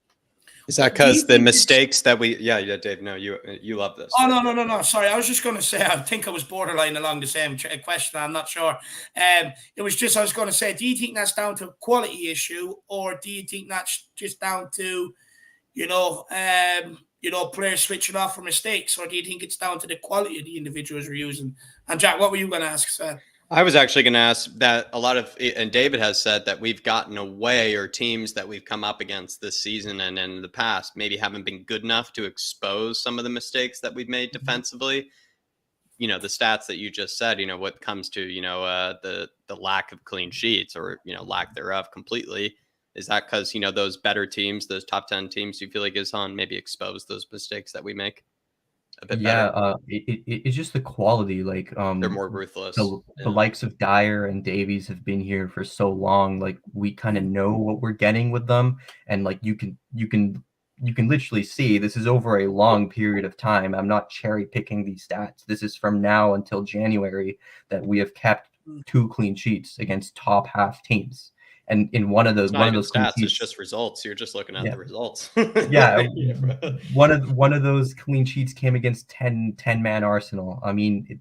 Is that because the mistakes that we? Yeah, Dave. No, you love this. Oh no. Sorry, I was just going to say. I think I was borderline along the same question. I'm not sure. It was just I was going to say. Do you think that's down to a quality issue, or do you think that's just down to, players switching off for mistakes, or do you think it's down to the quality of the individuals we're using? And Jack, what were you going to ask, sir? I was actually going to ask that a lot of, and David has said that we've gotten away, or teams that we've come up against this season and in the past maybe haven't been good enough to expose some of the mistakes that we've made defensively. The stats that you just said, what comes to, the lack of clean sheets or, lack thereof completely. Is that because, those better teams, those top 10 teams, you feel like is on maybe expose those mistakes that we make? It's just the quality. Like they're more ruthless. The likes of Dyer and Davies have been here for so long. Like we kind of know what we're getting with them, and like you can literally see this is over a long period of time. I'm not cherry picking these stats. This is from now until January that we have kept 2 clean sheets against top half teams. And in one of those stats, it's just results. You're just looking at the results. Yeah, one of those clean sheets came against 10-man Arsenal. I mean,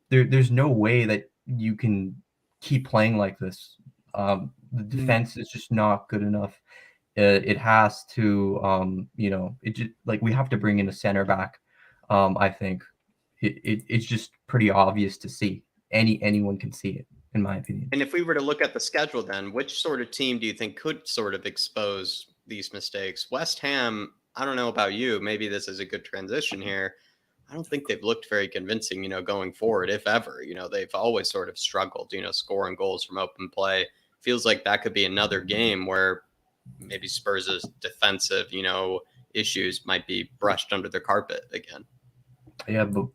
there's no way that you can keep playing like this. The defense is just not good enough. It has to, it just we have to bring in a center back. I think it's just pretty obvious to see. Anyone can see it, in my opinion. And if we were to look at the schedule, then which sort of team do you think could sort of expose these mistakes? West Ham, I don't know about you. Maybe this is a good transition here. I don't think they've looked very convincing, going forward, if ever. They've always sort of struggled, scoring goals from open play. Feels like that could be another game where maybe Spurs' defensive, issues might be brushed under the carpet again. Yeah, but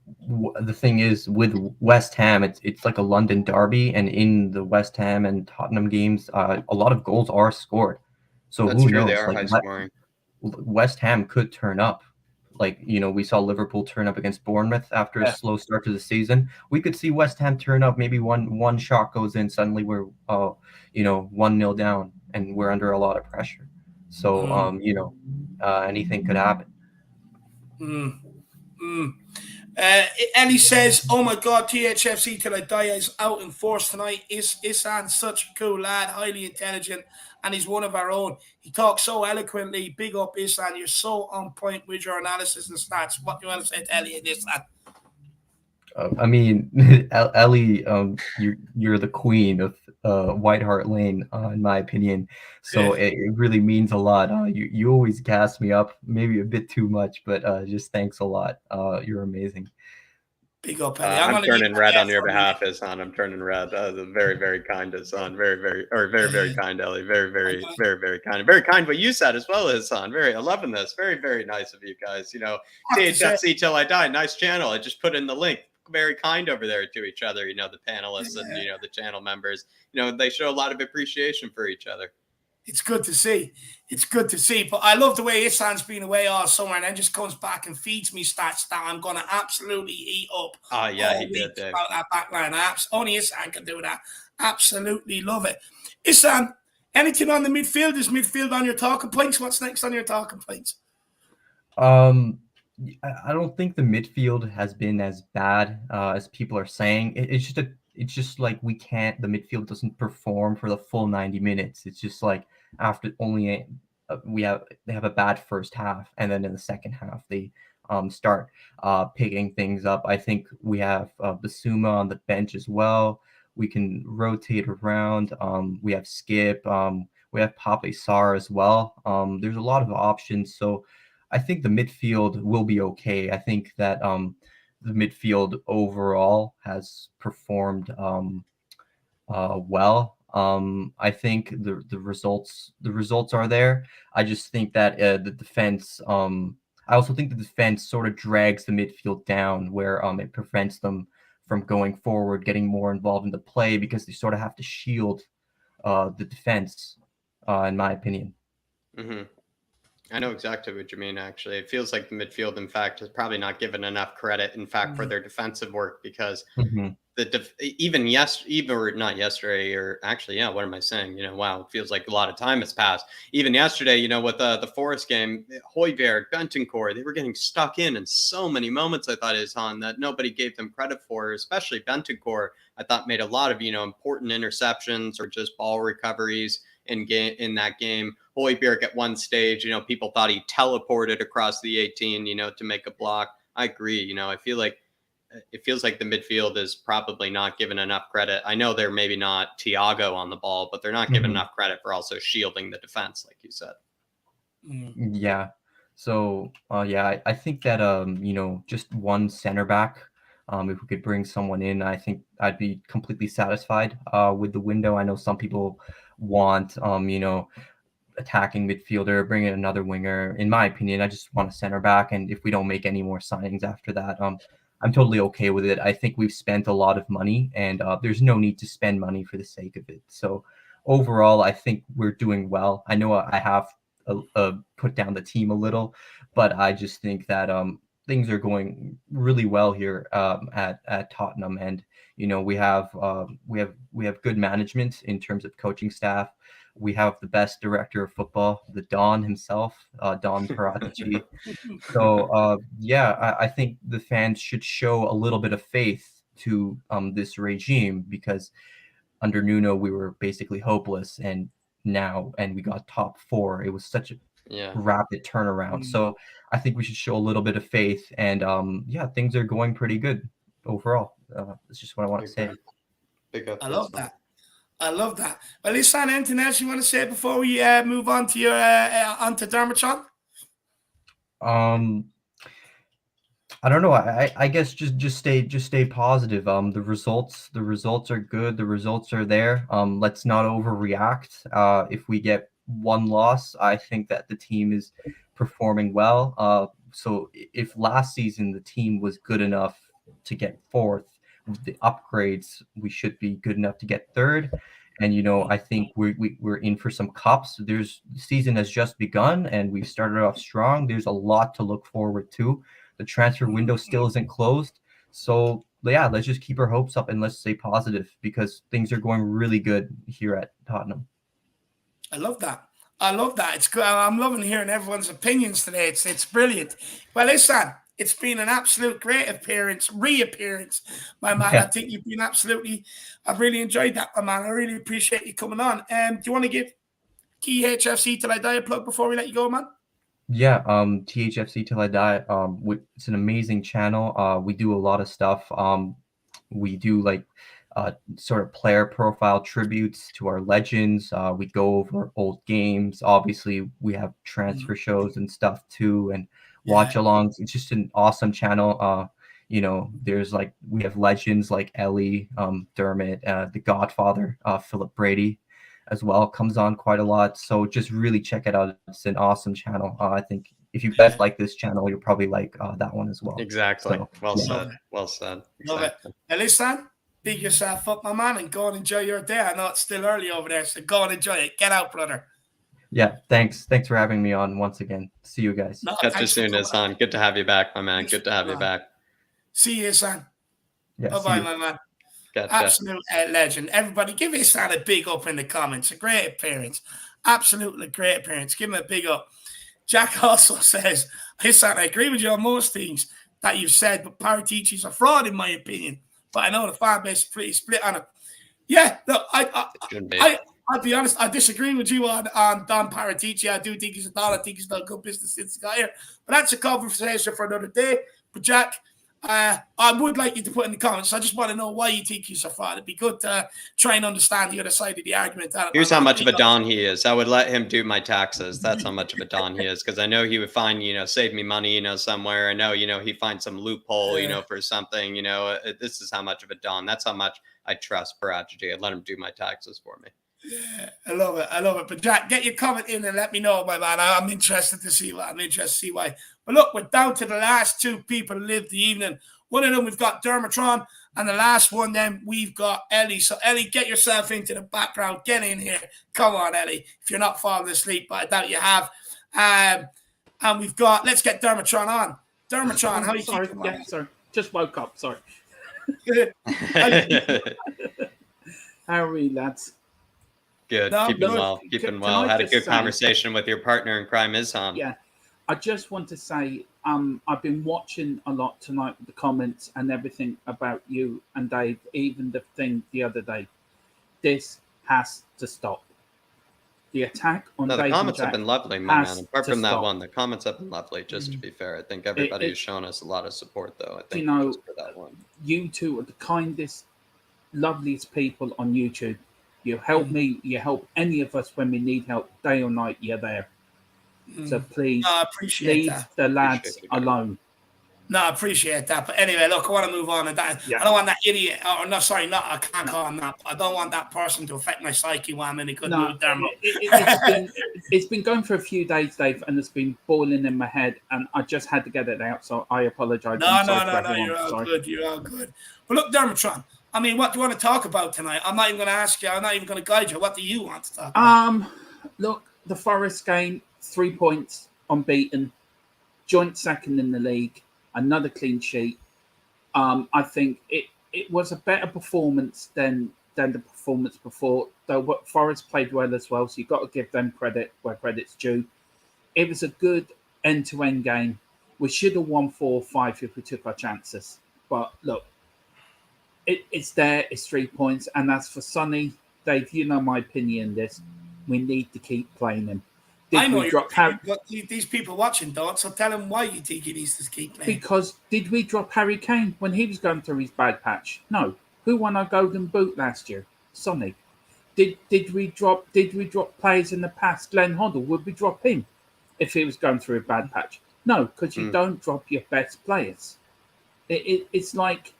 the thing is with West Ham, it's like a London derby, and in the West Ham and Tottenham games, a lot of goals are scored. So That's who true. knows? They are Like high scoring. West Ham could turn up. Like, we saw Liverpool turn up against Bournemouth after a slow start to the season. We could see West Ham turn up. Maybe one shot goes in, suddenly we're 1-0 down, and we're under a lot of pressure. So anything could happen. Ellie says, "Oh my God, THFC till I die is out in force tonight. Isan's such a cool lad, highly intelligent, and he's one of our own. He talks so eloquently. Big up, Isan. You're so on point with your analysis and stats. What do you want to say to Ellie and Isan?" I mean, Ellie, you're the queen of White Hart Lane, in my opinion. So it really means a lot. You always gas me up, maybe a bit too much, but just thanks a lot. You're amazing. Big up, Ellie. I'm turning red on your behalf, Isan. I'm turning red. Very, very kind, Isan. Very, very kind, Ellie. Very, very, very, very kind. Very kind what you said as well, Isan. I'm loving this. Very, very nice of you guys. THFC till I die. Nice channel. I just put in the link. Very kind over there to each other, the panelists and the channel members. They show a lot of appreciation for each other. It's good to see. It's good to see. But I love the way Isan's been away all summer and then just comes back and feeds me stats that I'm going to absolutely eat up. Oh, yeah, he did. About that backline. Only Isan can do that. Absolutely love it. Isan, anything on the midfield? Is midfield on your talking points? What's next on your talking points? I don't think the midfield has been as bad as people are saying. It's just like the midfield doesn't perform for the full 90 minutes. It's just like after only they have a bad first half, and then in the second half they start picking things up. I think we have Basuma on the bench as well. We can rotate around. We have Skip. We have Pape Sarr as well. There's a lot of options. So I think the midfield will be okay. I think that the midfield overall has performed well. I think the results are there. I just think that the defense. I also think the defense sort of drags the midfield down, where it prevents them from going forward, getting more involved in the play, because they sort of have to shield the defense, in my opinion. Mm-hmm. I know exactly what you mean, actually. It feels like the midfield, in fact, is probably not given enough credit, in fact, for their defensive work, because even not yesterday, or actually, yeah, what am I saying? Wow, it feels like a lot of time has passed. Even yesterday, with the Forest game, Højbjerg, Bentancur, they were getting stuck in so many moments, I thought, Isan, that nobody gave them credit for, especially Bentancur. I thought made a lot of, important interceptions or just ball recoveries in that game. Højbjerg at one stage, people thought he teleported across the 18, to make a block. I agree. I feel like it feels like the midfield is probably not given enough credit. I know they're maybe not Thiago on the ball, but they're not given enough credit for also shielding the defense, like you said. Yeah. So, I think that, just one center back, if we could bring someone in, I think I'd be completely satisfied with the window. I know some people want, attacking midfielder, bring in another winger. In my opinion, I just want a center back. And if we don't make any more signings after that, I'm totally okay with it. I think we've spent a lot of money, and there's no need to spend money for the sake of it. So overall, I think we're doing well. I know I have put down the team a little, but I just think that things are going really well here at Tottenham, and we have good management in terms of coaching staff. We have the best director of football, the Don himself, Don Paratici. So I think the fans should show a little bit of faith to this regime, because under Nuno we were basically hopeless, and we got top 4. It was such a rapid turnaround. So I think we should show a little bit of faith, and things are going pretty good overall. That's just what I want to say. I love that. I love that. Well, Isan, anything else you want to say before we move on to onto Dermatron? I don't know. I guess just stay positive. The results are good. The results are there. Let's not overreact. If we get one loss, I think that the team is performing well. So if last season the team was good enough to get fourth, with the upgrades, we should be good enough to get third. And I think we're in for some cups. The season has just begun, and we've started off strong. There's a lot to look forward to. The transfer window still isn't closed. So yeah, let's just keep our hopes up and let's stay positive because things are going really good here at Tottenham. I love that. It's good. I'm loving hearing everyone's opinions today. It's brilliant. Well, listen, it's been an absolute great reappearance, my man. Yeah. I think you've been I've really enjoyed that, my man. I really appreciate you coming on. Do you want to give Key HFC Till I Die a plug before we let you go, man? Yeah, THFC Till I Die. It's an amazing channel. We do a lot of stuff. We do like sort of player profile tributes to our legends. We go over old games. Obviously, we have transfer shows and stuff too, and watch alongs. It's just an awesome channel. There's we have legends like Ellie, Dermot, the Godfather, Philip Brady as well comes on quite a lot. So just really check it out. It's an awesome channel. I think if you guys like this channel, you'll probably like that one as well. Exactly. So, well yeah. said. Well said. Love it. Now listen, big yourself up, my man, and go and enjoy your day. I know it's still early over there, so go and enjoy it. Get out, brother. Yeah, thanks for having me on once again. See you guys. Catch you soon, Hassan. Good to have you back, my man. Good to have you back. See you, son. Yeah, bye-bye, my man. Gotcha. Absolute legend. Everybody, give Hassan a big up in the comments. A great appearance. Absolutely great appearance. Give him a big up. Jack also says, Hassan, I agree with you on most things that you've said, but Paratici's a fraud in my opinion. But I know the fan base is pretty split on it. Yeah, no, I'll be honest, I disagree with you on Don Paratici. I do think he's a don. I think he's done good business since he got here. But that's a conversation for another day. But Jack, I would like you to put in the comments. I just want to know why you think he's a fraud. It'd be good to try and understand the other side of the argument. Here's how much of a don he is. I would let him do my taxes. That's how much of a don he is, because I know he would find, save me money, somewhere. I know, he finds some loophole, for something. This is how much of a don. That's how much I trust Parachi. I'd let him do my taxes for me. Yeah, I love it. But Jack, get your comment in and let me know, my man. I'm interested to see why. But look, we're down to the last two people who live the evening. One of them, we've got Dermatron, and the last one, then we've got Ellie. So, Ellie, get yourself into the background. Get in here. Come on, Ellie. If you're not falling asleep, but I doubt you have. And we've got, let's get Dermatron on. Dermatron, how are you keeping? Yeah, sorry. Just woke up. Sorry. How are we, lads? Good. Keeping well. Had a good conversation with your partner in crime, Isham. Yeah. I just want to say, I've been watching a lot tonight with the comments and everything about you and Dave, even the thing the other day. This has to stop. The attack on Dave. The comments have been lovely, my man. Apart from that stop. one, the comments have been lovely, just to be fair. I think everybody has shown us a lot of support, though. I think just for that one. You two are the kindest, loveliest people on YouTube. You help me, you help any of us when we need help, day or night, you're there. So please, leave the lads alone. No, I appreciate that. But anyway, look, I want to move on. I don't want that idiot, I can't call him that. I don't want that person to affect my psyche while I'm in a good mood. It's been going for a few days, Dave, and it's been boiling in my head, and I just had to get it out, so I apologize. No, you're all good. You're all good. But look, Dermatron, I mean, what do you want to talk about tonight? I'm not even going to ask you. I'm not even going to guide you. What do you want to talk about? Look, the Forest game, 3 points, unbeaten, joint second in the league, another clean sheet. I think it was a better performance than the performance before, though Forest played well as well, so you've got to give them credit where credit's due. It was a good end-to-end game. We should have won 4-5 if we took our chances. But look, it's there, it's 3 points, and as for Sonny, Dave, you know my opinion on this. We need to keep playing him. I know but these people watching don't, so tell them why you think he needs to keep playing. Because did we drop Harry Kane when he was going through his bad patch? No. Who won our Golden Boot last year? Sonny. Did we drop players in the past? Glenn Hoddle, would we drop him if he was going through a bad patch? No, because you don't drop your best players. It's like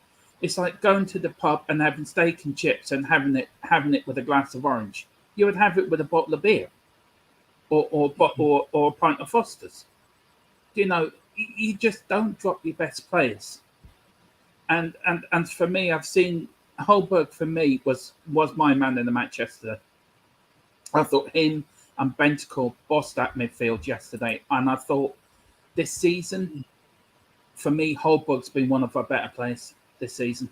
going to the pub and having steak and chips and having it with a glass of orange. You would have it with a bottle of beer, or a pint of Foster's. You know, you just don't drop your best players. And for me, I've seen Holberg. For me, was my man in the match yesterday. I thought him and Bentancur bossed that midfield yesterday, and I thought this season, for me, Holberg's been one of our better players this season.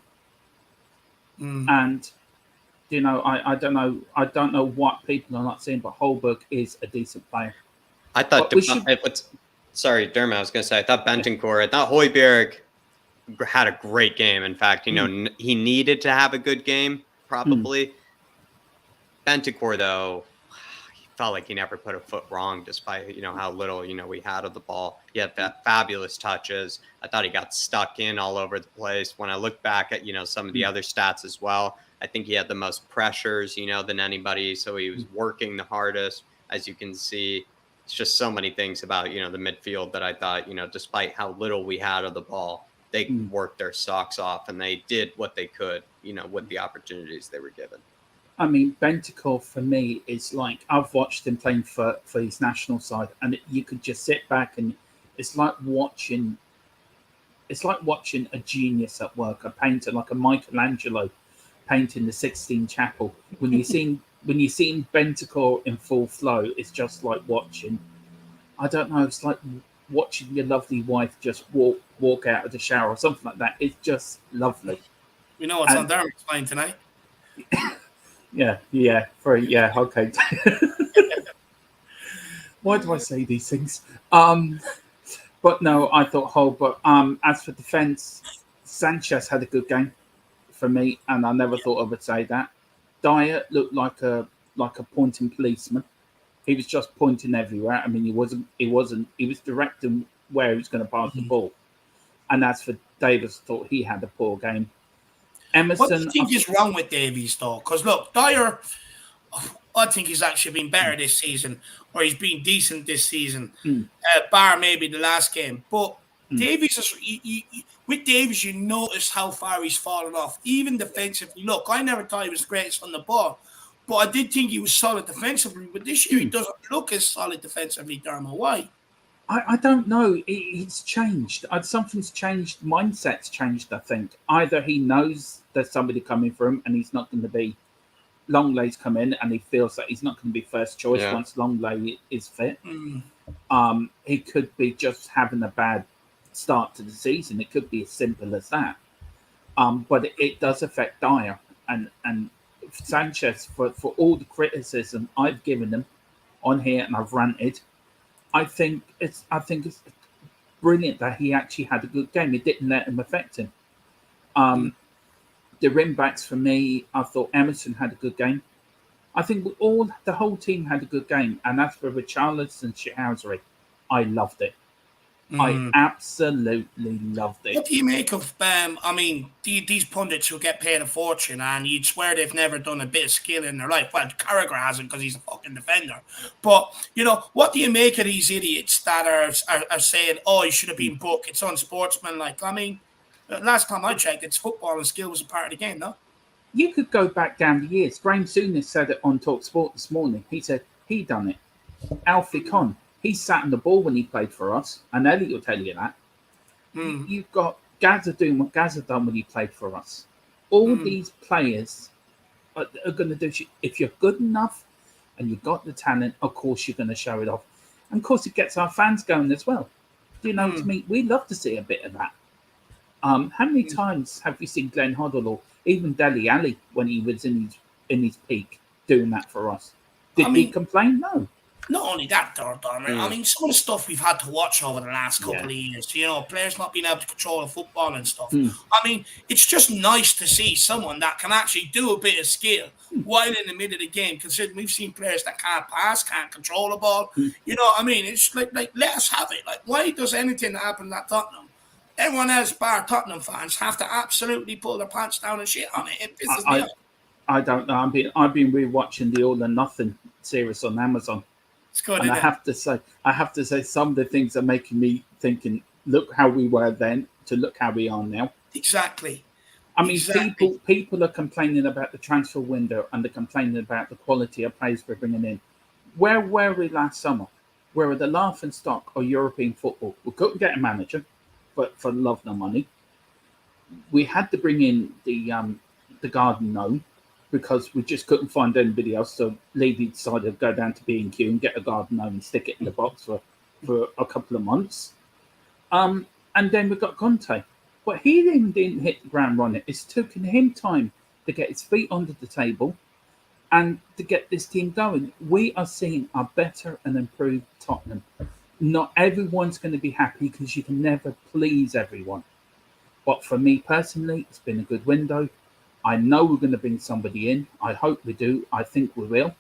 And you know, I don't know what people are not seeing, but Holberg is a decent player. I thought. Sorry, Dermot. I was going to say I thought Bentancur. I thought Højbjerg had a great game. In fact, you know, he needed to have a good game probably. Bentancur, though, he felt like he never put a foot wrong, despite, you know, how little, you know, we had of the ball. He had fabulous touches. I thought he got stuck in all over the place. When I look back at, you know, some of the other stats as well, I think he had the most pressures, you know, than anybody. So he was working the hardest, as you can see. It's just so many things about, you know, the midfield that I thought, you know, despite how little we had of the ball, they worked their socks off and they did what they could, you know, with the opportunities they were given. I mean, Bentancur for me is like, I've watched him playing for his national side, and you could just sit back and it's like watching a genius at work, a painter like a Michelangelo painting the Sistine Chapel. When you seen Bentancur in full flow, it's just like watching. I don't know. It's like watching your lovely wife just walk out of the shower or something like that. It's just lovely. We know what's on Dermot's playing tonight. Okay. Why do I say these things? But no, I thought Holberg. As for defence, Sanchez had a good game for me, and I never thought I would say that. Dyer looked like a pointing policeman. He was just pointing everywhere. I mean, he was directing where he was going to pass the ball. And as for Davies, I thought he had a poor game. Emerson, what do you think is wrong with Davies, though? Because look, Dyer, I think he's actually been better this season, or he's been decent this season, bar maybe the last game. But Davies is with Davies, you notice how far he's fallen off, even defensively. Look, I never thought he was the greatest on the ball, but I did think he was solid defensively. But this year, he doesn't look as solid defensively, Dermot. Why? I don't know. It's changed. Something's changed. Mindset's changed, I think. Either he knows there's somebody coming for him and he's not going to be... Longlay's come in and he feels that he's not going to be first choice once Longley is fit. He could be just having a bad start to the season. It could be as simple as that. But it does affect Dyer. And Sanchez, for all the criticism I've given him on here and I've ranted, I think it's brilliant that he actually had a good game. It didn't let him affect him. The rim backs for me, I thought Emerson had a good game. I think the whole team had a good game. And as for Richarlison and Shahousery, I loved it. I absolutely loved it. What do you make of, I mean, these pundits who get paid a fortune and you'd swear they've never done a bit of skill in their life? Well, Carragher hasn't because he's a fucking defender. But, you know, what do you make of these idiots that are saying, oh, you should have been booked, it's unsportsmanlike? I mean, last time I checked, it's football and skill was a part of the game, no? You could go back down the years. Graham Souness said it on Talk Sport this morning. He said he done it. Alfie Conn, he sat on the ball when he played for us, and Elliot will tell you that. You've got Gaza doing what Gaza done when he played for us. All these players are going to do shit. If you're good enough and you've got the talent, of course you're going to show it off. And of course it gets our fans going as well. You know, to me, we love to see a bit of that. How many times have we seen Glenn Hoddle or even Dele Alli when he was in his peak doing that for us? Did he complain? No. Not only that, Dermot. I mean, some of the stuff we've had to watch over the last couple of years, you know, players not being able to control the football and stuff. I mean, it's just nice to see someone that can actually do a bit of skill while in the middle of the game, considering we've seen players that can't pass, can't control the ball. You know what I mean? It's like let us have it. Like, why does anything that happen at Tottenham, everyone else, bar Tottenham fans, have to absolutely pull their pants down and shit on it? It pisses me off. I don't know. I've been rewatching the All or Nothing series on Amazon. It's good, and I have to say some of the things are making me thinking, look how we were then to look how we are now. Exactly. I mean, people are complaining about the transfer window and they're complaining about the quality of players we're bringing in. Where were we last summer? We were the laughing stock of European football. We couldn't get a manager, but for love nor money. We had to bring in the garden gnome because we just couldn't find anybody else. So Levy decided to go down to B&Q and get a garden gnome and stick it in the box for a couple of months. And then we got Conte. But he didn't hit the ground running. It's taken him time to get his feet under the table and to get this team going. We are seeing a better and improved Tottenham. Not everyone's going to be happy because you can never please everyone. But for me personally, it's been a good window. I know we're going to bring somebody in. I hope we do. I think we will.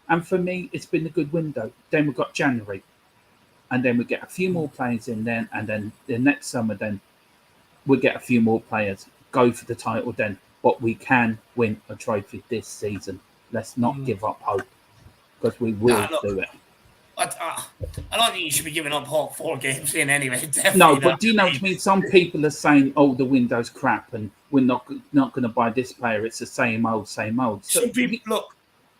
And for me, it's been a good window. Then we've got January. And then we get a few more players in then. And then the next summer, then we'll get a few more players. Go for the title then. But we can win a trophy this season. Let's not give up hope. Because we will do it. I don't think you should be giving up hope 4 games in anyway. No, but do you know what I mean? Some people are saying, "Oh, the window's crap, and we're not going to buy this player. It's the same old, same old." So,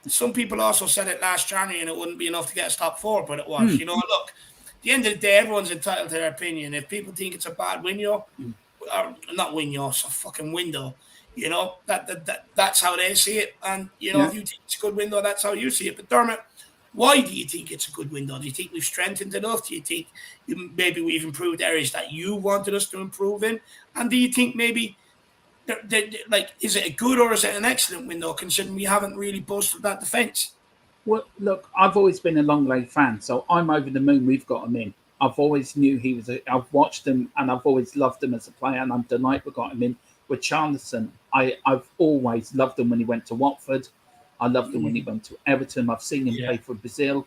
some people also said it last January, and it wouldn't be enough to get us top 4, but it was. You know, look, at the end of the day, everyone's entitled to their opinion. If people think it's a bad window, or not window, it's a fucking window. You know, that's how they see it, and you know, if you think it's a good window, that's how you see it. But Dermot, why do you think it's a good window? Do you think we've strengthened enough? Do you think maybe we've improved areas that you wanted us to improve in? And do you think maybe, like, is it a good or is it an excellent window, considering we haven't really boosted that defence? Well, look, I've always been a Longley fan, so I'm over the moon we've got him in. I've always knew he was I've watched him, and I've always loved him as a player, and I'm delighted we got him in. With Charlison, I've always loved him when he went to Watford. I loved him when he went to Everton. I've seen him play for Brazil,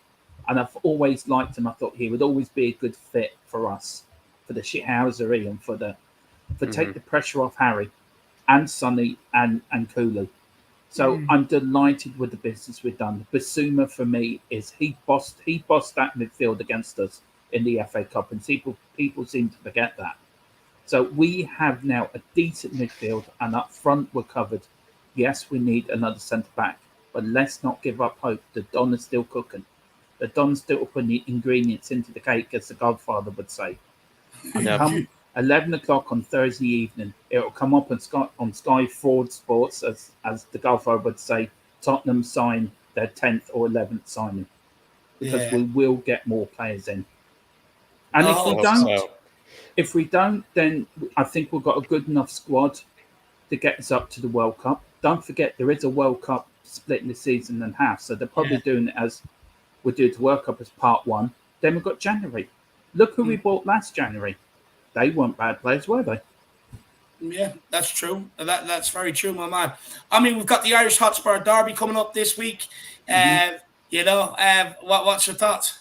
and I've always liked him. I thought he would always be a good fit for us, for the shithousery and take the pressure off Harry and Sonny and Kulu. So I'm delighted with the business we've done. Basuma for me is he bossed that midfield against us in the FA Cup, and people seem to forget that. So we have now a decent midfield, and up front we're covered. Yes, we need another centre back, but let's not give up hope. The Don is still cooking. The Don's still putting the ingredients into the cake, as the Godfather would say. And come 11 o'clock on Thursday evening, it will come up on Sky Fraud Sports, as the Godfather would say, Tottenham sign their 10th or 11th signing. Because we will get more players in. And if we don't, then I think we've got a good enough squad to get us up to the World Cup. Don't forget, there is a World Cup split in the season in half, so they're probably doing it as we do the World Cup as part 1. Then we've got January. Look who we bought last January. They weren't bad players, were they? Yeah, that's true. That's very true, my man. I mean, we've got the Irish Hotspur derby coming up this week. You know, what's your thoughts?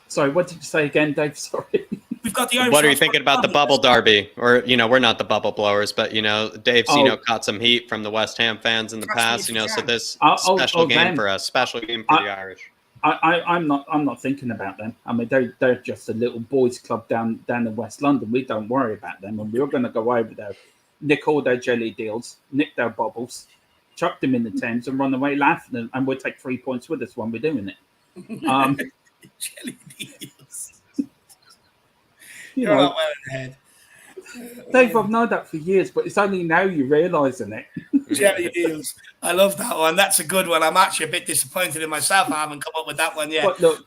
Sorry, what did you say again, Dave? Sorry. We've got the Irish What are you thinking about the bubble derby? Or, you know, we're not the bubble blowers, but, you know, Dave's, you know, caught some heat from the West Ham fans in the past, you know, so this special game for us, special game for the Irish. I'm not thinking about them. I mean, they're just a little boys' club down in West London. We don't worry about them, and we're going to go over there, nick all their jelly deals, nick their bubbles, chuck them in the Thames, and run away laughing, and we'll take 3 points with us when we're doing it. Jelly deals. You're not well ahead. Dave, I've known that for years, but it's only now you're realising it. Jelly deals. I love that one. That's a good one. I'm actually a bit disappointed in myself. I haven't come up with that one yet. But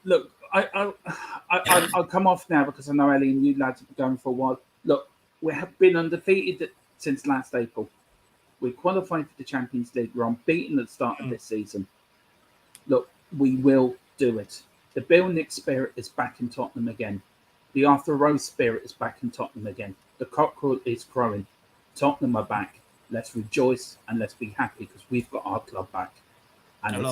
look, I'll come off now because I know Ellie and you lads have been going for a while. Look, we have been undefeated since last April. We qualified for the Champions League. We're unbeaten at the start of this season. Look, we will do it. The Bill Nick spirit is back in Tottenham again. The Arthur Rose spirit is back in Tottenham again. The cockerel is crowing. Tottenham are back. Let's rejoice and let's be happy because we've got our club back. And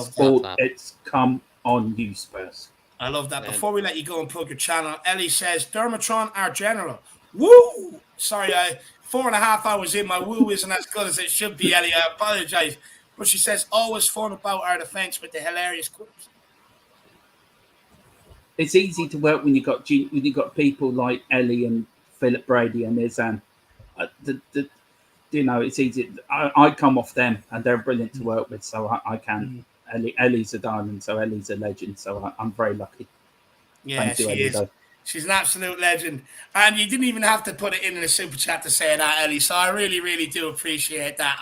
it's come on you, Spurs. I love that. Before we let you go and plug your channel, Ellie says, Dermatron, our general. Woo! Sorry, 4.5 hours in, my woo isn't as good as it should be, Ellie. I apologise. But she says, always fun about our defence with the hilarious clips. it's easy to work when you got people like Ellie and Philip Brady and Izan. You know, it's easy. I come off them, and they're brilliant to work with, so I can. Ellie's a diamond, so Ellie's a legend, so I'm very lucky. Yeah, Thank you, she Ellie, is. though. She's an absolute legend. And you didn't even have to put it in a super chat to say that, Ellie. So I really, really do appreciate that.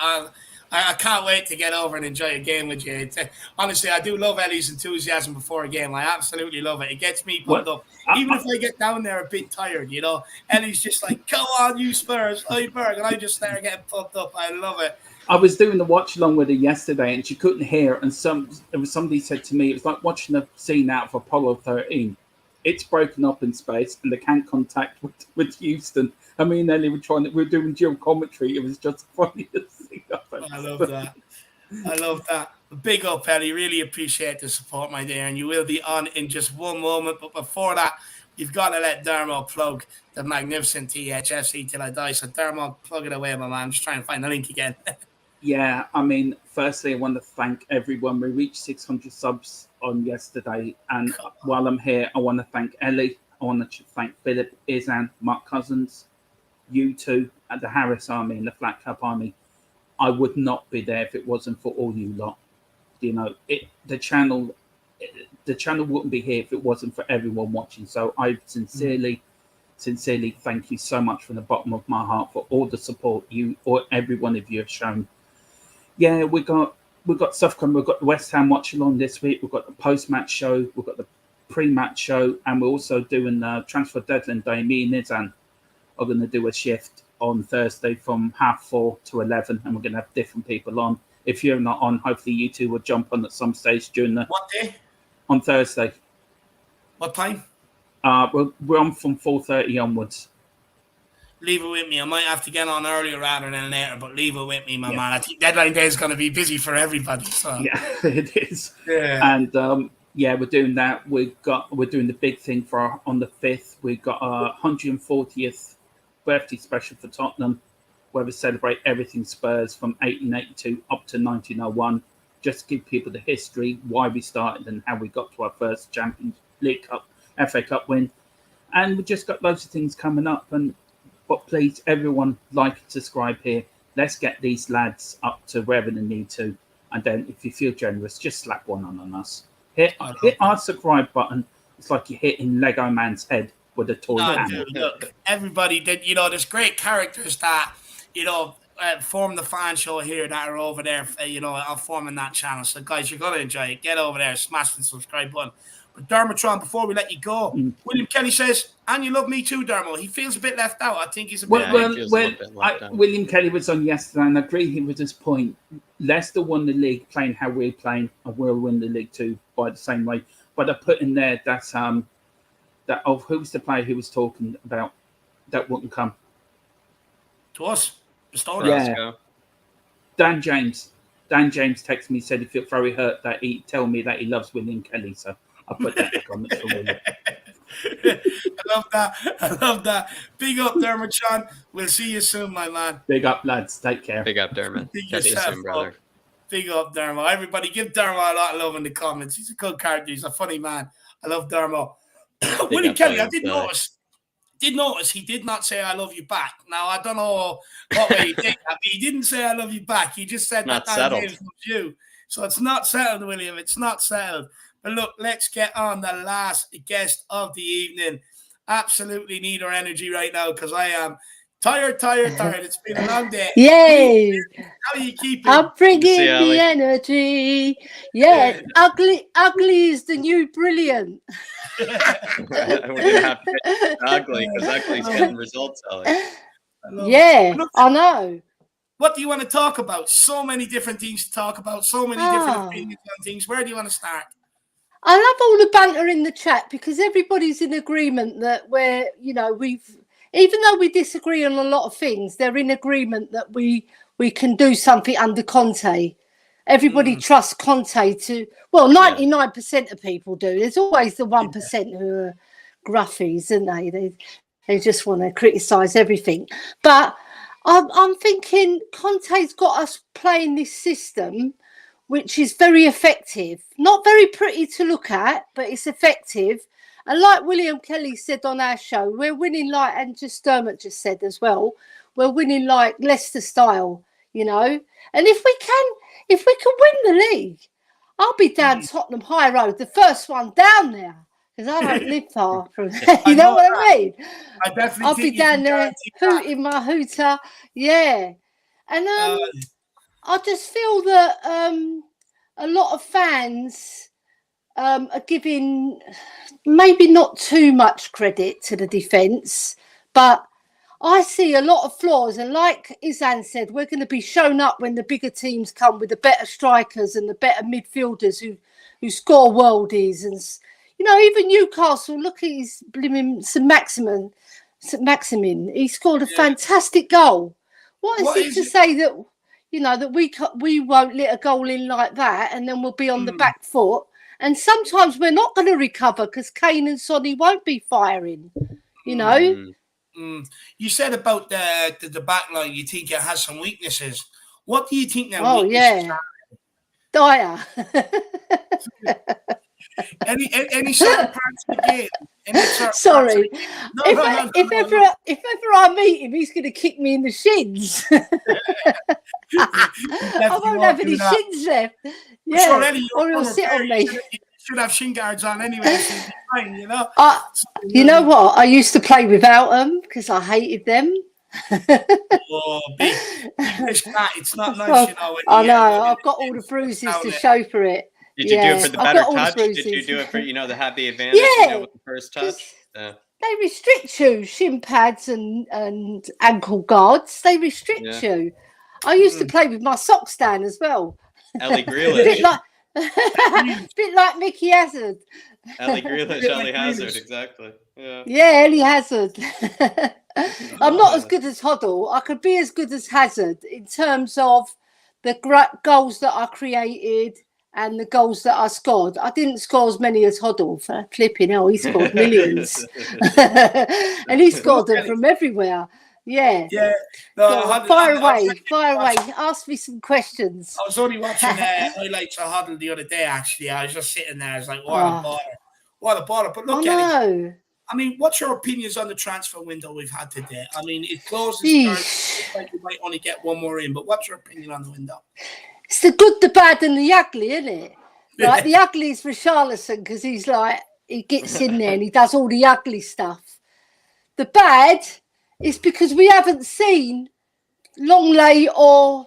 I can't wait to get over and enjoy a game with you. Honestly, I do love Ellie's enthusiasm before a game. I absolutely love it. It gets me pumped up. Even if I get down there a bit tired, you know, Ellie's just like, come on, you Spurs, Højbjerg. And I just start getting pumped up. I love it. I was doing the watch along with her yesterday, and she couldn't hear. And somebody said to me, it was like watching a scene out of Apollo 13. It's broken up in space, and they can't contact with Houston. I mean, Ellie we were doing dual commentary. It was just funny to see. I love that. I love that. Big up, Ellie. Really appreciate the support, my dear. And you will be on in just one moment. But before that, you've got to let Dermo plug the magnificent THFC Till I Die. So, Dermo, plug it away, my man. I'm just trying to find the link again. Yeah, I mean, firstly, I want to thank everyone. We reached 600 subs on yesterday. And while I'm here, I want to thank Ellie. I want to thank Philip, Izan, Mark Cousins, you two, and the Harris Army and the Flat Cap Army. I would not be there if it wasn't for all you lot. You know, the channel wouldn't be here if it wasn't for everyone watching. So I sincerely thank you so much from the bottom of my heart for all the support you or every one of you have shown. Yeah, we've got stuff coming. We've got the West Ham watch along this week. We've got the post-match show. We've got the pre-match show, and we're also doing transfer deadline day. Me and Izan are going to do a shift on Thursday from 4:30 to 11, and we're going to have different people on. If you're not on, hopefully you two will jump on at some stage during the. What day? On Thursday. What time? We're on from 4:30 onwards. Leave it with me. I might have to get on earlier rather than later, but leave it with me, my man. I think deadline day is going to be busy for everybody. So yeah, it is. Yeah. And we're doing that. We're doing the big thing on the 5th. We've got our 140th birthday special for Tottenham, where we celebrate everything Spurs from 1882 up to 1901. Just give people the history, why we started, and how we got to our first Champions League Cup, FA Cup win. And we just got loads of things coming up. But please, everyone, like and subscribe here. Let's get these lads up to wherever they need to. And then if you feel generous, just slap one on us. Hit our subscribe button. It's like you're hitting Lego Man's head with a toy hammer. Look, everybody did. You know, there's great characters that, you know, form the fan show here that are over there, you know, are forming that channel. So, guys, you're going to enjoy it. Get over there, smash the subscribe button. But Dermatron, before we let you go, William Kelly says, and you love me too, Dermo. He feels a bit left out. I think he's a bit William Kelly was on yesterday, and I agree with his point. Leicester won the league playing how we're playing, and we'll win the league too by the same way. But I put in there that who's the player he was talking about that wouldn't come to us. Yeah, Dan James. Dan James texted me, said he felt very hurt that he told me that he loves William Kelly. So I put that in the comments for William. I love that. Big up, Dermatron. We'll see you soon, my man. Big up, lads. Take care. Big up, Dermot. Catch you soon, brother. Big up, Dermo. Everybody give Dermo a lot of love in the comments. He's a good character. He's a funny man. I love Dermo. William Kelly, I did notice he did not say I love you back. Now, I don't know what way he did that, but he didn't say I love you back. He just said not that settled. James loves you. So it's not settled, William. It's not settled. But look, let's get on the last guest of the evening. Absolutely need our energy right now because I am tired. It's been a long day. Yay! How are you keeping? I'm bringing the energy. Yeah, ugly is the new brilliant. We're gonna have to ugly because ugly's getting results, Ellie. I know. What do you want to talk about? So many different things to talk about. So many different opinions on things. Where do you want to start? I love all the banter in the chat because everybody's in agreement that even though we disagree on a lot of things, they're in agreement that we can do something under Conte. Everybody trusts Conte 99% of people do. There's always the 1% who are gruffies, aren't they? They just want to criticise everything. But I'm thinking Conte's got us playing this system, which is very effective. Not very pretty to look at, but it's effective. And like William Kelly said on our show, we're winning like, and just Dermot just said as well, we're winning like Leicester style, you know. And if we can win the league, I'll be down Tottenham High Road, the first one down there, because I don't live far from there. You know what I mean? I definitely I'll be down there hooting my hooter. Yeah. And I just feel that a lot of fans are giving maybe not too much credit to the defence, but I see a lot of flaws. And like Izan said, we're going to be shown up when the bigger teams come with the better strikers and the better midfielders who score worldies. And, you know, even Newcastle, look at his blimmin' St. Maximin. He scored a fantastic goal. What is it to say that, you know, that we won't let a goal in like that and then we'll be on the back foot? And sometimes we're not going to recover because Kane and Sonny won't be firing, you know? You said about the back line, you think it has some weaknesses. What do you think their weaknesses are? Dire. any certain parts of the game? Sorry. If ever I meet him, he's going to kick me in the shins. I won't have any shins left. Yeah, or he'll sit on me. You should have shin guards on anyway. So fine, you know. You know what? I used to play without them because I hated them. It's not nice, you know. I know. I've got all the bruises to show for it. Did you do it for the better touch? Did you do it for, you know, to have the advantage, you know, with the first touch? They restrict you, shin pads and ankle guards. They restrict you. I used to play with my socks down as well. Ellie Grealish. bit like Mickey Hazard. Ellie Grealish, Ellie Hazard, exactly. Yeah, Ellie Hazard. I'm not as good as Hoddle. I could be as good as Hazard in terms of the goals that I created and the goals that I scored. I didn't score as many as Hoddle. For flipping hell, he scored millions. And he scored them from everywhere. Yeah. No, fire away. Ask me some questions. I was only watching highlights of Hoddle the other day, actually. I was just sitting there. I was like, what a bother. But look at it. I mean, what's your opinions on the transfer window we've had today? I mean, it closes. Like we might only get one more in, but what's your opinion on the window? It's the good, the bad, and the ugly, isn't it? Like the ugly is Richarlison because he's like, he gets in there and he does all the ugly stuff. The bad is because we haven't seen Longley or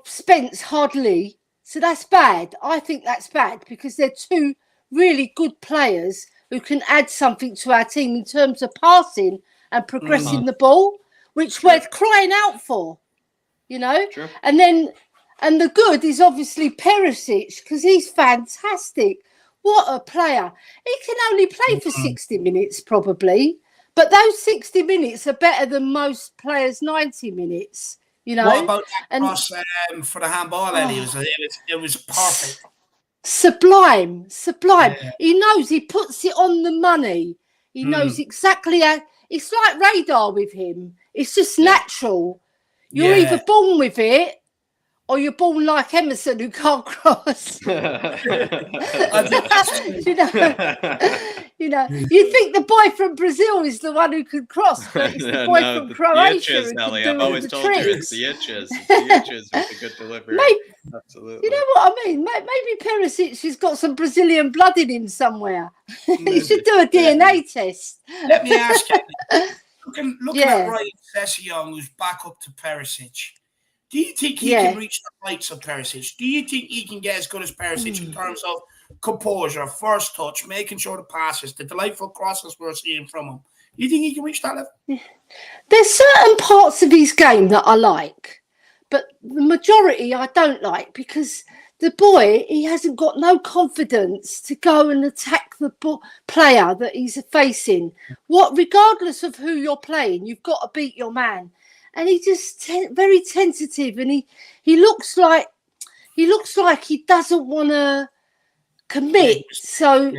Spence hardly. So that's bad. I think that's bad because they're two really good players who can add something to our team in terms of passing and progressing the ball, which we're crying out for, you know? And the good is obviously Perisic because he's fantastic. What a player. He can only play for 60 minutes probably, but those 60 minutes are better than most players' 90 minutes, you know? What about that cross for the handball, Ellie? It was perfect. Sublime. Yeah. He knows, he puts it on the money. He knows exactly how. It's like radar with him. It's just natural. You're either born with it or you're born like Emerson who can't cross. You know, you think the boy from Brazil is the one who can cross, but it's the boy from Croatia who can do I've always told you it's the itches. It's the itches with a good delivery. Absolutely. You know what I mean? Maybe Perisic has got some Brazilian blood in him somewhere. You should do a DNA test. Let me ask you, looking at Ryan Sessegnon, who's back up to Perisic, do you think he can reach the heights of Perisic? Do you think he can get as good as Perisic in terms of composure, first touch, making sure the passes, the delightful crosses we're seeing from him? Do you think he can reach that level? There's certain parts of his game that I like, but the majority I don't like because the boy, he hasn't got no confidence to go and attack the player that he's facing. Regardless of who you're playing, you've got to beat your man. And he just very tentative, and he looks like he doesn't want to commit. So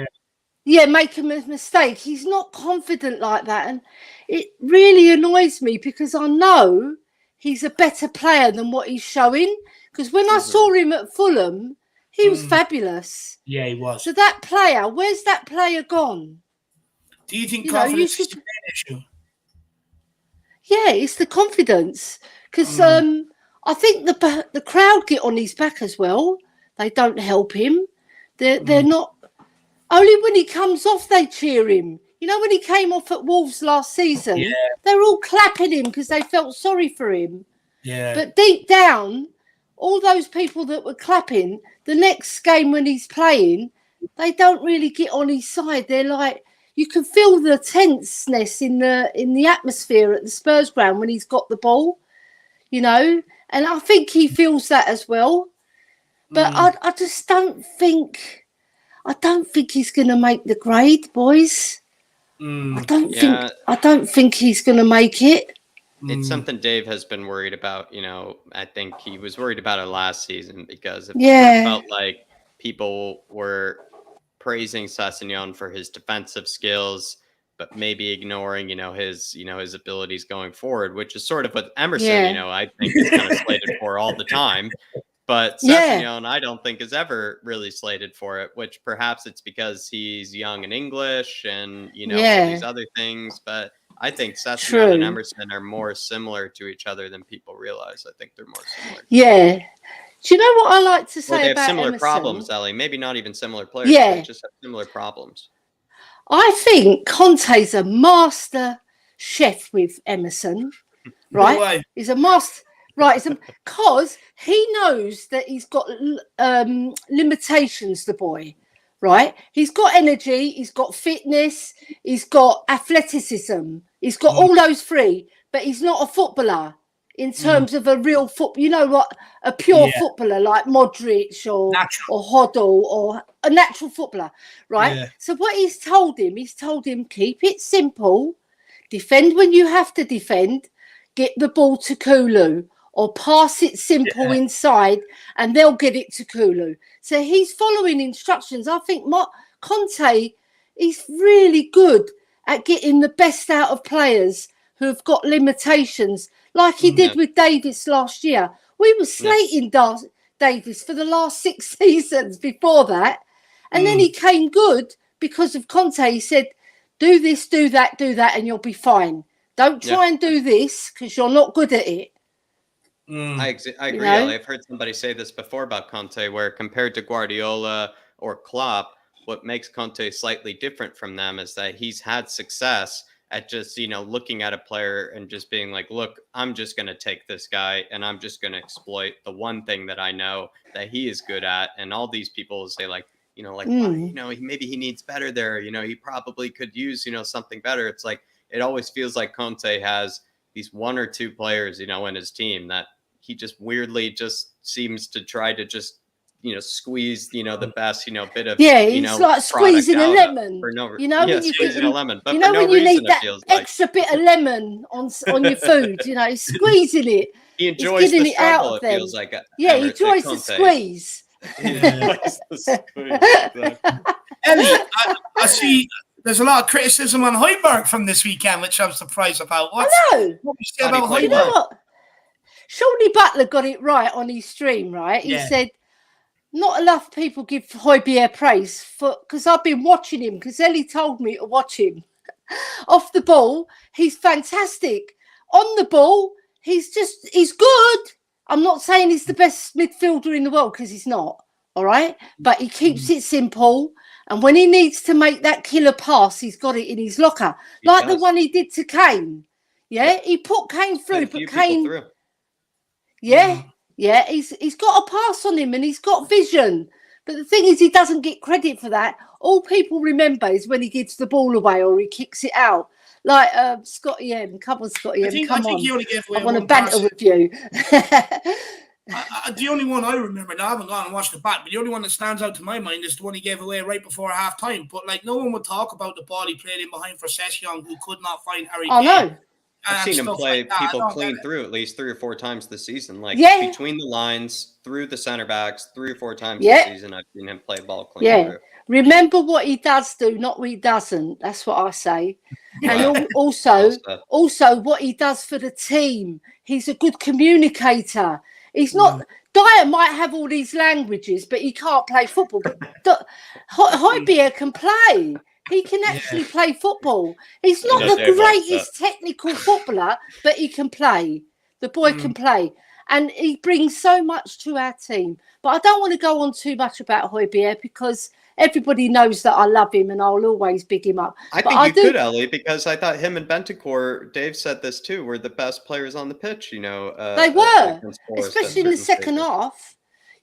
make a mistake. He's not confident like that, and it really annoys me because I know he's a better player than what he's showing. Because when I saw him at Fulham, he was fabulous. Yeah, he was. So that player, where's that player gone? Do you think you confidence should, is the main issue? Yeah, it's the confidence. Because I think the crowd get on his back as well. They don't help him. They're not. Only when he comes off, they cheer him. You know, when he came off at Wolves last season, they were all clapping him because they felt sorry for him. Yeah. But deep down, all those people that were clapping, the next game when he's playing, they don't really get on his side. They're like, you can feel the tenseness in the atmosphere at the Spurs ground when he's got the ball, you know. And I think he feels that as well. But I just don't think he's going to make the grade, boys. I don't think he's going to make it. It's something Dave has been worried about. You know, I think he was worried about it last season because it felt like people were praising Sessegnon for his defensive skills, but maybe ignoring, his abilities going forward, which is sort of what Emerson, I think is kind of slated for all the time. But Sessegnon, I don't think is ever really slated for it, which perhaps it's because he's young and English and, all these other things. But I think Sessegnon and Emerson are more similar to each other than people realize. I think they're more similar. Yeah. Do you know what I like to say they about have similar Emerson? Problems, Ellie. Maybe not even similar players. They just have similar problems. I think Conte's a master chef with Emerson, right? Why? He's a master, right? Because he knows that he's got limitations, the boy, right? He's got energy, he's got fitness, he's got athleticism, he's got all those three, but he's not a footballer in terms of a real football. You know what? A pure footballer like Modric or Hoddle or a natural footballer, right? Yeah. So what he's told him, keep it simple, defend when you have to defend, get the ball to Kulu or pass it simple inside and they'll get it to Kulu. So he's following instructions. I think Conte is really good at getting the best out of players who have got limitations, like he did with Davis last year. We were slating Davis for the last 6 seasons before that. And then he came good because of Conte. He said, do this, do that, and you'll be fine. Don't try and do this because you're not good at it. I agree, Ellie. I've heard somebody say this before about Conte, where compared to Guardiola or Klopp, what makes Conte slightly different from them is that he's had success at just, looking at a player and just being like, look, I'm just going to take this guy and I'm just going to exploit the one thing that I know that he is good at. And all these people say like, maybe he needs better there. He probably could use, something better. It's like, it always feels like Conte has these one or two players, in his team that he just weirdly just seems to try to just, squeeze, the best, bit of, he's like squeezing a lemon. Squeezing a lemon. But when no you reason, need that extra bit of lemon on your food, he's squeezing it. He enjoys the struggle, it feels like. He enjoys the squeeze. Ellie, I see there's a lot of criticism on Højbjerg from this weekend, which I'm surprised about. I know. What you say about Højbjerg? You know what? Shawnee Butler got it right on his stream, right? He said, not enough people give Højbjerg praise because I've been watching him because Ellie told me to watch him. Off the ball, he's fantastic. On the ball, he's good. I'm not saying he's the best midfielder in the world because he's not, all right? But he keeps it simple. And when he needs to make that killer pass, he's got it in his locker. The one he did to Kane. Yeah, he put Kane through, but Kane... Through. Yeah, he's got a pass on him and he's got vision. But the thing is, he doesn't get credit for that. All people remember is when he gives the ball away or he kicks it out. Like Scotty M. Come on, Scotty M. Come on. He only gave away I want to banter with you. The only one I remember, now I haven't gone and watched the back, but the only one that stands out to my mind is the one he gave away right before half time. But no one would talk about the ball he played in behind for Sessegnon, who could not find Harry Kane. I know. I've seen him play people clean through at least 3 or 4 times this season. Between the lines, through the center backs, 3 or 4 times this season, I've seen him play ball clean through. Remember what he does do, not what he doesn't. That's what I say. And also what he does for the team. He's a good communicator. He's not... Dyer might have all these languages, but he can't play football. Højbjerg can play. He can actually play football. He's not the greatest technical footballer, but he can play. The boy can play. And he brings so much to our team. But I don't want to go on too much about Højbjerg because everybody knows that I love him and I'll always big him up. I think you could, Ellie, because I thought him and Bentancur, Dave said this too, were the best players on the pitch, you know. They were, especially in the second half.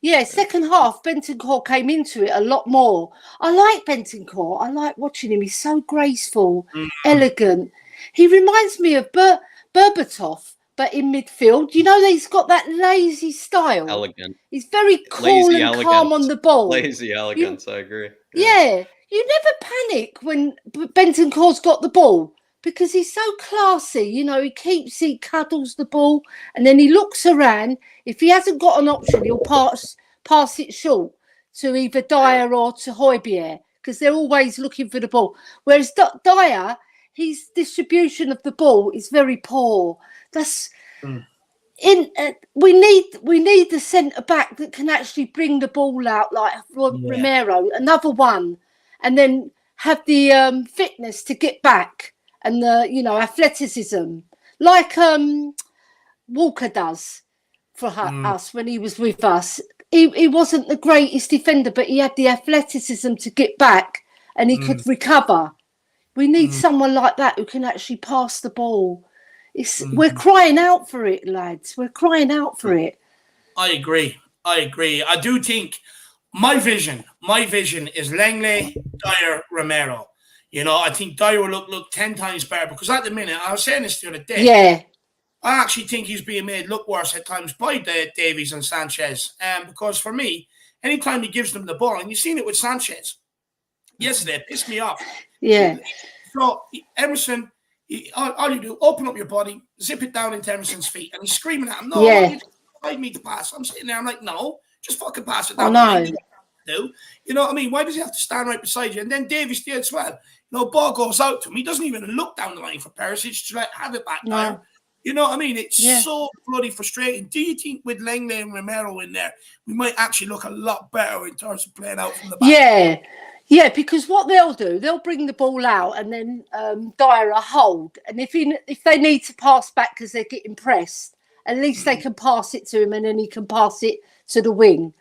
Yeah, second half, Bentancur came into it a lot more. I like Bentancur. I like watching him. He's so graceful, elegant. He reminds me of Berbatov, but in midfield. You know, he's got that lazy style. Elegant. He's very cool and calm on the ball. Lazy elegance, I agree. Yeah, you never panic when Bentancur's got the ball because he's so classy. You know, he cuddles the ball and then he looks around. If he hasn't got an option, he'll pass it short to either Dyer or to Højbjerg because they're always looking for the ball. Whereas Dyer, his distribution of the ball is very poor. That's we need the centre back that can actually bring the ball out like Romero, another one, and then have the fitness to get back and the athleticism like Walker does for us when he was with us. He wasn't the greatest defender, but he had the athleticism to get back and he could recover. We need someone like that who can actually pass the ball. We're crying out for it, lads. We're crying out for it. I agree. I do think my vision is Langley, Dyer, Romero. You know, I think Dyer will look 10 times better because at the minute, I was saying this the other day. Yeah. I actually think he's being made look worse at times by Davies and Sanchez. Because for me, anytime he gives them the ball, and you've seen it with Sanchez yesterday, it pissed me off. Yeah. So Emerson, all you do, open up your body, zip it down into Emerson's feet, and he's screaming at him, no, you just me to pass. I'm sitting there, I'm like, no, just fucking pass it down. I know. You know what I mean? Why does he have to stand right beside you? And then Davies did as well. You know, ball goes out to him. He doesn't even look down the line for Perisic to have it back there. You know what I mean? It's so bloody frustrating. Do you think with Langley and Romero in there, we might actually look a lot better in terms of playing out from the back? Yeah, because what they'll do, they'll bring the ball out and then Dyer a hold. And if they need to pass back because they're getting pressed, at least they can pass it to him and then he can pass it to the wing.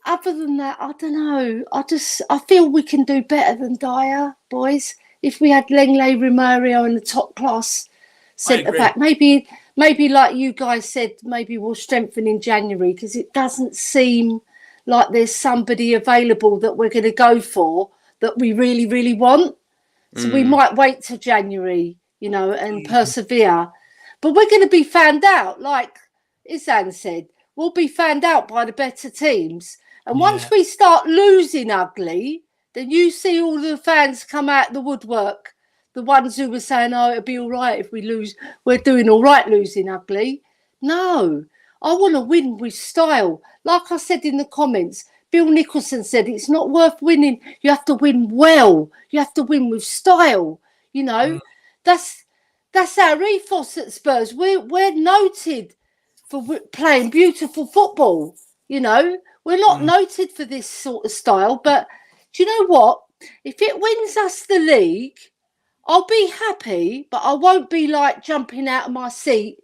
Other than that, I don't know. I feel we can do better than Dyer, boys. If we had Langley, Romero and the top class centre back, maybe like you guys said, maybe we'll strengthen in January because it doesn't seem like there's somebody available that we're going to go for that we really, really want. So we might wait till January, and persevere. But we're going to be found out, like Isan said. We'll be found out by the better teams. And once we start losing ugly, then you see all the fans come out the woodwork. The ones who were saying, oh, it'll be all right if we lose. We're doing all right losing ugly. No, I want to win with style. Like I said in the comments, Bill Nicholson said it's not worth winning. You have to win well. You have to win with style. That's our ethos at Spurs. We're noted for playing beautiful football. We're not noted for this sort of style. But do you know what? If it wins us the league, I'll be happy, but I won't be like jumping out of my seat.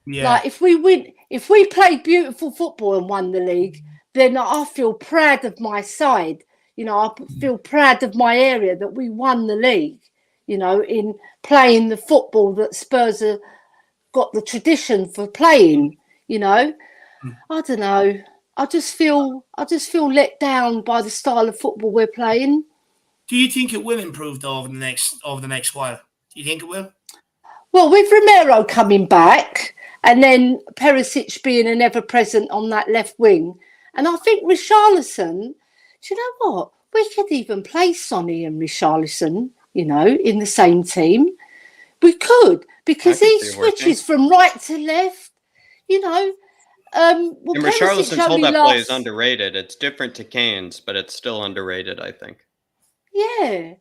Yeah. Like if we played beautiful football and won the league, then I feel proud of my side. I feel proud of my area that we won the league, in playing the football that Spurs have got the tradition for playing, I don't know. I just feel let down by the style of football we're playing. Do you think it will improve though, over the next while? Do you think it will? Well, with Romero coming back and then Perisic being an ever-present on that left wing, and I think Richarlison, do you know what? We could even play Sonny and Richarlison, in the same team. We could, because he switches from right to left, and Richarlison's hold-up play is underrated. It's different to Kane's, but it's still underrated, I think. Yeah.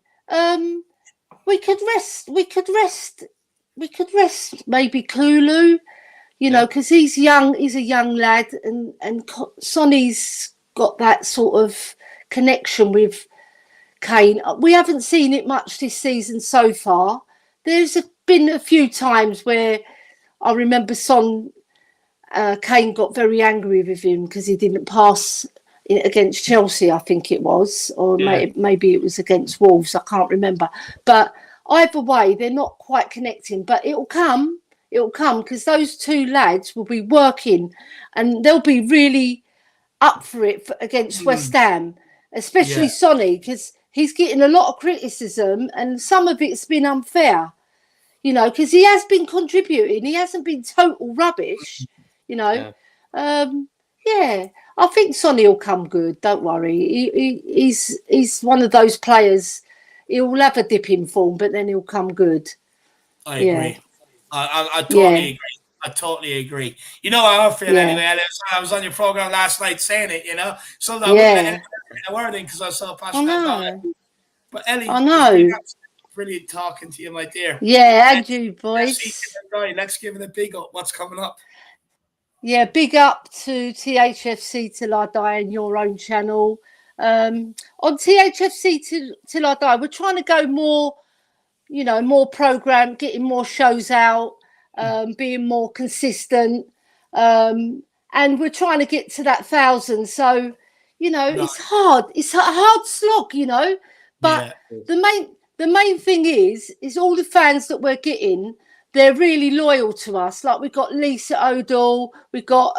We could rest maybe Kulu, because he's young. He's a young lad, and Sonny's got that sort of connection with Kane. We haven't seen it much this season so far. There's been a few times where I remember Kane got very angry with him because he didn't pass against Chelsea, I think it was, or maybe it was against Wolves. I can't remember. But either way, they're not quite connecting. But it'll come. It'll come because those two lads will be working, and they'll be really up for it against West Ham, especially Sonny, because he's getting a lot of criticism, and some of it's been unfair. You know, because he has been contributing. He hasn't been total rubbish. You know, I think Sonny will come good. Don't worry. He's one of those players. He'll have a dip in form, but then he'll come good. I agree. I totally agree. I totally agree. You know how I feel anyway. I was on your program last night saying it. You know, so that I wouldn't let anyone get a word in because I was so passionate about it. But Ellie, I know. Brilliant talking to you, my dear. Yeah, and you, boys. Let's give it a big up. What's coming up? Yeah, big up to THFC Till I Die on your own channel. On THFC Till I Die, we're trying to go more, you know, more program, getting more shows out, being more consistent. And we're trying to get to that 1,000. So, you know, it's hard. It's a hard slog, you know. But the main thing is all the fans that we're getting, they're really loyal to us. Like we've got Lisa Odell, we've got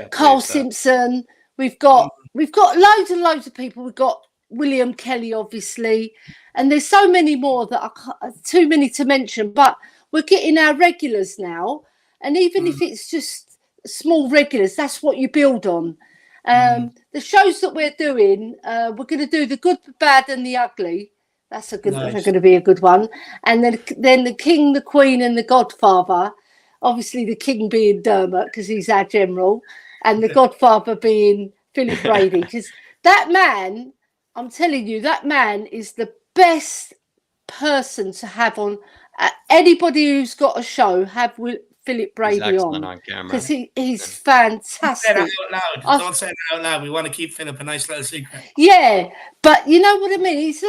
Carl Simpson, we've got loads and loads of people. We've got William Kelly, obviously, and there's so many more that I can't, too many to mention. But we're getting our regulars now, and even if it's just small regulars, that's what you build on. The shows that we're doing, we're going to do the good, the bad, and the ugly. That's going to be a good one. And then the King, the Queen, and the Godfather. Obviously, the King being Dermot because he's our general, and the Godfather being Philip Brady. Because that man, I'm telling you, that man is the best person to have on. Anybody who's got a show, have Philip Brady on because he's fantastic. Don't say that out loud. We want to keep Philip a nice little secret. Yeah, but you know what I mean. He's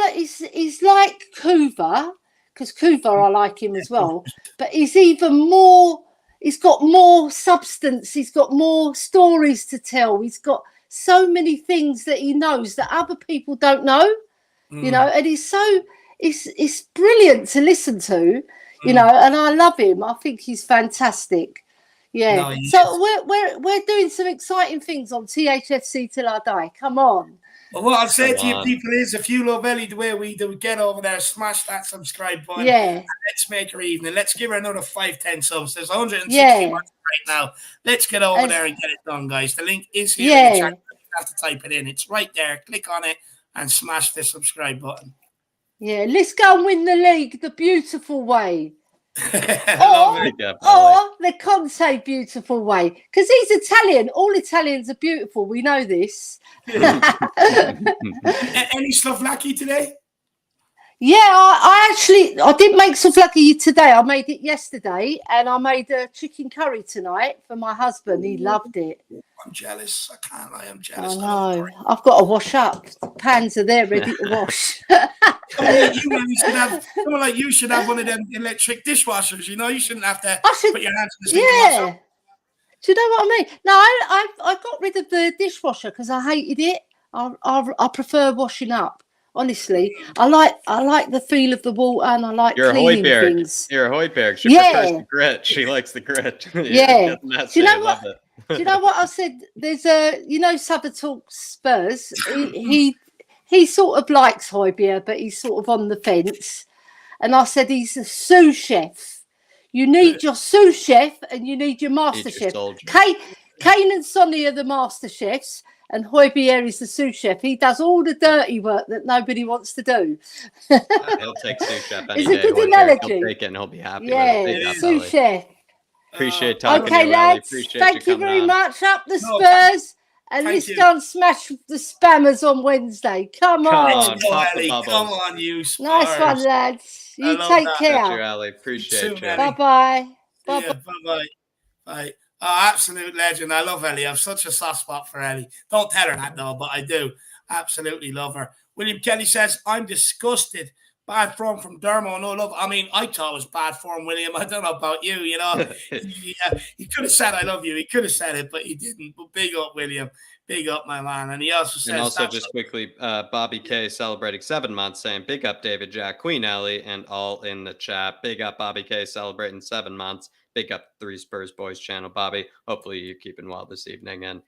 like Coover because Coover I like him as well. But he's even more. He's got more substance. He's got more stories to tell. He's got so many things that he knows that other people don't know. You know, and he's so it's brilliant to listen to. You know, and I love him. I think he's fantastic. Yeah. So we're doing some exciting things on THFC Till I Die. Come on. Well, what I'll say to you people is, if you love Ellie the way we do, get over there, smash that subscribe button. Yeah. And let's make her evening. Let's give her another 5-10 subs. There's 160 right now. Let's get over there and get it done, guys. The link is here in the chat. You have to type it in. It's right there. Click on it and smash the subscribe button. Yeah, let's go and win the league the beautiful way. or the Conte beautiful way. Because he's Italian. All Italians are beautiful. We know this. Any souvlaki today? Yeah, I didn't make souvlaki today. I made it yesterday, and I made a chicken curry tonight for my husband. He loved it. I'm jealous. I can't lie. I'm jealous. I know. I've got to wash up. The pans are there ready to wash. Someone like you should have one of them electric dishwashers. You know, you shouldn't have to put your hands in the sink. Yeah. Do you know what I mean? No, I got rid of the dishwasher because I hated it. I prefer washing up. Honestly, I like the feel of the water, and I like cleaning things. You're a Hoiberg. She prefers the grit. She likes the grit. Yeah. Do you know what? Do you know what I said? There's Suffer Talk Spurs. He sort of likes Hoiberg, but he's sort of on the fence. And I said he's a sous chef. You need your sous chef, and you need your master chef. Kane and Sonny are the master chefs. And Hoiberg is the sous chef. He does all the dirty work that nobody wants to do. He'll take sous chef any It's day. a good analogy. He'll take it and he'll be happy with it. Sous chef. Appreciate talking to you, lads. Appreciate thank you very much. Up the Spurs. And let's go and smash the spammers on Wednesday. Come on. Come on, you Spurs. Nice one, lads. You take care. Thank you, Ali. Appreciate you. Bye-bye. Bye-bye. Bye. Oh, absolute legend. I love Ellie. I have such a soft spot for Ellie. Don't tell her that, though, but I do. Absolutely love her. William Kelly says, I'm disgusted. Bad form from Dermo, no love. I mean, I thought it was bad form, William. I don't know about you, you know. He could have said, I love you. He could have said it, but he didn't. But big up, William. Big up, my man. And he also says... And also just quickly, Bobby K celebrating 7 months, saying, big up, David, Jack, Queen Ellie, and all in the chat. Big up, Bobby K celebrating 7 months. Big up, 3 Spurs Boys channel, Bobby. Hopefully you're keeping well this evening. And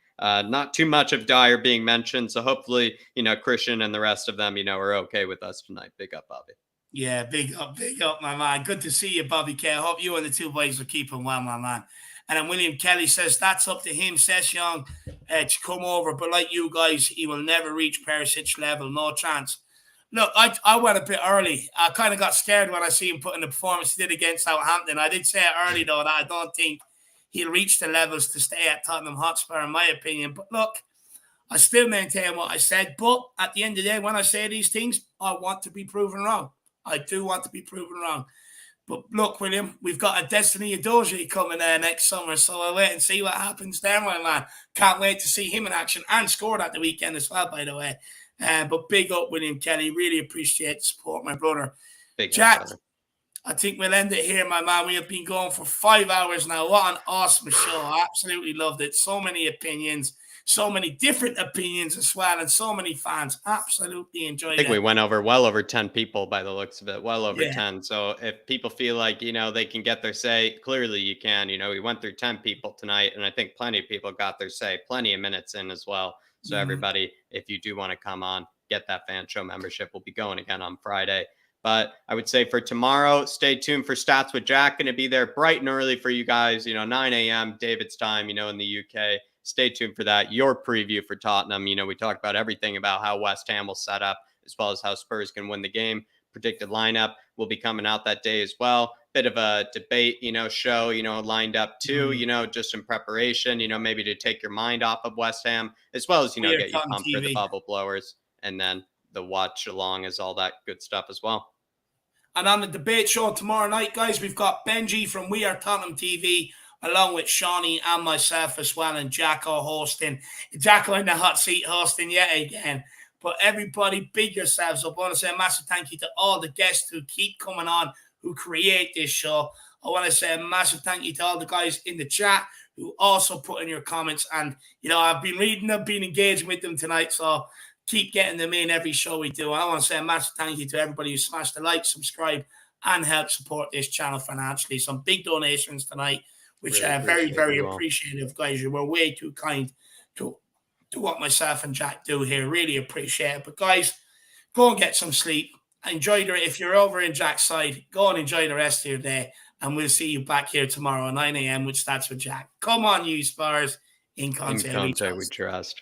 not too much of Dyer being mentioned. So hopefully, you know, Christian and the rest of them, you know, are okay with us tonight. Big up, Bobby. Yeah, big up, my man. Good to see you, Bobby K. I hope you and the two boys are keeping well, my man. And then William Kelly says, that's up to him, Session, to come over. But like you guys, he will never reach Perisic level. No chance. Look, I went a bit early. I kind of got scared when I see him put in the performance he did against Southampton. I did say it early, though, that I don't think he'll reach the levels to stay at Tottenham Hotspur, in my opinion. But look, I still maintain what I said. But at the end of the day, when I say these things, I want to be proven wrong. I do want to be proven wrong. But look, William, we've got a Destiny Udogie coming there next summer, so I'll wait and see what happens there, my man. Can't wait to see him in action, and scored at the weekend as well, by the way. But big up, William Kelly. Really appreciate the support, my brother. Big Jack, up, I think we'll end it here, my man. We have been going for 5 hours now. What an awesome show. I absolutely loved it. So many opinions. So many different opinions as well, and so many fans. Absolutely enjoyed it. I think we went over well over 10 people by the looks of it, well over 10. So if people feel like, you know, they can get their say, clearly you can. You know, we went through 10 people tonight, and I think plenty of people got their say, plenty of minutes in as well. So everybody, if you do want to come on, get that fan show membership. We'll be going again on Friday. But I would say for tomorrow, stay tuned for Stats with Jack. Going to be there bright and early for you guys, you know, 9 a.m. David's time, you know, in the UK. Stay tuned for that. Your preview for Tottenham. You know, we talked about everything about how West Ham will set up, as well as how Spurs can win the game. Predicted lineup will be coming out that day as well. Bit of a debate, you know, show, you know, lined up too, you know, just in preparation, you know, maybe to take your mind off of West Ham, as well as, you know, get you pumped for the bubble blowers. And then the watch along is all that good stuff as well. And on the debate show tomorrow night, guys, we've got Benji from We Are Tottenham TV, along with Shawnee and myself as well, and Jacko hosting. Jacko in the hot seat hosting yet again. But everybody, big yourselves up. I want to say a massive thank you to all the guests who keep coming on, who create this show. I want to say a massive thank you to all the guys in the chat who also put in your comments. And, you know, I've been reading them, been engaging with them tonight, so keep getting them in every show we do. And I want to say a massive thank you to everybody who smashed the like, subscribe, and help support this channel financially. Some big donations tonight, which really are very, very you all. appreciative, guys. You were way too kind to what myself and Jack do here. Really appreciate it. But, guys, go and get some sleep. Enjoy if you're over in Jack's side, go and enjoy the rest of your day. And we'll see you back here tomorrow at 9 a.m. with Stats with Jack. Come on, you Spurs. In Conte, we trust.